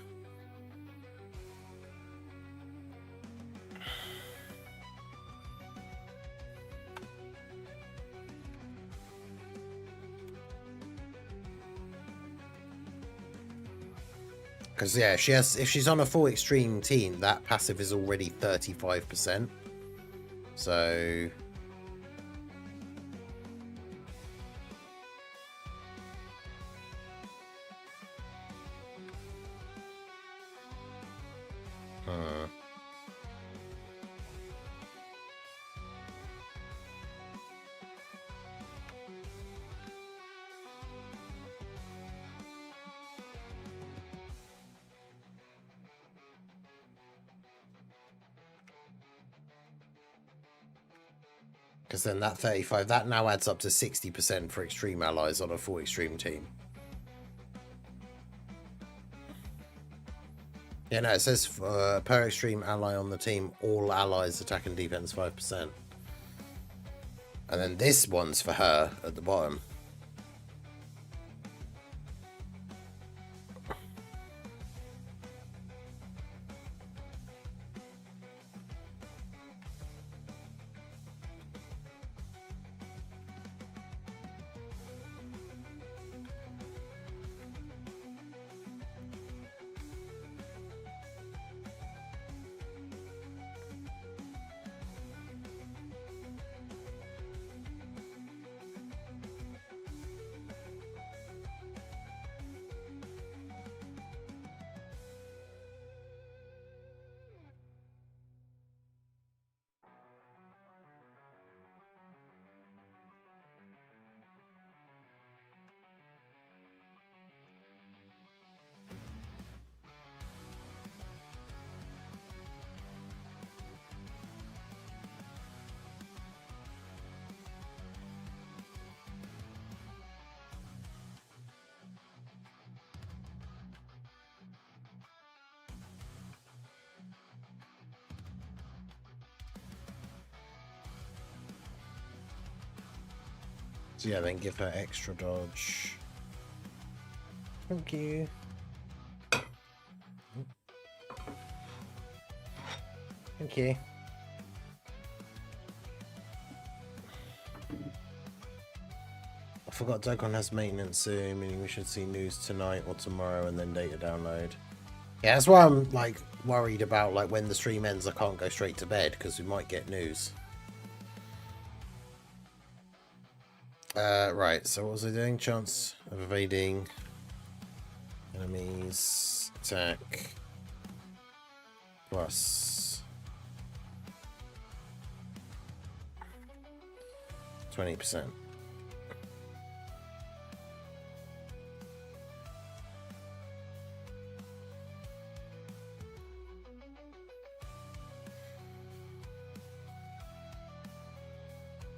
Speaker 1: Because, yeah, if she's on a full extreme team, that passive is already 35%. So... Because then that 35, that now adds up to 60% for extreme allies on a full extreme team. Yeah, no, it says per extreme ally on the team, all allies attack and defense 5%. And then this one's for her at the bottom. So yeah, then give her extra dodge. Thank you. Thank you. I forgot Dokkan has maintenance soon, meaning we should see news tonight or tomorrow and then data download. Yeah, that's why I'm like worried about like when the stream ends I can't go straight to bed because we might get news. Right, so what was I doing? Chance of evading enemies attack plus 20%.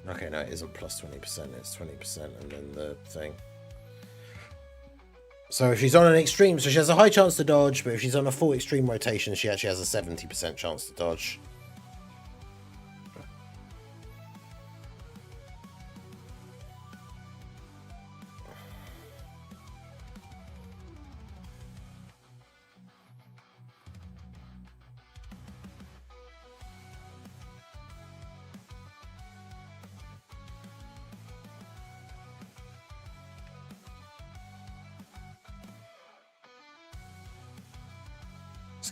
Speaker 1: Okay, no, it isn't plus 20%, it's 20% and then the thing. So if she's on an extreme, so she has a high chance to dodge, but if she's on a full extreme rotation, she actually has a 70% chance to dodge.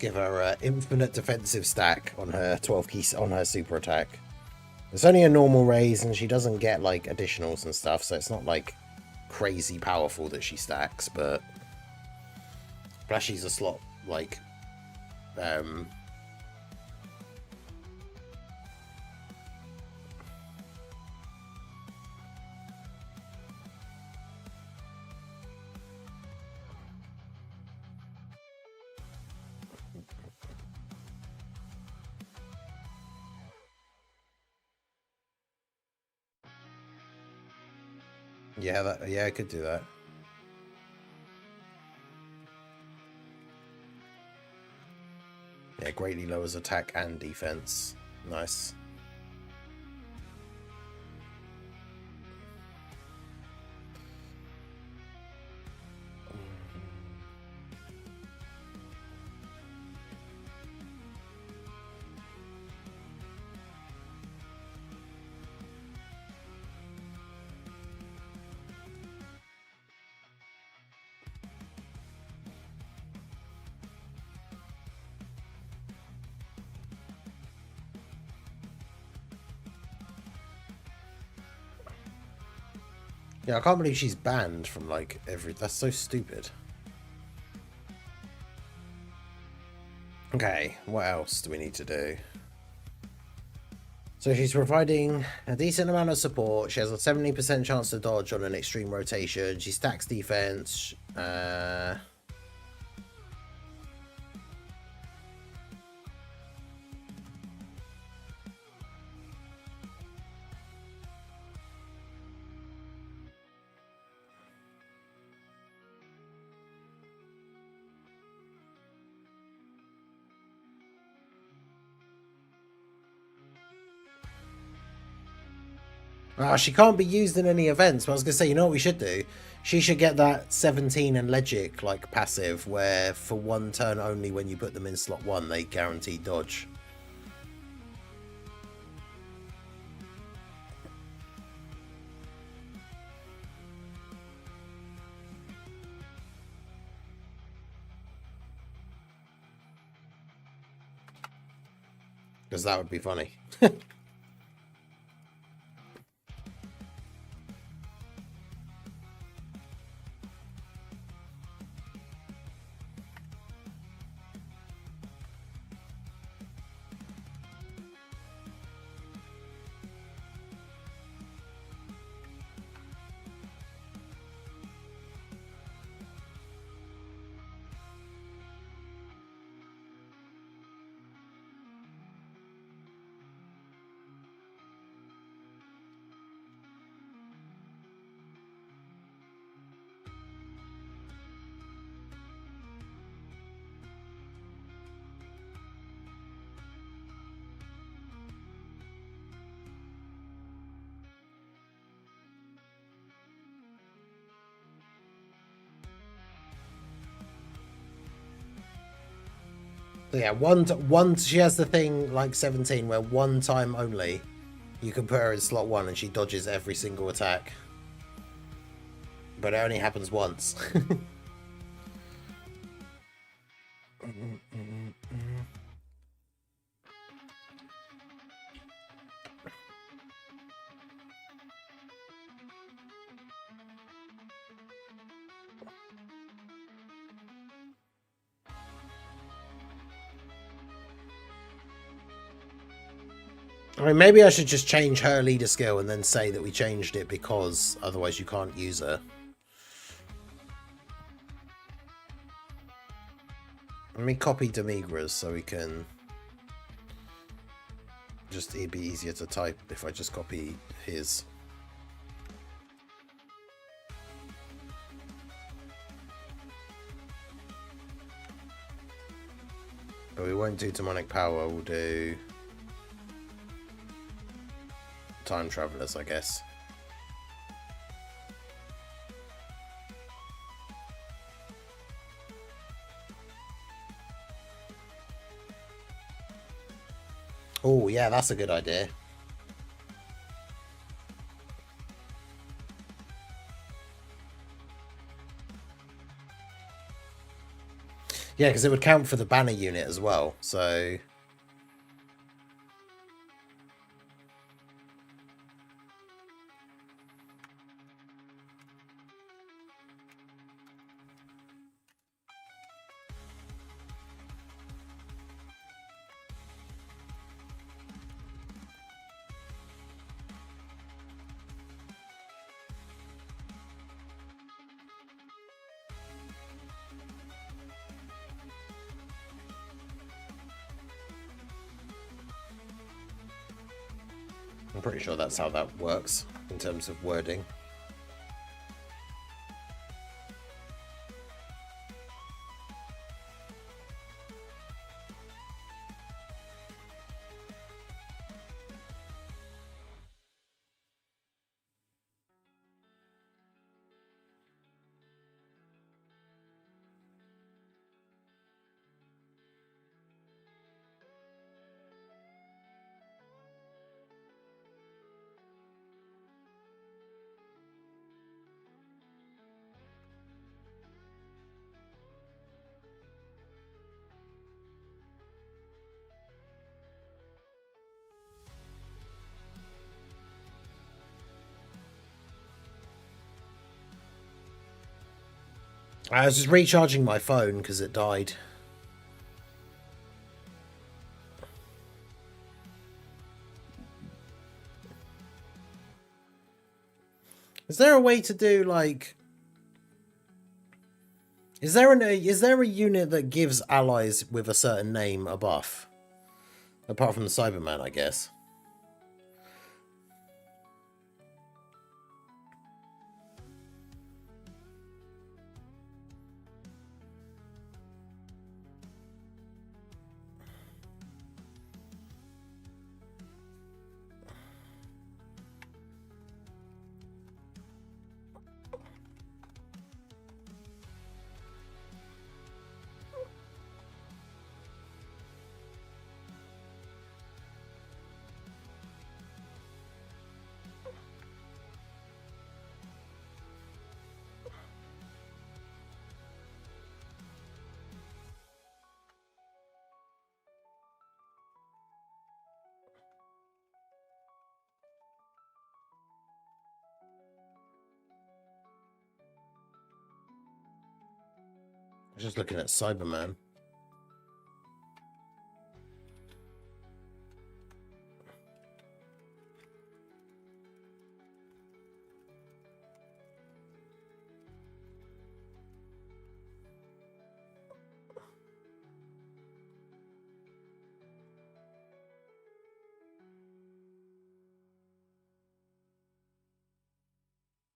Speaker 1: Give her infinite defensive stack on her 12 keys on her super attack. It's only a normal raise and she doesn't get like additionals and stuff, so it's not like crazy powerful that she stacks, but Flashy's a slot like yeah, I could do that. Yeah, greatly lowers attack and defense. Nice. Yeah, I can't believe she's banned from like every. That's so stupid. Okay, what else do we need to do? So she's providing a decent amount of support. She has a 70% chance to dodge on an extreme rotation. She stacks defense. She can't be used in any events, but I was going to say, you know what we should do? She should get that 17 and Legic, like, passive, where for one turn only when you put them in slot 1, they guarantee dodge. Because that would be funny. Yeah, one. She has the thing like 17 where one time only you can put her in slot 1 and she dodges every single attack. But it only happens once. I mean, maybe I should just change her leader skill and then say that we changed it because otherwise you can't use her. Let me copy Demigra's so we can... it'd be easier to type if I just copy his. But we won't do demonic power, we'll do time travelers, I guess. Oh, yeah, that's a good idea. Yeah, because it would count for the banner unit as well, so... I'm pretty sure that's how that works in terms of wording. I was just recharging my phone because it died. Is there a way to do like... Is there a unit that gives allies with a certain name a buff? Apart from the Cyberman, I guess. Just looking at Cyberman.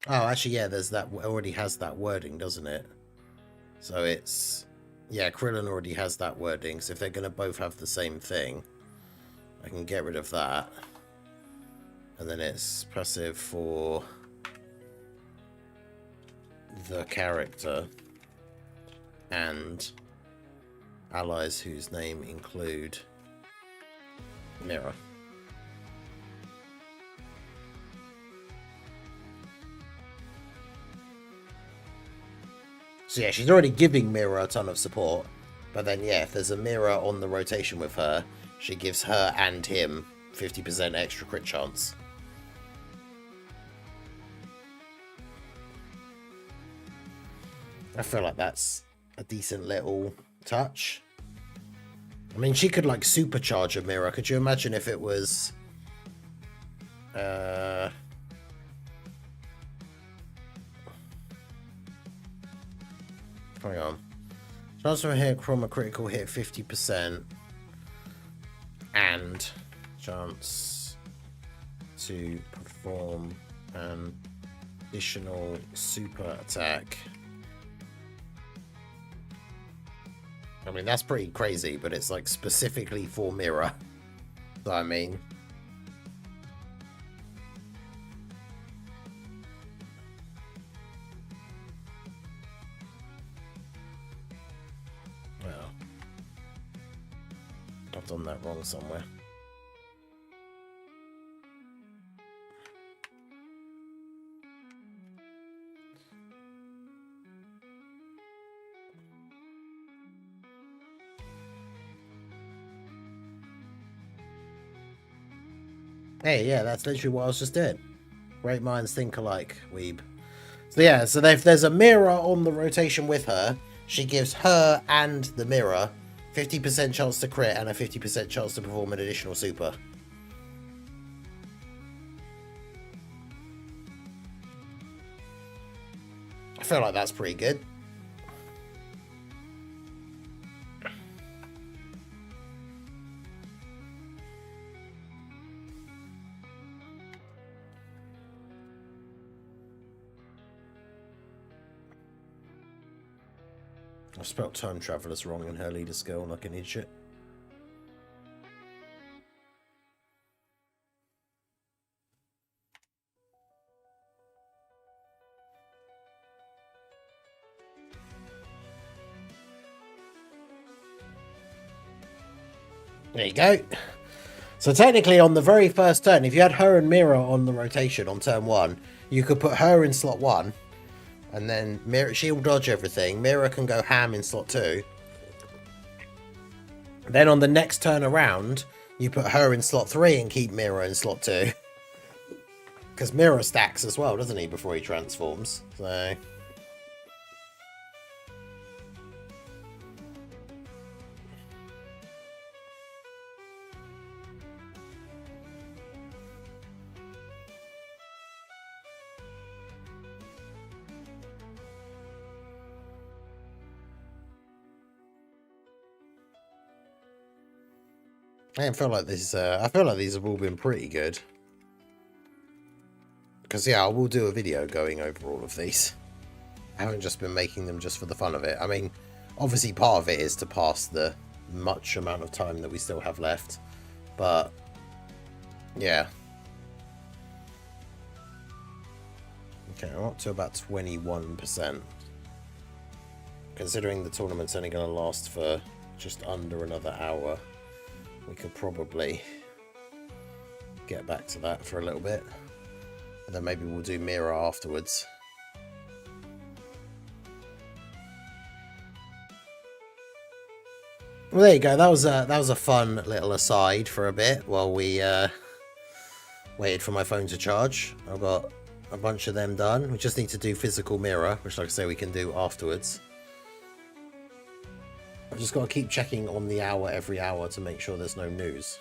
Speaker 1: Oh, actually, yeah, there's that, already has that wording, doesn't it? So it's, yeah, Krillin already has that wording, so if they're going to both have the same thing, I can get rid of that. And then it's passive for the character and allies whose name include mirror. So yeah, she's already giving Mira a ton of support. But then yeah, if there's a Mira on the rotation with her, she gives her and him 50% extra crit chance. I feel like that's a decent little touch. I mean, she could like supercharge a Mira. Could you imagine if it was... Hang on. Chance of a hit from a critical hit 50%. And chance to perform an additional super attack. I mean, that's pretty crazy, but it's like specifically for Mira. So, I mean... Well... I've done that wrong somewhere. Hey, yeah, that's literally what I was just doing. Great minds think alike, weeb. So yeah, so if there's a mirror on the rotation with her, she gives her and the mirror 50% chance to crit and a 50% chance to perform an additional super. I feel like that's pretty good. I spelled time travelers wrong in her leader skill like an idiot. There you go. So technically on the very first turn, if you had her and Mira on the rotation on turn 1, you could put her in slot 1. And then Mira, she'll dodge everything. Mira can go ham in slot 2. Then on the next turn around, you put her in slot 3 and keep Mira in slot 2. Because Mira stacks as well, doesn't he, before he transforms? So... I feel like this. I feel like these have all been pretty good. Because yeah, I will do a video going over all of these. I haven't just been making them just for the fun of it. I mean, obviously part of it is to pass the much amount of time that we still have left. But yeah. Okay, I'm up to about 21%. Considering the tournament's only going to last for just under another hour, we could probably get back to that for a little bit. And then maybe we'll do Mira afterwards. Well, there you go. That was a fun little aside for a bit while we waited for my phone to charge. I've got a bunch of them done. We just need to do physical Mira, which, like I say, we can do afterwards. I've just got to keep checking on the hour every hour to make sure there's no news.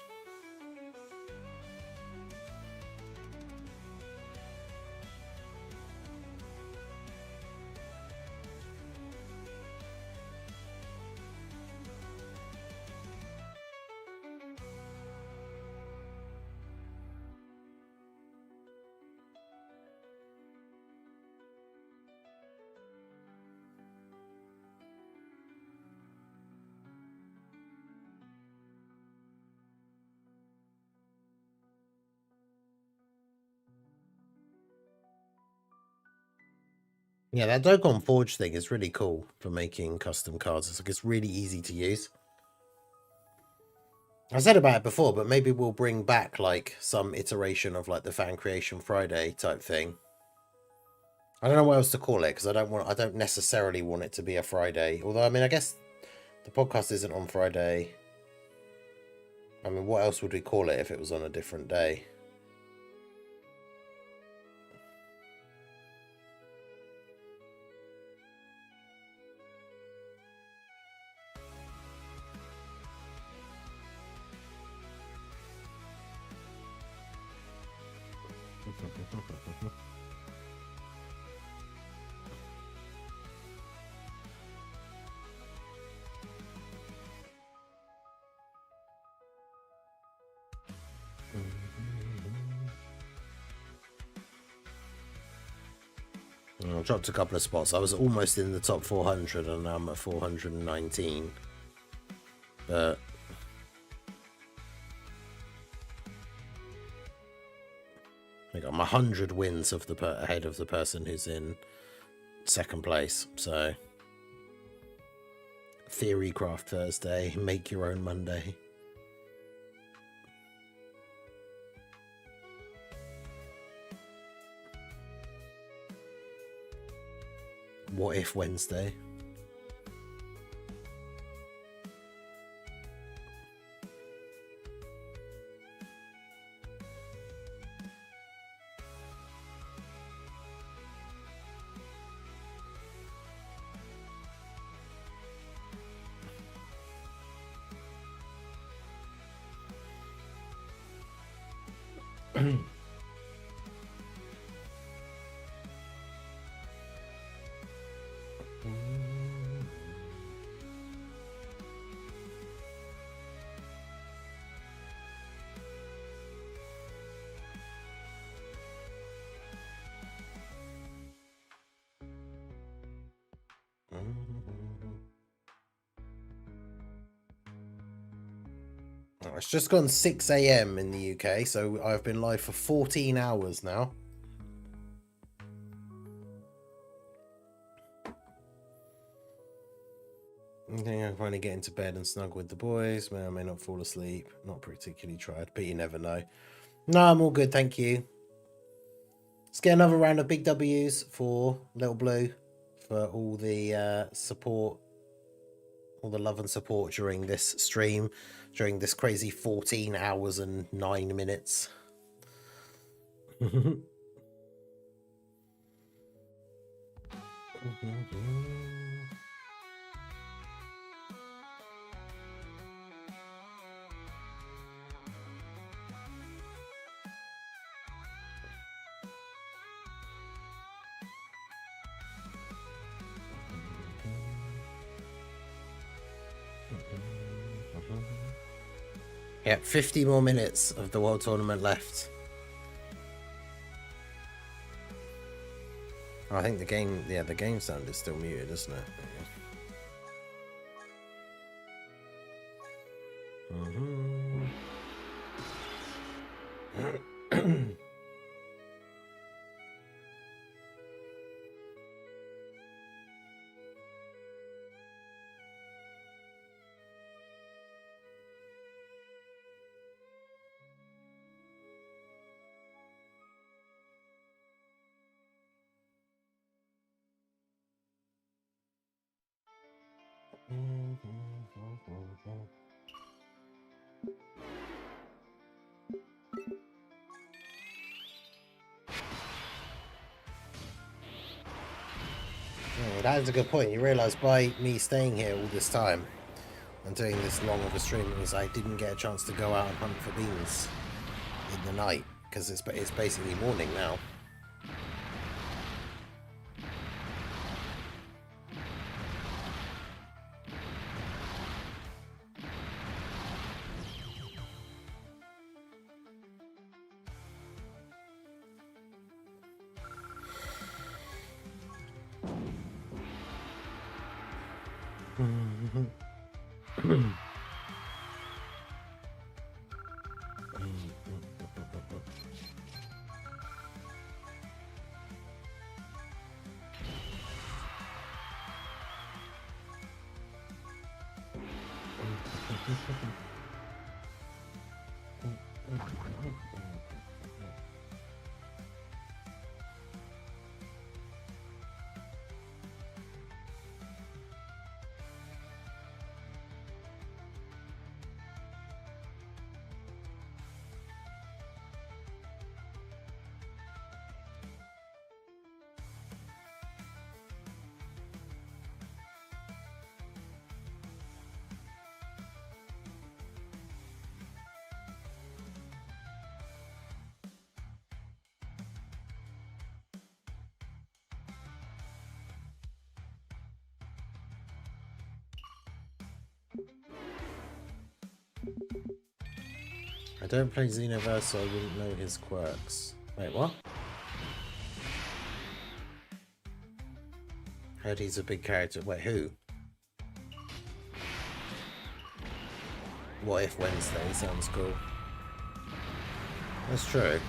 Speaker 1: Yeah, that Dokkan Forge thing is really cool for making custom cards. It's like it's really easy to use. I said about it before, but maybe we'll bring back like some iteration of like the Fan Creation Friday type thing. I don't know what else to call it because I don't necessarily want it to be a Friday. Although I mean, I guess the podcast isn't on Friday. I mean, what else would we call it if it was on a different day? I dropped a couple of spots. I was almost in the top 400 and now I'm at 419. But I got 100 wins of ahead of the person who's in second place. So Theory Craft Thursday, make your own Monday. What if Wednesday? It's just gone 6 AM in the UK, so I've been live for 14 hours now. I think I'm finally getting to bed and snuggle with the boys. May or may not fall asleep. Not particularly tired, but you never know. No, I'm all good, thank you. Let's get another round of big W's for Little Blue for all the support, all the love and support during this stream, during this crazy 14 hours and 9 minutes. Yeah, 50 more minutes of the World Tournament left. Oh, I think the game, yeah, the game sound is still muted, isn't it? Oh, that is a good point. You realise by me staying here all this time, and doing this long of a stream is I didn't get a chance to go out and hunt for beans in the night, because it's basically morning now. I don't play Xenoverse, so I wouldn't know his quirks. Wait, what? Heard he's a big character. Wait, who? What If Wednesday sounds cool. That's true.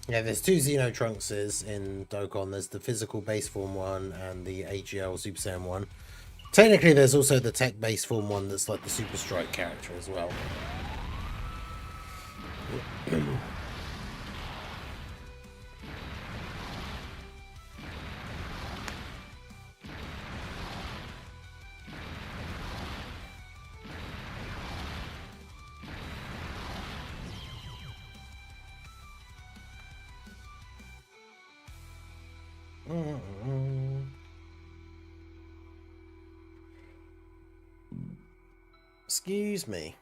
Speaker 1: Yeah, there's two Xeno Trunkses in Dokkan. There's the physical base form one and the AGL Super Saiyan one. Technically, there's also the tech base form one that's like the Super Strike character as well. Excuse me.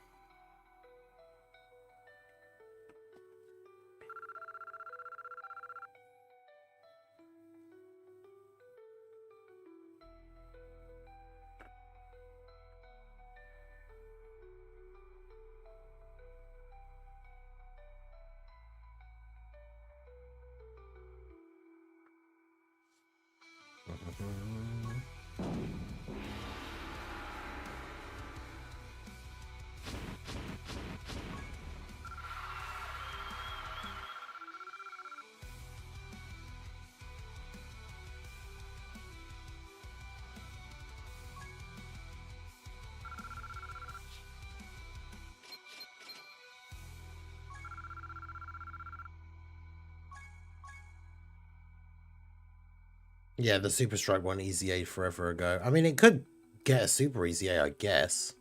Speaker 1: Yeah, the Super Strike one Easy A forever ago. I mean, it could get a Super Easy A, I guess.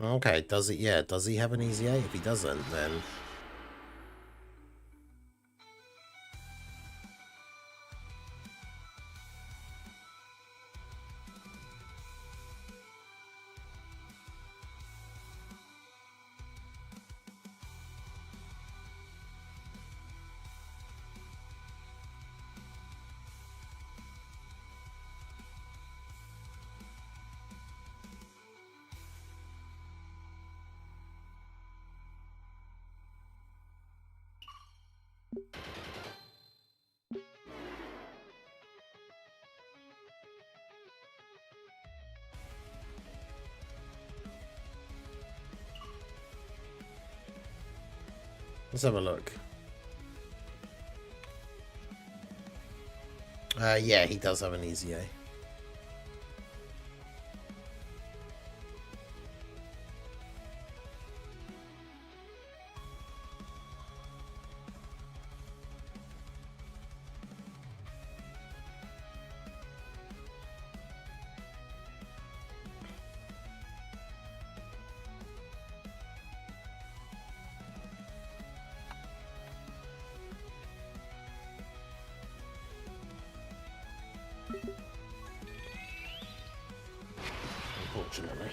Speaker 1: Okay, does it? Yeah, does he have an Easy A? If he doesn't, then... Let's have a look. Yeah, he does have an Easy A. Unfortunately.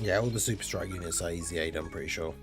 Speaker 1: Yeah, all the Super Strike units are Easy Aid, I'm pretty sure.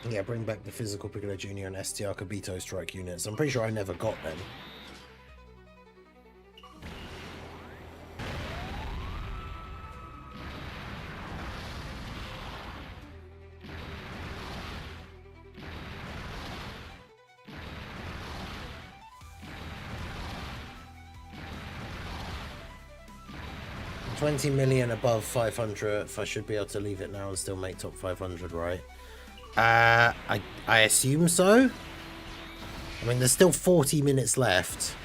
Speaker 1: Yeah, bring back the physical Piccolo Jr. and STR Kibito strike units. I'm pretty sure I never got them. $20 million above 500. I should be able to leave it now and still make top 500, right? I assume so. I mean, there's still 40 minutes left.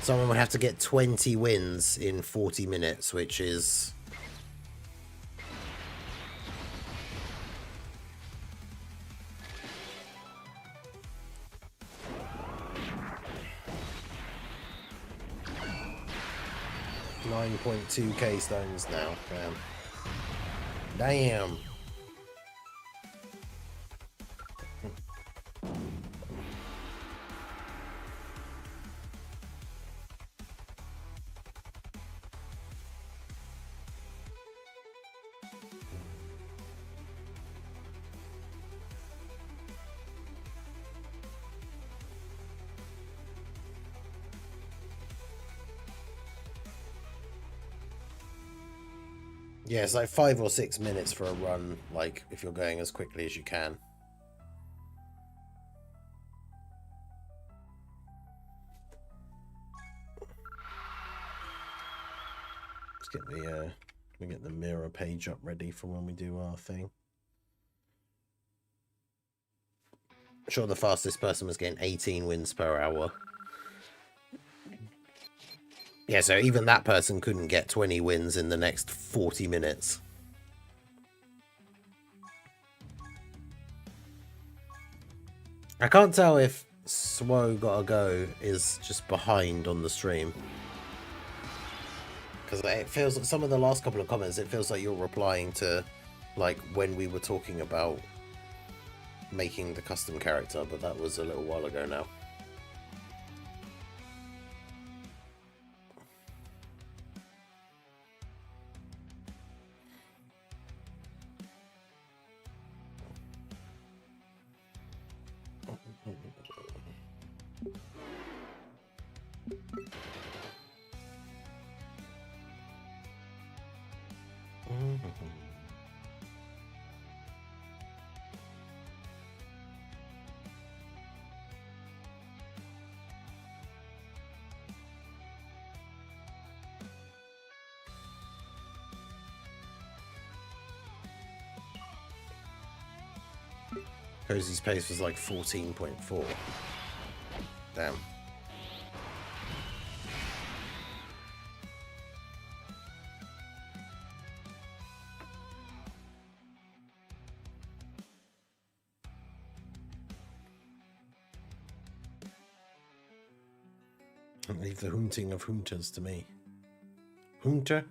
Speaker 1: Someone would have to get 20 wins in 40 minutes, which is... $9.2k stones now. Damn. Yeah, it's like 5 or 6 minutes for a run, like if you're going as quickly as you can. Let's get the mirror page up ready for when we do our thing. I'm sure the fastest person was getting 18 wins per hour. Yeah, so even that person couldn't get 20 wins in the next 40 minutes. I can't tell if Swo Gotta Go is just behind on the stream. Because it feels like some of the last couple of comments, it feels like you're replying to like when we were talking about making the custom character, but that was a little while ago now. Cozy's pace was like 14.4. Damn. Leave the hunting of hunters to me. Hunter?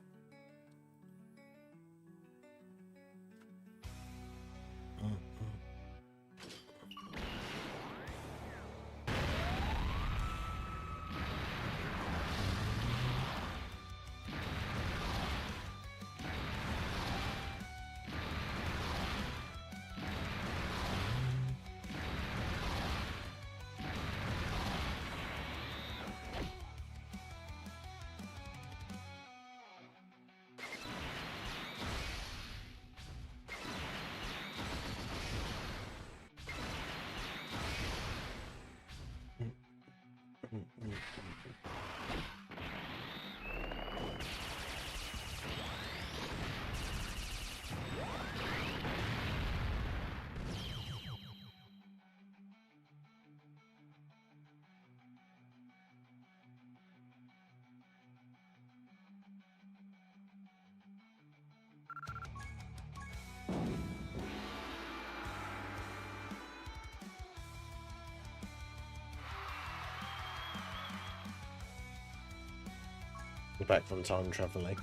Speaker 1: Back from time traveling.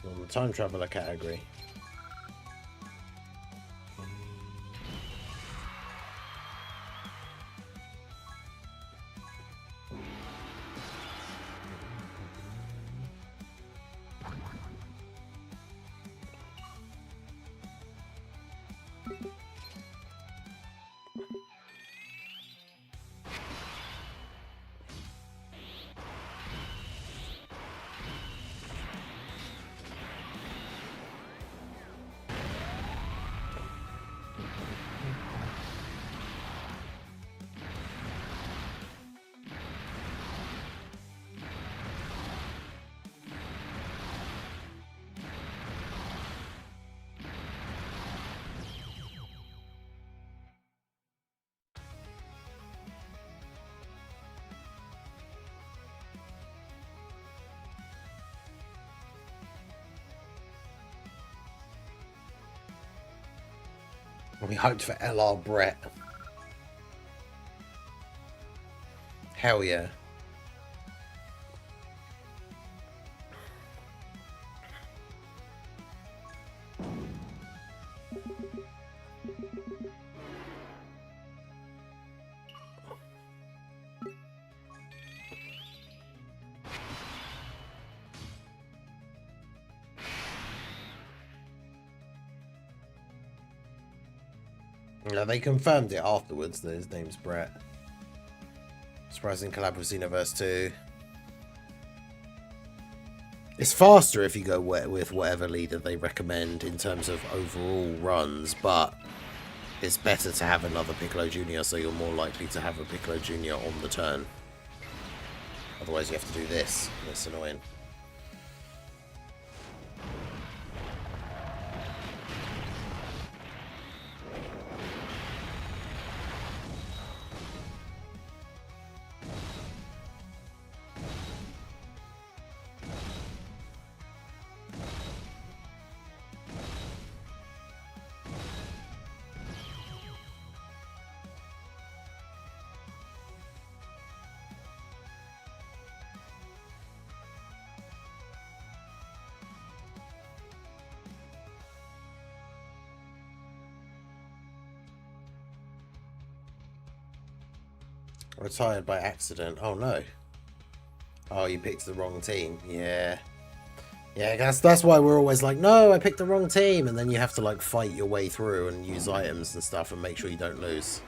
Speaker 1: On the time traveler category. We hoped for LR Brett. Hell yeah. Yeah, they confirmed it afterwards that his name's Brett. Surprising collab with Xenoverse 2. It's faster if you go with whatever leader they recommend in terms of overall runs, but it's better to have another Piccolo Junior, so you're more likely to have a Piccolo Junior on the turn. Otherwise you have to do this, and it's annoying. Retired by accident. Oh no. Oh, you picked the wrong team. Yeah. Yeah, that's why we're always like, no, I picked the wrong team, and then you have to like fight your way through and use items and stuff and make sure you don't lose.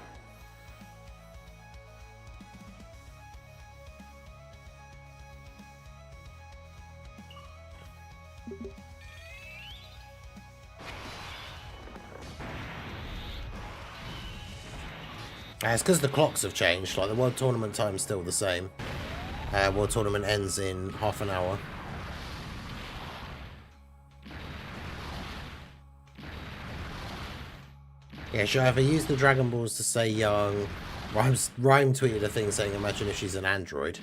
Speaker 1: It's because the clocks have changed. Like the World Tournament time's still the same. World Tournament ends in half an hour. Yeah, should I ever use the Dragon Balls to say young? Rhyme tweeted a thing saying, imagine if she's an android.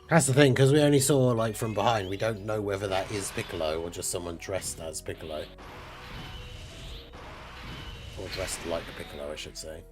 Speaker 1: That's the thing, because we only saw like from behind. We don't know whether that is Piccolo or just someone dressed as Piccolo. Or dressed like Piccolo, I should say.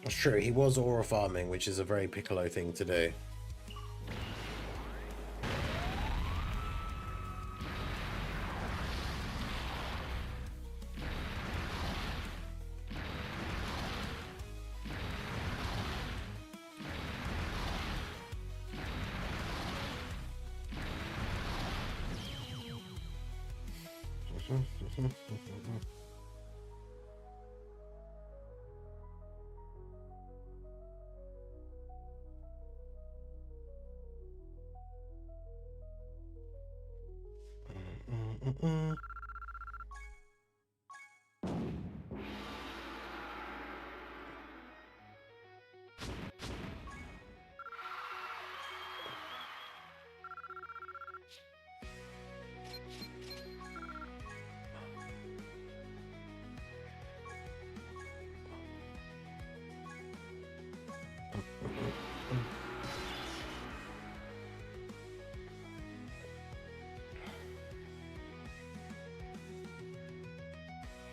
Speaker 1: That's true, he was aura farming, which is a very Piccolo thing to do.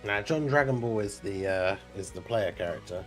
Speaker 1: Now, John Dragon Ball is the player character.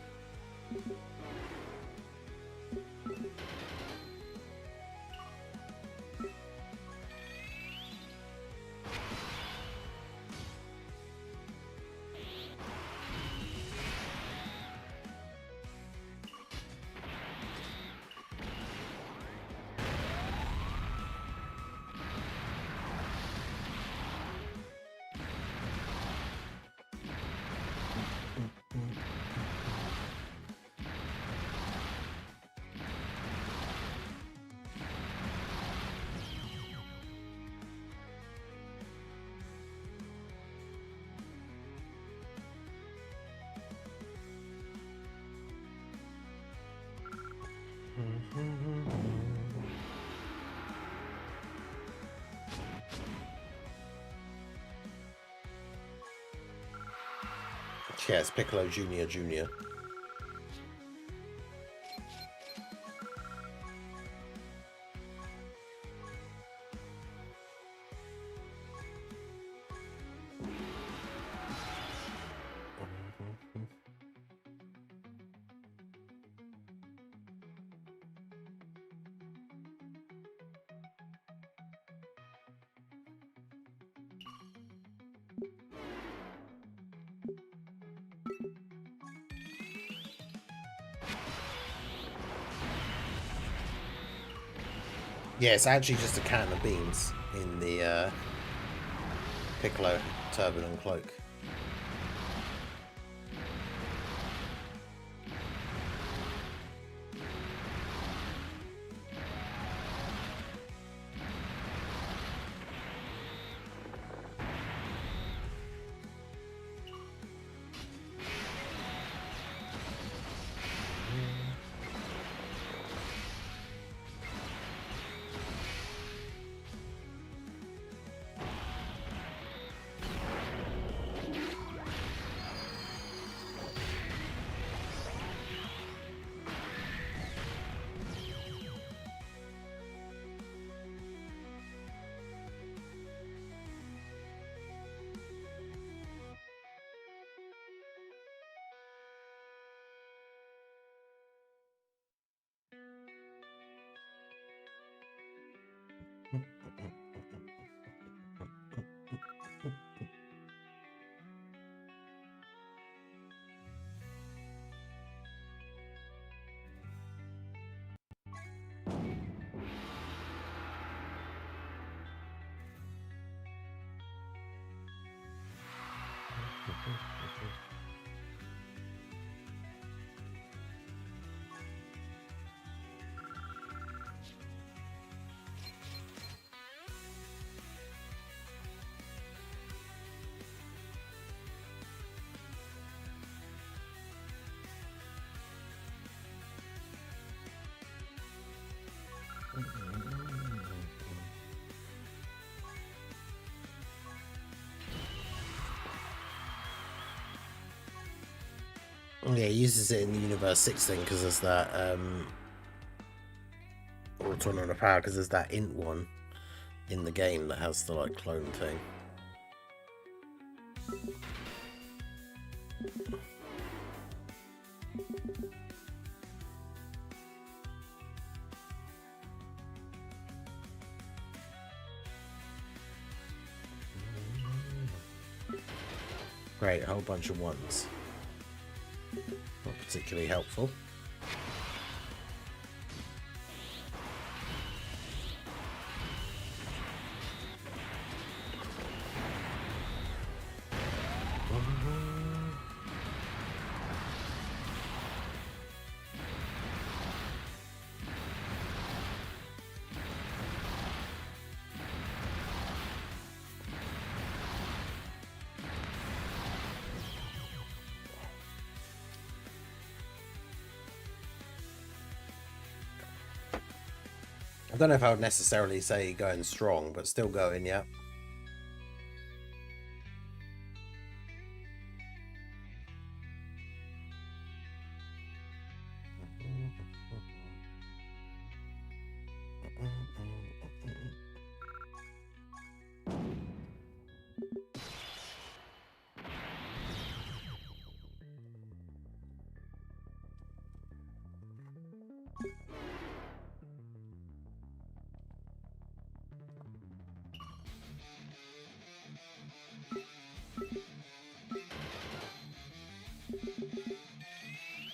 Speaker 1: Yeah, it's Piccolo Jr. Yeah, it's actually just a can of beans in the Piccolo turban and cloak. Yeah, he uses it in the Universe 6 thing because there's that or Tournament of Power because there's that int one in the game that has the like clone thing. Great, a whole bunch of ones. Not particularly helpful. I don't know if I would necessarily say going strong, but still going, yeah.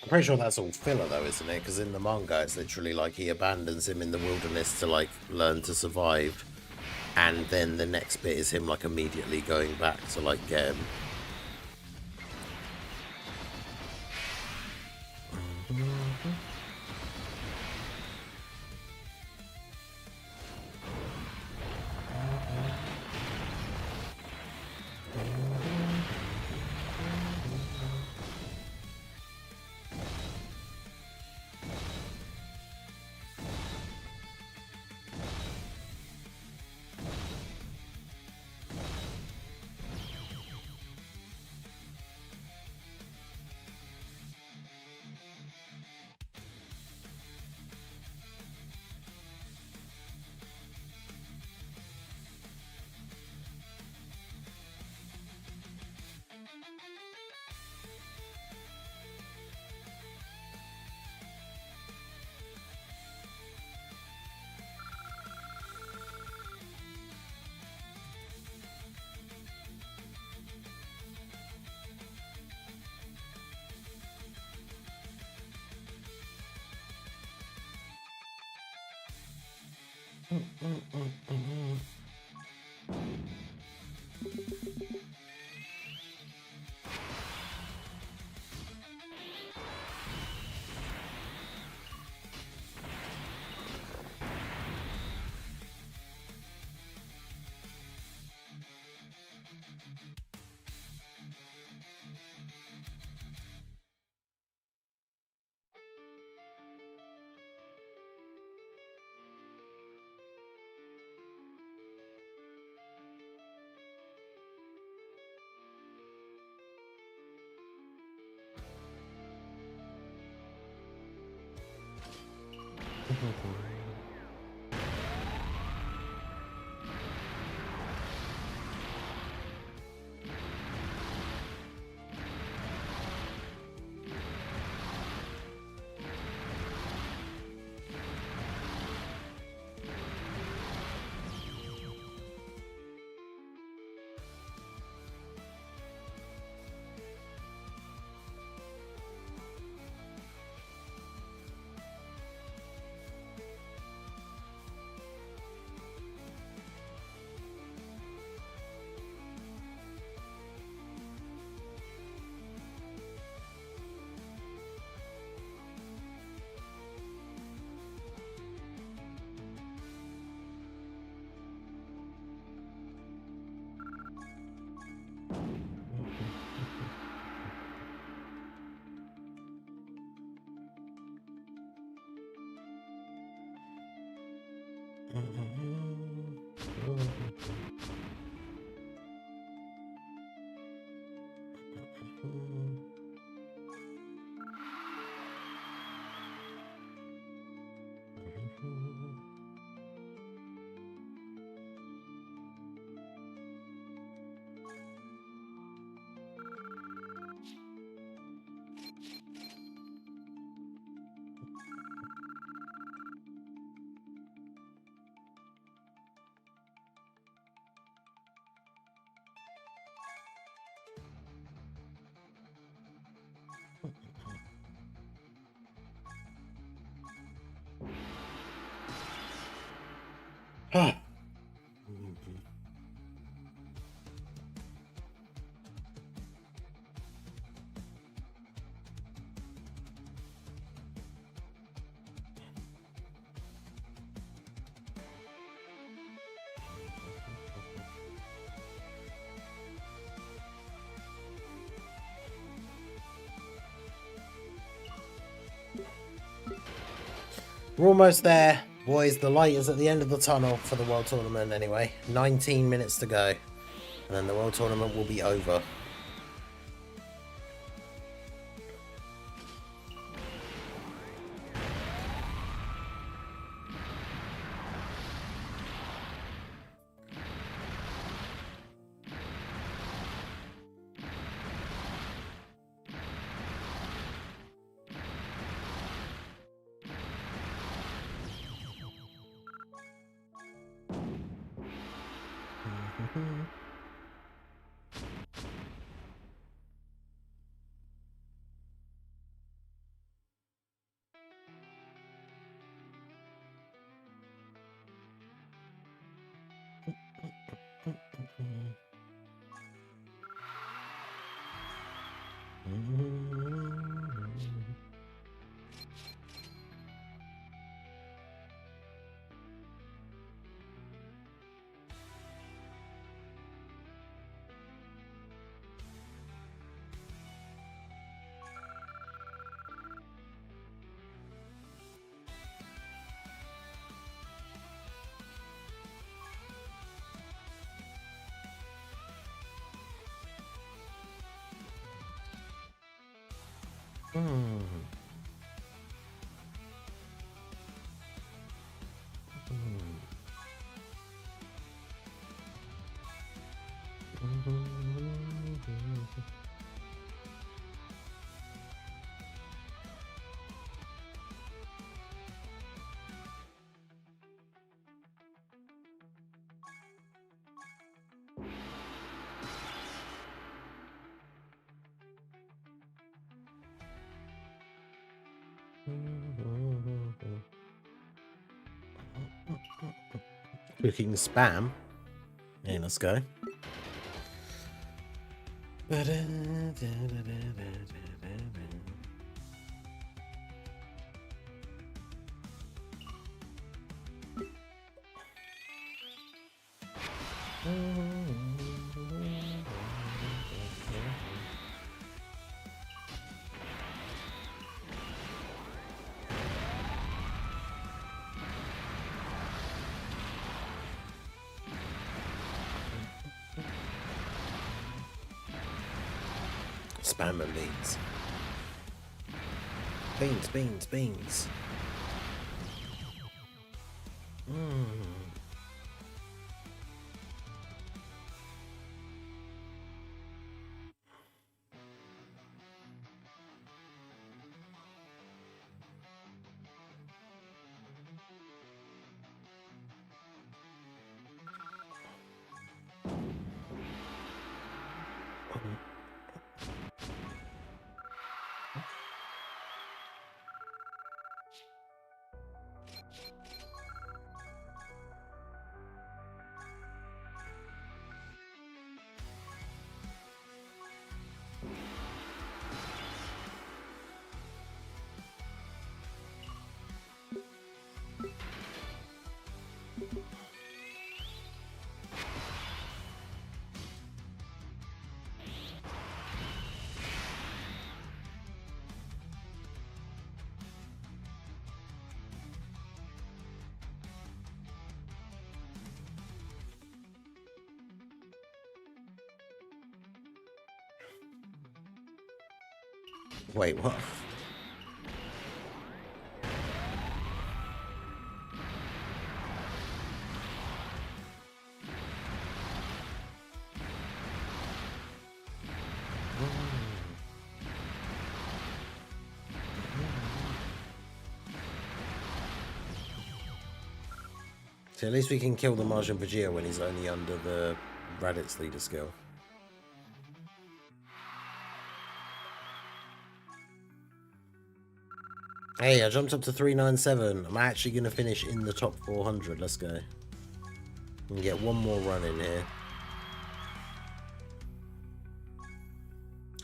Speaker 1: I'm pretty sure that's all filler though, isn't it? Because in the manga it's literally like he abandons him in the wilderness to like learn to survive, and then the next bit is him like immediately going back to like get him. We're almost there, boys. The light is at the end of the tunnel for the World Tournament anyway. 19 minutes to go. And then the World Tournament will be over. Cooking spam. Yeah, let's go. Spam and beans. Beans, beans, beans. Wait, what? So at least we can kill the Martian Vegeta when he's only under the Raditz leader skill. Hey, I jumped up to 397. I'm actually going to finish in the top 400. Let's go. And get one more run in here.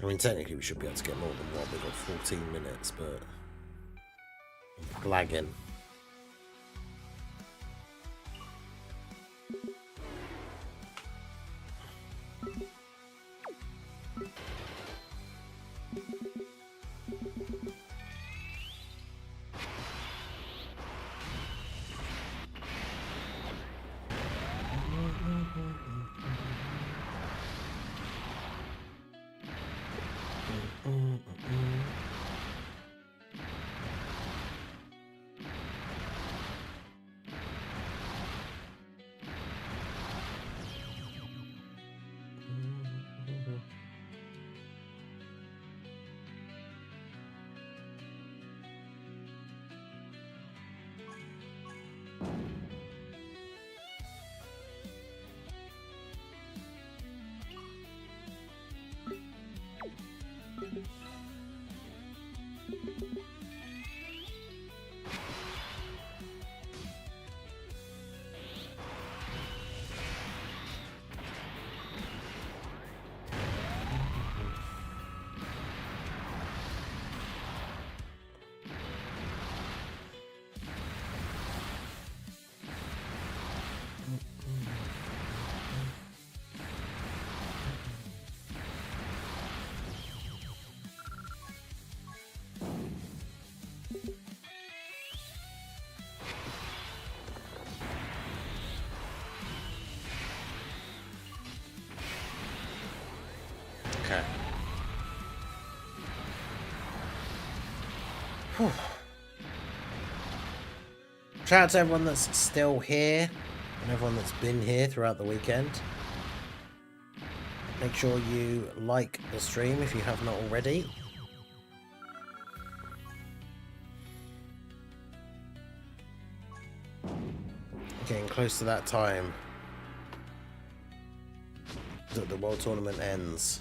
Speaker 1: I mean, technically we should be able to get more than one. We've got 14 minutes, but I'm lagging. Shout out to everyone that's still here and everyone that's been here throughout the weekend. Make sure you like the stream if you have not already. Getting close to that time that the World Tournament ends.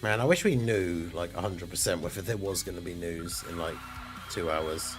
Speaker 1: Man, I wish we knew, like, 100% whether there was going to be news in, like, 2 hours.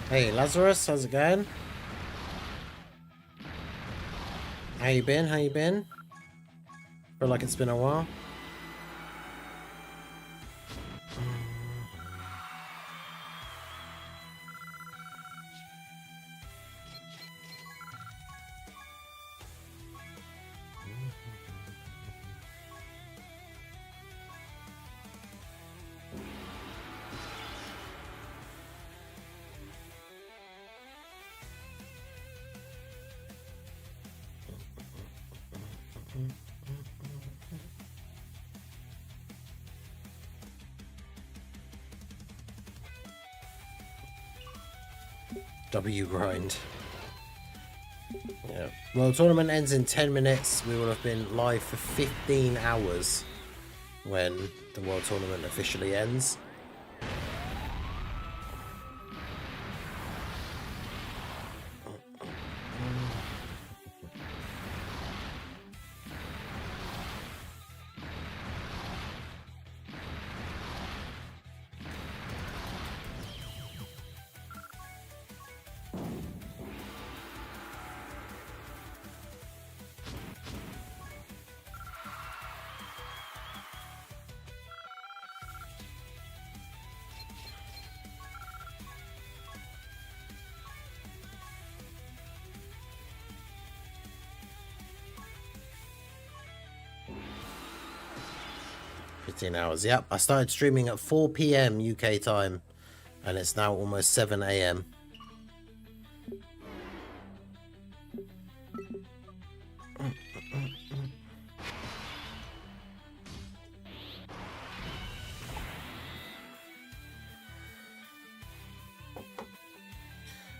Speaker 1: Hey Lazarus, how's it going? How you been? How you been? Feel like it's been a while. W grind. Yeah. Well, the tournament ends in 10 minutes. We will have been live for 15 hours when the World Tournament officially ends. Hours. Yep, I started streaming at 4 PM UK time and it's now almost 7 AM.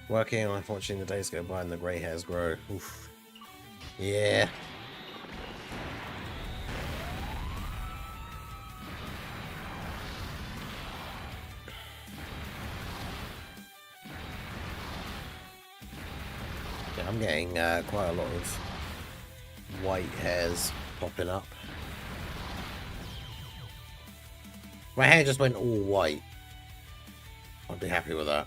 Speaker 1: Working and life, watching the days go by and the grey hairs grow. Oof. Yeah. I'm getting quite a lot of white hairs popping up. My hair just went all white. I'd be happy with that.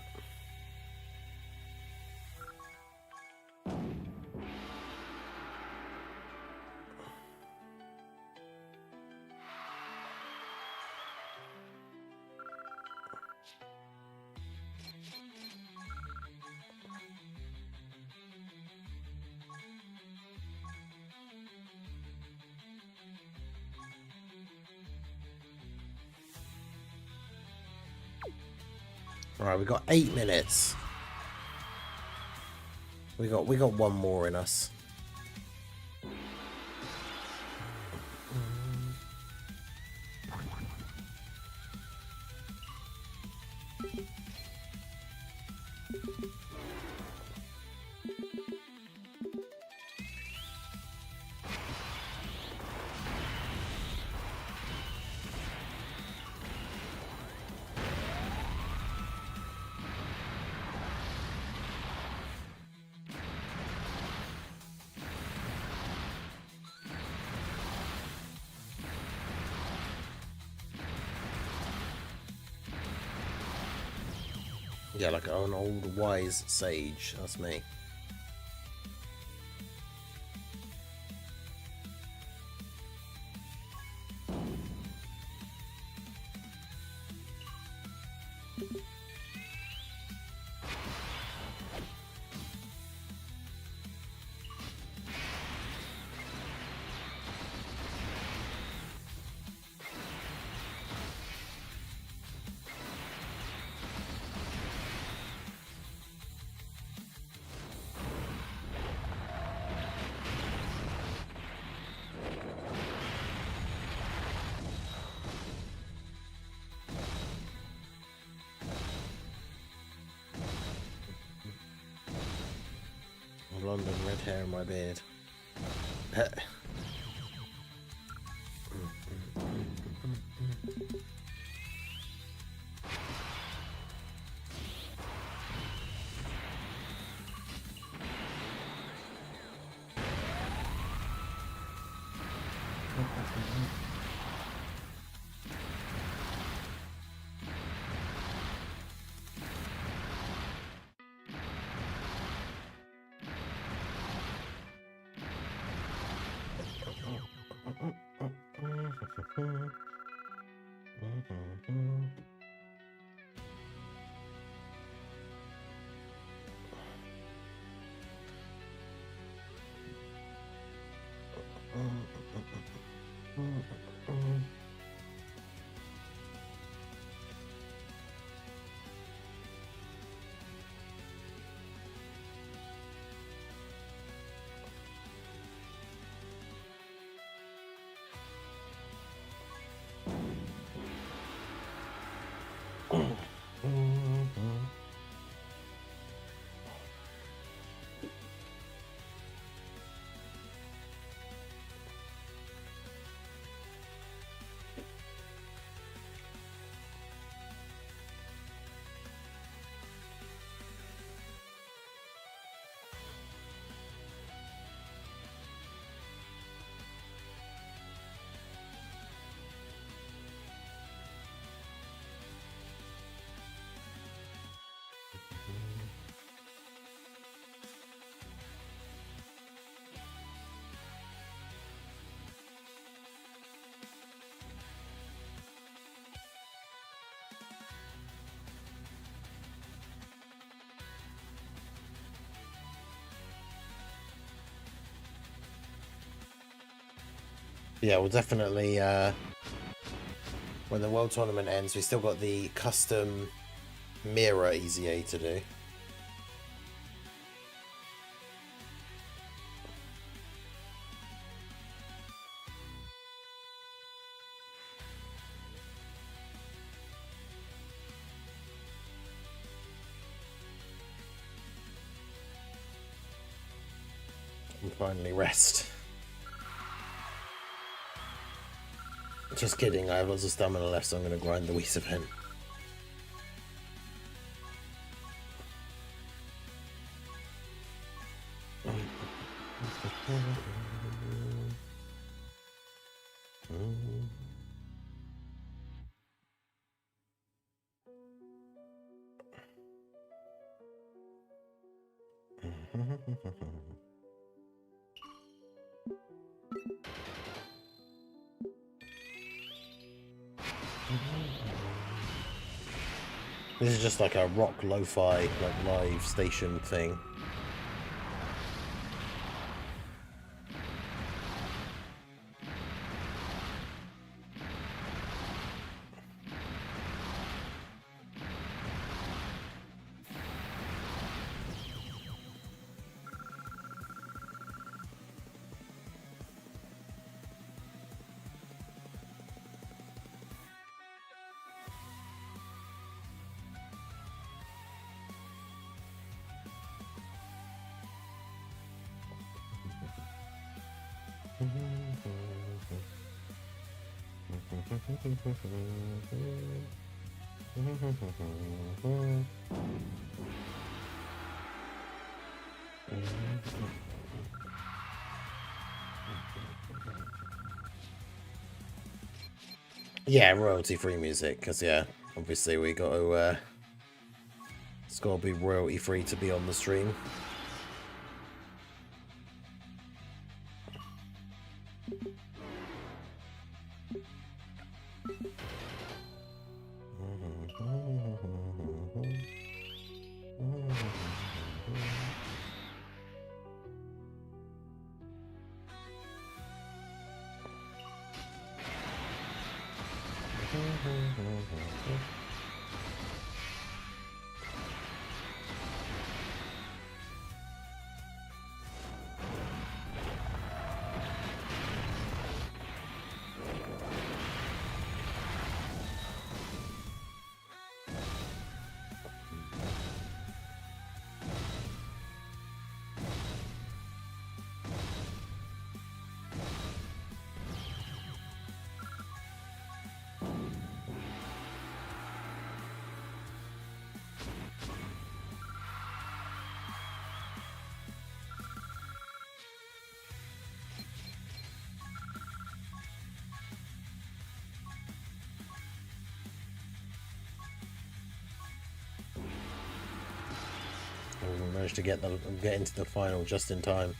Speaker 1: Alright, we got 8 minutes. We got one more in us. Yeah, like an old wise sage. That's me. Blonde and red hair in my beard. Yeah, we'll definitely, when the World Tournament ends, we still got the custom mirror EZA to do. And finally rest. Just kidding, I have lots of stamina left, so I'm going to grind the Whis event. This is just like a rock lo-fi, like live station thing. Yeah, royalty-free music, because yeah, obviously we got to got to be royalty free to be on the stream. We managed to get into the final just in time.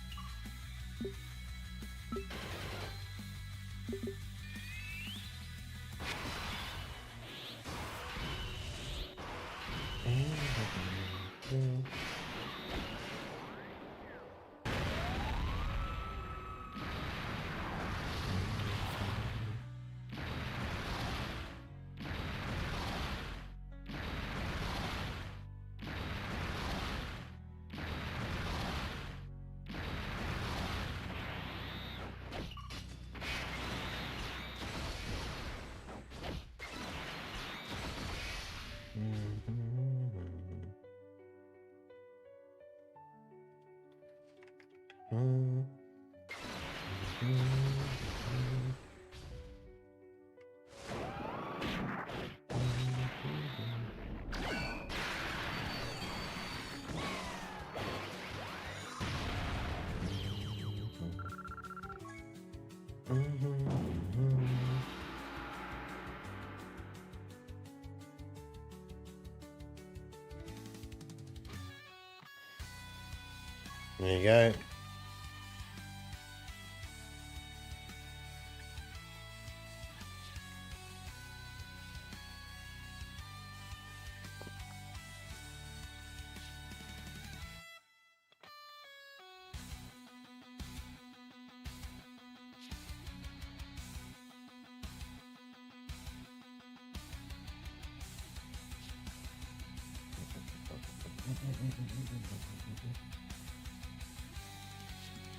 Speaker 1: There you go.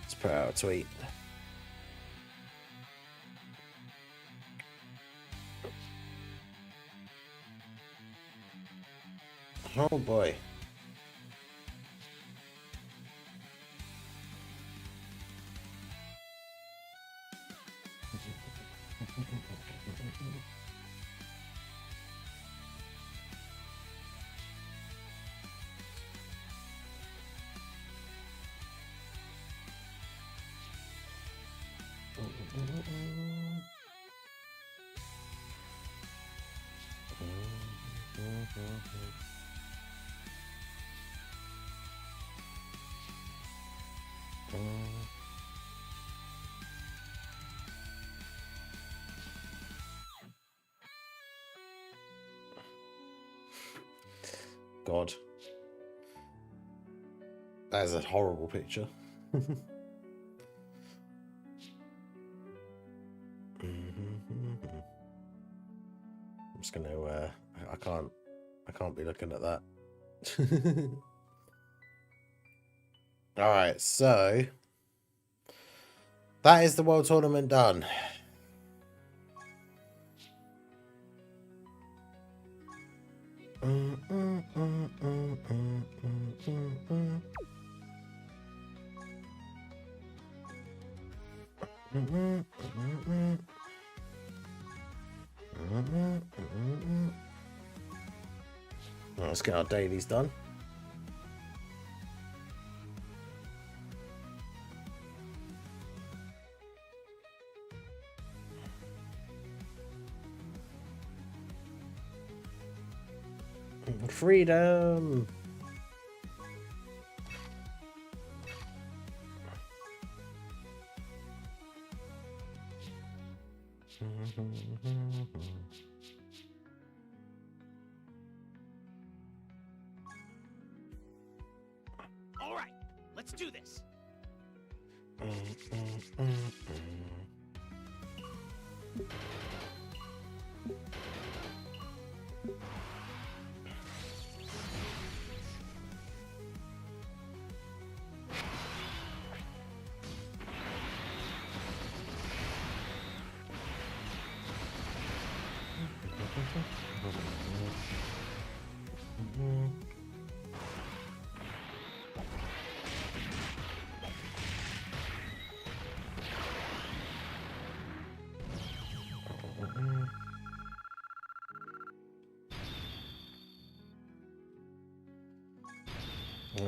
Speaker 1: Let's put out a tweet. Oh boy. God. That is a horrible picture. I'm just gonna I can't be looking at that. Alright, so that is the World Tournament done. Let's get our dailies done. Freedom!
Speaker 2: All right, let's do this.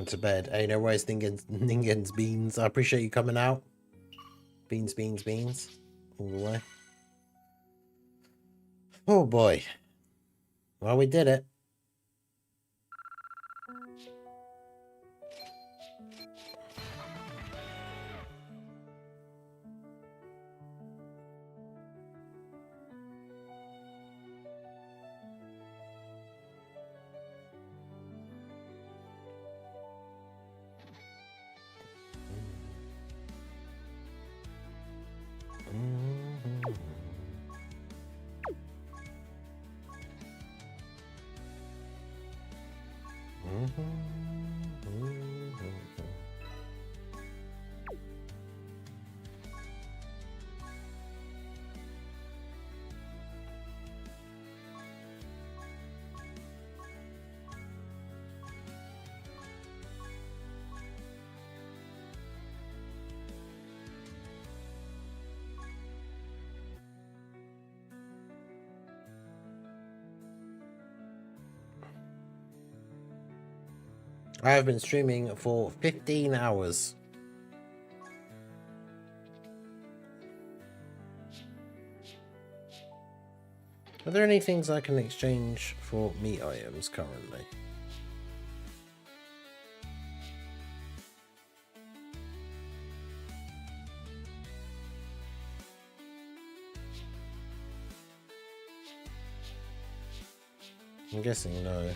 Speaker 1: To bed. Hey, no worries, Ningens Beans. I appreciate you coming out. Beans, beans, beans. All the way. Oh boy. Well, we did it. I have been streaming for 15 hours. Are there any things I can exchange for meat items currently? I'm guessing no.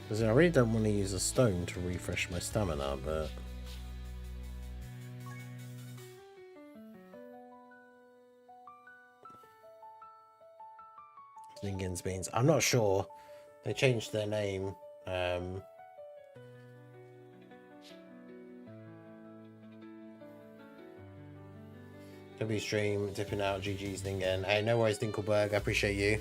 Speaker 1: Because I really don't want to use a stone to refresh my stamina, but... Lincoln's Beans. I'm not sure. They changed their name. W stream, dipping out, GG's Ningen. Hey, no worries, Dinkelberg. I appreciate you.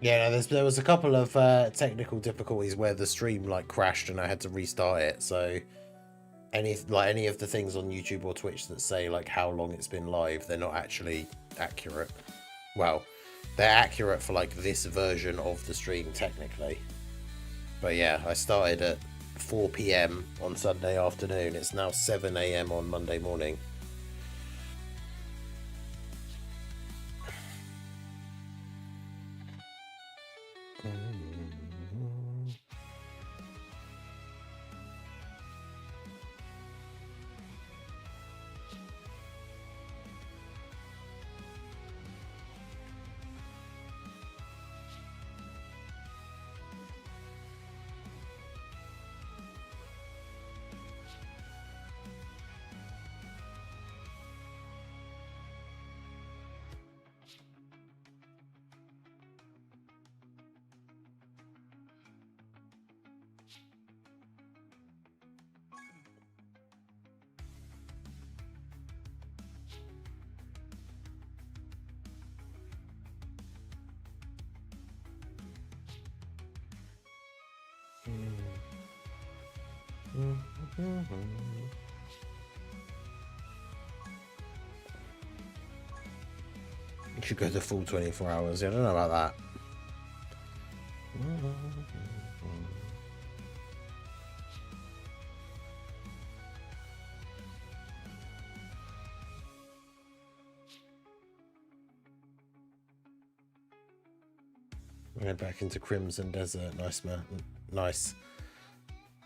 Speaker 1: Yeah, no, there was a couple of technical difficulties where the stream like crashed and I had to restart it. So any of the things on YouTube or Twitch that say like how long it's been live, they're not actually accurate. Well, they're accurate for like this version of the stream technically. But yeah, I started at 4 PM on Sunday afternoon. It's now 7 AM on Monday morning. You should go the full 24 hours. I don't know about that. Head back into Crimson Desert. Nice, man. Nice.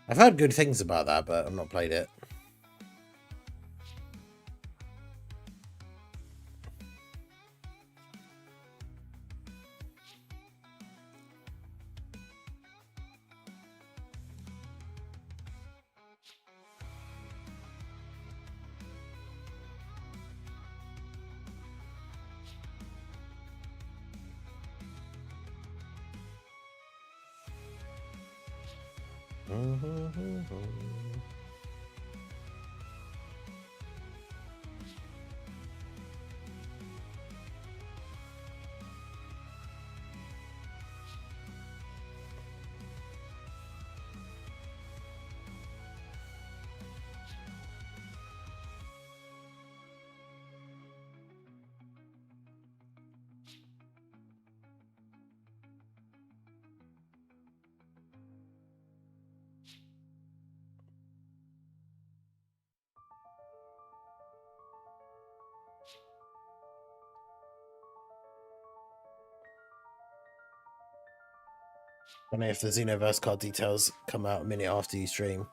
Speaker 1: I've heard good things about that, but I've not played it. I don't know if the Xenoverse card details come out a minute after you stream.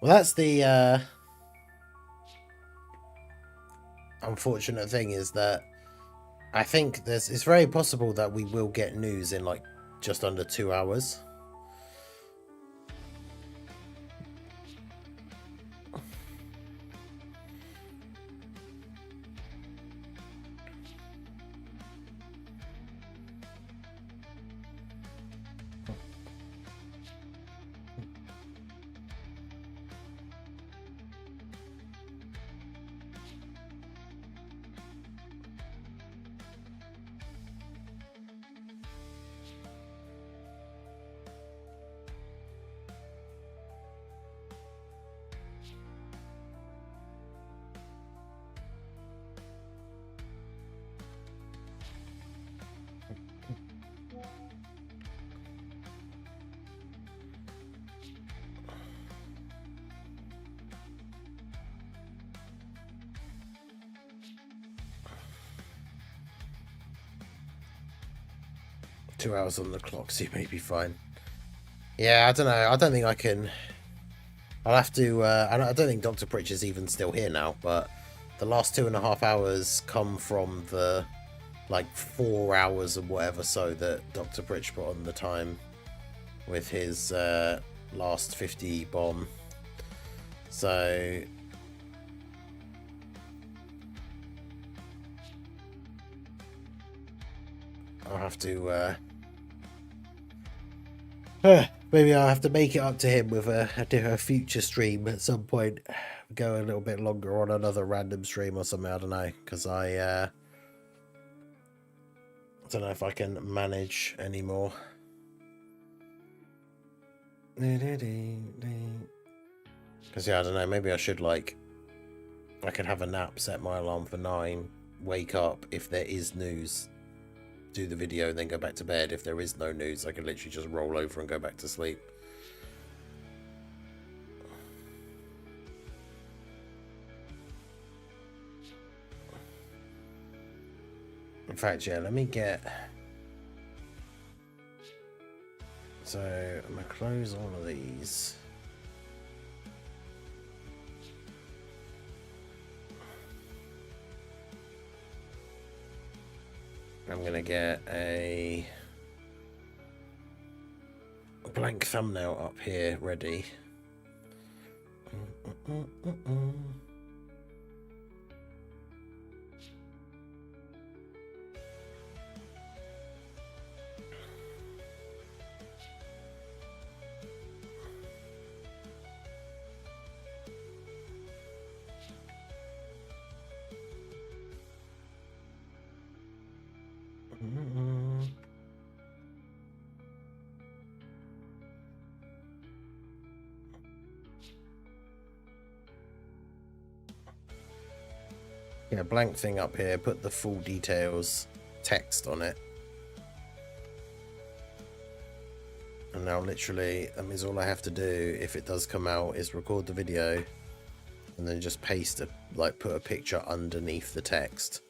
Speaker 1: Well, that's the unfortunate thing, is that I think it's very possible that we will get news in like just under 2 hours. Two hours on the clock, so you may be fine. Yeah, I don't know. I don't think I can. I'll have to. I don't think Dr. Pritch is even still here now, but the last 2.5 hours come from the like 4 hours or whatever, so that Dr. Pritch put on the time with his last 50 bomb. So I'll have to. Maybe I'll have to make it up to him with a future stream at some point. Go a little bit longer on another random stream or something. I don't know, because I don't know if I can manage anymore. Because yeah, I don't know. Maybe I should I could have a nap, set my alarm for 9, wake up if there is news, do the video, and then go back to bed. If there is no news, I can literally just roll over and go back to sleep. In fact, yeah, let me get... So, I'm going to close all of these. I'm going to get a blank thumbnail up here ready. Yeah, blank thing up here, put the full details text on it. And now literally, that means all I have to do, if it does come out, is record the video and then just paste a, like, put a picture underneath the text.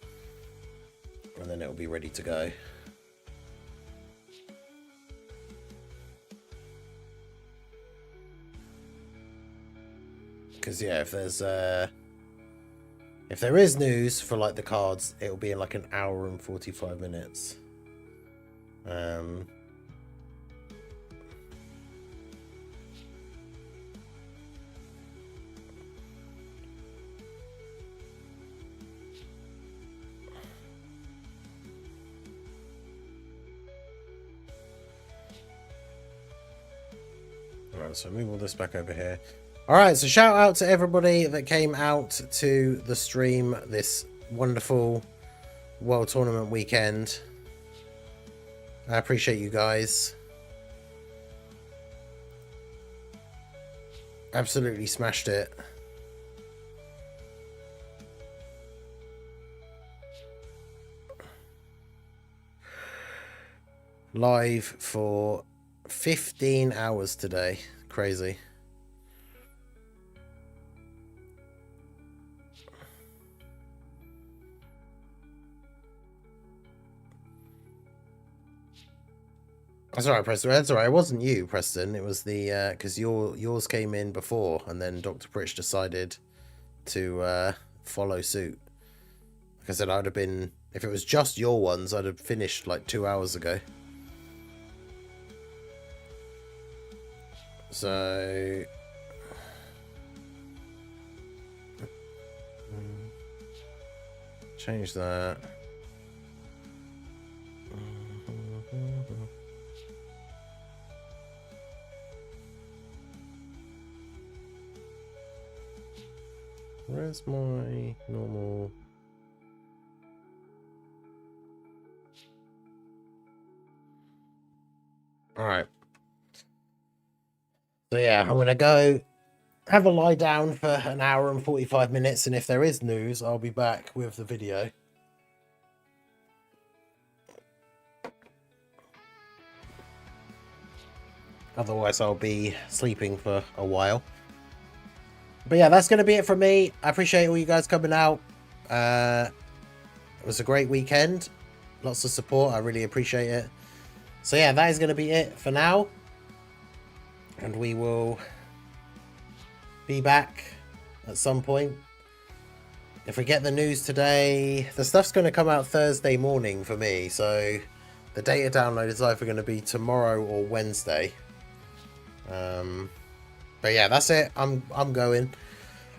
Speaker 1: And then it'll be ready to go. Because yeah, if there is news for like the cards, it'll be in like an hour and 45 minutes. Alright, so move all this back over here. Alright, so shout out to everybody that came out to the stream this wonderful World Tournament weekend. I appreciate you guys. Absolutely smashed it. Live for 15 hours today. Crazy. That's alright, Preston. That's alright. It wasn't you, Preston. It was the because yours came in before, and then Dr. Pritch decided to follow suit. Like I said, I'd have been, if it was just your ones, I'd have finished like 2 hours ago. So change that. Where's my normal? All right. So yeah, I'm gonna go have a lie down for an hour and 45 minutes, and if there is news, I'll be back with the video. Otherwise, I'll be sleeping for a while. But yeah, that's going to be it from me. I appreciate all you guys coming out. It was a great weekend. Lots of support. I really appreciate it. So yeah, that is going to be it for now. And we will be back at some point. If we get the news today, the stuff's going to come out Thursday morning for me. So the data download is either going to be tomorrow or Wednesday. But yeah, that's it. I'm going.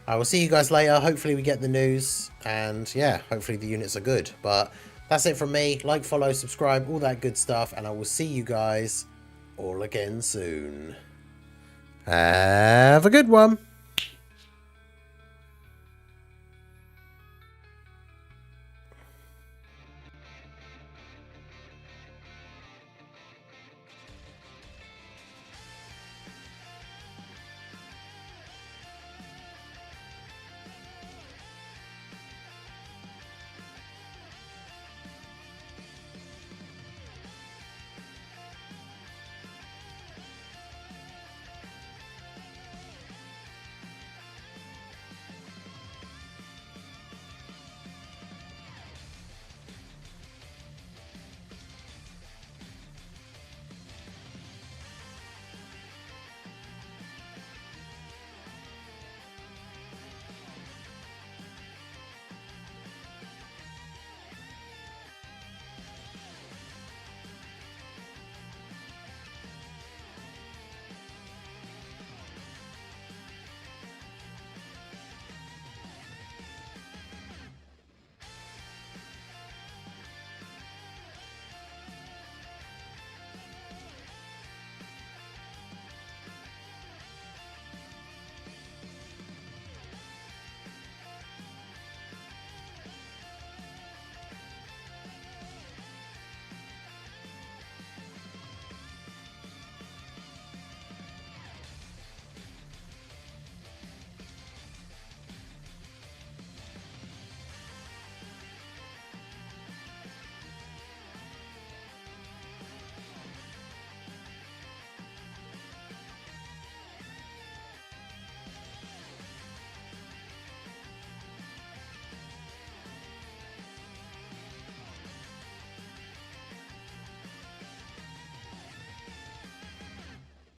Speaker 1: I will see you guys later. Hopefully we get the news, and yeah, hopefully the units are good. But that's it from me. Like, follow, subscribe, all that good stuff, and I will see you guys all again soon. Have a good one.